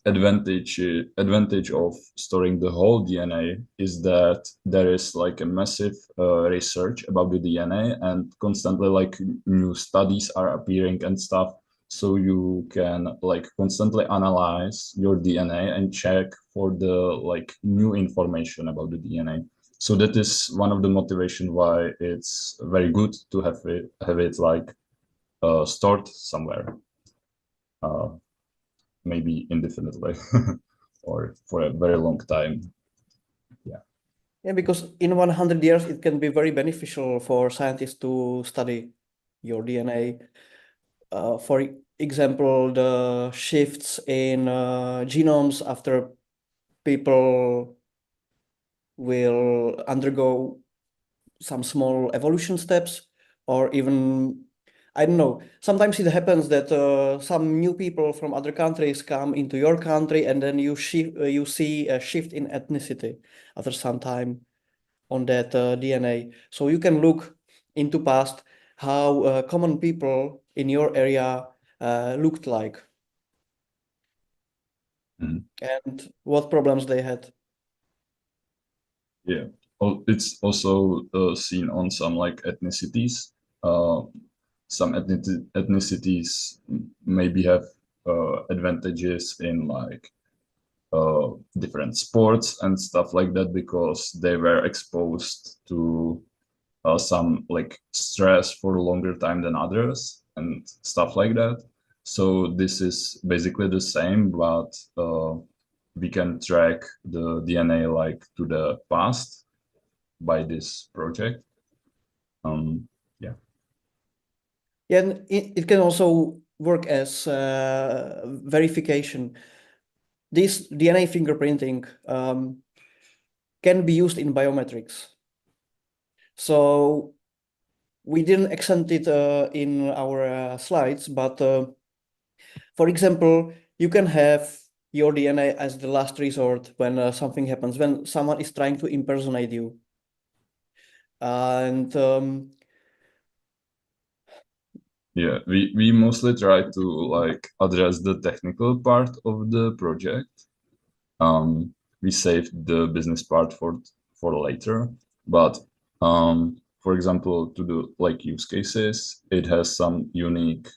advantage of storing the whole DNA is that there is like a massive research about the DNA, and constantly like new studies are appearing and stuff. So you can like constantly analyze your DNA and check for the like new information about the DNA. So that is one of the motivation why it's very good to have it like stored somewhere. Maybe indefinitely or for a very long time. Yeah. Yeah, because in 100 years, it can be very beneficial for scientists to study your DNA. For example, the shifts in genomes after people will undergo some small evolution steps, or even, I don't know, sometimes it happens that some new people from other countries come into your country, and then you see a shift in ethnicity after some time on that DNA. So you can look into past how common people in your area looked like and what problems they had. Yeah. Oh, it's also seen on some like ethnicities. Uh, some ethnicities maybe have advantages in like different sports and stuff like that because they were exposed to some like stress for a longer time than others and stuff like that. So this is basically the same, but we can track the DNA like to the past by this project. Yeah. Yeah, and it can also work as verification. This DNA fingerprinting can be used in biometrics. So we didn't accent it in our slides, but for example, you can have your DNA as the last resort when something happens, when someone is trying to impersonate you. And yeah, we mostly try to like address the technical part of the project. We saved the business part for later, but for example, to do like use cases, it has some unique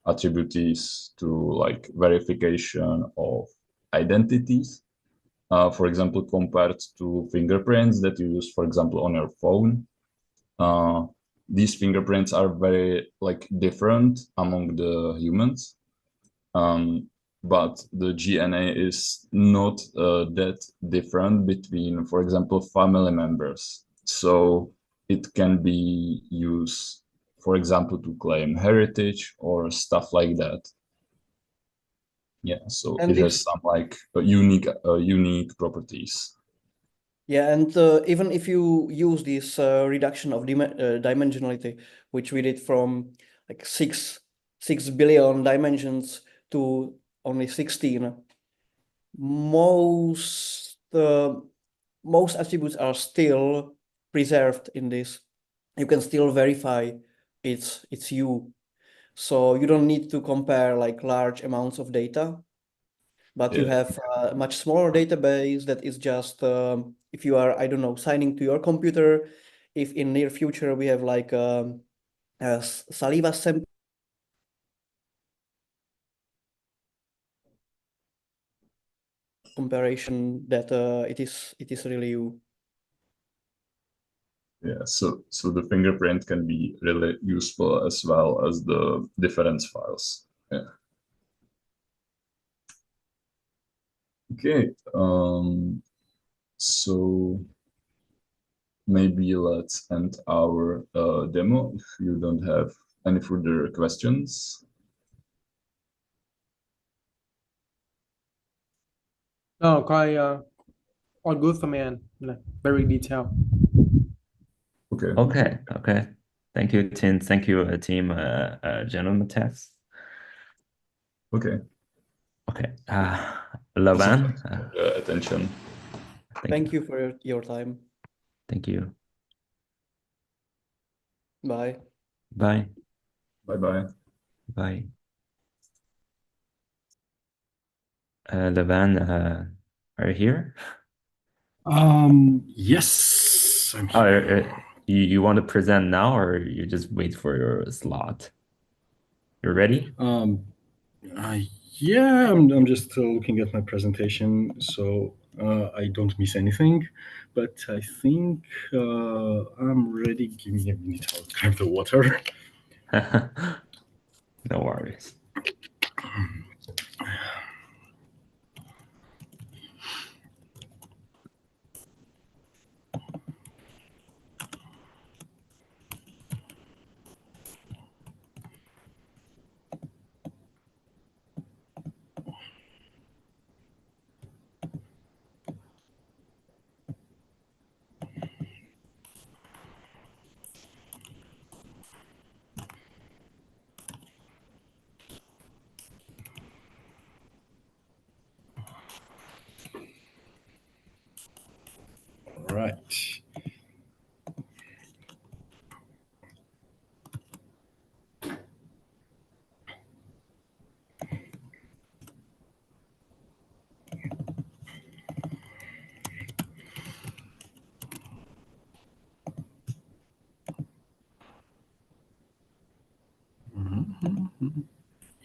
attributes to like verification of identities. For example, compared to fingerprints that you use, for example, on your phone. These fingerprints are very like different among the humans, but the GNA is not that different between, for example, family members. So it can be used, for example, to claim heritage or stuff like that. Yeah, so And it has some like unique properties. yeah, and even if you use this reduction of dimensionality, which we did from like 6 billion dimensions to only 16, most attributes are still preserved in this. You can still verify it's you. So you don't need to compare like large amounts of data, but you Yeah. have a much smaller database that is just if you are, I don't know, signing to your computer, if in near future we have like a saliva sample comparison that it is really you. Yeah, so the fingerprint can be really useful as well as the difference files. Yeah. Okay. So maybe let's end our demo if you don't have any further questions. No, quite all good for me and like, very detailed. Okay. Okay. Thank you, Tim. Thank you, team General Test. Okay. Okay. Lavan. Attention. Thank you for your time. Thank you. Bye. Bye. Bye-bye. Bye. Lavan, are you here? Yes, I'm here. You want to present now, or you just wait for your slot? You're ready? Yeah, I'm just looking at my presentation, so I don't miss anything. But I think I'm ready. Give me a minute. I'll grab the water. No worries. right.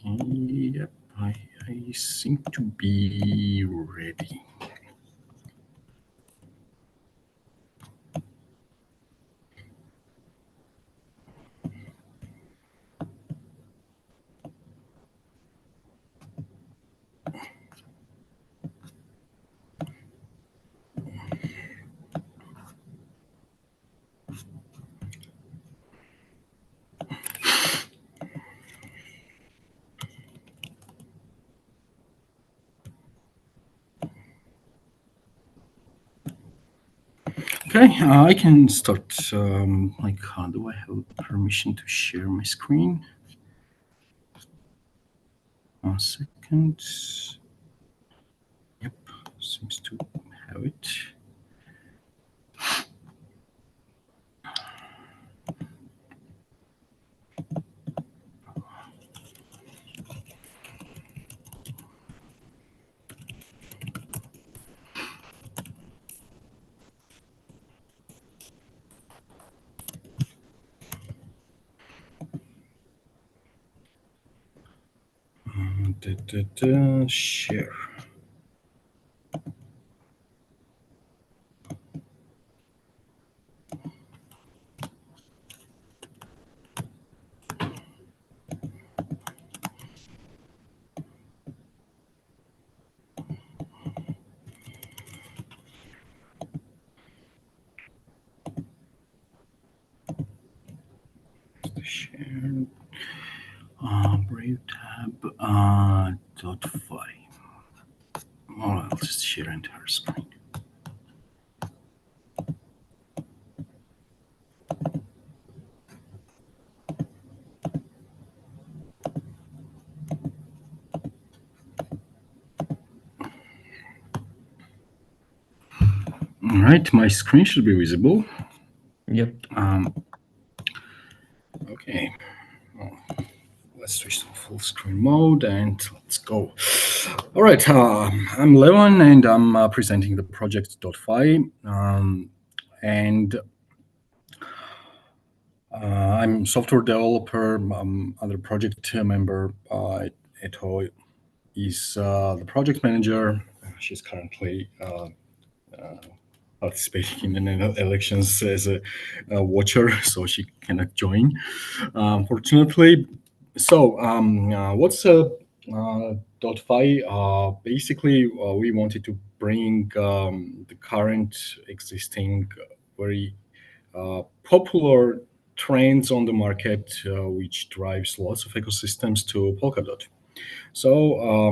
Yep, I seem to be ready. Okay, I can start. How do I have permission to share my screen? 1 second. Yep, seems to have it. Share. Share. Brave tab. .5. Well, I'll just share entire screen. All right, my screen should be visible. Yep. Okay. Well, let's switch to full screen mode and let's go. All right, I'm Levan and I'm presenting the project .fi. And I'm software developer. Other project member, Eto, is the project manager. She's currently participating in elections as a watcher, so she cannot join, unfortunately. So, what's .fi? Basically, we wanted to bring the current existing very popular trends on the market, which drives lots of ecosystems to Polkadot. So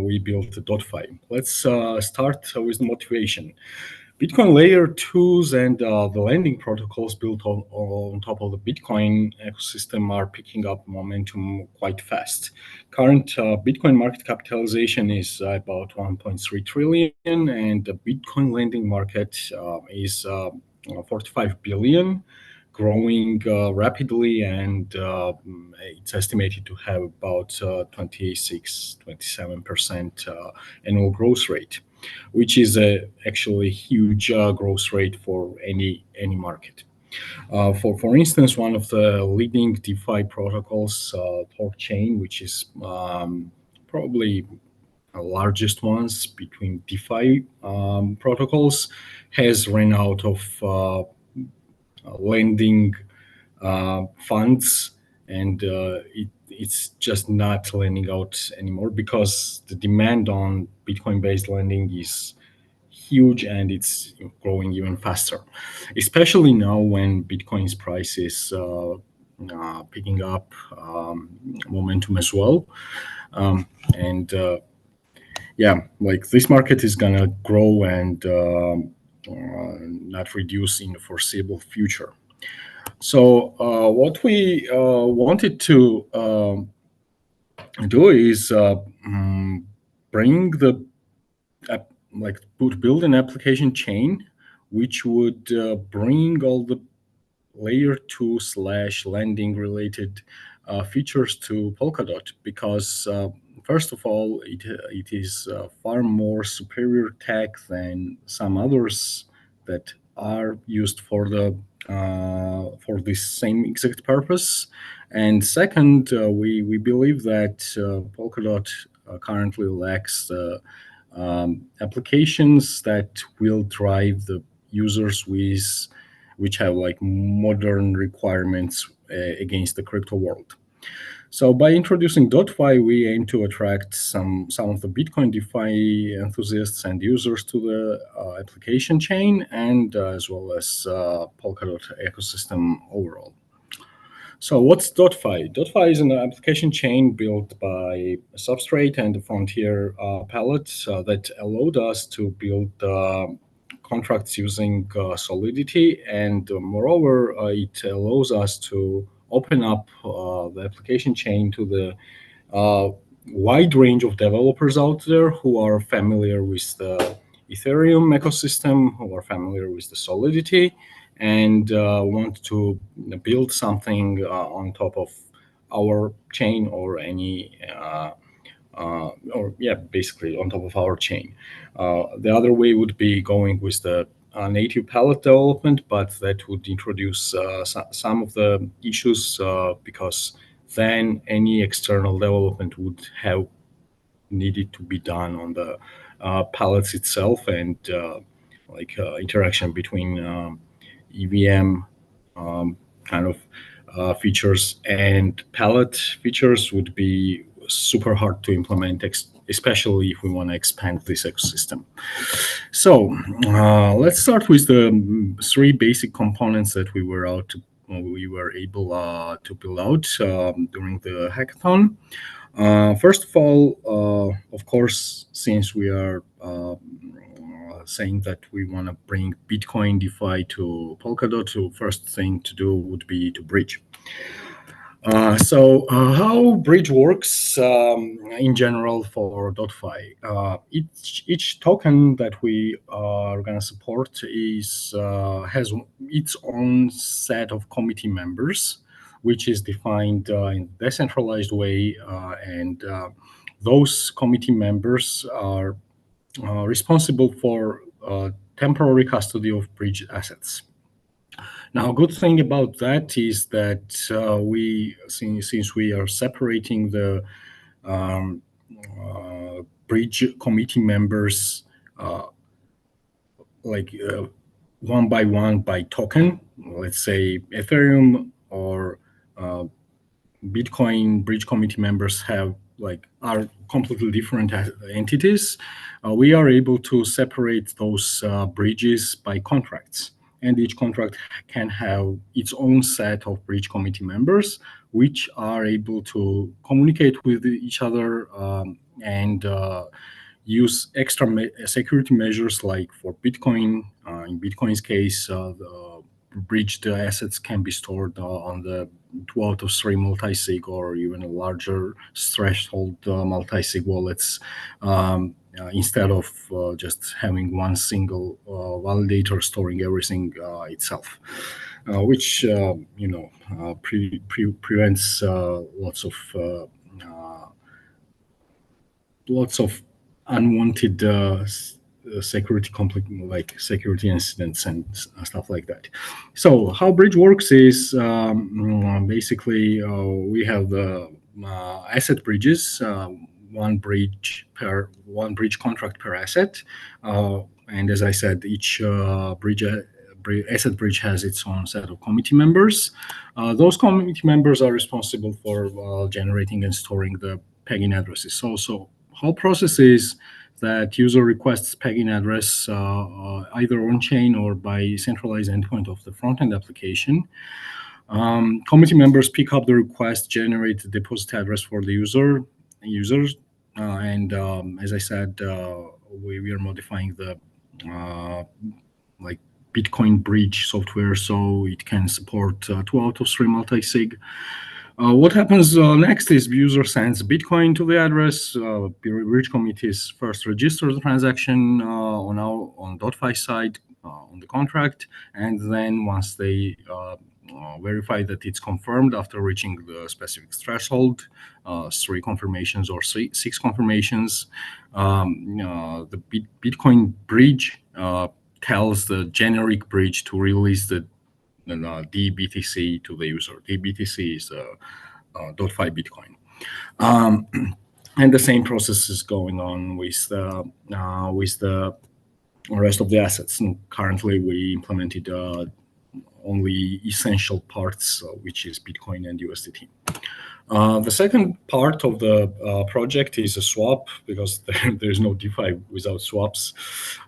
we built .fi. Let's start with the motivation. Bitcoin layer 2s and the lending protocols built on top of the Bitcoin ecosystem are picking up momentum quite fast. Current Bitcoin market capitalization is about 1.3 trillion, and the Bitcoin lending market is 45 billion, growing rapidly, and it's estimated to have about 26-27% annual growth rate, which is actually a huge growth rate for any market. For instance, one of the leading DeFi protocols, Blockchain, which is probably the largest ones between DeFi protocols, has run out of lending funds, and it's just not lending out anymore because the demand on Bitcoin-based lending is huge and it's growing even faster, especially now when Bitcoin's price is picking up momentum as well. And yeah, like this market is gonna grow and not reduce in the foreseeable future. So what we wanted to do is bring the build an application chain which would bring all the layer 2/lending related features to Polkadot, because first of all, it is far more superior tech than some others that are used for this same exact purpose. And second, we believe that Polkadot currently lacks applications that will drive the users which have like modern requirements against the crypto world. So by introducing DotFi, we aim to attract some of the Bitcoin DeFi enthusiasts and users to the application chain, and as well as Polkadot ecosystem overall. So what's DotFi? DotFi is an application chain built by Substrate and the Frontier palette that allowed us to build contracts using Solidity, and moreover, it allows us to open up the application chain to the wide range of developers out there who are familiar with the Ethereum ecosystem, who are familiar with the Solidity, and want to build something on top of our chain or any basically on top of our chain. The other way would be going with the native palette development, but that would introduce some of the issues because then any external development would have needed to be done on the palettes itself, and interaction between EVM kind of features and palette features would be super hard to implement, especially if we want to expand this ecosystem. So let's start with the three basic components that we were able to build out during the hackathon. First of all, of course, since we are saying that we want to bring Bitcoin DeFi to Polkadot, so first thing to do would be to bridge. So how bridge works in general for DotFi? Each token that we are going to support has its own set of committee members, which is defined in a decentralized way, and those committee members are responsible for temporary custody of bridge assets. Now, a good thing about that is that since we are separating the bridge committee members one by one by token, let's say Ethereum or Bitcoin bridge committee members are completely different entities. We are able to separate those bridges by contracts, and each contract can have its own set of bridge committee members, which are able to communicate with each other and use extra security measures, like for Bitcoin. In Bitcoin's case, the bridged assets can be stored on the 2 out of 3 multi-sig or even a larger threshold multi-sig wallets, instead of just having one single validator storing everything itself, which prevents lots of unwanted security incidents and stuff like that. So how bridge works is basically we have the asset bridges, one bridge contract per asset, and as I said, each asset bridge has its own set of committee members. Those committee members are responsible for generating and storing the pegging addresses. So whole process is that user requests pegging address either on-chain or by centralized endpoint of the front-end application. Committee members pick up the request, generate the deposit address for the users, and as I said, we are modifying the Bitcoin bridge software so it can support 2 out of 3 multi-sig. What happens next is the user sends Bitcoin to the address. Bridge committees first register the transaction on DotFi side. on the contract, and then once they verify that it's confirmed after reaching the specific threshold, 3 confirmations or six confirmations, the Bitcoin bridge tells the generic bridge to release the dBTC to the user. dBTC is .5 Bitcoin. And the same process is going on with the rest of the assets. And currently, we implemented only essential parts, which is Bitcoin and USDT. The second part of the project is a swap, because there's no DeFi without swaps.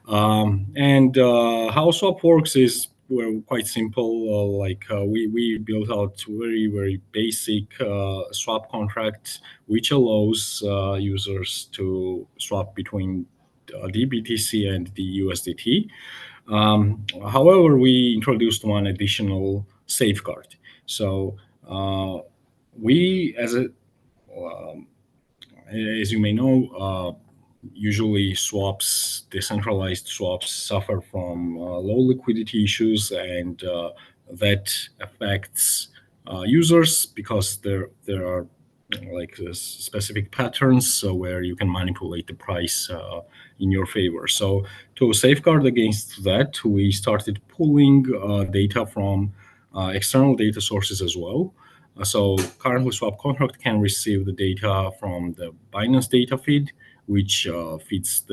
And how swap works is quite simple. We built out very basic swap contract, which allows users to swap between dBTC and the USDT. However, we introduced one additional safeguard. So we, as you may know, usually decentralized swaps suffer from low liquidity issues, and that affects users because there are specific patterns where you can manipulate the price in your favor. So to safeguard against that, we started pulling data from external data sources as well. So currently, swap contract can receive the data from the Binance data feed, which feeds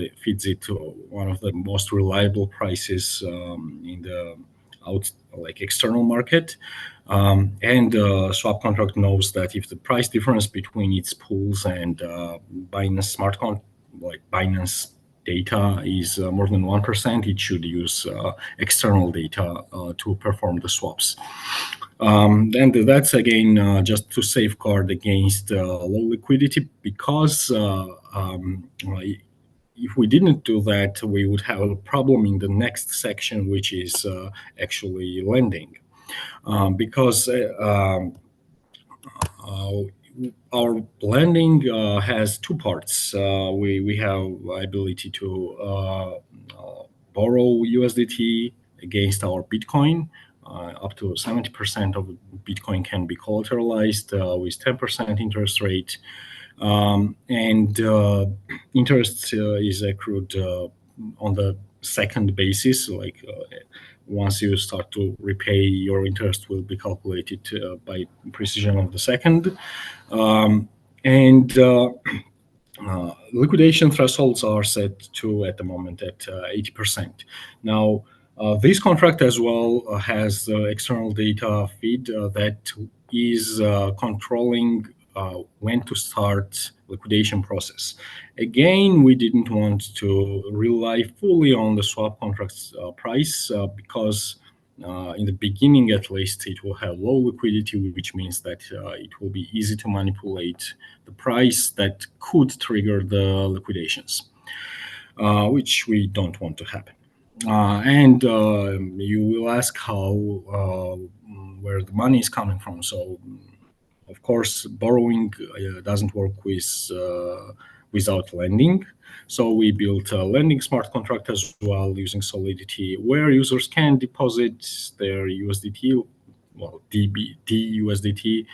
it to one of the most reliable prices in the external market. And swap contract knows that if the price difference between its pools and Binance smart contract, like Binance data, is more than 1%, it should use external data to perform the swaps. And that's again just to safeguard against low liquidity, because if we didn't do that, we would have a problem in the next section, which is actually lending, because our lending has 2 parts. We have ability to borrow USDT against our Bitcoin. Up to 70% of Bitcoin can be collateralized with 10% interest rate. And interest is accrued on the second basis. Once you start to repay, your interest will be calculated by precision of the second. Liquidation thresholds are set to, at the moment, at 80%. Now, this contract as well has the external data feed that is controlling when to start liquidation process. Again, we didn't want to rely fully on the swap contract's price because in the beginning, at least, it will have low liquidity, which means that it will be easy to manipulate the price that could trigger the liquidations, which we don't want to happen. And you will ask where the money is coming from. So, of course, borrowing doesn't work without lending. So we built a lending smart contract as well using Solidity, where users can deposit their USDT, well, DUSDT.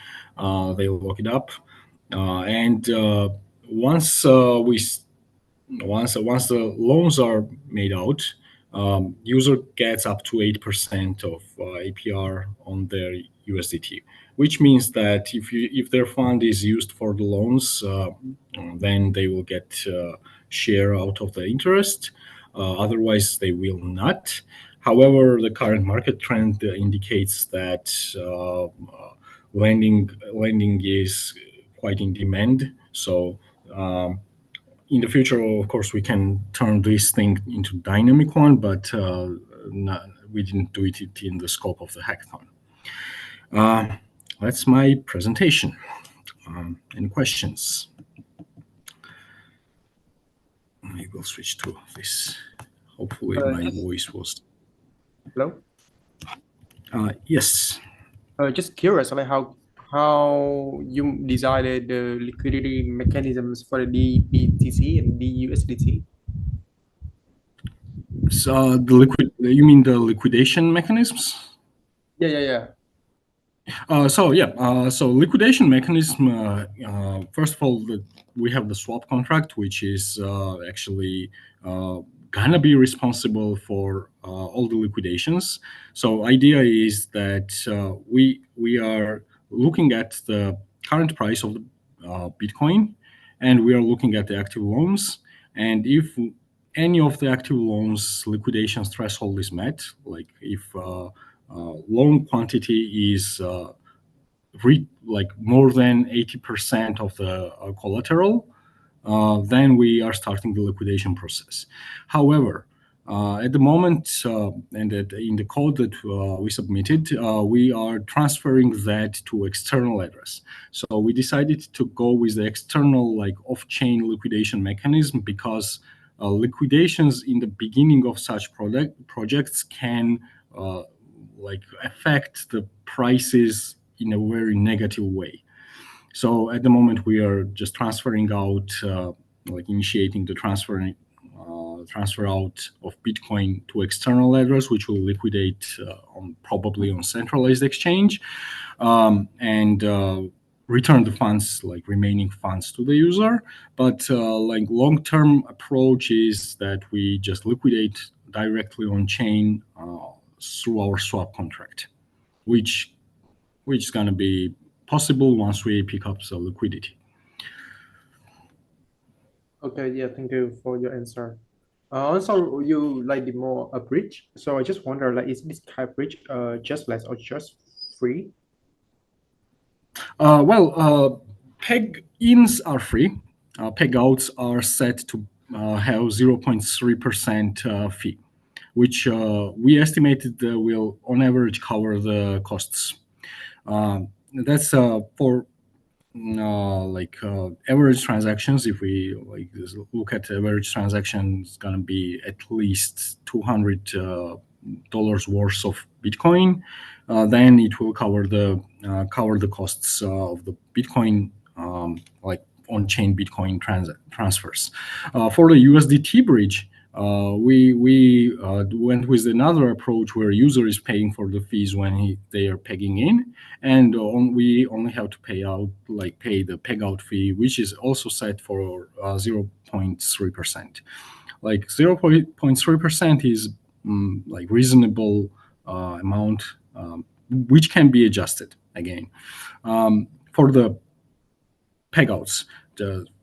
They lock it up, and once the loans are made out, user gets up to 8% of APR on their USDT, which means that if their fund is used for the loans, then they will get share out of the interest. Otherwise, they will not. However, the current market trend indicates that lending is quite in demand. So in the future, of course, we can turn this thing into dynamic one, but we didn't do it in the scope of the hackathon. That's my presentation. Any questions? I will switch to this. Hopefully my voice was... Hello? Yes. Just curious, like how you decided the liquidity mechanisms for the DBTC and DUSDT? So you mean the liquidation mechanisms? Yeah. So liquidation mechanism. First of all, we have the swap contract, which is actually gonna be responsible for all the liquidations. So idea is that we are looking at the current price of the Bitcoin, and we are looking at the active loans. And if any of the active loans liquidation threshold is met, like if loan quantity is like more than 80% of the collateral, then we are starting the liquidation process. However, at the moment, and in the code that we submitted, we are transferring that to external address. So we decided to go with the external, like off-chain liquidation mechanism, because liquidations in the beginning of such projects can like affect the prices in a very negative way. So at the moment, we are just transferring out, like initiating the transfer out of Bitcoin to external address, which will liquidate probably on centralized exchange, and return the funds, like remaining funds, to the user. But like long-term approach is that we just liquidate directly on chain through our swap contract, which is going to be possible once we pick up the liquidity. Okay, yeah, thank you for your answer. Also, you like demo a bridge, so I just wonder, like, is this type of bridge just less or just free? Peg-ins are free. Peg-outs are set to have 0.3% fee, which we estimated will on average cover the costs. That's for average transactions. If we look at average transactions, it's gonna be at least $200 worth of Bitcoin. Then it will cover the costs of the Bitcoin, like on-chain Bitcoin transfers. For the USDT bridge, we went with another approach where user is paying for the fees when they are pegging in, and we only have to pay the peg out fee, which is also set for 0.3%. Like 0.3% is like reasonable amount, which can be adjusted again. For the pegouts,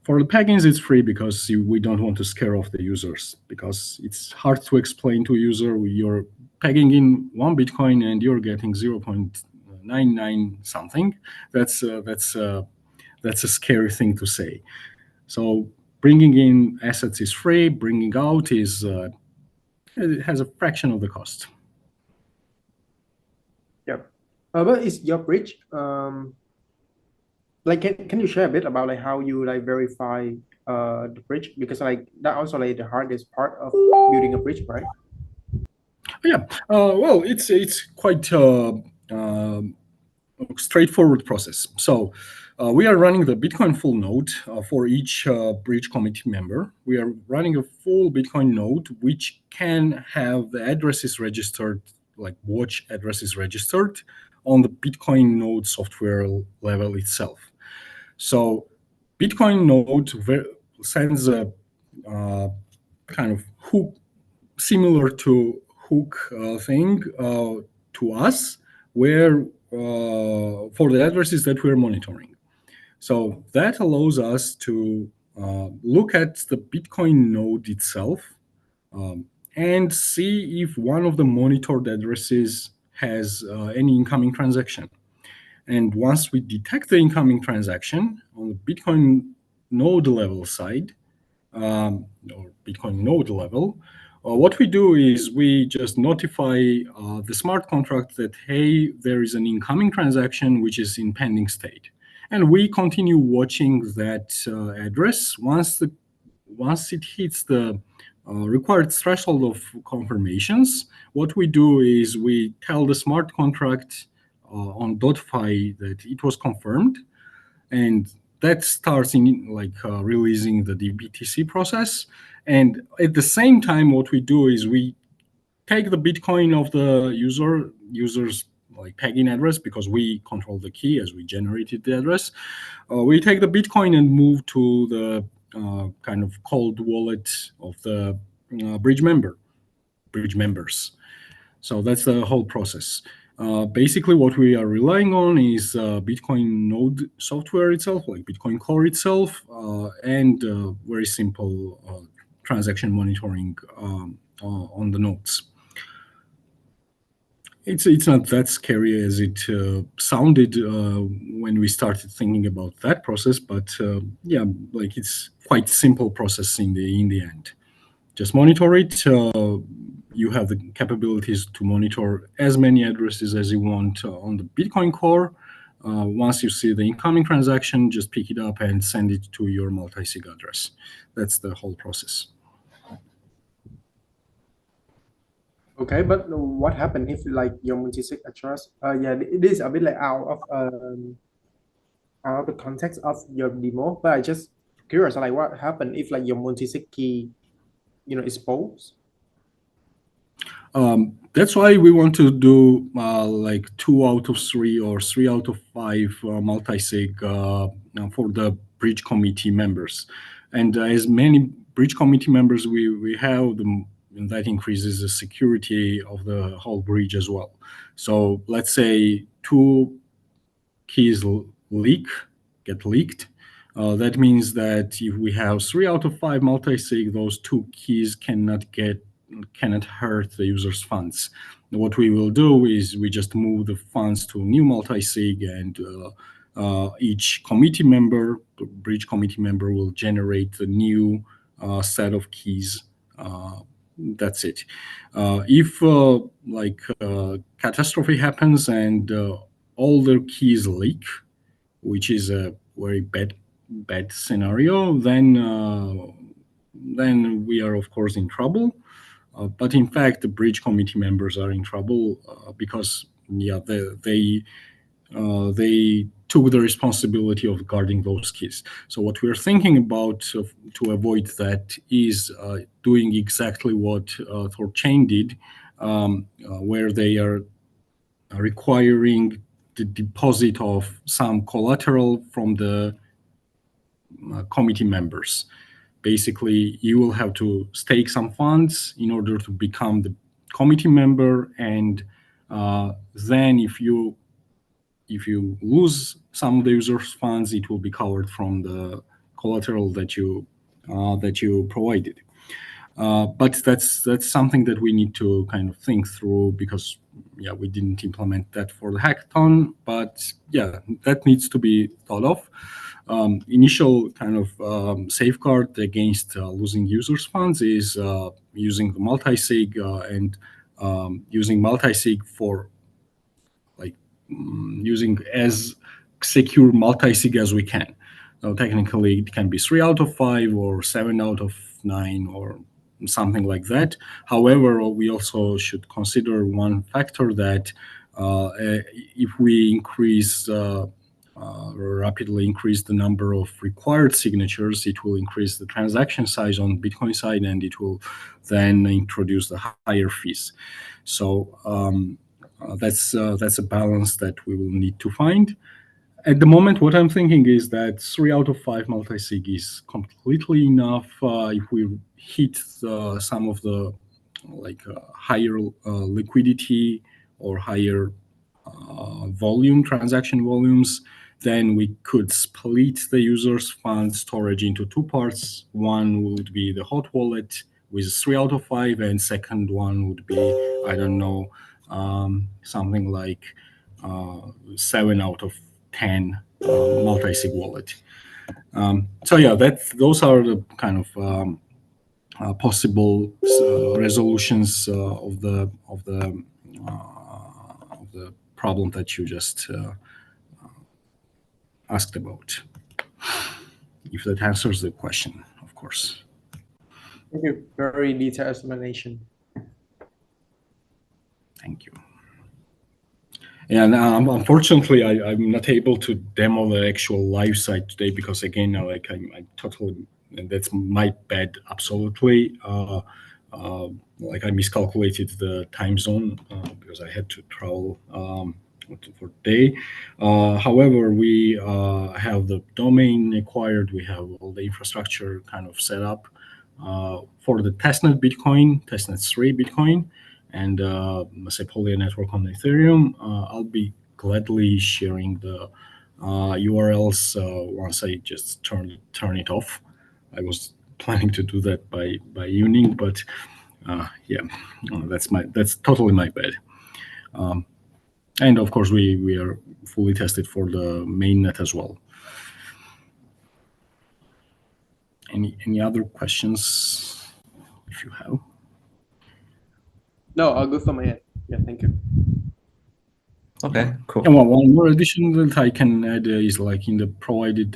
for the peg-ins, it's free because we don't want to scare off the users, because it's hard to explain to a user you're pegging in 1 Bitcoin and you're getting 0.99 something. That's a scary thing to say. So bringing in assets is free. Bringing out is it has a fraction of the cost. Yeah, but is your bridge like can you share a bit about like how you like verify the bridge, because like that also like the hardest part of building a bridge, right? Yeah. Well, it's quite straightforward process. So we are running the Bitcoin full node for each bridge committee member. We are running a full Bitcoin node, which can have the addresses registered, like watch addresses registered on the Bitcoin node software level itself. So Bitcoin node sends a kind of hook, similar to hook thing to us, where for the addresses that we're monitoring. So that allows us to look at the Bitcoin node itself and see if one of the monitored addresses has any incoming transaction. And once we detect the incoming transaction on the Bitcoin node level side, or Bitcoin node level, what we do is we just notify the smart contract that, hey, there is an incoming transaction which is in pending state. And we continue watching that address. Once it hits the required threshold of confirmations, what we do is we tell the smart contract on .fi that it was confirmed, and that starts in releasing the DBTC process. And at the same time, what we do is we take the Bitcoin of the user's like peg-in address, because we control the key as we generated the address. We take the Bitcoin and move to the kind of cold wallet of the bridge members. So that's the whole process. Basically, what we are relying on is Bitcoin node software itself, like Bitcoin Core itself, and very simple transaction monitoring on the nodes. It's not that scary as it sounded when we started thinking about that process, but yeah, like it's quite simple process in the end. Just monitor it. You have the capabilities to monitor as many addresses as you want on the Bitcoin Core. Once you see the incoming transaction, just pick it up and send it to your multi-sig address. That's the whole process. Okay, but what happened if like your multi-sig address? Yeah, it is a bit like out of the context of your demo, but I just curious, like what happened if like your multi-sig key, is both? That's why we want to do like 2 out of 3 or 3 out of 5 multi-sig for the bridge committee members. And as many bridge committee members we have, that increases the security of the whole bridge as well. So let's say 2 keys get leaked. That means that if we have 3 out of 5 multi-sig, those 2 keys cannot hurt the user's funds. What we will do is we just move the funds to a new multi-sig, and each committee member, bridge committee member, will generate a new set of keys. That's it. If like catastrophe happens and all the keys leak, which is a very bad scenario, then we are of course in trouble. But in fact, the bridge committee members are in trouble because they took the responsibility of guarding those keys. So what we're thinking about to avoid that is doing exactly what Thorchain did, where they are requiring the deposit of some collateral from the committee members. Basically, you will have to stake some funds in order to become the committee member, and then if you lose some of the user's funds, it will be covered from the collateral that you provided. But that's something that we need to kind of think through, because we didn't implement that for the hackathon, but that needs to be thought of. Initial kind of safeguard against losing users' funds is using the multi-sig and using multi-sig for like using as secure multi-sig as we can. Now, technically, it can be 3 out of 5 or 7 out of 9 or something like that. However, we also should consider one factor that if we rapidly increase the number of required signatures, it will increase the transaction size on Bitcoin side, and it will then introduce the higher fees. So that's a balance that we will need to find. At the moment, what I'm thinking is that 3 out of 5 multi-sig is completely enough. If we hit some of the higher liquidity or higher transaction volumes, then we could split the user's fund storage into 2 parts. One would be the hot wallet with 3 out of 5, and second one would be, I don't know, something like 7 out of 10 multi-sig wallet. So those are the kind of possible resolutions of the problem that you just asked about. If that answers the question, of course. Thank you. Very detailed explanation. Thank you. And unfortunately, I'm not able to demo the actual live site today because, again, I totally, that's my bad, absolutely. like I miscalculated the time zone because I had to travel for day. However, we have the domain acquired. We have all the infrastructure kind of set up for the testnet Bitcoin, testnet 3 Bitcoin, and Sepolia network on Ethereum. I'll be gladly sharing the URLs once I just turn it off. I was planning to do that by evening, but yeah, that's totally my bad. And of course, we are fully tested for the mainnet as well. Any other questions, if you have? No, good for my end. Yeah, thank you. Okay, cool. And one more addition that I can add is like in the provided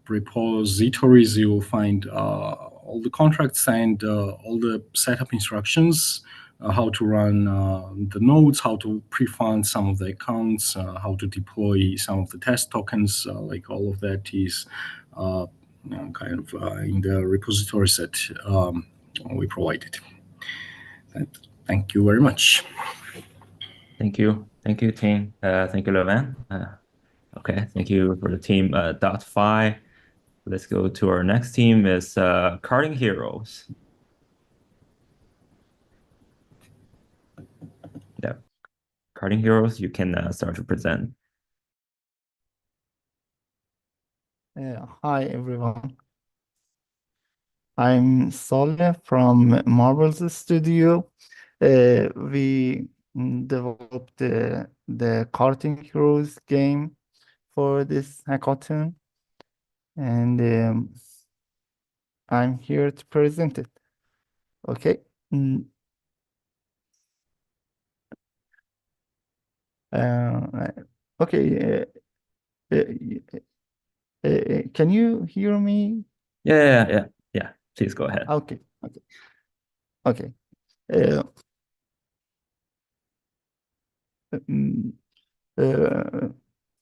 repositories, you will find all the contracts and all the setup instructions, how to run the nodes, how to pre-fund some of the accounts, how to deploy some of the test tokens, like all of that is kind of in the repositories that we provided. Thank you very much. Thank you, team. Thank you, Levan. Okay, thank you for the team. .fi. Let's go to our next team. Is Karting Heroes. Yeah, Karting Heroes. You can start to present. Hi everyone. I'm Soleh from Marvel's Studio. We developed the Karting Heroes game for this hackathon, and I'm here to present it. Okay. Okay. Can you hear me? Yeah. Please go ahead. Okay.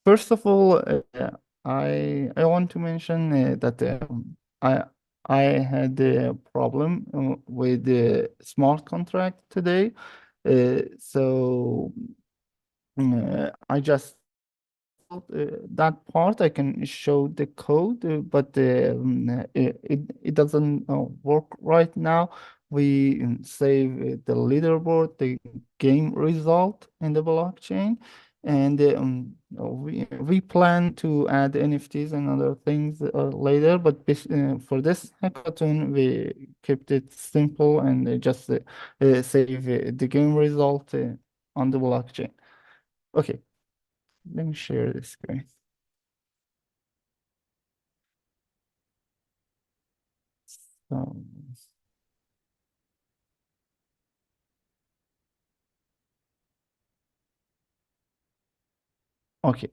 First of all, I want to mention that I had a problem with the smart contract today, so I just that part I can show the code, but it doesn't work right now. We save the leaderboard, the game result in the blockchain, and we plan to add NFTs and other things later. But for this hackathon, we kept it simple and just save the game result on the blockchain. Okay. Let me share this screen. So, okay.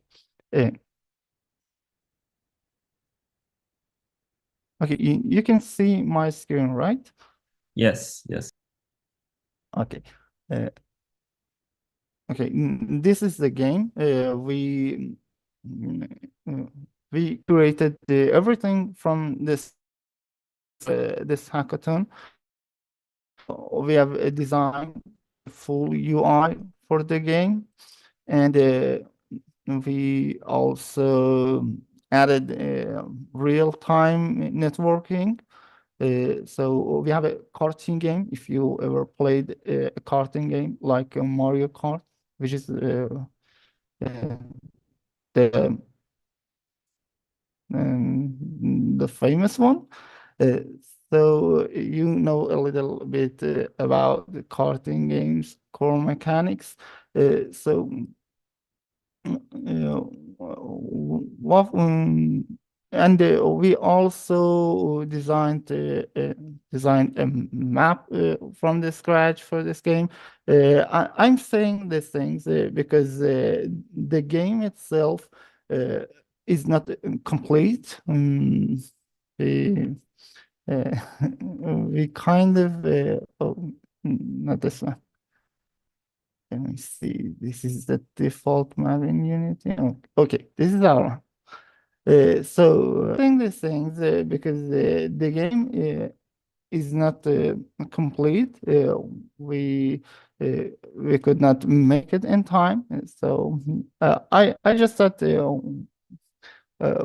Okay, you can see my screen, right? Yes. Okay. Okay, this is the game. We created everything from this hackathon. We have a design full UI for the game, and we also added real-time networking. So we have a karting game. If you ever played a karting game like Mario Kart, which is the famous one. So you know a little bit about the karting games core mechanics. So what and we also designed a map from the scratch for this game. I'm saying these things because the game itself is not complete. We kind of not this one. Let me see. This is the default map in Unity. Okay, this is our one. So doing these things because the game is not complete. We could not make it in time. So I just thought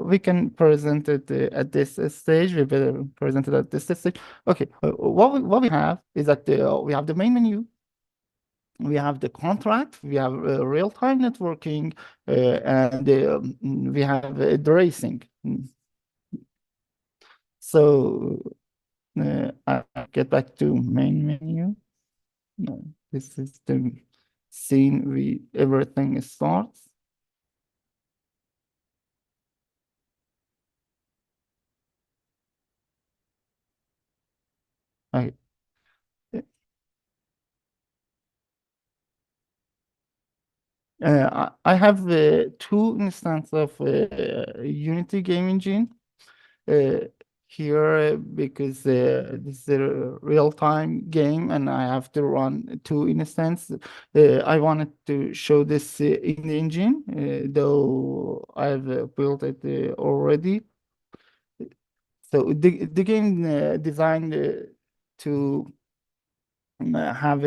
we can present it at this stage. We better present it at this stage. Okay, what we have is that we have the main menu. We have the contract, we have real-time networking, and we have the racing. So I'll get back to main menu. No, this is the scene everything starts. Okay. I have two instances of Unity game engine here because this is a real-time game and I have to run two instances. I wanted to show this in the engine, though I've built it already. So the game designed to have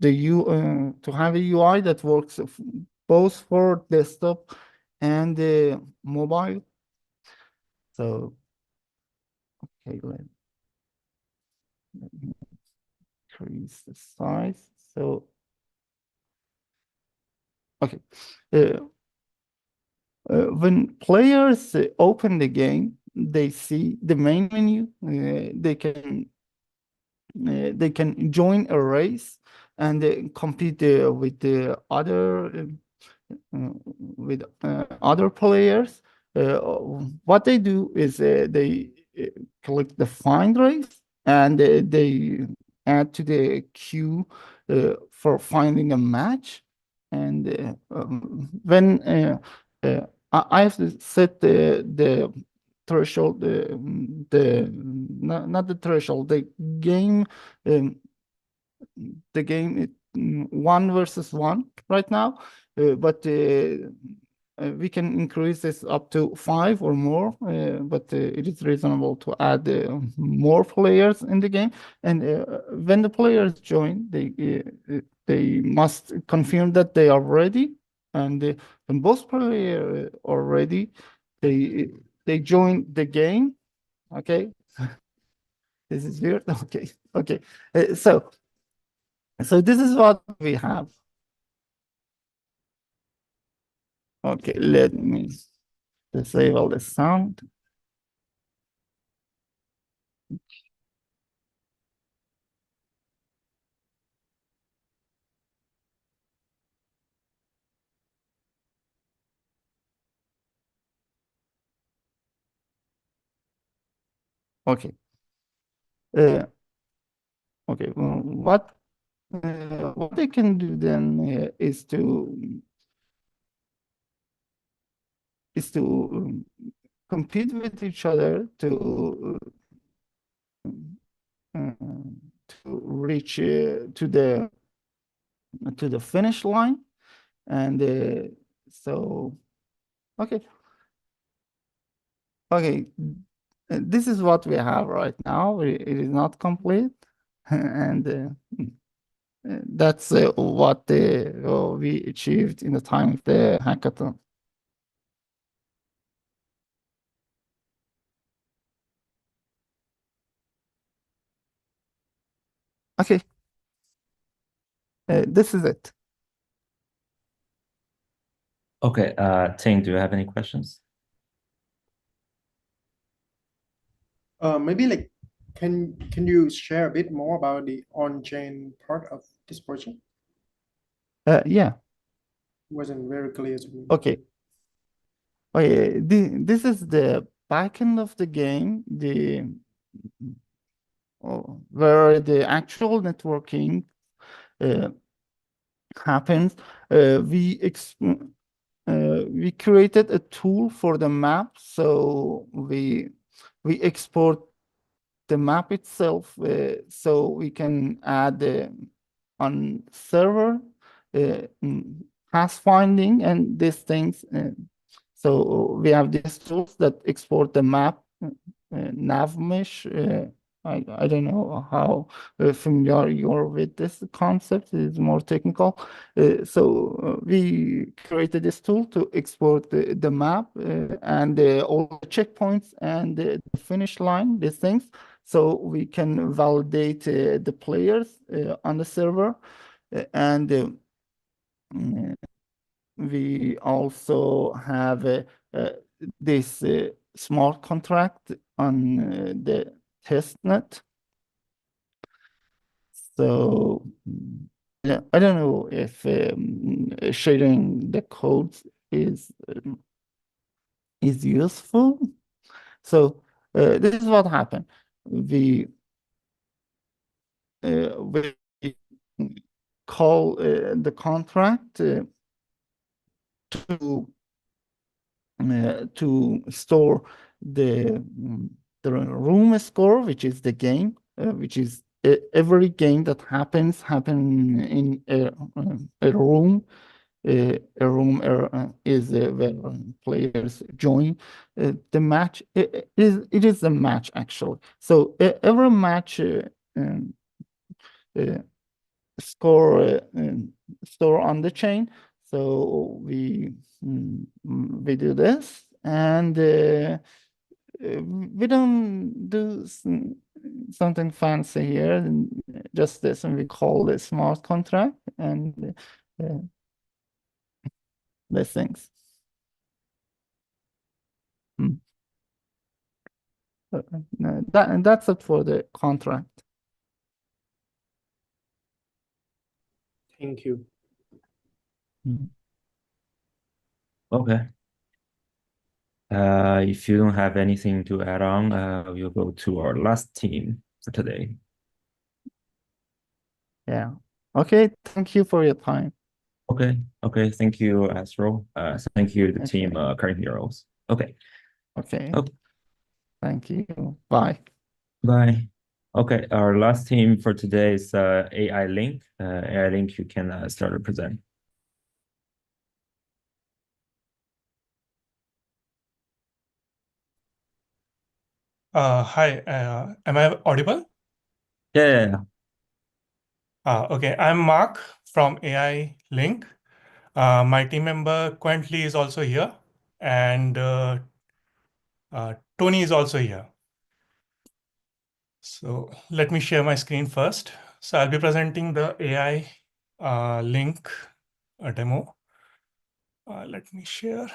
to have a UI that works both for desktop and mobile. So okay, let me increase the size. So okay, when players open the game, they see the main menu. They can join a race and compete with the other players. What they do is they click the find race and they add to the queue for finding a match. And when I have to set the threshold, not the threshold, the game, one versus one right now, but we can increase this up to 5 or more, but it is reasonable to add more players in the game. And when the players join, they must confirm that they are ready. And when both players are ready, they join the game. Okay, this is weird. Okay, okay. So this is what we have. Okay, let me disable the sound. Okay. Okay. What they can do then is to compete with each other to reach to the finish line, and so okay. Okay, this is what we have right now. It is not complete, and that's what we achieved in the time of the hackathon. Okay, this is it. Okay, Ting, do you have any questions? Maybe like, can you share a bit more about the on-chain part of this project? Yeah. Wasn't very clear to me. Okay. Okay, this is the back end of the game, where the actual networking happens. We created a tool for the map, so we export the map itself, so we can add on server pathfinding and these things. So we have these tools that export the map, nav mesh, I don't know how familiar you're with this concept. It's more technical. So we created this tool to export the map and all the checkpoints and the finish line, these things, so we can validate the players on the server. And we also have this smart contract on the testnet. So yeah, I don't know if sharing the codes is useful. So this is what happened. We call the contract to store the room score, which is the game, which is every game that happen in a room. A room is where players join the match. It is a match actually. So every match score store on the chain. So we do this, and we don't do something fancy here. Just this, and we call it smart contract and these things. That's it for the contract. Thank you. Okay. If you don't have anything to add on, we'll go to our last team for today. Yeah. Okay. Thank you for your time. Okay. Okay. Thank you, Astro. Thank you, the team, Current Heroes. Okay. Okay. Okay. Thank you. Bye. Bye. Okay. Our last team for today is AI Link. AI Link, you can start to present. Hi, am I audible? Yeah. Okay, I'm Mark from AI Link. My team member Quentley is also here, and Tony is also here. So let me share my screen first. So I'll be presenting the AI Link demo. Let me share.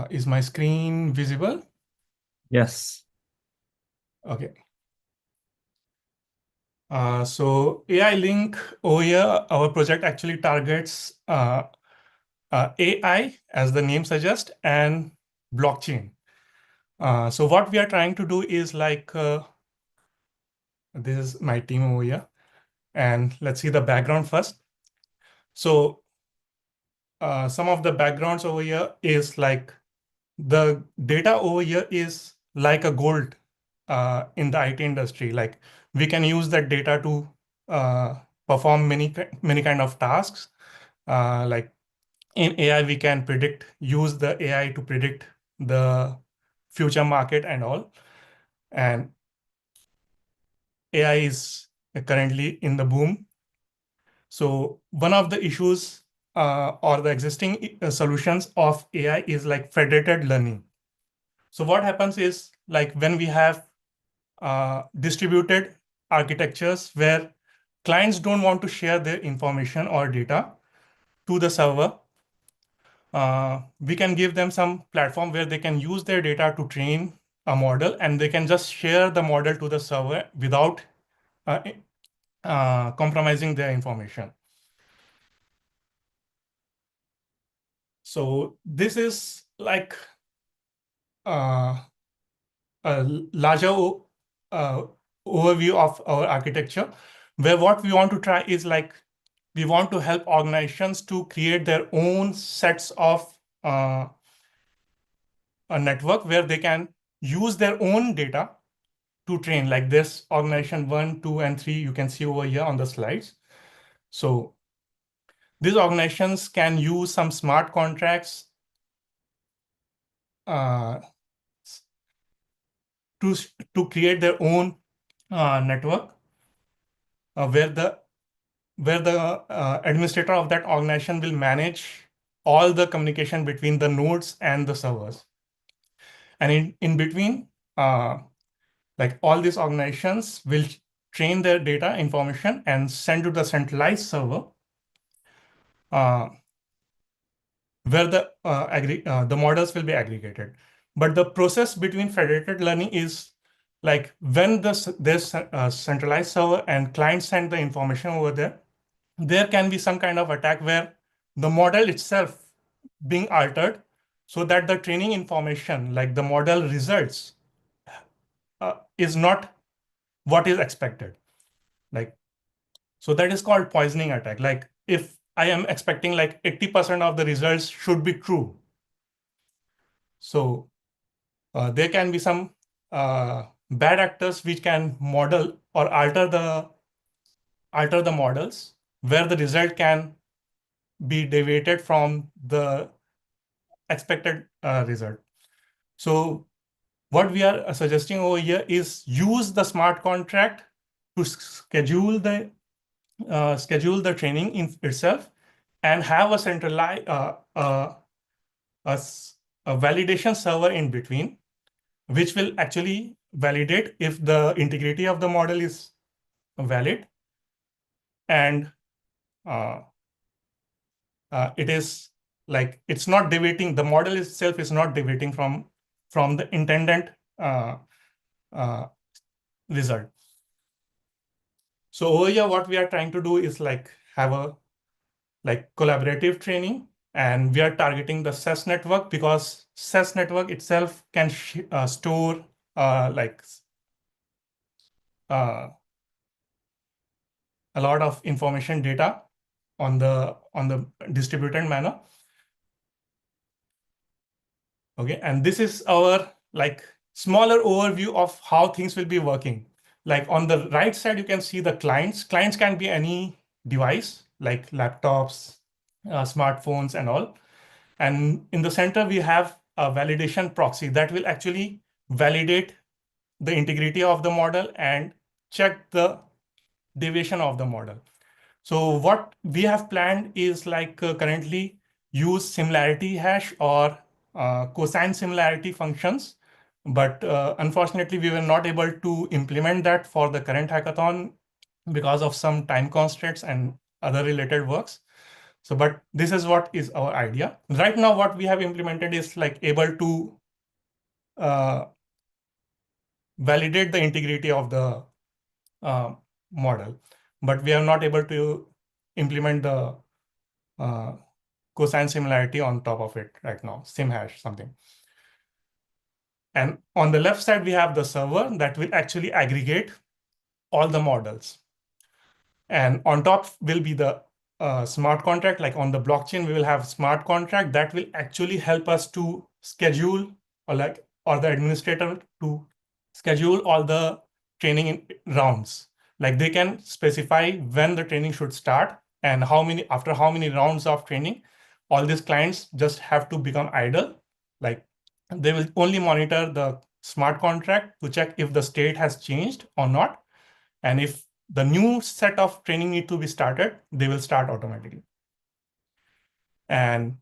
Is my screen visible? Yes. Okay. So AI Link over here, our project actually targets AI, as the name suggests, and blockchain. So what we are trying to do is like, this is my team over here. And let's see the background first. So some of the backgrounds over here is like the data over here is like a gold in the IT industry. Like we can use that data to perform many kind of tasks. Like in AI, we can use the AI to predict the future market and all. And AI is currently in the boom. So one of the issues or the existing solutions of AI is like federated learning. So what happens is like when we have distributed architectures where clients don't want to share their information or data to the server, we can give them some platform where they can use their data to train a model, and they can just share the model to the server without compromising their information. So this is like a larger overview of our architecture, where what we want to try is like we want to help organizations to create their own sets of a network where they can use their own data to train, like this organization 1, 2, and 3 you can see over here on the slides. So these organizations can use some smart contracts to create their own network where the administrator of that organization will manage all the communication between the nodes and the servers. And in between, like all these organizations will train their data information and send to the centralized server where the models will be aggregated. But the process between federated learning is like when there's a centralized server and clients send the information over there, there can be some kind of attack where the model itself being altered so that the training information, like the model results, is not what is expected. Like, so that is called poisoning attack. Like if I am expecting like 80% of the results should be true. So there can be some bad actors which can model or alter the models where the result can be deviated from the expected result. So what we are suggesting over here is use the smart contract to schedule the training in itself and have a centralized a validation server in between, which will actually validate if the integrity of the model is valid and it is like it's not deviating. The model itself is not deviating from the intended result. So over here, what we are trying to do is like have a collaborative training, and we are targeting the SES network because SES network itself can store a lot of information data on the distributed manner. Okay, and this is our smaller overview of how things will be working. Like on the right side, you can see the clients. Clients can be any device like laptops, smartphones, and all. And in the center, we have a validation proxy that will actually validate the integrity of the model and check the deviation of the model. So what we have planned is currently use similarity hash or cosine similarity functions. But unfortunately, we were not able to implement that for the current hackathon because of some time constraints and other related works. So, but this is what is our idea. Right now, what we have implemented is able to validate the integrity of the model, but we are not able to implement the cosine similarity on top of it right now, sim hash something. And on the left side, we have the server that will actually aggregate all the models. And on top will be the smart contract. Like on the blockchain, we will have smart contract that will actually help us to schedule or the administrator to schedule all the training rounds. Like they can specify when the training should start and after how many rounds of training. All these clients just have to become idle. Like they will only monitor the smart contract to check if the state has changed or not. And if the new set of training need to be started, they will start automatically. And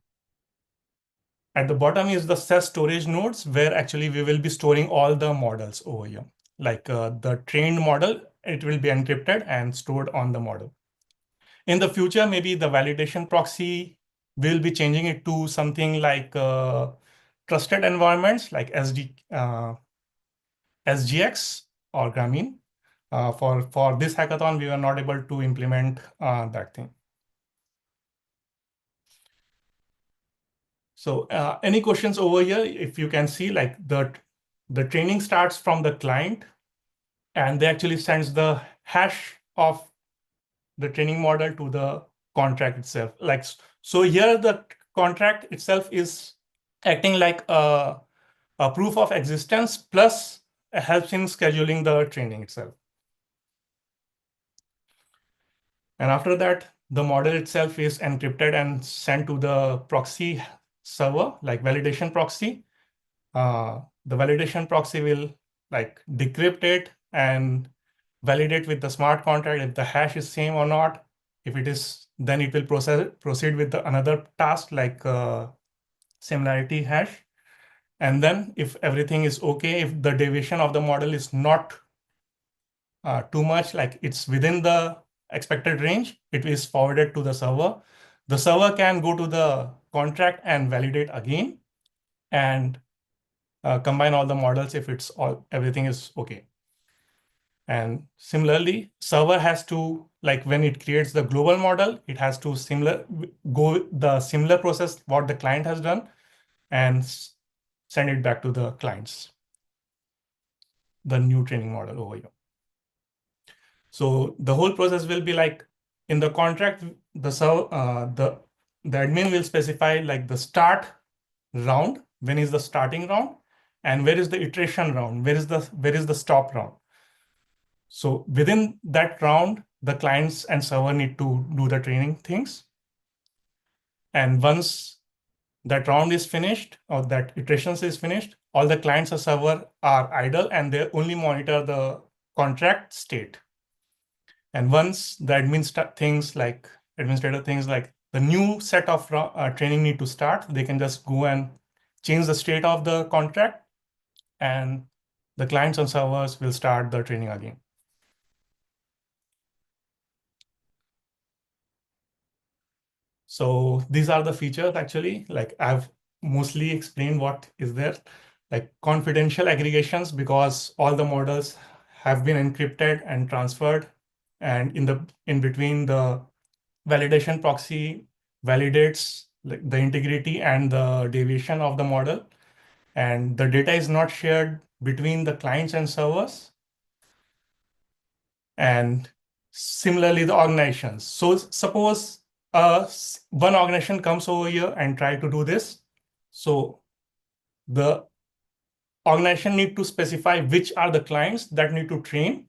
at the bottom is the SES storage nodes, where actually we will be storing all the models over here. Like the trained model, it will be encrypted and stored on the model. In the future, maybe the validation proxy will be changing it to something like trusted environments like SGX or Grameen. For this hackathon, we were not able to implement that thing. So any questions over here? If you can see, like the training starts from the client, and they actually sends the hash of the training model to the contract itself. Like so, here the contract itself is acting like a proof of existence plus helps in scheduling the training itself. And after that, the model itself is encrypted and sent to the proxy server, like validation proxy. The validation proxy will like decrypt it and validate with the smart contract if the hash is same or not. If it is, then it will proceed with another task like similarity hash. And then if everything is okay, if the deviation of the model is not too much, like it's within the expected range, it is forwarded to the server. The server can go to the contract and validate again and combine all the models if everything is okay. And similarly, server has to, like when it creates the global model, it has to go the similar process what the client has done and send it back to the clients, the new training model over here. So the whole process will be like in the contract, the admin will specify like the start round, when is the starting round, and where is the iteration round, where is the stop round. So within that round, the clients and server need to do the training things. And once that round is finished or that iterations is finished, all the clients or server are idle and they only monitor the contract state. And once the administrator things like the new set of training need to start, they can just go and change the state of the contract and the clients and servers will start the training again. So these are the features actually, like I've mostly explained what is there, like confidential aggregations, because all the models have been encrypted and transferred, and in between the validation proxy validates like the integrity and the deviation of the model, and the data is not shared between the clients and servers. And similarly, the organizations. So suppose one organization comes over here and try to do this. So the organization need to specify which are the clients that need to train,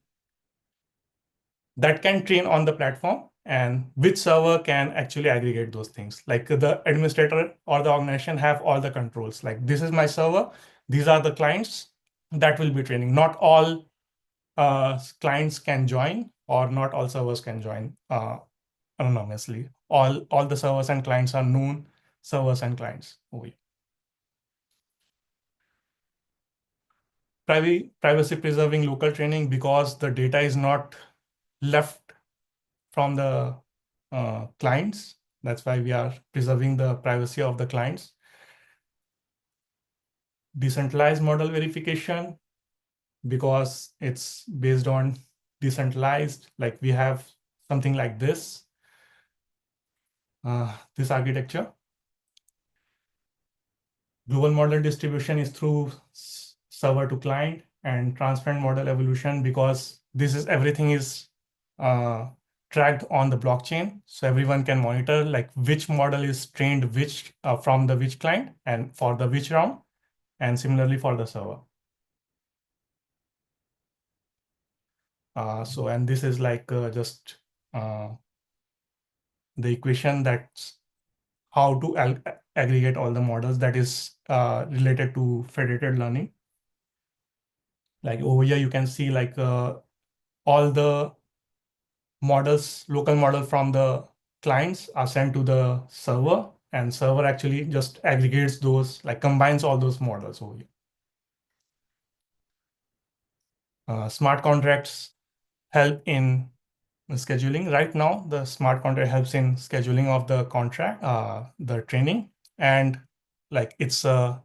that can train on the platform, and which server can actually aggregate those things. Like the administrator or the organization have all the controls. Like this is my server, these are the clients that will be training. Not all clients can join, or not all servers can join anonymously. All the servers and clients are known servers and clients over here. Privacy preserving local training, because the data is not left from the clients. That's why we are preserving the privacy of the clients. Decentralized model verification, because it's based on decentralized, like we have something like this architecture. Global model distribution is through server to client, and transparent model evolution, because everything is tracked on the blockchain, so everyone can monitor like which model is trained from the which client and for the which round, and similarly for the server. And this is like just the equation that's how to aggregate all the models that is related to federated learning. Like over here, you can see like all the models, local model from the clients are sent to the server, and server actually just aggregates those, like combines all those models over here. Smart contracts help in scheduling. Right now, the smart contract helps in scheduling of the contract, the training, and like it's a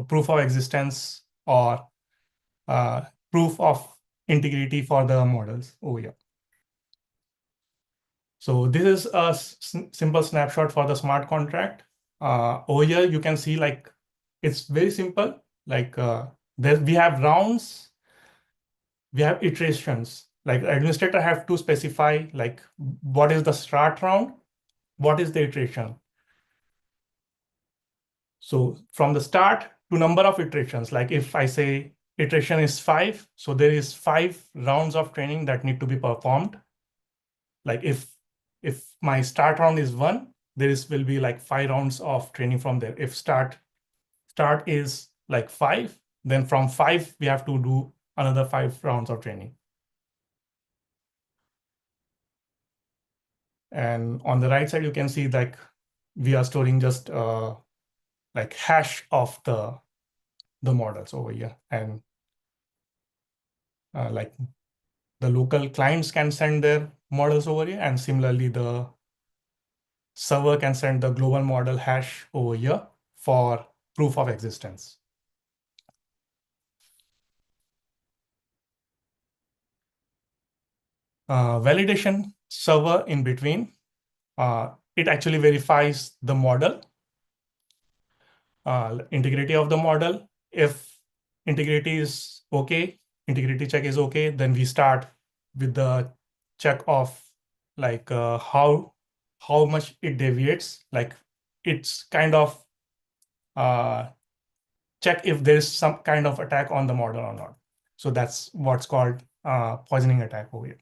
proof of existence or proof of integrity for the models over here. So this is a simple snapshot for the smart contract. Over here, you can see like it's very simple. Like we have rounds, we have iterations. Like administrator have to specify like what is the start round, what is the iteration. So from the start to number of iterations, like if I say iteration is 5, so there is 5 rounds of training that need to be performed. Like if if my start round is 1, will be like 5 rounds of training from there. If start is like 5, then from 5 we have to do another 5 rounds of training. And on the right side, you can see like we are storing just like hash of the models over here, and like the local clients can send their models over here, and similarly the server can send the global model hash over here for proof of existence. Validation server in between, it actually verifies the model, integrity of the model. If integrity is okay, integrity check is okay, then we start with the check of like how much it deviates. Like it's kind of check if there's some kind of attack on the model or not. So that's what's called poisoning attack over here.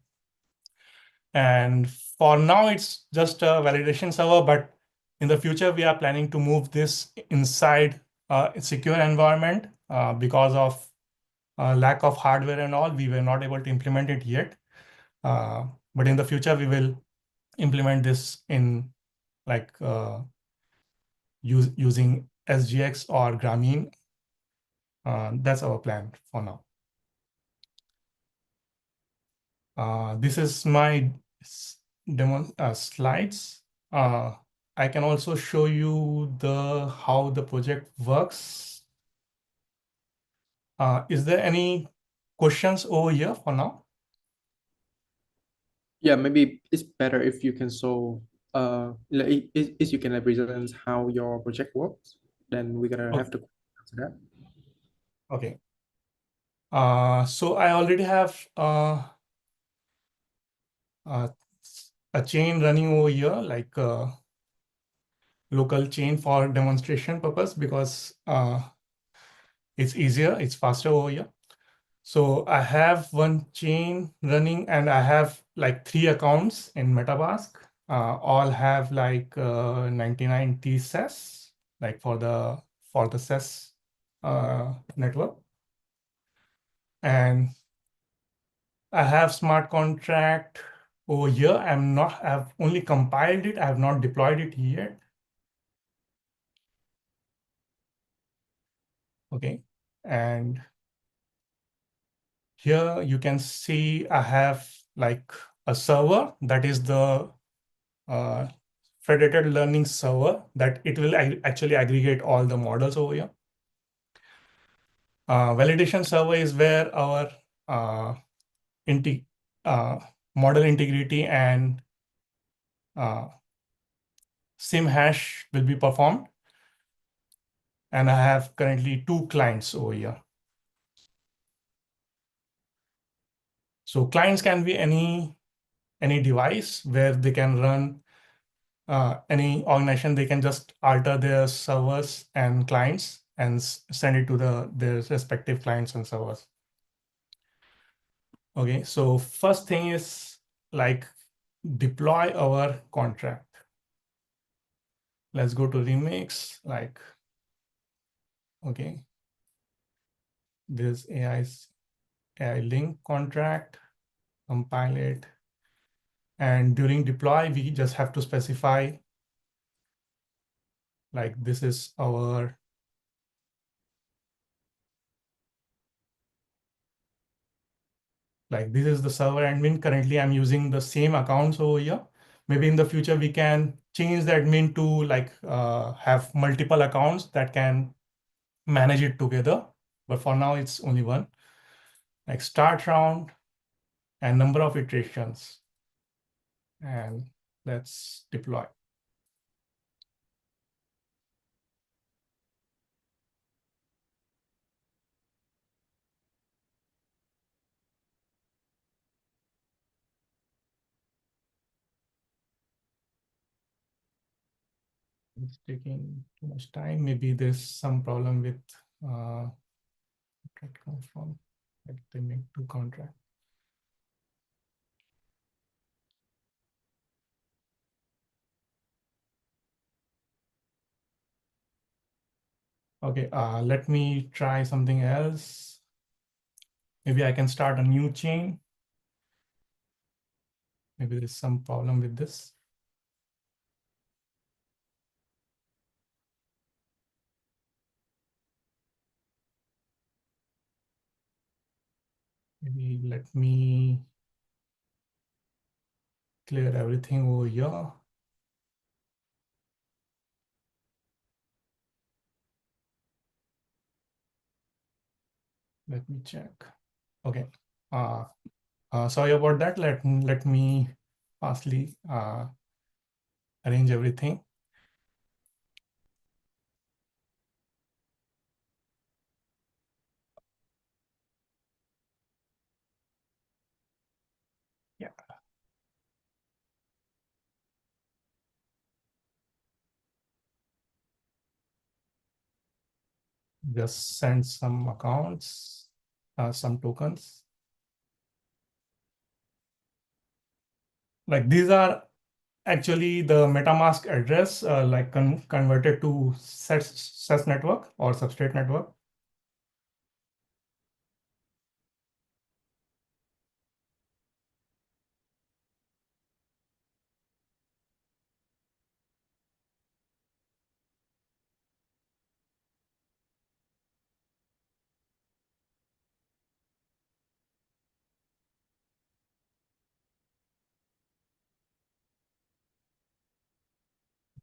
And for now, it's just a validation server, but in the future, we are planning to move this inside a secure environment because of lack of hardware and all. We were not able to implement it yet. But in the future, we will implement this in like using SGX or Grameen. That's our plan for now. This is my demo slides. I can also show you how the project works. Is there any questions over here for now? Yeah, maybe it's better if you can show like, if you can represent how your project works, then we're gonna have to answer that. Okay. So I already have a chain running over here, like local chain for demonstration purpose, because it's easier, it's faster over here. So I have one chain running and I have like 3 accounts in MetaMask. All have like 99 T SES, like for the SES network. And I have smart contract over here. I've only compiled it. I have not deployed it yet. Okay. And here you can see I have like a server that is the federated learning server that it will actually aggregate all the models over here. Validation server is where our model integrity and SIM hash will be performed. And I have currently 2 clients over here. So clients can be any device where they can run any organization. They can just alter their servers and clients and send it to their respective clients and servers. Okay, so first thing is like deploy our contract. Let's go to remix, like, okay, this AI link contract, compile it. And during deploy, we just have to specify like this is our this is the server admin. Currently, I'm using the same accounts over here. Maybe in the future, we can change the admin to like have multiple accounts that can manage it together. But for now, it's only one. Like start round and number of iterations. And let's deploy. It's taking too much time. Maybe there's some problem with that comes from like they make 2 contracts. Okay, let me try something else. Maybe I can start a new chain. Maybe there's some problem with this. Maybe let me clear everything over here. Let me check. Okay. Sorry about that. Let me fastly arrange everything. Yeah. Just send some accounts, some tokens. Like these are actually the MetaMask address, like converted to SES network or substrate network.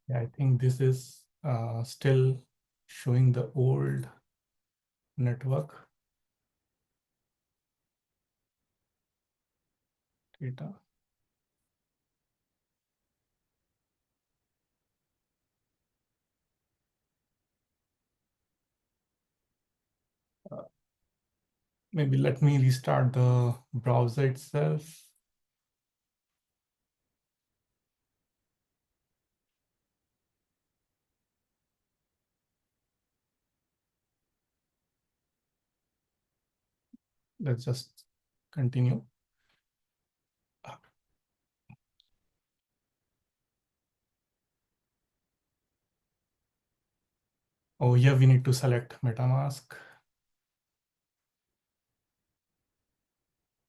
Yeah, I think this is still showing the old network data. Maybe let me restart the browser itself. Let's just continue. Oh, here we need to select MetaMask.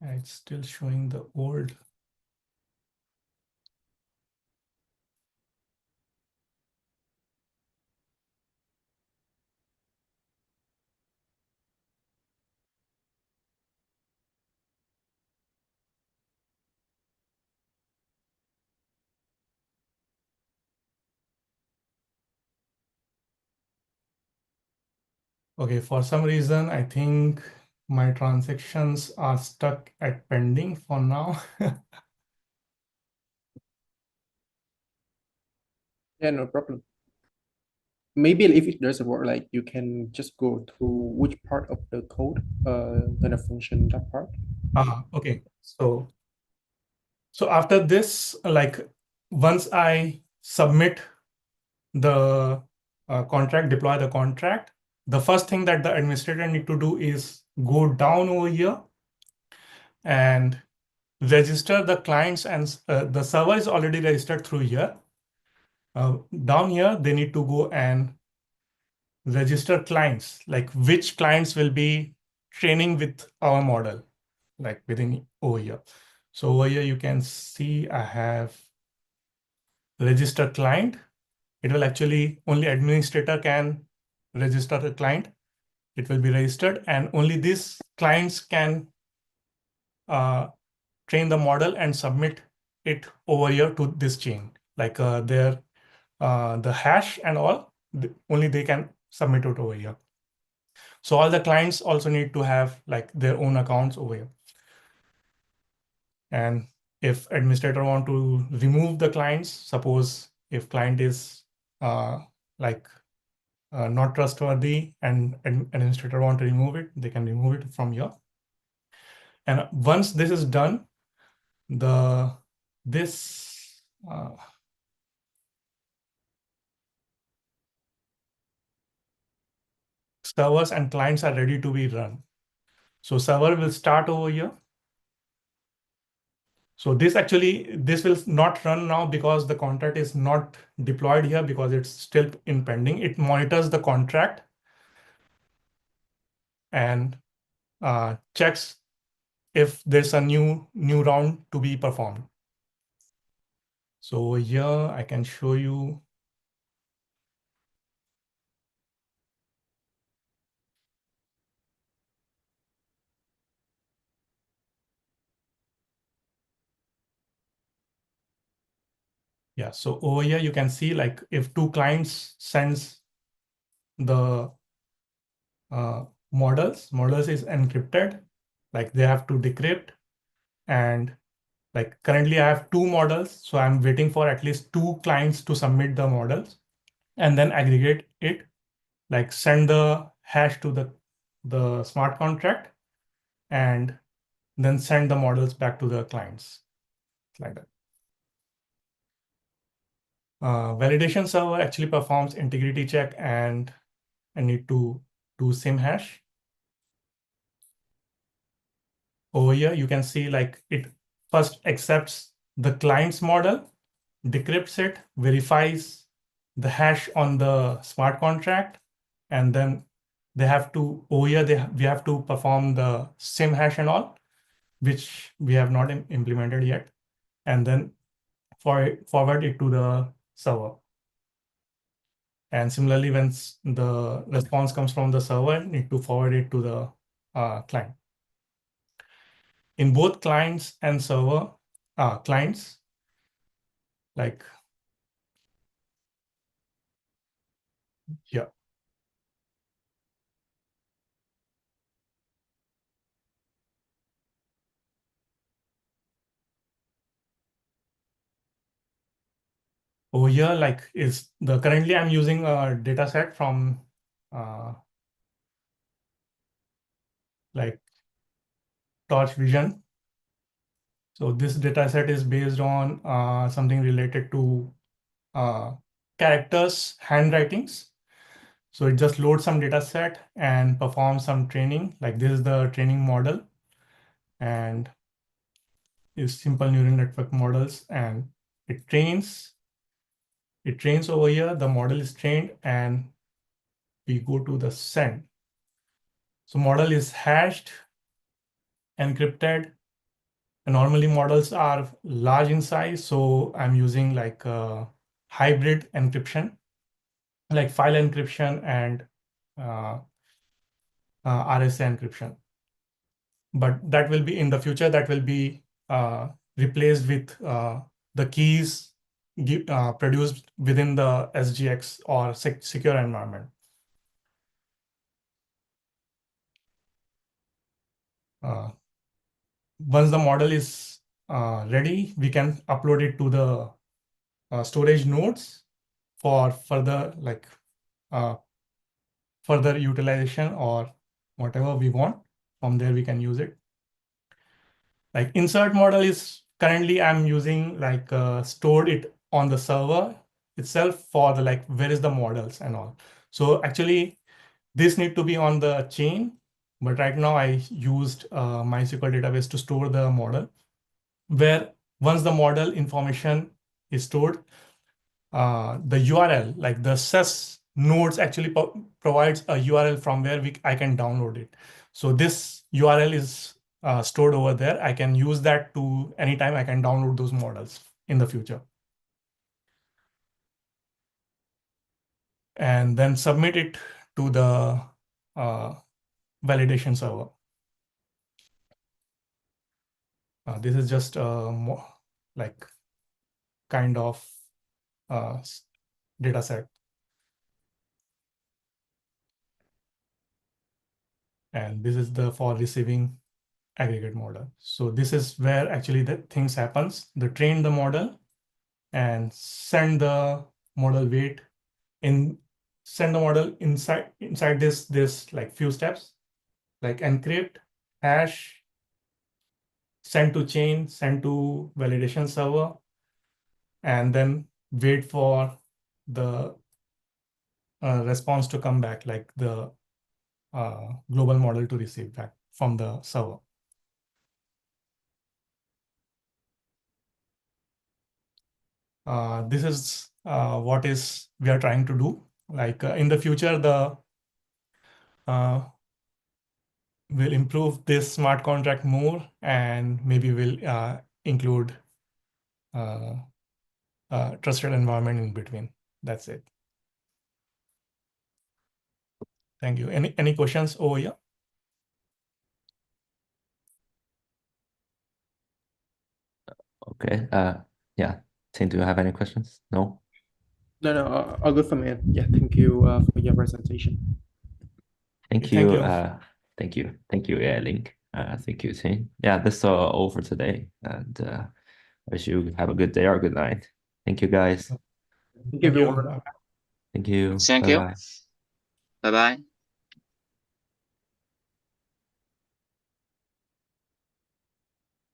It's still showing the old. Okay, for some reason, I think my transactions are stuck at pending for now. Yeah, no problem. Maybe if there's a word like you can just go to which part of the code gonna function that part. Okay. So after this, like once I submit the contract, deploy the contract, the first thing that the administrator need to do is go down over here and register the clients, and the server is already registered through here. Down here, they need to go and register clients, like which clients will be training with our model, like within over here. So over here, you can see I have register client. It will actually only administrator can register the client. It will be registered, and only these clients can train the model and submit it over here to this chain. Like the hash and all, only they can submit it over here. So all the clients also need to have like their own accounts over here. And if administrator want to remove the clients, suppose if client is like not trustworthy and administrator want to remove it, they can remove it from here. And once this is done, this servers and clients are ready to be run. So server will start over here. So this will not run now because the contract is not deployed here because it's still in pending. It monitors the contract. and checks if there's a new round to be performed. So here I can show you. Yeah, so over here you can see like if two clients sends the models is encrypted, like they have to decrypt, and like currently I have two models, so I'm waiting for at least two clients to submit the models and then aggregate it, like send the hash to the smart contract and then send the models back to the clients like that. Validation server actually performs integrity check and I need to do SIM hash. Over here, you can see like it first accepts the client's model, decrypts it, verifies the hash on the smart contract, and then they have to, over here, we have to perform the SIM hash and all, which we have not implemented yet, and then forward it to the server. And similarly, when the response comes from the server, need to forward it to the client. In both clients and server clients, like here. Over here, like is the currently I'm using a data set from like Torch Vision. So this data set is based on something related to characters, handwritings. So it just loads some data set and performs some training. Like this is the training model and is simple neural network models, and it trains over here. The model is trained and we go to the send. So model is hashed, encrypted. And normally models are large in size, so I'm using like hybrid encryption, like file encryption and RSA encryption. But that will be in the future, that will be replaced with the keys produced within the SGX or secure environment. Once the model is ready, we can upload it to the storage nodes for further further utilization or whatever we want. From there, we can use it. Like insert model is currently I'm using like stored it on the server itself for the like where is the models and all. So actually this need to be on the chain, but right now I used MySQL database to store the model, where once the model information is stored, the URL, like the SES nodes actually provides a URL from where I can download it. So this URL is stored over there. I can use that to anytime I can download those models in the future. And then submit it to the validation server. This is just more like kind of data set. And this is the for receiving aggregate model. So this is where actually the things happens. They train the model and send the model weight send the model inside this like few steps, like encrypt, hash, send to chain, send to validation server, and then wait for the response to come back, like the global model to receive back from the server. This is what we are trying to do. Like in the future, the we'll improve this smart contract more, and maybe we'll include trusted environment in between. That's it. Thank you. Any questions over here? Okay. Yeah. Tim, do you have any questions? No? No, all good for me. Yeah, thank you for your presentation. Thank Thank you. you. Thank you. Thank you, Link. Thank you, Tim. Yeah, that's all for today. And I wish you have a good day or good night. Thank you, guys. Thank you, Thank you. everyone. Thank you. Thank you. Bye-bye. Bye bye.